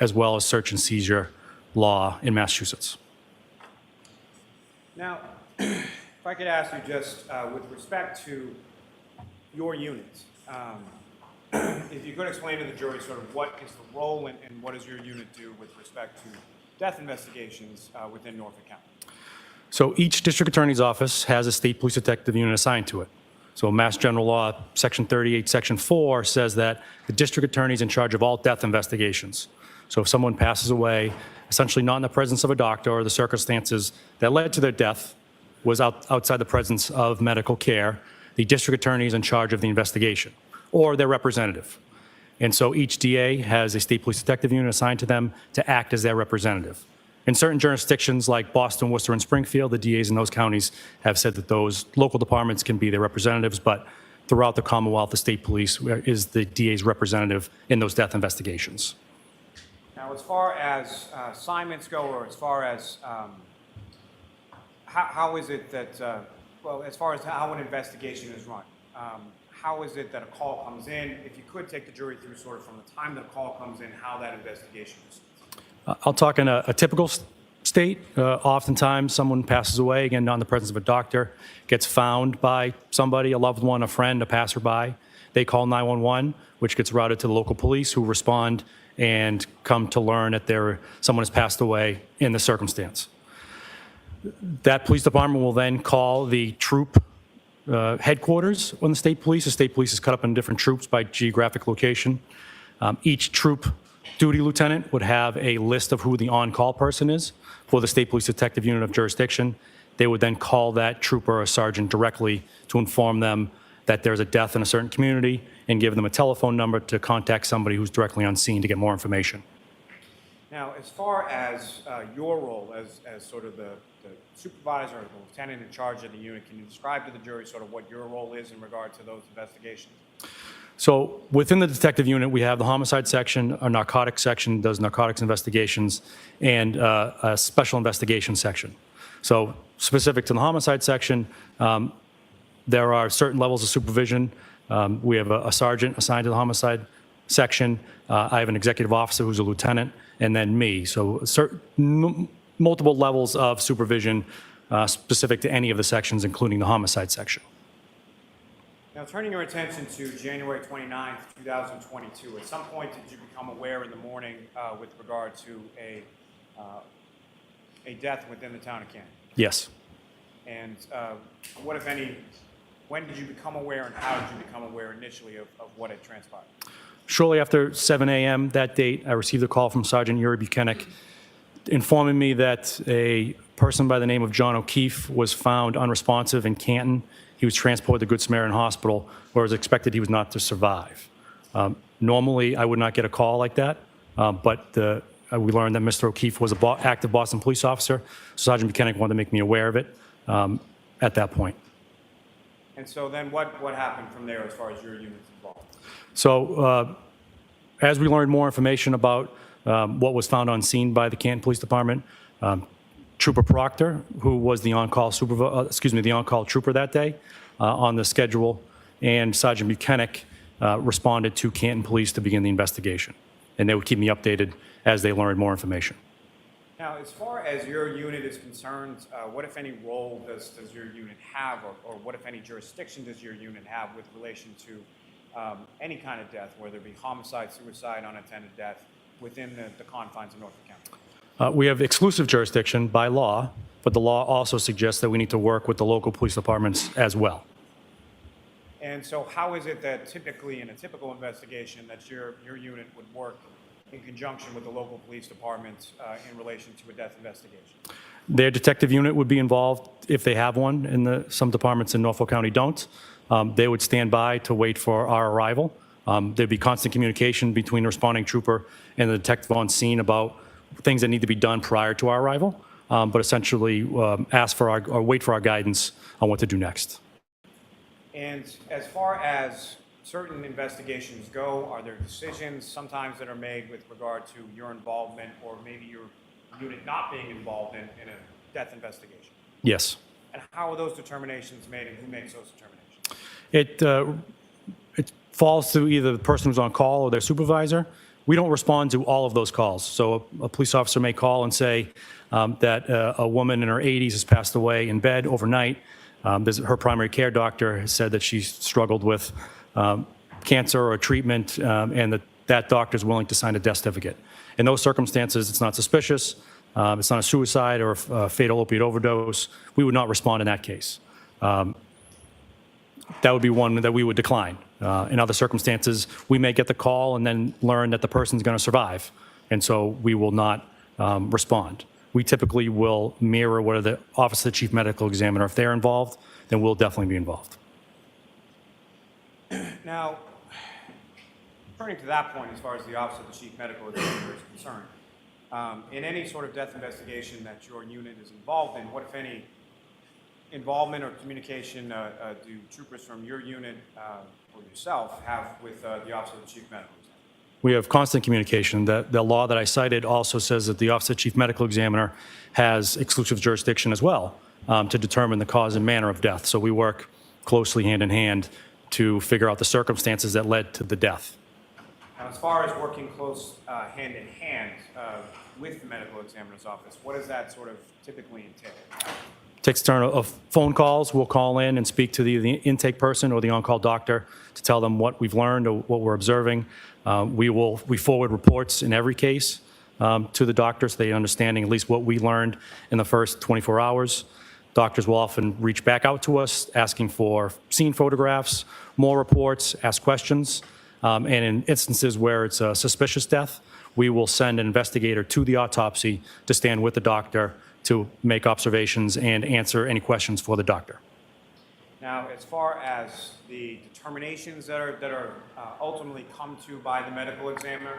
as well as search and seizure law in Massachusetts. Now, if I could ask you just with respect to your unit, if you could explain to the jury sort of what is the role and what does your unit do with respect to death investigations within Norfolk County? So each district attorney's office has a state police detective unit assigned to it. So Mass General Law, Section 38, Section 4 says that the district attorney is in charge of all death investigations. So if someone passes away, essentially not in the presence of a doctor or the circumstances that led to their death was outside the presence of medical care, the district attorney is in charge of the investigation, or their representative. And so each DA has a state police detective unit assigned to them to act as their representative. In certain jurisdictions like Boston, Worcester, and Springfield, the DAs in those counties have said that those local departments can be their representatives, but throughout the Commonwealth, the state police is the DA's representative in those death investigations. Now, as far as assignments go, or as far as how is it that, well, as far as how an investigation is run, how is it that a call comes in? If you could take the jury through sort of from the time that a call comes in, how that investigation is. I'll talk in a typical state. Oftentimes, someone passes away, again, not in the presence of a doctor, gets found by somebody, a loved one, a friend, a passerby. They call 911, which gets routed to the local police, who respond and come to learn that someone has passed away in the circumstance. That police department will then call the troop headquarters on the state police. The state police is cut up in different troops by geographic location. Each troop duty lieutenant would have a list of who the on-call person is for the state police detective unit of jurisdiction. They would then call that trooper or sergeant directly to inform them that there's a death in a certain community and give them a telephone number to contact somebody who's directly on scene to get more information. Now, as far as your role as sort of the supervisor or the lieutenant in charge of the unit, can you describe to the jury sort of what your role is in regard to those investigations? So within the detective unit, we have the homicide section, a narcotics section does narcotics investigations, and a special investigation section. So specific to the homicide section, there are certain levels of supervision. We have a sergeant assigned to the homicide section. I have an executive officer who's a lieutenant, and then me. So multiple levels of supervision specific to any of the sections, including the homicide section. Now, turning your attention to January 29th, 2022, at some point did you become aware in the morning with regard to a death within the town of Canton? Yes. And what, if any, when did you become aware and how did you become aware initially of what had transpired? Shortly after 7 a.m. that date, I received a call from Sergeant Yuri Buchanan informing me that a person by the name of John O'Keefe was found unresponsive in Canton. He was transported to Good Samaritan Hospital, where it was expected he was not to survive. Normally, I would not get a call like that, but we learned that Mr. O'Keefe was an active Boston police officer. So Sergeant Buchanan wanted to make me aware of it at that point. And so then what happened from there as far as your unit's involved? So as we learned more information about what was found on scene by the Canton Police Department, Trooper Proctor, who was the on-call trooper that day on the schedule, and Sergeant Buchanan responded to Canton Police to begin the investigation. And they would keep me updated as they learned more information. Now, as far as your unit is concerned, what, if any, role does your unit have, or what, if any, jurisdiction does your unit have with relation to any kind of death, whether it be homicide, suicide, unattended death, within the confines of Norfolk County? We have exclusive jurisdiction by law, but the law also suggests that we need to work with the local police departments as well. And so how is it that typically in a typical investigation that your unit would work in conjunction with the local police departments in relation to a death investigation? Their detective unit would be involved if they have one, and some departments in Norfolk County don't. They would stand by to wait for our arrival. There'd be constant communication between the responding trooper and the detective on scene about things that need to be done prior to our arrival, but essentially ask for or wait for our guidance on what to do next. And as far as certain investigations go, are there decisions sometimes that are made with regard to your involvement or maybe your unit not being involved in a death investigation? Yes. And how are those determinations made and who makes those determinations? It falls to either the person who's on call or their supervisor. We don't respond to all of those calls. So a police officer may call and say that a woman in her 80s has passed away in bed overnight. Her primary care doctor has said that she's struggled with cancer or treatment, and that doctor is willing to sign a death certificate. In those circumstances, it's not suspicious, it's not a suicide or a fatal opiate overdose. We would not respond in that case. That would be one that we would decline. In other circumstances, we may get the call and then learn that the person's going to survive, and so we will not respond. We typically will mirror what the Office of the Chief Medical Examiner. If they're involved, then we'll definitely be involved. Now, turning to that point, as far as the Office of the Chief Medical Examiner is concerned, in any sort of death investigation that your unit is involved in, what, if any, involvement or communication do troopers from your unit or yourself have with the Office of the Chief Medical Examiner? We have constant communication. The law that I cited also says that the Office of the Chief Medical Examiner has exclusive jurisdiction as well to determine the cause and manner of death. So we work closely hand in hand to figure out the circumstances that led to the death. Now, as far as working close hand in hand with the medical examiner's office, what does that sort of typically entail? Takes a turn of phone calls. We'll call in and speak to the intake person or the on-call doctor to tell them what we've learned or what we're observing. We forward reports in every case to the doctor so they understanding at least what we learned in the first 24 hours. Doctors will often reach back out to us asking for scene photographs, more reports, ask questions. And in instances where it's a suspicious death, we will send an investigator to the autopsy to stand with the doctor to make observations and answer any questions for the doctor. Now, as far as the determinations that are ultimately come to by the medical examiner,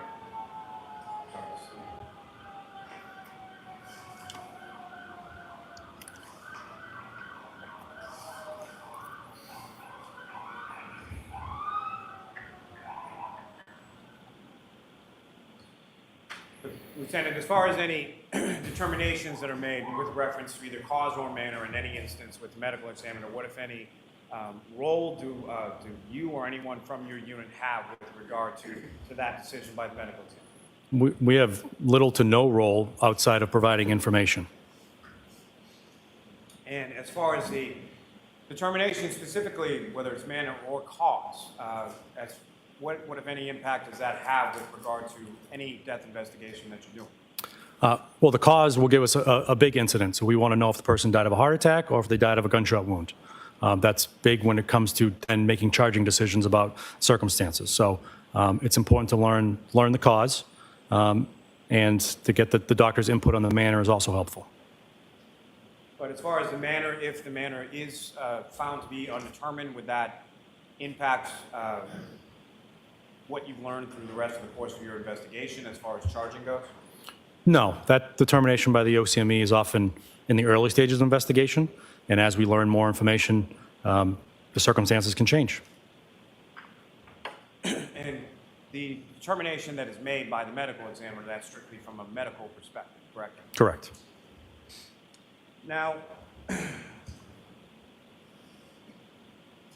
Lieutenant, as far as any determinations that are made with reference to either cause or manner in any instance with the medical examiner, what, if any, role do you or anyone from your unit have with regard to that decision by the medical examiner? We have little to no role outside of providing information. And as far as the determination specifically, whether it's manner or cause, what, if any, impact does that have with regard to any death investigation that you're doing? Well, the cause will give us a big incident. So we want to know if the person died of a heart attack or if they died of a gunshot wound. That's big when it comes to then making charging decisions about circumstances. So it's important to learn the cause, and to get the doctor's input on the manner is also helpful. But as far as the manner, if the manner is found to be undetermined, would that impact what you've learned through the rest of the course of your investigation as far as charging goes? No, that determination by the OCME is often in the early stages of investigation, and as we learn more information, the circumstances can change. And the determination that is made by the medical examiner, that's strictly from a medical perspective, correct? Correct. Now,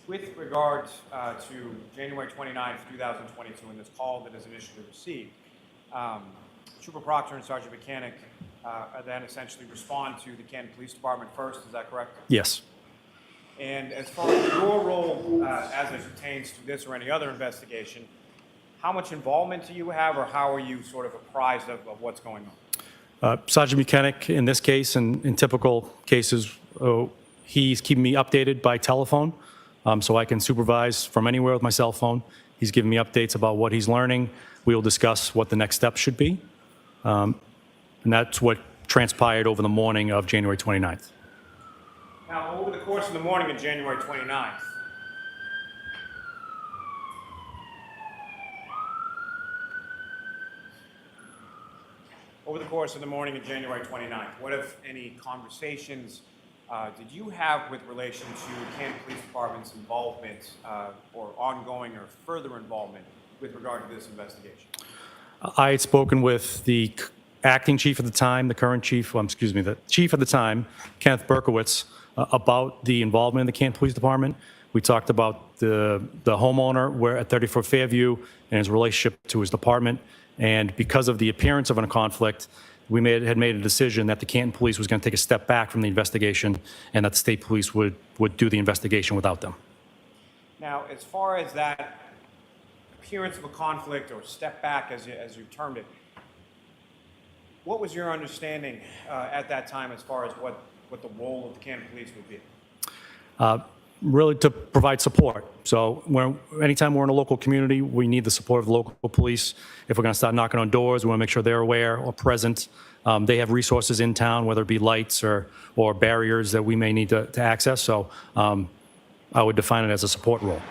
with regard to January 29th, 2022, and this call that is initially received, Trooper Proctor and Sergeant Mechanic then essentially respond to the Canton Police Department first, is that correct? Yes. And as far as your role as it pertains to this or any other investigation, how much involvement do you have, or how are you sort of apprised of what's going on? Sergeant Mechanic, in this case, and in typical cases, he's keeping me updated by telephone, so I can supervise from anywhere with my cell phone. He's giving me updates about what he's learning. We will discuss what the next steps should be. And that's what transpired over the morning of January 29th. Now, over the course of the morning of January 29th, what, if any, conversations did you have with relation to Canton Police Department's involvement or ongoing or further involvement with regard to this investigation? I had spoken with the acting chief at the time, the current chief, the chief at the time, Kenneth Berkowitz, about the involvement in the Canton Police Department. We talked about the homeowner at 34 Fairview and his relationship to his department. And because of the appearance of a conflict, we had made a decision that the Canton Police was going to take a step back from the investigation, and that the state police would do the investigation without them. Now, as far as that appearance of a conflict or step back, as you termed it, what was your understanding at that time as far as what the role of the Canton Police would be? Really to provide support. So anytime we're in a local community, we need the support of the local police. If we're going to start knocking on doors, we want to make sure they're aware or present. They have resources in town, whether it be lights or barriers that we may need to access. So I would define it as a support role.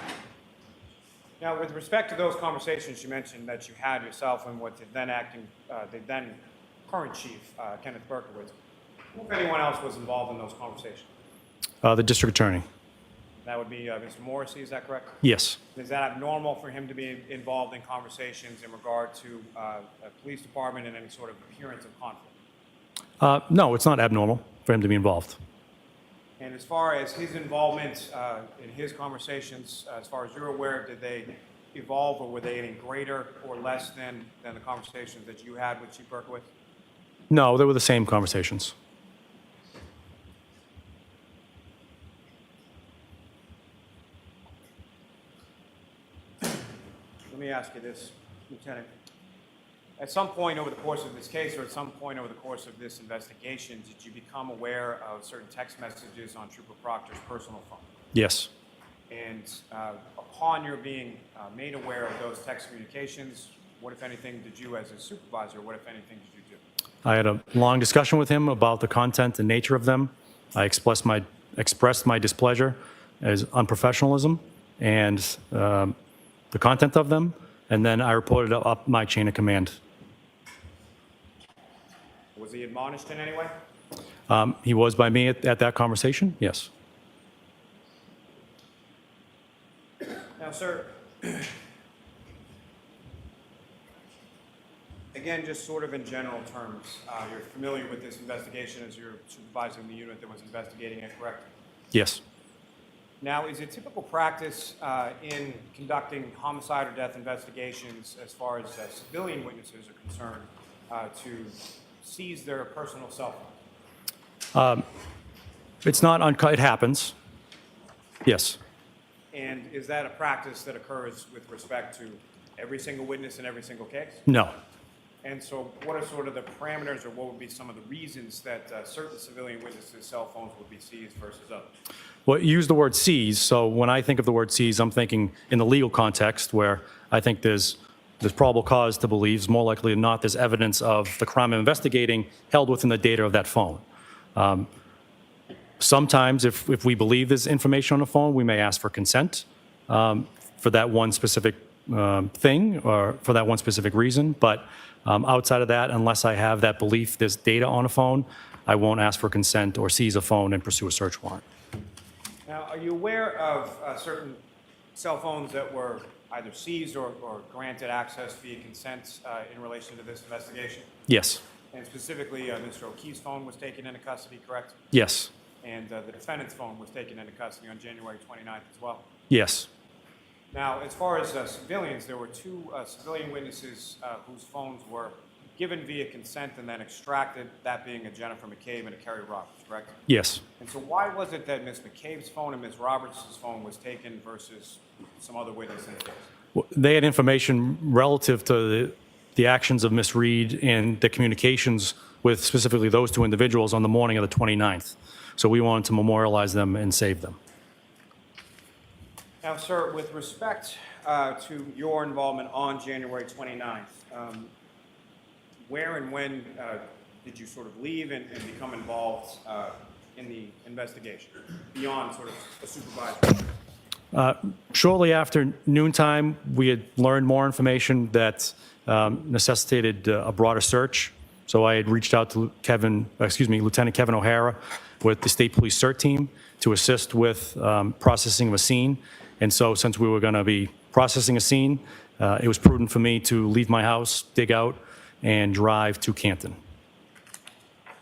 Now, with respect to those conversations you mentioned that you had yourself and what the then current chief, Kenneth Berkowitz, who, if anyone else, was involved in those conversations? The district attorney. That would be Mr. Morrissey, is that correct? Yes. Is that abnormal for him to be involved in conversations in regard to a police department and any sort of appearance of conflict? No, it's not abnormal for him to be involved. And as far as his involvement in his conversations, as far as you're aware, did they evolve, or were they any greater or less than the conversations that you had with Chief Berkowitz? No, they were the same conversations. Let me ask you this, Lieutenant. At some point over the course of this case, or at some point over the course of this investigation, did you become aware of certain text messages on Trooper Proctor's personal phone? Yes. And upon your being made aware of those text communications, what, if anything, did you as a supervisor, what, if anything, did you do? I had a long discussion with him about the content and nature of them. I expressed my displeasure as unprofessionalism and the content of them, and then I reported up my chain of command. Was he admonished in any way? He was by me at that conversation, yes. Now, sir, again, just sort of in general terms, you're familiar with this investigation as you're supervising the unit that was investigating it, correct? Yes. Now, is it typical practice in conducting homicide or death investigations as far as civilian witnesses are concerned to seize their personal cell phone? It's not uncut, it happens. Yes. And is that a practice that occurs with respect to every single witness in every single case? No. And so what are sort of the parameters, or what would be some of the reasons that certain civilian witnesses' cell phones would be seized versus others? Well, you use the word seize, so when I think of the word seize, I'm thinking in the legal context where I think there's probable cause to believe, more likely than not, there's evidence of the crime I'm investigating held within the data of that phone. Sometimes, if we believe there's information on the phone, we may ask for consent for that one specific thing or for that one specific reason. But outside of that, unless I have that belief there's data on a phone, I won't ask for consent or seize a phone and pursue a search warrant. Now, are you aware of certain cell phones that were either seized or granted access via consent in relation to this investigation? Yes. And specifically, Mr. O'Keefe's phone was taken into custody, correct? Yes. And the defendant's phone was taken into custody on January 29th as well. Yes. Now, as far as civilians, there were two civilian witnesses whose phones were given via consent and then extracted, that being a Jennifer McCabe and a Kerry Roberts, correct? Yes. And so why was it that Ms. McCabe's phone and Ms. Roberts' phone was taken versus some other witness in the case? Well, they had information relative to the actions of Ms. Reed and the communications with specifically those two individuals on the morning of the 29th. So we wanted to memorialize them and save them. Now, sir, with respect to your involvement on January 29th, where and when did you sort of leave and become involved in the investigation beyond sort of a supervisor? Shortly after noontime, we had learned more information that necessitated a broader search. So I had reached out to Lieutenant Kevin O'Hara with the State Police CERT team to assist with processing of a scene. And so since we were going to be processing a scene, it was prudent for me to leave my house, dig out, and drive to Canton.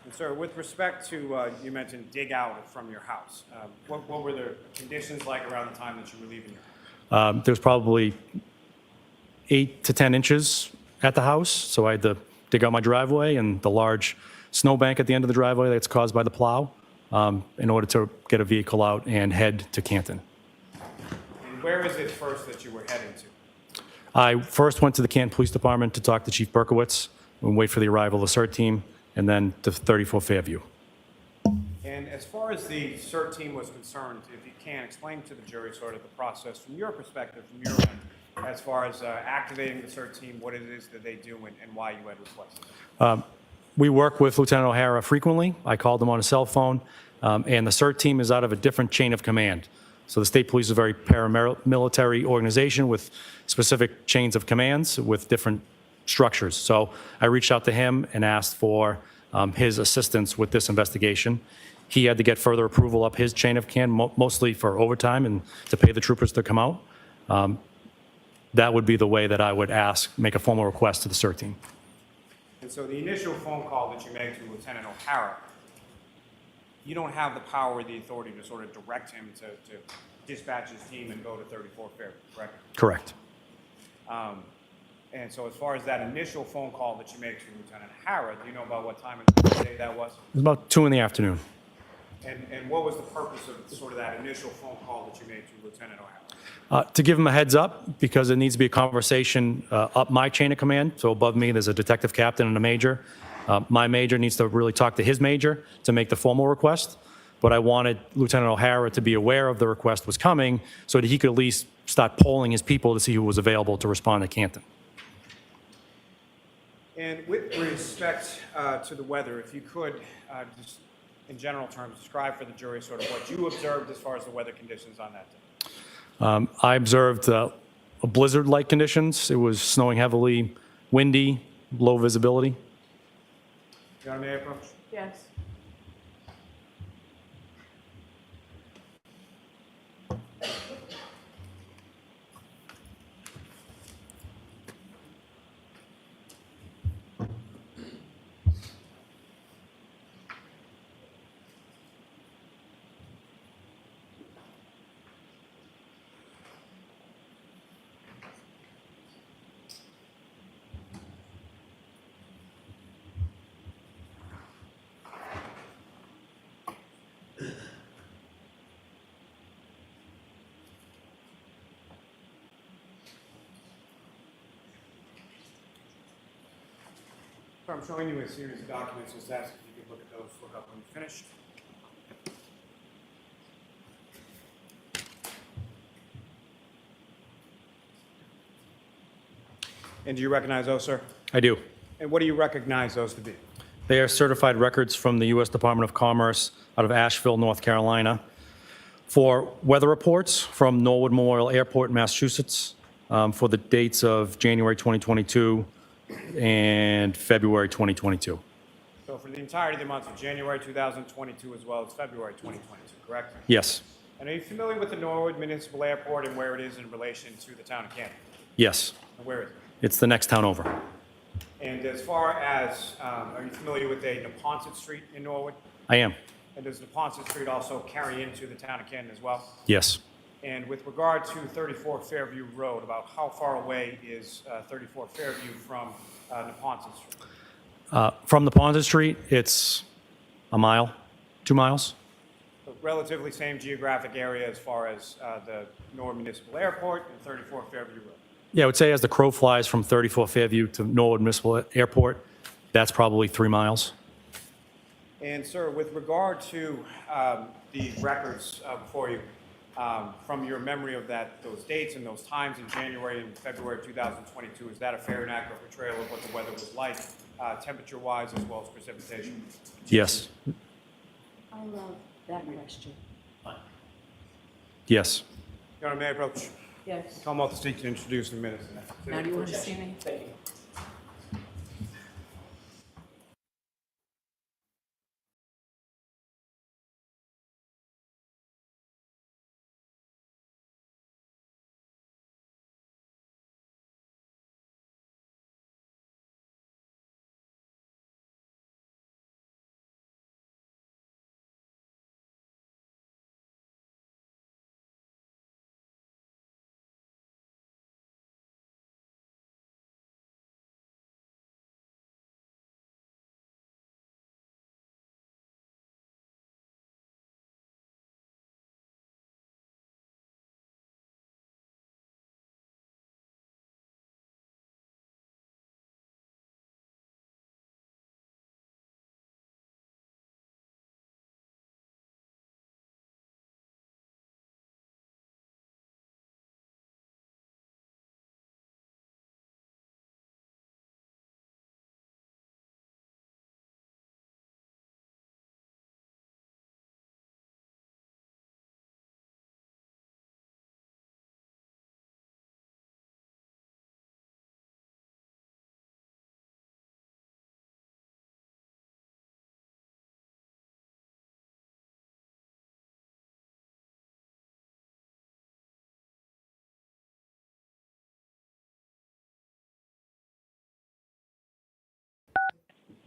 And sir, with respect to, you mentioned dig out from your house. What were the conditions like around the time that you were leaving your house? There was probably 8 to 10 inches at the house, so I had to dig out my driveway and the large snowbank at the end of the driveway that's caused by the plow in order to get a vehicle out and head to Canton. And where is it first that you were heading to? I first went to the Canton Police Department to talk to Chief Berkowitz and wait for the arrival of the CERT team, and then to 34 Fairview. And as far as the CERT team was concerned, if you can, explain to the jury sort of the process from your perspective, from your end, as far as activating the CERT team, what it is that they do and why you had requested. We work with Lieutenant O'Hara frequently. I called him on a cell phone, and the CERT team is out of a different chain of command. So the state police is a very paramilitary organization with specific chains of commands with different structures. So I reached out to him and asked for his assistance with this investigation. He had to get further approval up his chain of command, mostly for overtime and to pay the troopers to come out. That would be the way that I would make a formal request to the CERT team. And so the initial phone call that you made to Lieutenant O'Hara, you don't have the power or the authority to sort of direct him to dispatch his team and go to 34 Fairview, correct? Correct. And so as far as that initial phone call that you made to Lieutenant Hara, do you know about what time of the day that was? It was about 2 in the afternoon. And what was the purpose of sort of that initial phone call that you made to Lieutenant O'Hara? To give him a heads up, because it needs to be a conversation up my chain of command. So above me, there's a detective captain and a major. My major needs to really talk to his major to make the formal request. But I wanted Lieutenant O'Hara to be aware of the request was coming so that he could at least start polling his people to see who was available to respond to Canton. And with respect to the weather, if you could, just in general terms, describe for the jury sort of what you observed as far as the weather conditions on that day. I observed blizzard-like conditions. It was snowing heavily, windy, low visibility. Your Honor, may I approach? Yes. So I'm showing you a series of documents. Just ask if you could look at those, look up when you're finished. And do you recognize those, sir? I do. And what do you recognize those to be? They are certified records from the U.S. Department of Commerce out of Asheville, North Carolina, for weather reports from Norwood Memorial Airport, Massachusetts, for the dates of January 2022 and February 2022. So for the entirety of the months of January 2022 as well as February 2022, correct? Yes. And are you familiar with the Norwood Municipal Airport and where it is in relation to the town of Canton? Yes. And where is it? It's the next town over. And as far as, are you familiar with a Neponset Street in Norwood? I am. And does Neponset Street also carry into the town of Canton as well? Yes. And with regard to 34 Fairview Road, about how far away is 34 Fairview from Neponset Street? From the Ponset Street, it's a mile, 2 miles. So relatively same geographic area as far as the Norwood Municipal Airport and 34 Fairview Road. Yeah, I would say as the crow flies from 34 Fairview to Norwood Municipal Airport, that's probably 3 miles. And sir, with regard to the records before you, from your memory of those dates and those times in January and February of 2022, is that a fair and accurate portrayal of what the weather was like, temperature-wise as well as precipitation? Yes. I love that question. Yes. Your Honor, may I approach? Yes. Come off the seat and introduce the minutes. Now do you want to see me? Thank you.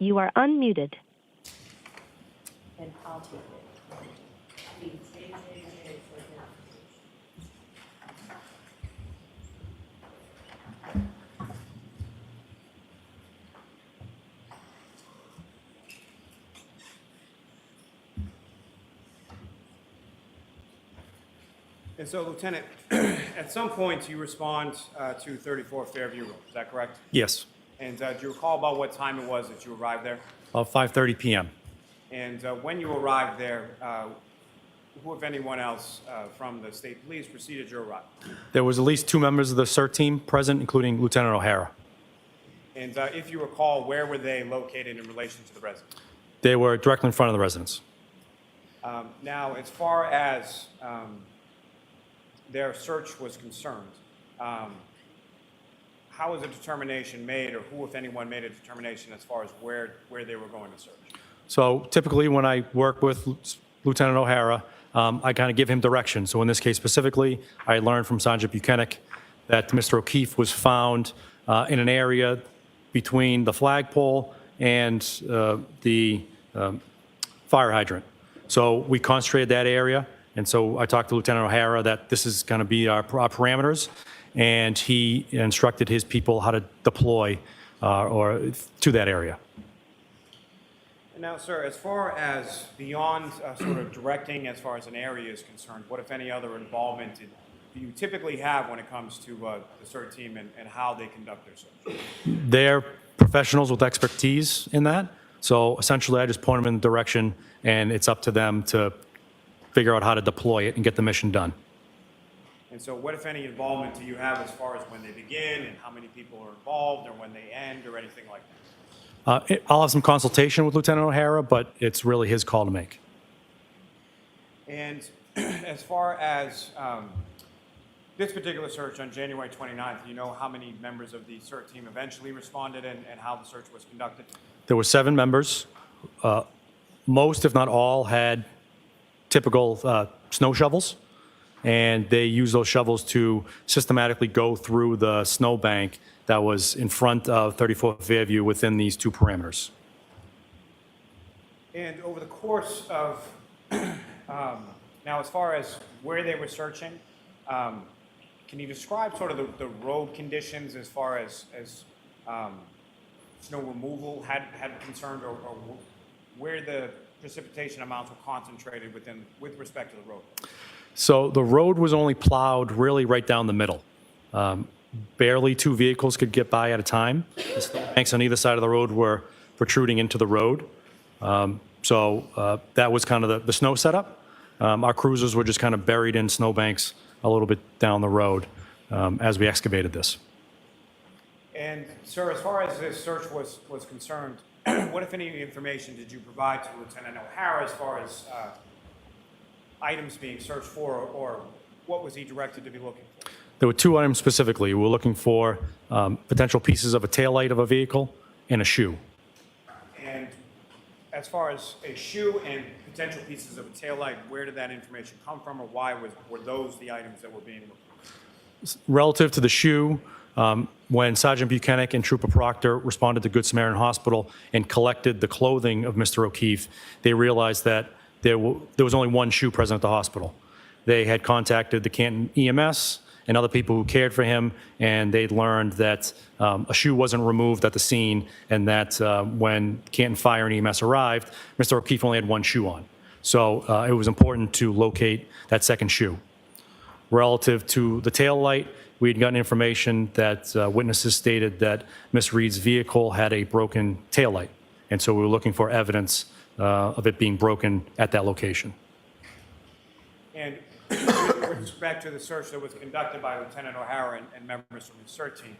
You are unmuted. And I'll take it. And so, Lieutenant, at some point you respond to 34 Fairview Road, is that correct? Yes, And do you recall about what time it was that you arrived there? about 5:30 PM. And when you arrived there, who, if anyone else, from the state police preceded your arrival? There was at least 2 members of the CERT team present, including Lieutenant O'Hara. And if you recall, where were they located in relation to the residence? They were directly in front of the residence. Now, as far as their search was concerned, how was a determination made, or who, if anyone, made a determination as far as where they were going to search? So typically, when I work with Lieutenant O'Hara, I kind of give him direction. So in this case specifically, I learned from Sergeant Buchanan that Mr. O'Keefe was found in an area between the flagpole and the fire hydrant. So we concentrated that area, and so I talked to Lieutenant O'Hara that this is going to be our parameters, and he instructed his people how to deploy or to that area. Now, sir, as far as beyond sort of directing as far as an area is concerned, what, if any, other involvement do you typically have when it comes to the CERT team and how they conduct their search? They're professionals with expertise in that. So essentially, I just point them in the direction, and it's up to them to figure out how to deploy it and get the mission done. And so what, if any, involvement do you have as far as when they begin and how many people are involved, or when they end, or anything like that? I'll have some consultation with Lieutenant O'Hara, but it's really his call to make. And as far as this particular search on January 29th, do you know how many members of the CERT team eventually responded and how the search was conducted? There were 7 members. Most, if not all, had typical snow shovels, and they used those shovels to systematically go through the snowbank that was in front of 34 Fairview within these 2 parameters. And over the course of, now as far as where they were searching, can you describe sort of the road conditions as far as snow removal had concerned, or where the precipitation amounts were concentrated with respect to the road? So the road was only plowed really right down the middle. Barely 2 vehicles could get by at a time. The snowbanks on either side of the road were protruding into the road. So that was kind of the snow setup. Our cruisers were just kind of buried in snowbanks a little bit down the road as we excavated this. And, sir, as far as this search was concerned, what, if any, information did you provide to Lieutenant O'Hara as far as items being searched for, or what was he directed to be looking for? There were 2 items specifically. We were looking for potential pieces of a taillight of a vehicle and a shoe. And as far as a shoe and potential pieces of a taillight, where did that information come from, or why were those the items that were being looked for? Relative to the shoe, when Sergeant Buchanan and Trooper Proctor responded to Good Samaritan Hospital and collected the clothing of Mr. O'Keefe, they realized that there was only 1 shoe present at the hospital. They had contacted the Canton EMS and other people who cared for him, and they'd learned that a shoe wasn't removed at the scene, and that when Canton Fire and EMS arrived, Mr. O'Keefe only had 1 shoe on. So it was important to locate that second shoe. Relative to the tail light, we had gotten information that witnesses stated that Miss Reed's vehicle had a broken tail light, and so we were looking for evidence of it being broken at that location. And with respect to the search that was conducted by Lieutenant O'Hara and members from the CERT team,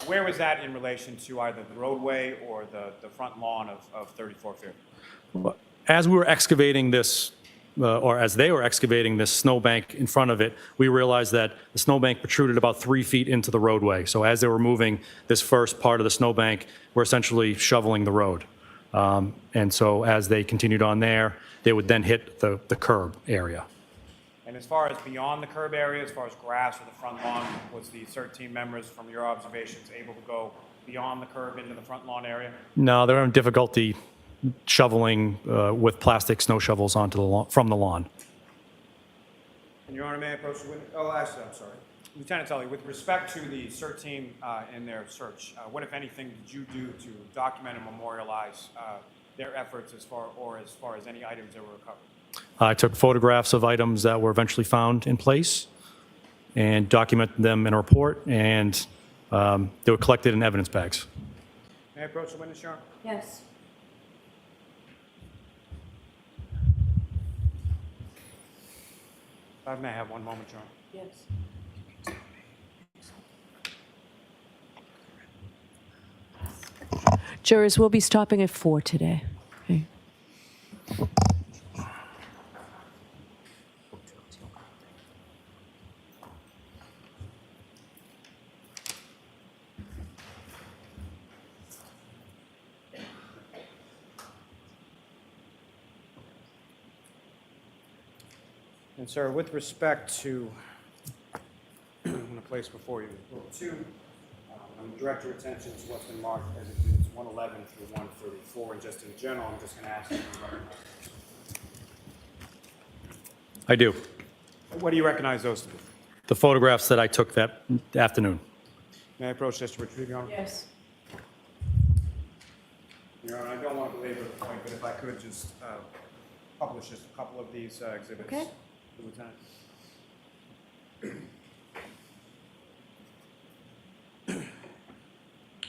where was that in relation to either the roadway or the front lawn of 34 Fairview? As we were excavating this, or as they were excavating this snowbank in front of it, we realized that the snowbank protruded about 3 feet into the roadway. So as they were moving this first part of the snowbank, we're essentially shoveling the road. And so as they continued on there, they would then hit the curb area. And as far as beyond the curb area, as far as grass or the front lawn, was the CERT team members, from your observations, able to go beyond the curb into the front lawn area? No, they're having difficulty shoveling with plastic snow shovels onto the lawn, from the lawn. And Your Honor, may I approach the witness? Oh, actually, I'm sorry. Lieutenant Tully, with respect to the CERT team in their search, what, if anything, did you do to document and memorialize their efforts as far as any items that were recovered? I took photographs of items that were eventually found in place. and documented them in a report, and they were collected in evidence bags. May I approach the witness, Your Honor? Yes. If I may have one moment, Your Honor. Yes. Jurors, we'll be stopping at 4 today. Okay. And sir, with respect to, I'm going to place before you, Rule 2, I'm going to direct your attention to what's been marked as exhibits 111 through 134, and just in general, I'm just going to ask you to recognize. I do. What do you recognize those to be? The photographs that I took that afternoon. May I approach this to retrieve, Your Honor? Yes. Your Honor, I don't want to belabor the point, but if I could just publish just a couple of these exhibits. Okay. Lieutenant.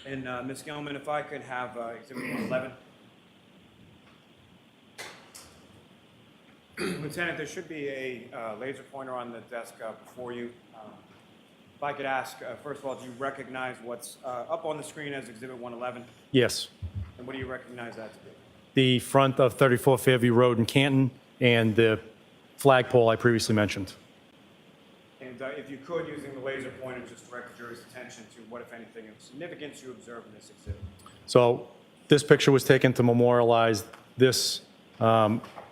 And Ms. Gilman, if I could have exhibit 111. Lieutenant, there should be a laser pointer on the desk before you. If I could ask, first of all, do you recognize what's up on the screen as exhibit 111? Yes. And what do you recognize that to be? The front of 34 Fairview Road in Canton and the flagpole I previously mentioned. And if you could, using the laser pointer, just direct the jury's attention to what, if anything, of significance you observe in this exhibit. So this picture was taken to memorialize this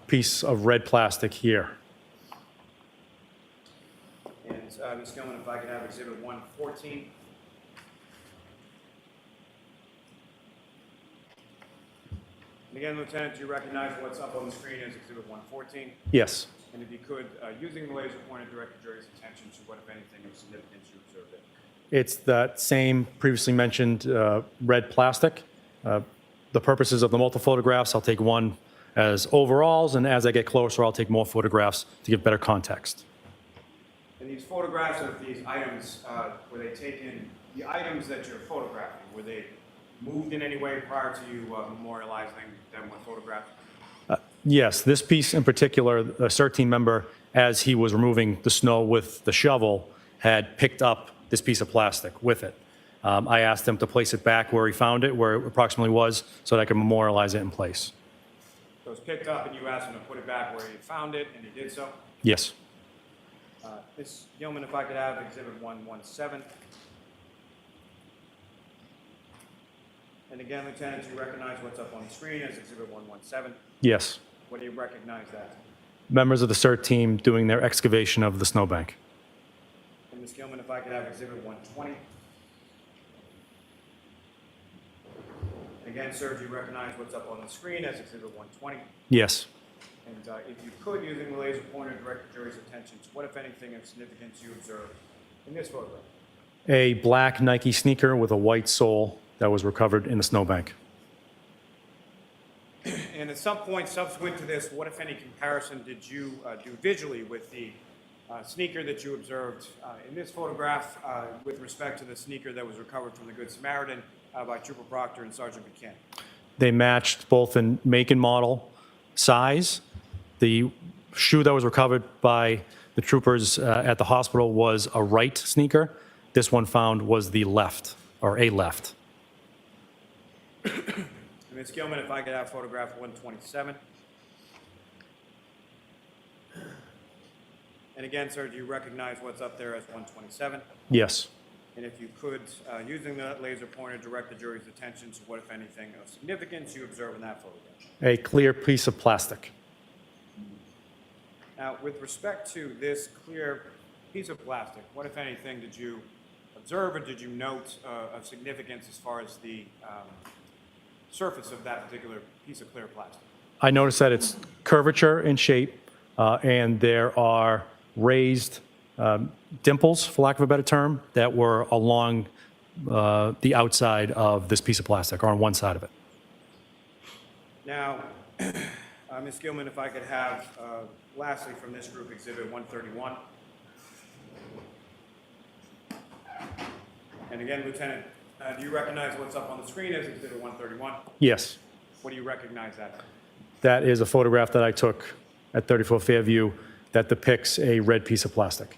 piece of red plastic here. And Ms. Gilman, if I could have exhibit 114. And again, Lieutenant, do you recognize what's up on the screen as exhibit 114? Yes. And if you could, using the laser pointer, direct the jury's attention to what, if anything, of significance you observed there. It's that same previously mentioned red plastic. The purposes of the multiple photographs, I'll take one as overalls, and as I get closer, I'll take more photographs to give better context. And these photographs of these items, were they taken, the items that you're photographing, were they moved in any way prior to you memorializing them with photographs? Yes, this piece in particular, a CERT team member, as he was removing the snow with the shovel, had picked up this piece of plastic with it. I asked him to place it back where he found it, where it approximately was, so that I could memorialize it in place. So it was picked up and you asked him to put it back where he found it, and he did so? Yes. Ms. Gilman, if I could have exhibit 117. And again, Lieutenant, do you recognize what's up on the screen as exhibit 117? Yes. What do you recognize that? Members of the CERT team doing their excavation of the snowbank. And Ms. Gilman, if I could have exhibit 120. And again, sir, do you recognize what's up on the screen as exhibit 120? Yes. And if you could, using the laser pointer, direct the jury's attention to what, if anything, of significance you observed in this photograph. A black Nike sneaker with a white sole that was recovered in the snowbank. And at some point subsequent to this, what, if any, comparison did you do visually with the sneaker that you observed in this photograph with respect to the sneaker that was recovered from the Good Samaritan by Trooper Proctor and Sergeant Buchanan? They matched both in make and model, size. The shoe that was recovered by the troopers at the hospital was a right sneaker. This one found was the left, or a left. Ms. Gilman, if I could have photograph 127. And again, sir, do you recognize what's up there as 127? Yes. And if you could, using the laser pointer, direct the jury's attention to what, if anything, of significance you observe in that photograph. A clear piece of plastic. Now, with respect to this clear piece of plastic, what, if anything, did you observe or did you note of significance as far as the surface of that particular piece of clear plastic? I noticed that it's curvature in shape, and there are raised dimples, for lack of a better term, that were along the outside of this piece of plastic, or on one side of it. Now, Ms. Gilman, if I could have, lastly from this group, exhibit 131. And again, Lieutenant, do you recognize what's up on the screen as Exhibit 131? Yes, What do you recognize that? that is a photograph that I took at 34 Fairview that depicts a red piece of plastic.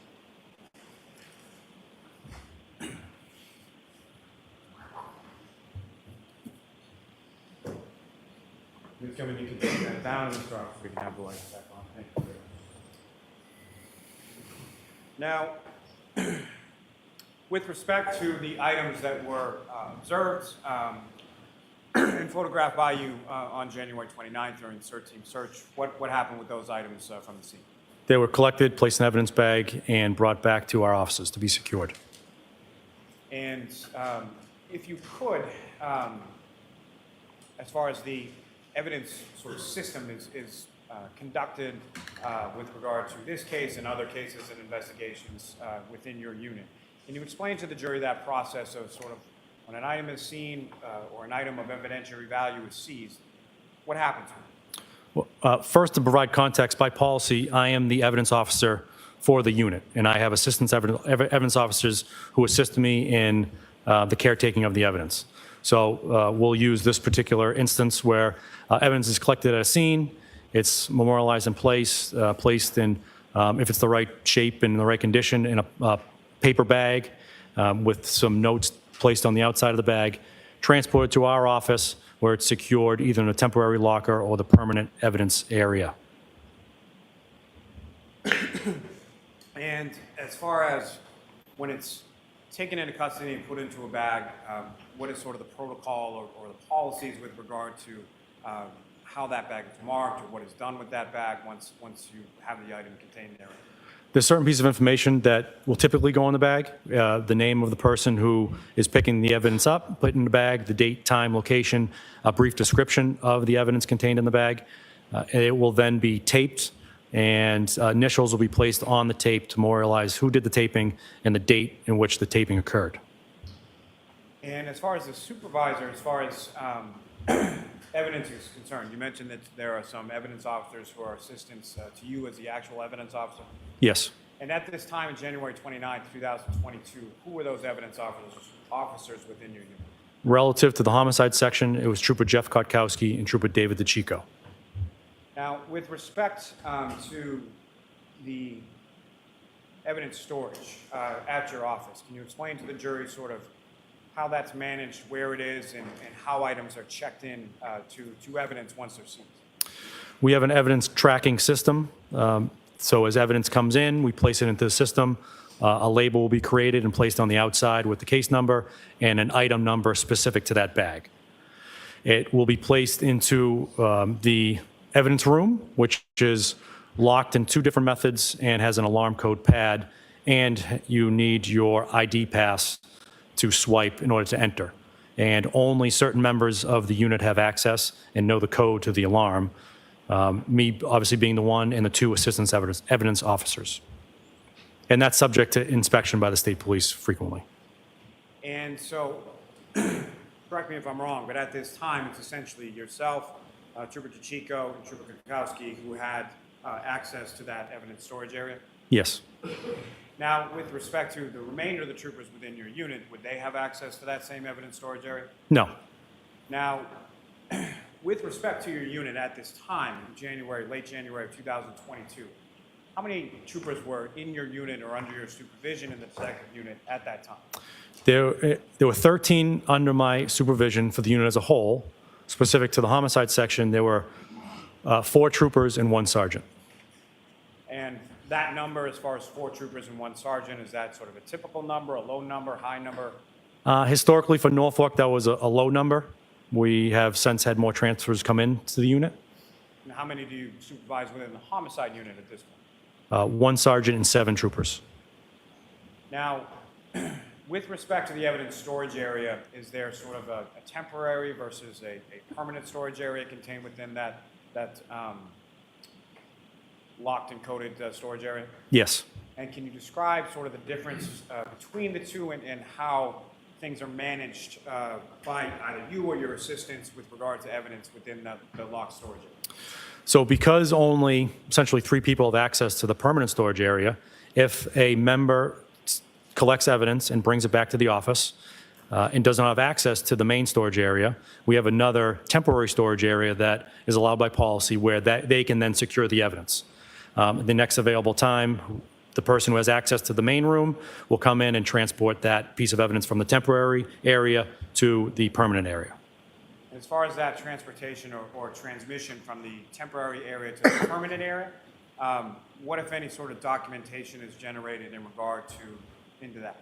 Ms. Gilman, you can take that down, Mr. Officer, we can have the lights back on. Thank you. Now, with respect to the items that were observed and photographed by you on January 29th during the search team search, what happened with those items from the scene? They were collected, placed in an evidence bag, and brought back to our offices to be secured. And if you could, as far as the evidence sort of system is conducted with regard to this case and other cases and investigations within your unit, can you explain to the jury that process of sort of when an item is seen or an item of evidentiary value is seized, what happens? Well, first, to provide context, by policy, I am the evidence officer for the unit, and I have assistant evidence officers who assist me in the caretaking of the evidence. So we'll use this particular instance where evidence is collected at a scene, it's memorialized in place, placed in, if it's the right shape and the right condition, in a paper bag with some notes placed on the outside of the bag, transported to our office where it's secured either in a temporary locker or the permanent evidence area. And as far as when it's taken into custody and put into a bag, what is sort of the protocol or the policies with regard to how that bag is marked or what is done with that bag once you have the item contained there? There's certain piece of information that will typically go in the bag, the name of the person who is picking the evidence up, put in the bag, the date, time, location, a brief description of the evidence contained in the bag. It will then be taped, and initials will be placed on the tape to memorialize who did the taping and the date in which the taping occurred. And as far as the supervisor, as far as evidence is concerned, you mentioned that there are some evidence officers who are assistants to you as the actual evidence officer. Yes. And at this time, on January 29th, 2022, who were those evidence officers within your unit? Relative to the homicide section, it was Trooper Jeff Kotkowski and Trooper David DeChico. Now, with respect to the evidence storage at your office, can you explain to the jury sort of how that's managed, where it is, and how items are checked in to evidence once they're seized? We have an evidence tracking system. So as evidence comes in, we place it into the system. A label will be created and placed on the outside with the case number and an item number specific to that bag. It will be placed into the evidence room, which is locked in 2 different methods and has an alarm code pad, and you need your ID pass to swipe in order to enter. And only certain members of the unit have access and know the code to the alarm. Me obviously being the one and the 2 assistant evidence officers. And that's subject to inspection by the state police frequently. And so, correct me if I'm wrong, but at this time, it's essentially yourself, Trooper DeChico, and Trooper Kotkowski who had access to that evidence storage area? Yes. Now, with respect to the remainder of the troopers within your unit, would they have access to that same evidence storage area? No. Now, with respect to your unit at this time, late January of 2022, how many troopers were in your unit or under your supervision in the detective unit at that time? There were 13 under my supervision for the unit as a whole. Specific to the homicide section, there were 4 troopers and 1 sergeant. And that number, as far as 4 troopers and 1 sergeant, is that sort of a typical number, a low number, high number? Historically for Norfolk, that was a low number. We have since had more transfers come in to the unit. And how many do you supervise within the homicide unit at this point? 1 sergeant and 7 troopers. Now, with respect to the evidence storage area, is there sort of a temporary versus a permanent storage area contained within that locked and coded storage area? Yes. And can you describe sort of the difference between the two and how things are managed by either you or your assistants with regard to evidence within the locked storage area? So because only essentially 3 people have access to the permanent storage area, if a member collects evidence and brings it back to the office and does not have access to the main storage area, we have another temporary storage area that is allowed by policy where they can then secure the evidence. The next available time, the person who has access to the main room will come in and transport that piece of evidence from the temporary area to the permanent area. As far as that transportation or transmission from the temporary area to the permanent area, what, if any, sort of documentation is generated in regard into that?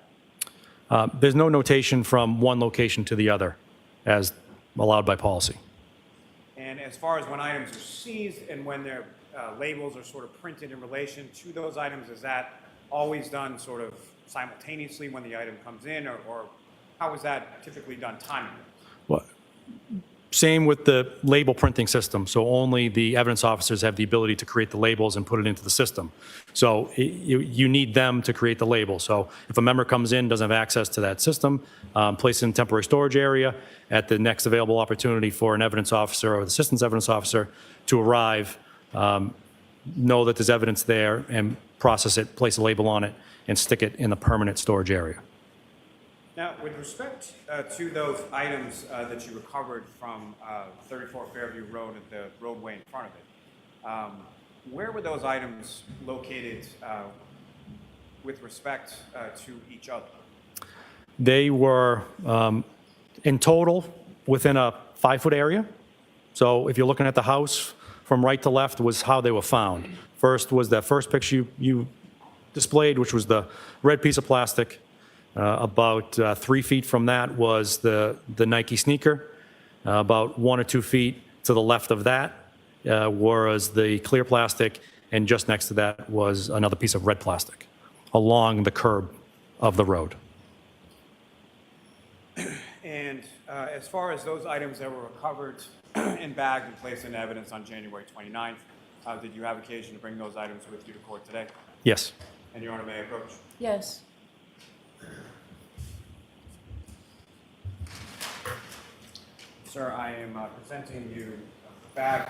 There's no notation from one location to the other as allowed by policy. And as far as when items are seized and when their labels are sort of printed in relation to those items, is that always done sort of simultaneously when the item comes in, or how is that typically done timing? Well, same with the label printing system. So only the evidence officers have the ability to create the labels and put it into the system. So you need them to create the label. So if a member comes in, doesn't have access to that system, place it in temporary storage area at the next available opportunity for an evidence officer or the assistant evidence officer to arrive, know that there's evidence there and process it, place a label on it, and stick it in the permanent storage area. Now, with respect to those items that you recovered from 34 Fairview Road at the roadway in front of it, where were those items located with respect to each other? They were, in total, within a 5-foot area. So if you're looking at the house, from right to left was how they were found. First was that first picture you displayed, which was the red piece of plastic. About 3 feet from that was the Nike sneaker. About 1 or 2 feet to the left of that was the clear plastic, and just next to that was another piece of red plastic along the curb of the road. And as far as those items that were recovered and bagged and placed in evidence on January 29th, did you have occasion to bring those items with you to court today? Yes. And Your Honor, may I approach? Yes. Sir, I am presenting you a bag.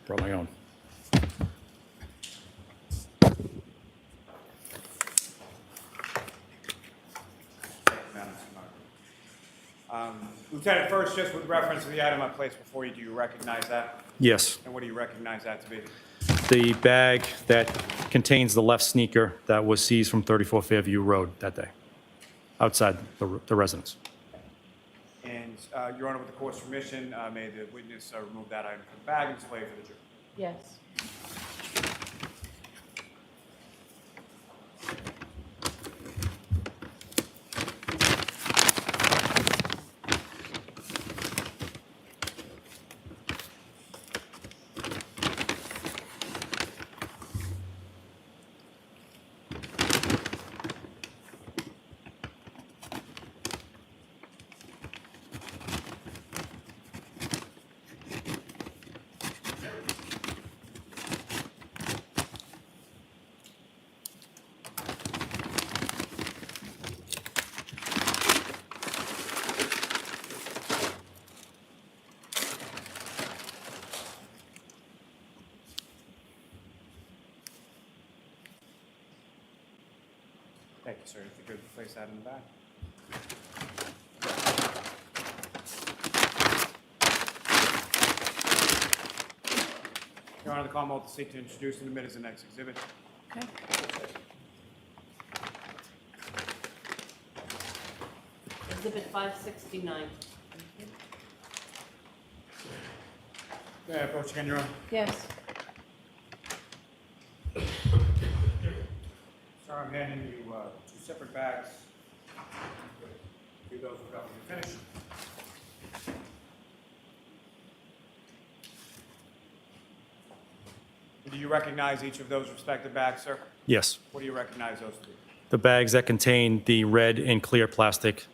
Brought my own. Lieutenant, first, just with reference to the item I placed before you, do you recognize that? Yes. And what do you recognize that to be? The bag that contains the left sneaker that was seized from 34 Fairview Road that day, outside the residence. And Your Honor, with the court's permission, may the witness remove that item from the bag and display it for the jury. Yes. Thank you, sir. If you could place that in the bag. Your Honor, the Commonwealth will seek to introduce and admit as the next exhibit. Okay. Exhibit 569. May I approach again, Your Honor? Yes. Sir, I'm handing you 2 separate bags. Do those without me finish. Do you recognize each of those respective bags, sir? Yes. What do you recognize those to be? The bags that contain the red and clear plastic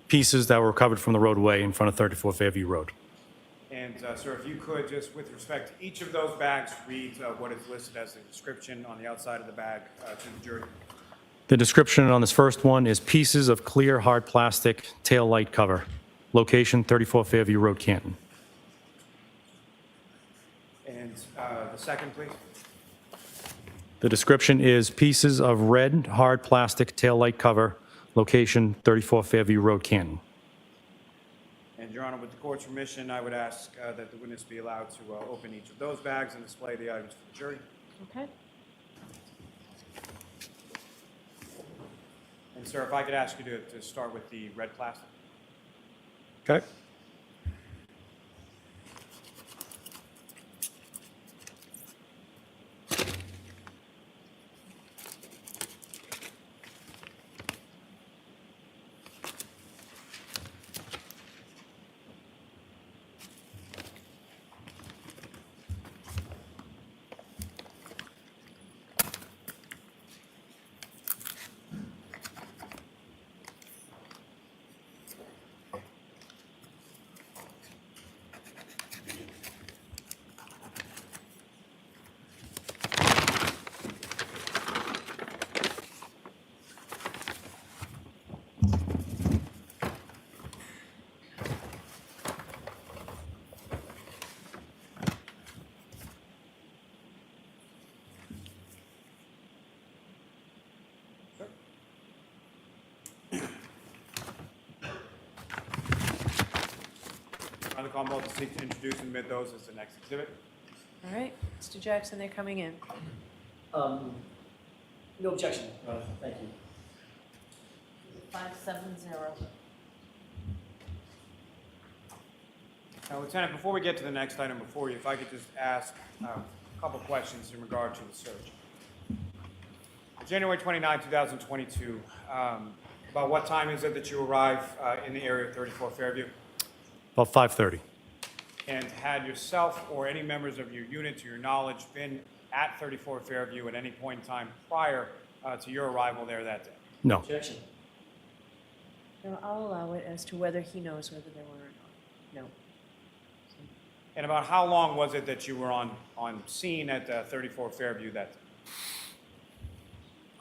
pieces that were recovered from the roadway in front of 34 Fairview Road. And, sir, if you could, just with respect to each of those bags, read what is listed as the description on the outside of the bag to the jury. The description on this first one is pieces of clear hard plastic tail light cover. Location 34 Fairview Road, Canton. And The second, please. The description is pieces of red hard plastic taillight cover, location 34 Fairview Road, Canton. And Your Honor, with the court's permission, I would ask that the witness be allowed to open each of those bags and display the items for the jury. Okay. And sir, if I could ask you to start with the red plastic. Okay. On the call, I'll seek to introduce and admit those as the next exhibit. All right, Mr. Jackson, they're coming in. No objection. Thank you. 570. Now, Lieutenant, before we get to the next item before you, if I could just ask a couple questions in regard to the search. January 29, 2022, about what time is it that you arrive in the area of 34 Fairview? About 5:30. And had yourself or any members of your unit, to your knowledge, been at 34 Fairview at any point in time prior to your arrival there that day? No. Objection. No, I'll allow it as to whether he knows whether they were or not. No. And about how long was it that you were on scene at 34 Fairview that day?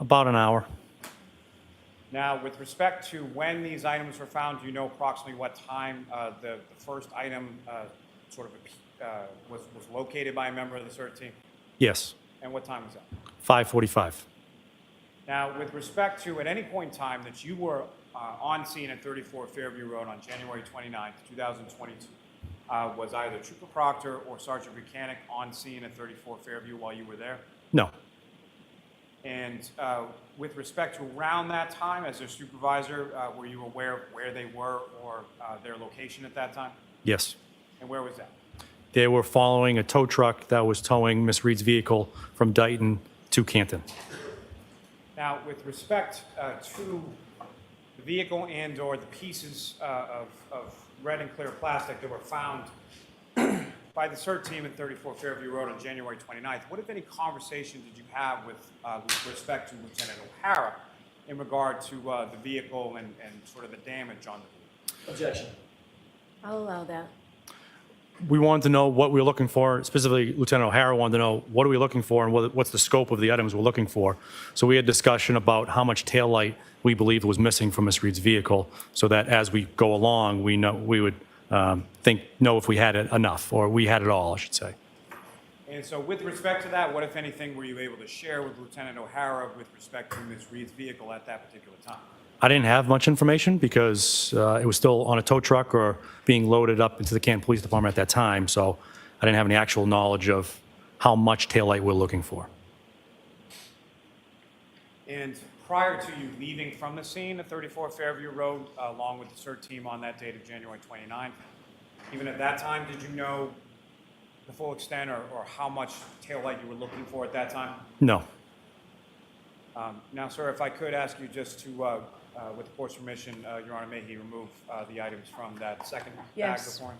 About an hour. Now, with respect to when these items were found, do you know approximately what time the first item was located by a member of the CERT team? Yes. And what time was that? 5:45. Now, with respect to at any point in time that you were on scene at 34 Fairview Road on January 29th, 2022, was either Trooper Proctor or Sergeant Buchanan on scene at 34 Fairview while you were there? No. And with respect to around that time, as their supervisor, were you aware of where they were or their location at that time? Yes. And where was that? They were following a tow truck that was towing Miss Reed's vehicle from Dayton to Canton. Now, with respect to the vehicle and or the pieces of red and clear plastic that were found by the CERT team at 34 Fairview Road on January 29th, what, if any, conversation did you have with respect to Lieutenant O'Hara in regard to the vehicle and sort of the damage on the vehicle? Objection. I'll allow that. We wanted to know what we were looking for. Specifically, Lieutenant O'Hara wanted to know what are we looking for and what's the scope of the items we're looking for. So we had discussion about how much taillight we believed was missing from Miss Reed's vehicle, so that as we go along, we would know if we had it enough, or we had it all, I should say. And so with respect to that, what, if anything, were you able to share with Lieutenant O'Hara with respect to Ms. Reed's vehicle at that particular time? I didn't have much information because it was still on a tow truck or being loaded up into the Canton Police Department at that time, so I didn't have any actual knowledge of how much taillight we're looking for. And prior to you leaving from the scene at 34 Fairview Road, along with the CERT team on that date of January 29th, even at that time, did you know the full extent or how much taillight you were looking for at that time? No. Now, sir, if I could ask you just to, with the court's permission, Your Honor, may he remove the items from that second bag Yes. before him?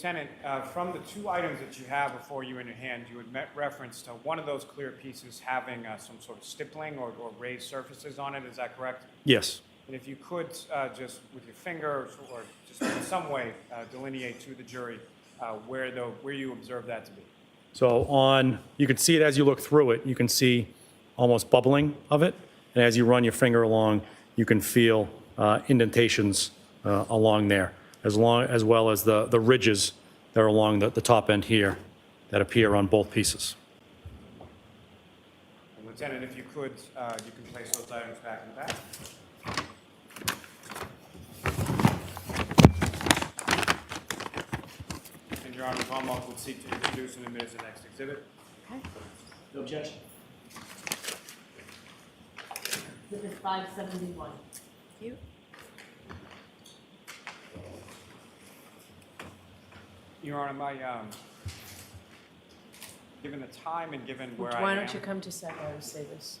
Lieutenant, from the two items that you have before you in your hand, you had met reference to one of those clear pieces having some sort of stippling or raised surfaces on it. Is that correct? Yes. And if you could just with your finger or just in some way delineate to the jury where you observe that to be. So you can see it as you look through it. You can see almost bubbling of it. And as you run your finger along, you can feel indentations along there, as well as the ridges that are along the top end here that appear on both pieces. And Lieutenant, if you could, you can place those items back in the back. And Your Honor, the Commonwealth would seek to introduce and admit as the next exhibit. Okay. No objection. Exhibit 571. You? Your Honor, given the time and given where I am. Why don't you come to set? I would say this.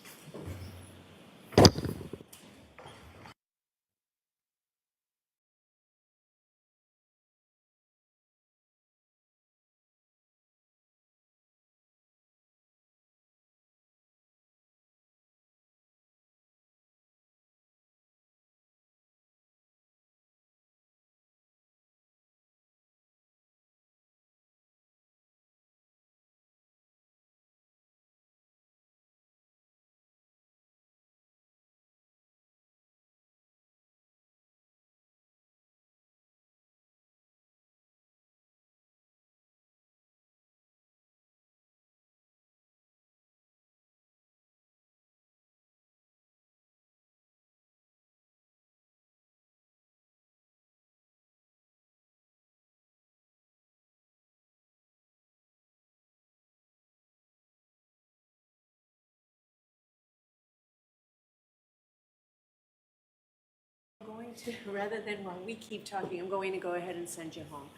Rather than while we keep talking, I'm going to go ahead and send you home.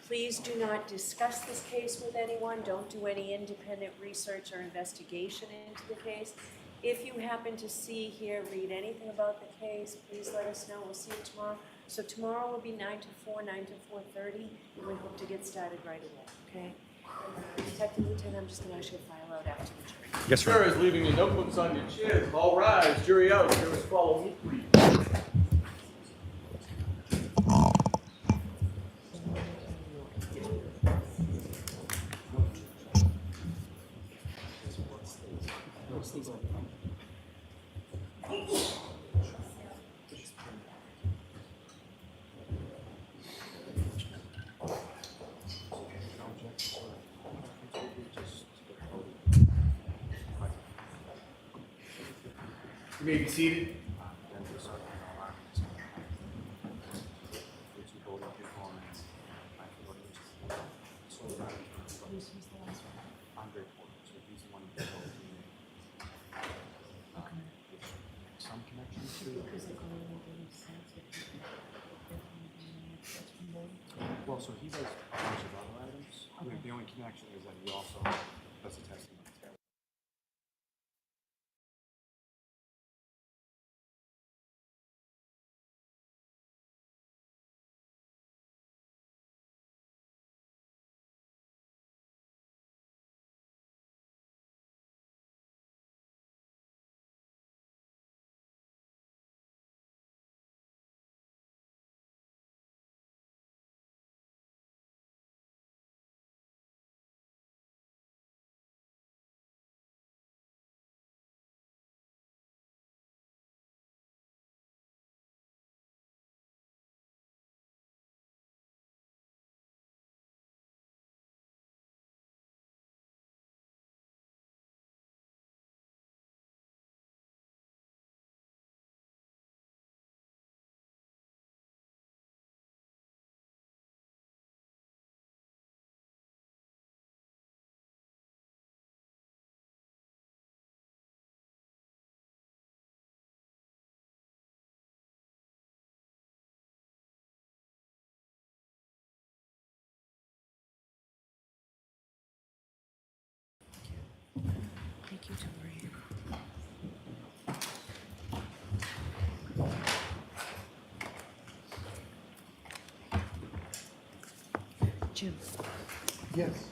Please do not discuss this case with anyone. Don't do any independent research or investigation into the case. If you happen to see, hear, read anything about the case, please let us know. We'll see you tomorrow. So tomorrow will be 9 to 4, 9 to 4:30, and we hope to get started right away, okay? Detective Lieutenant, I'm just going to ask you to file out after the jury. Yes, sir. Jurors, leaving your notebooks on your chairs. All rise. Jury out. Jurors, follow me, please. You may be seated. Well, so he does a bunch of other items. I mean, the only connection is that he also does the testing. Thank you, Tori. Jim. Yes.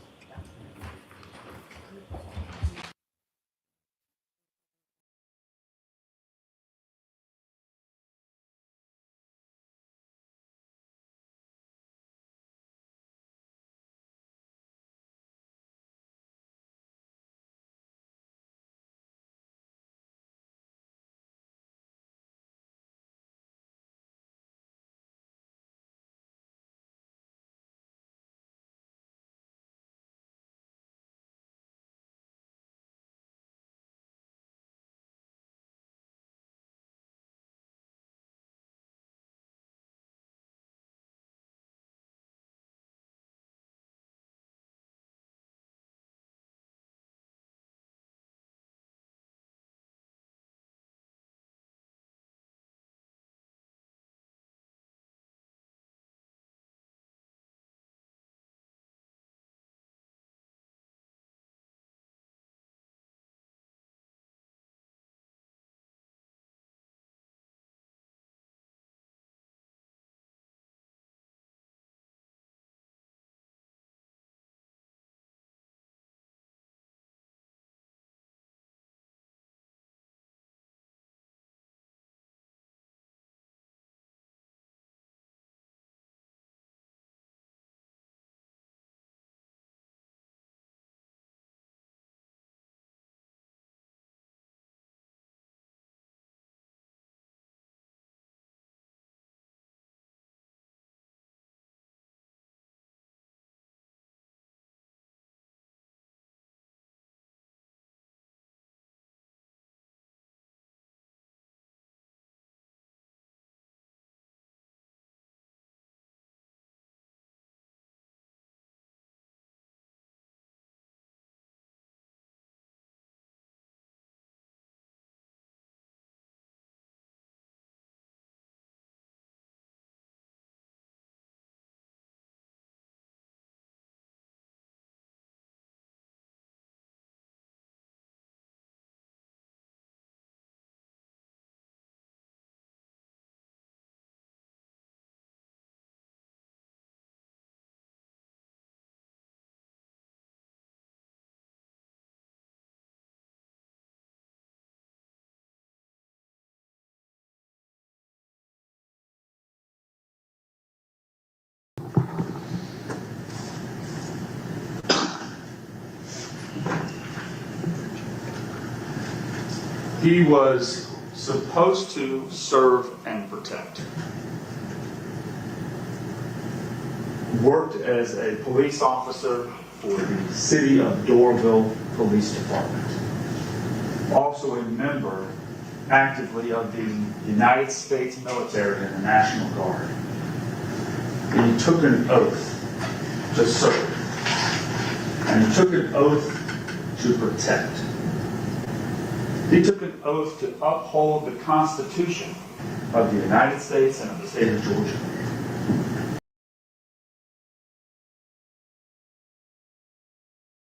He was supposed to serve and protect. Worked as a police officer for the City of Doraville Police Department. Also a member actively of the United States military and the National Guard. He took an oath to serve. And he took an oath to protect. He took an oath to uphold the Constitution of the United States and of the state of Georgia.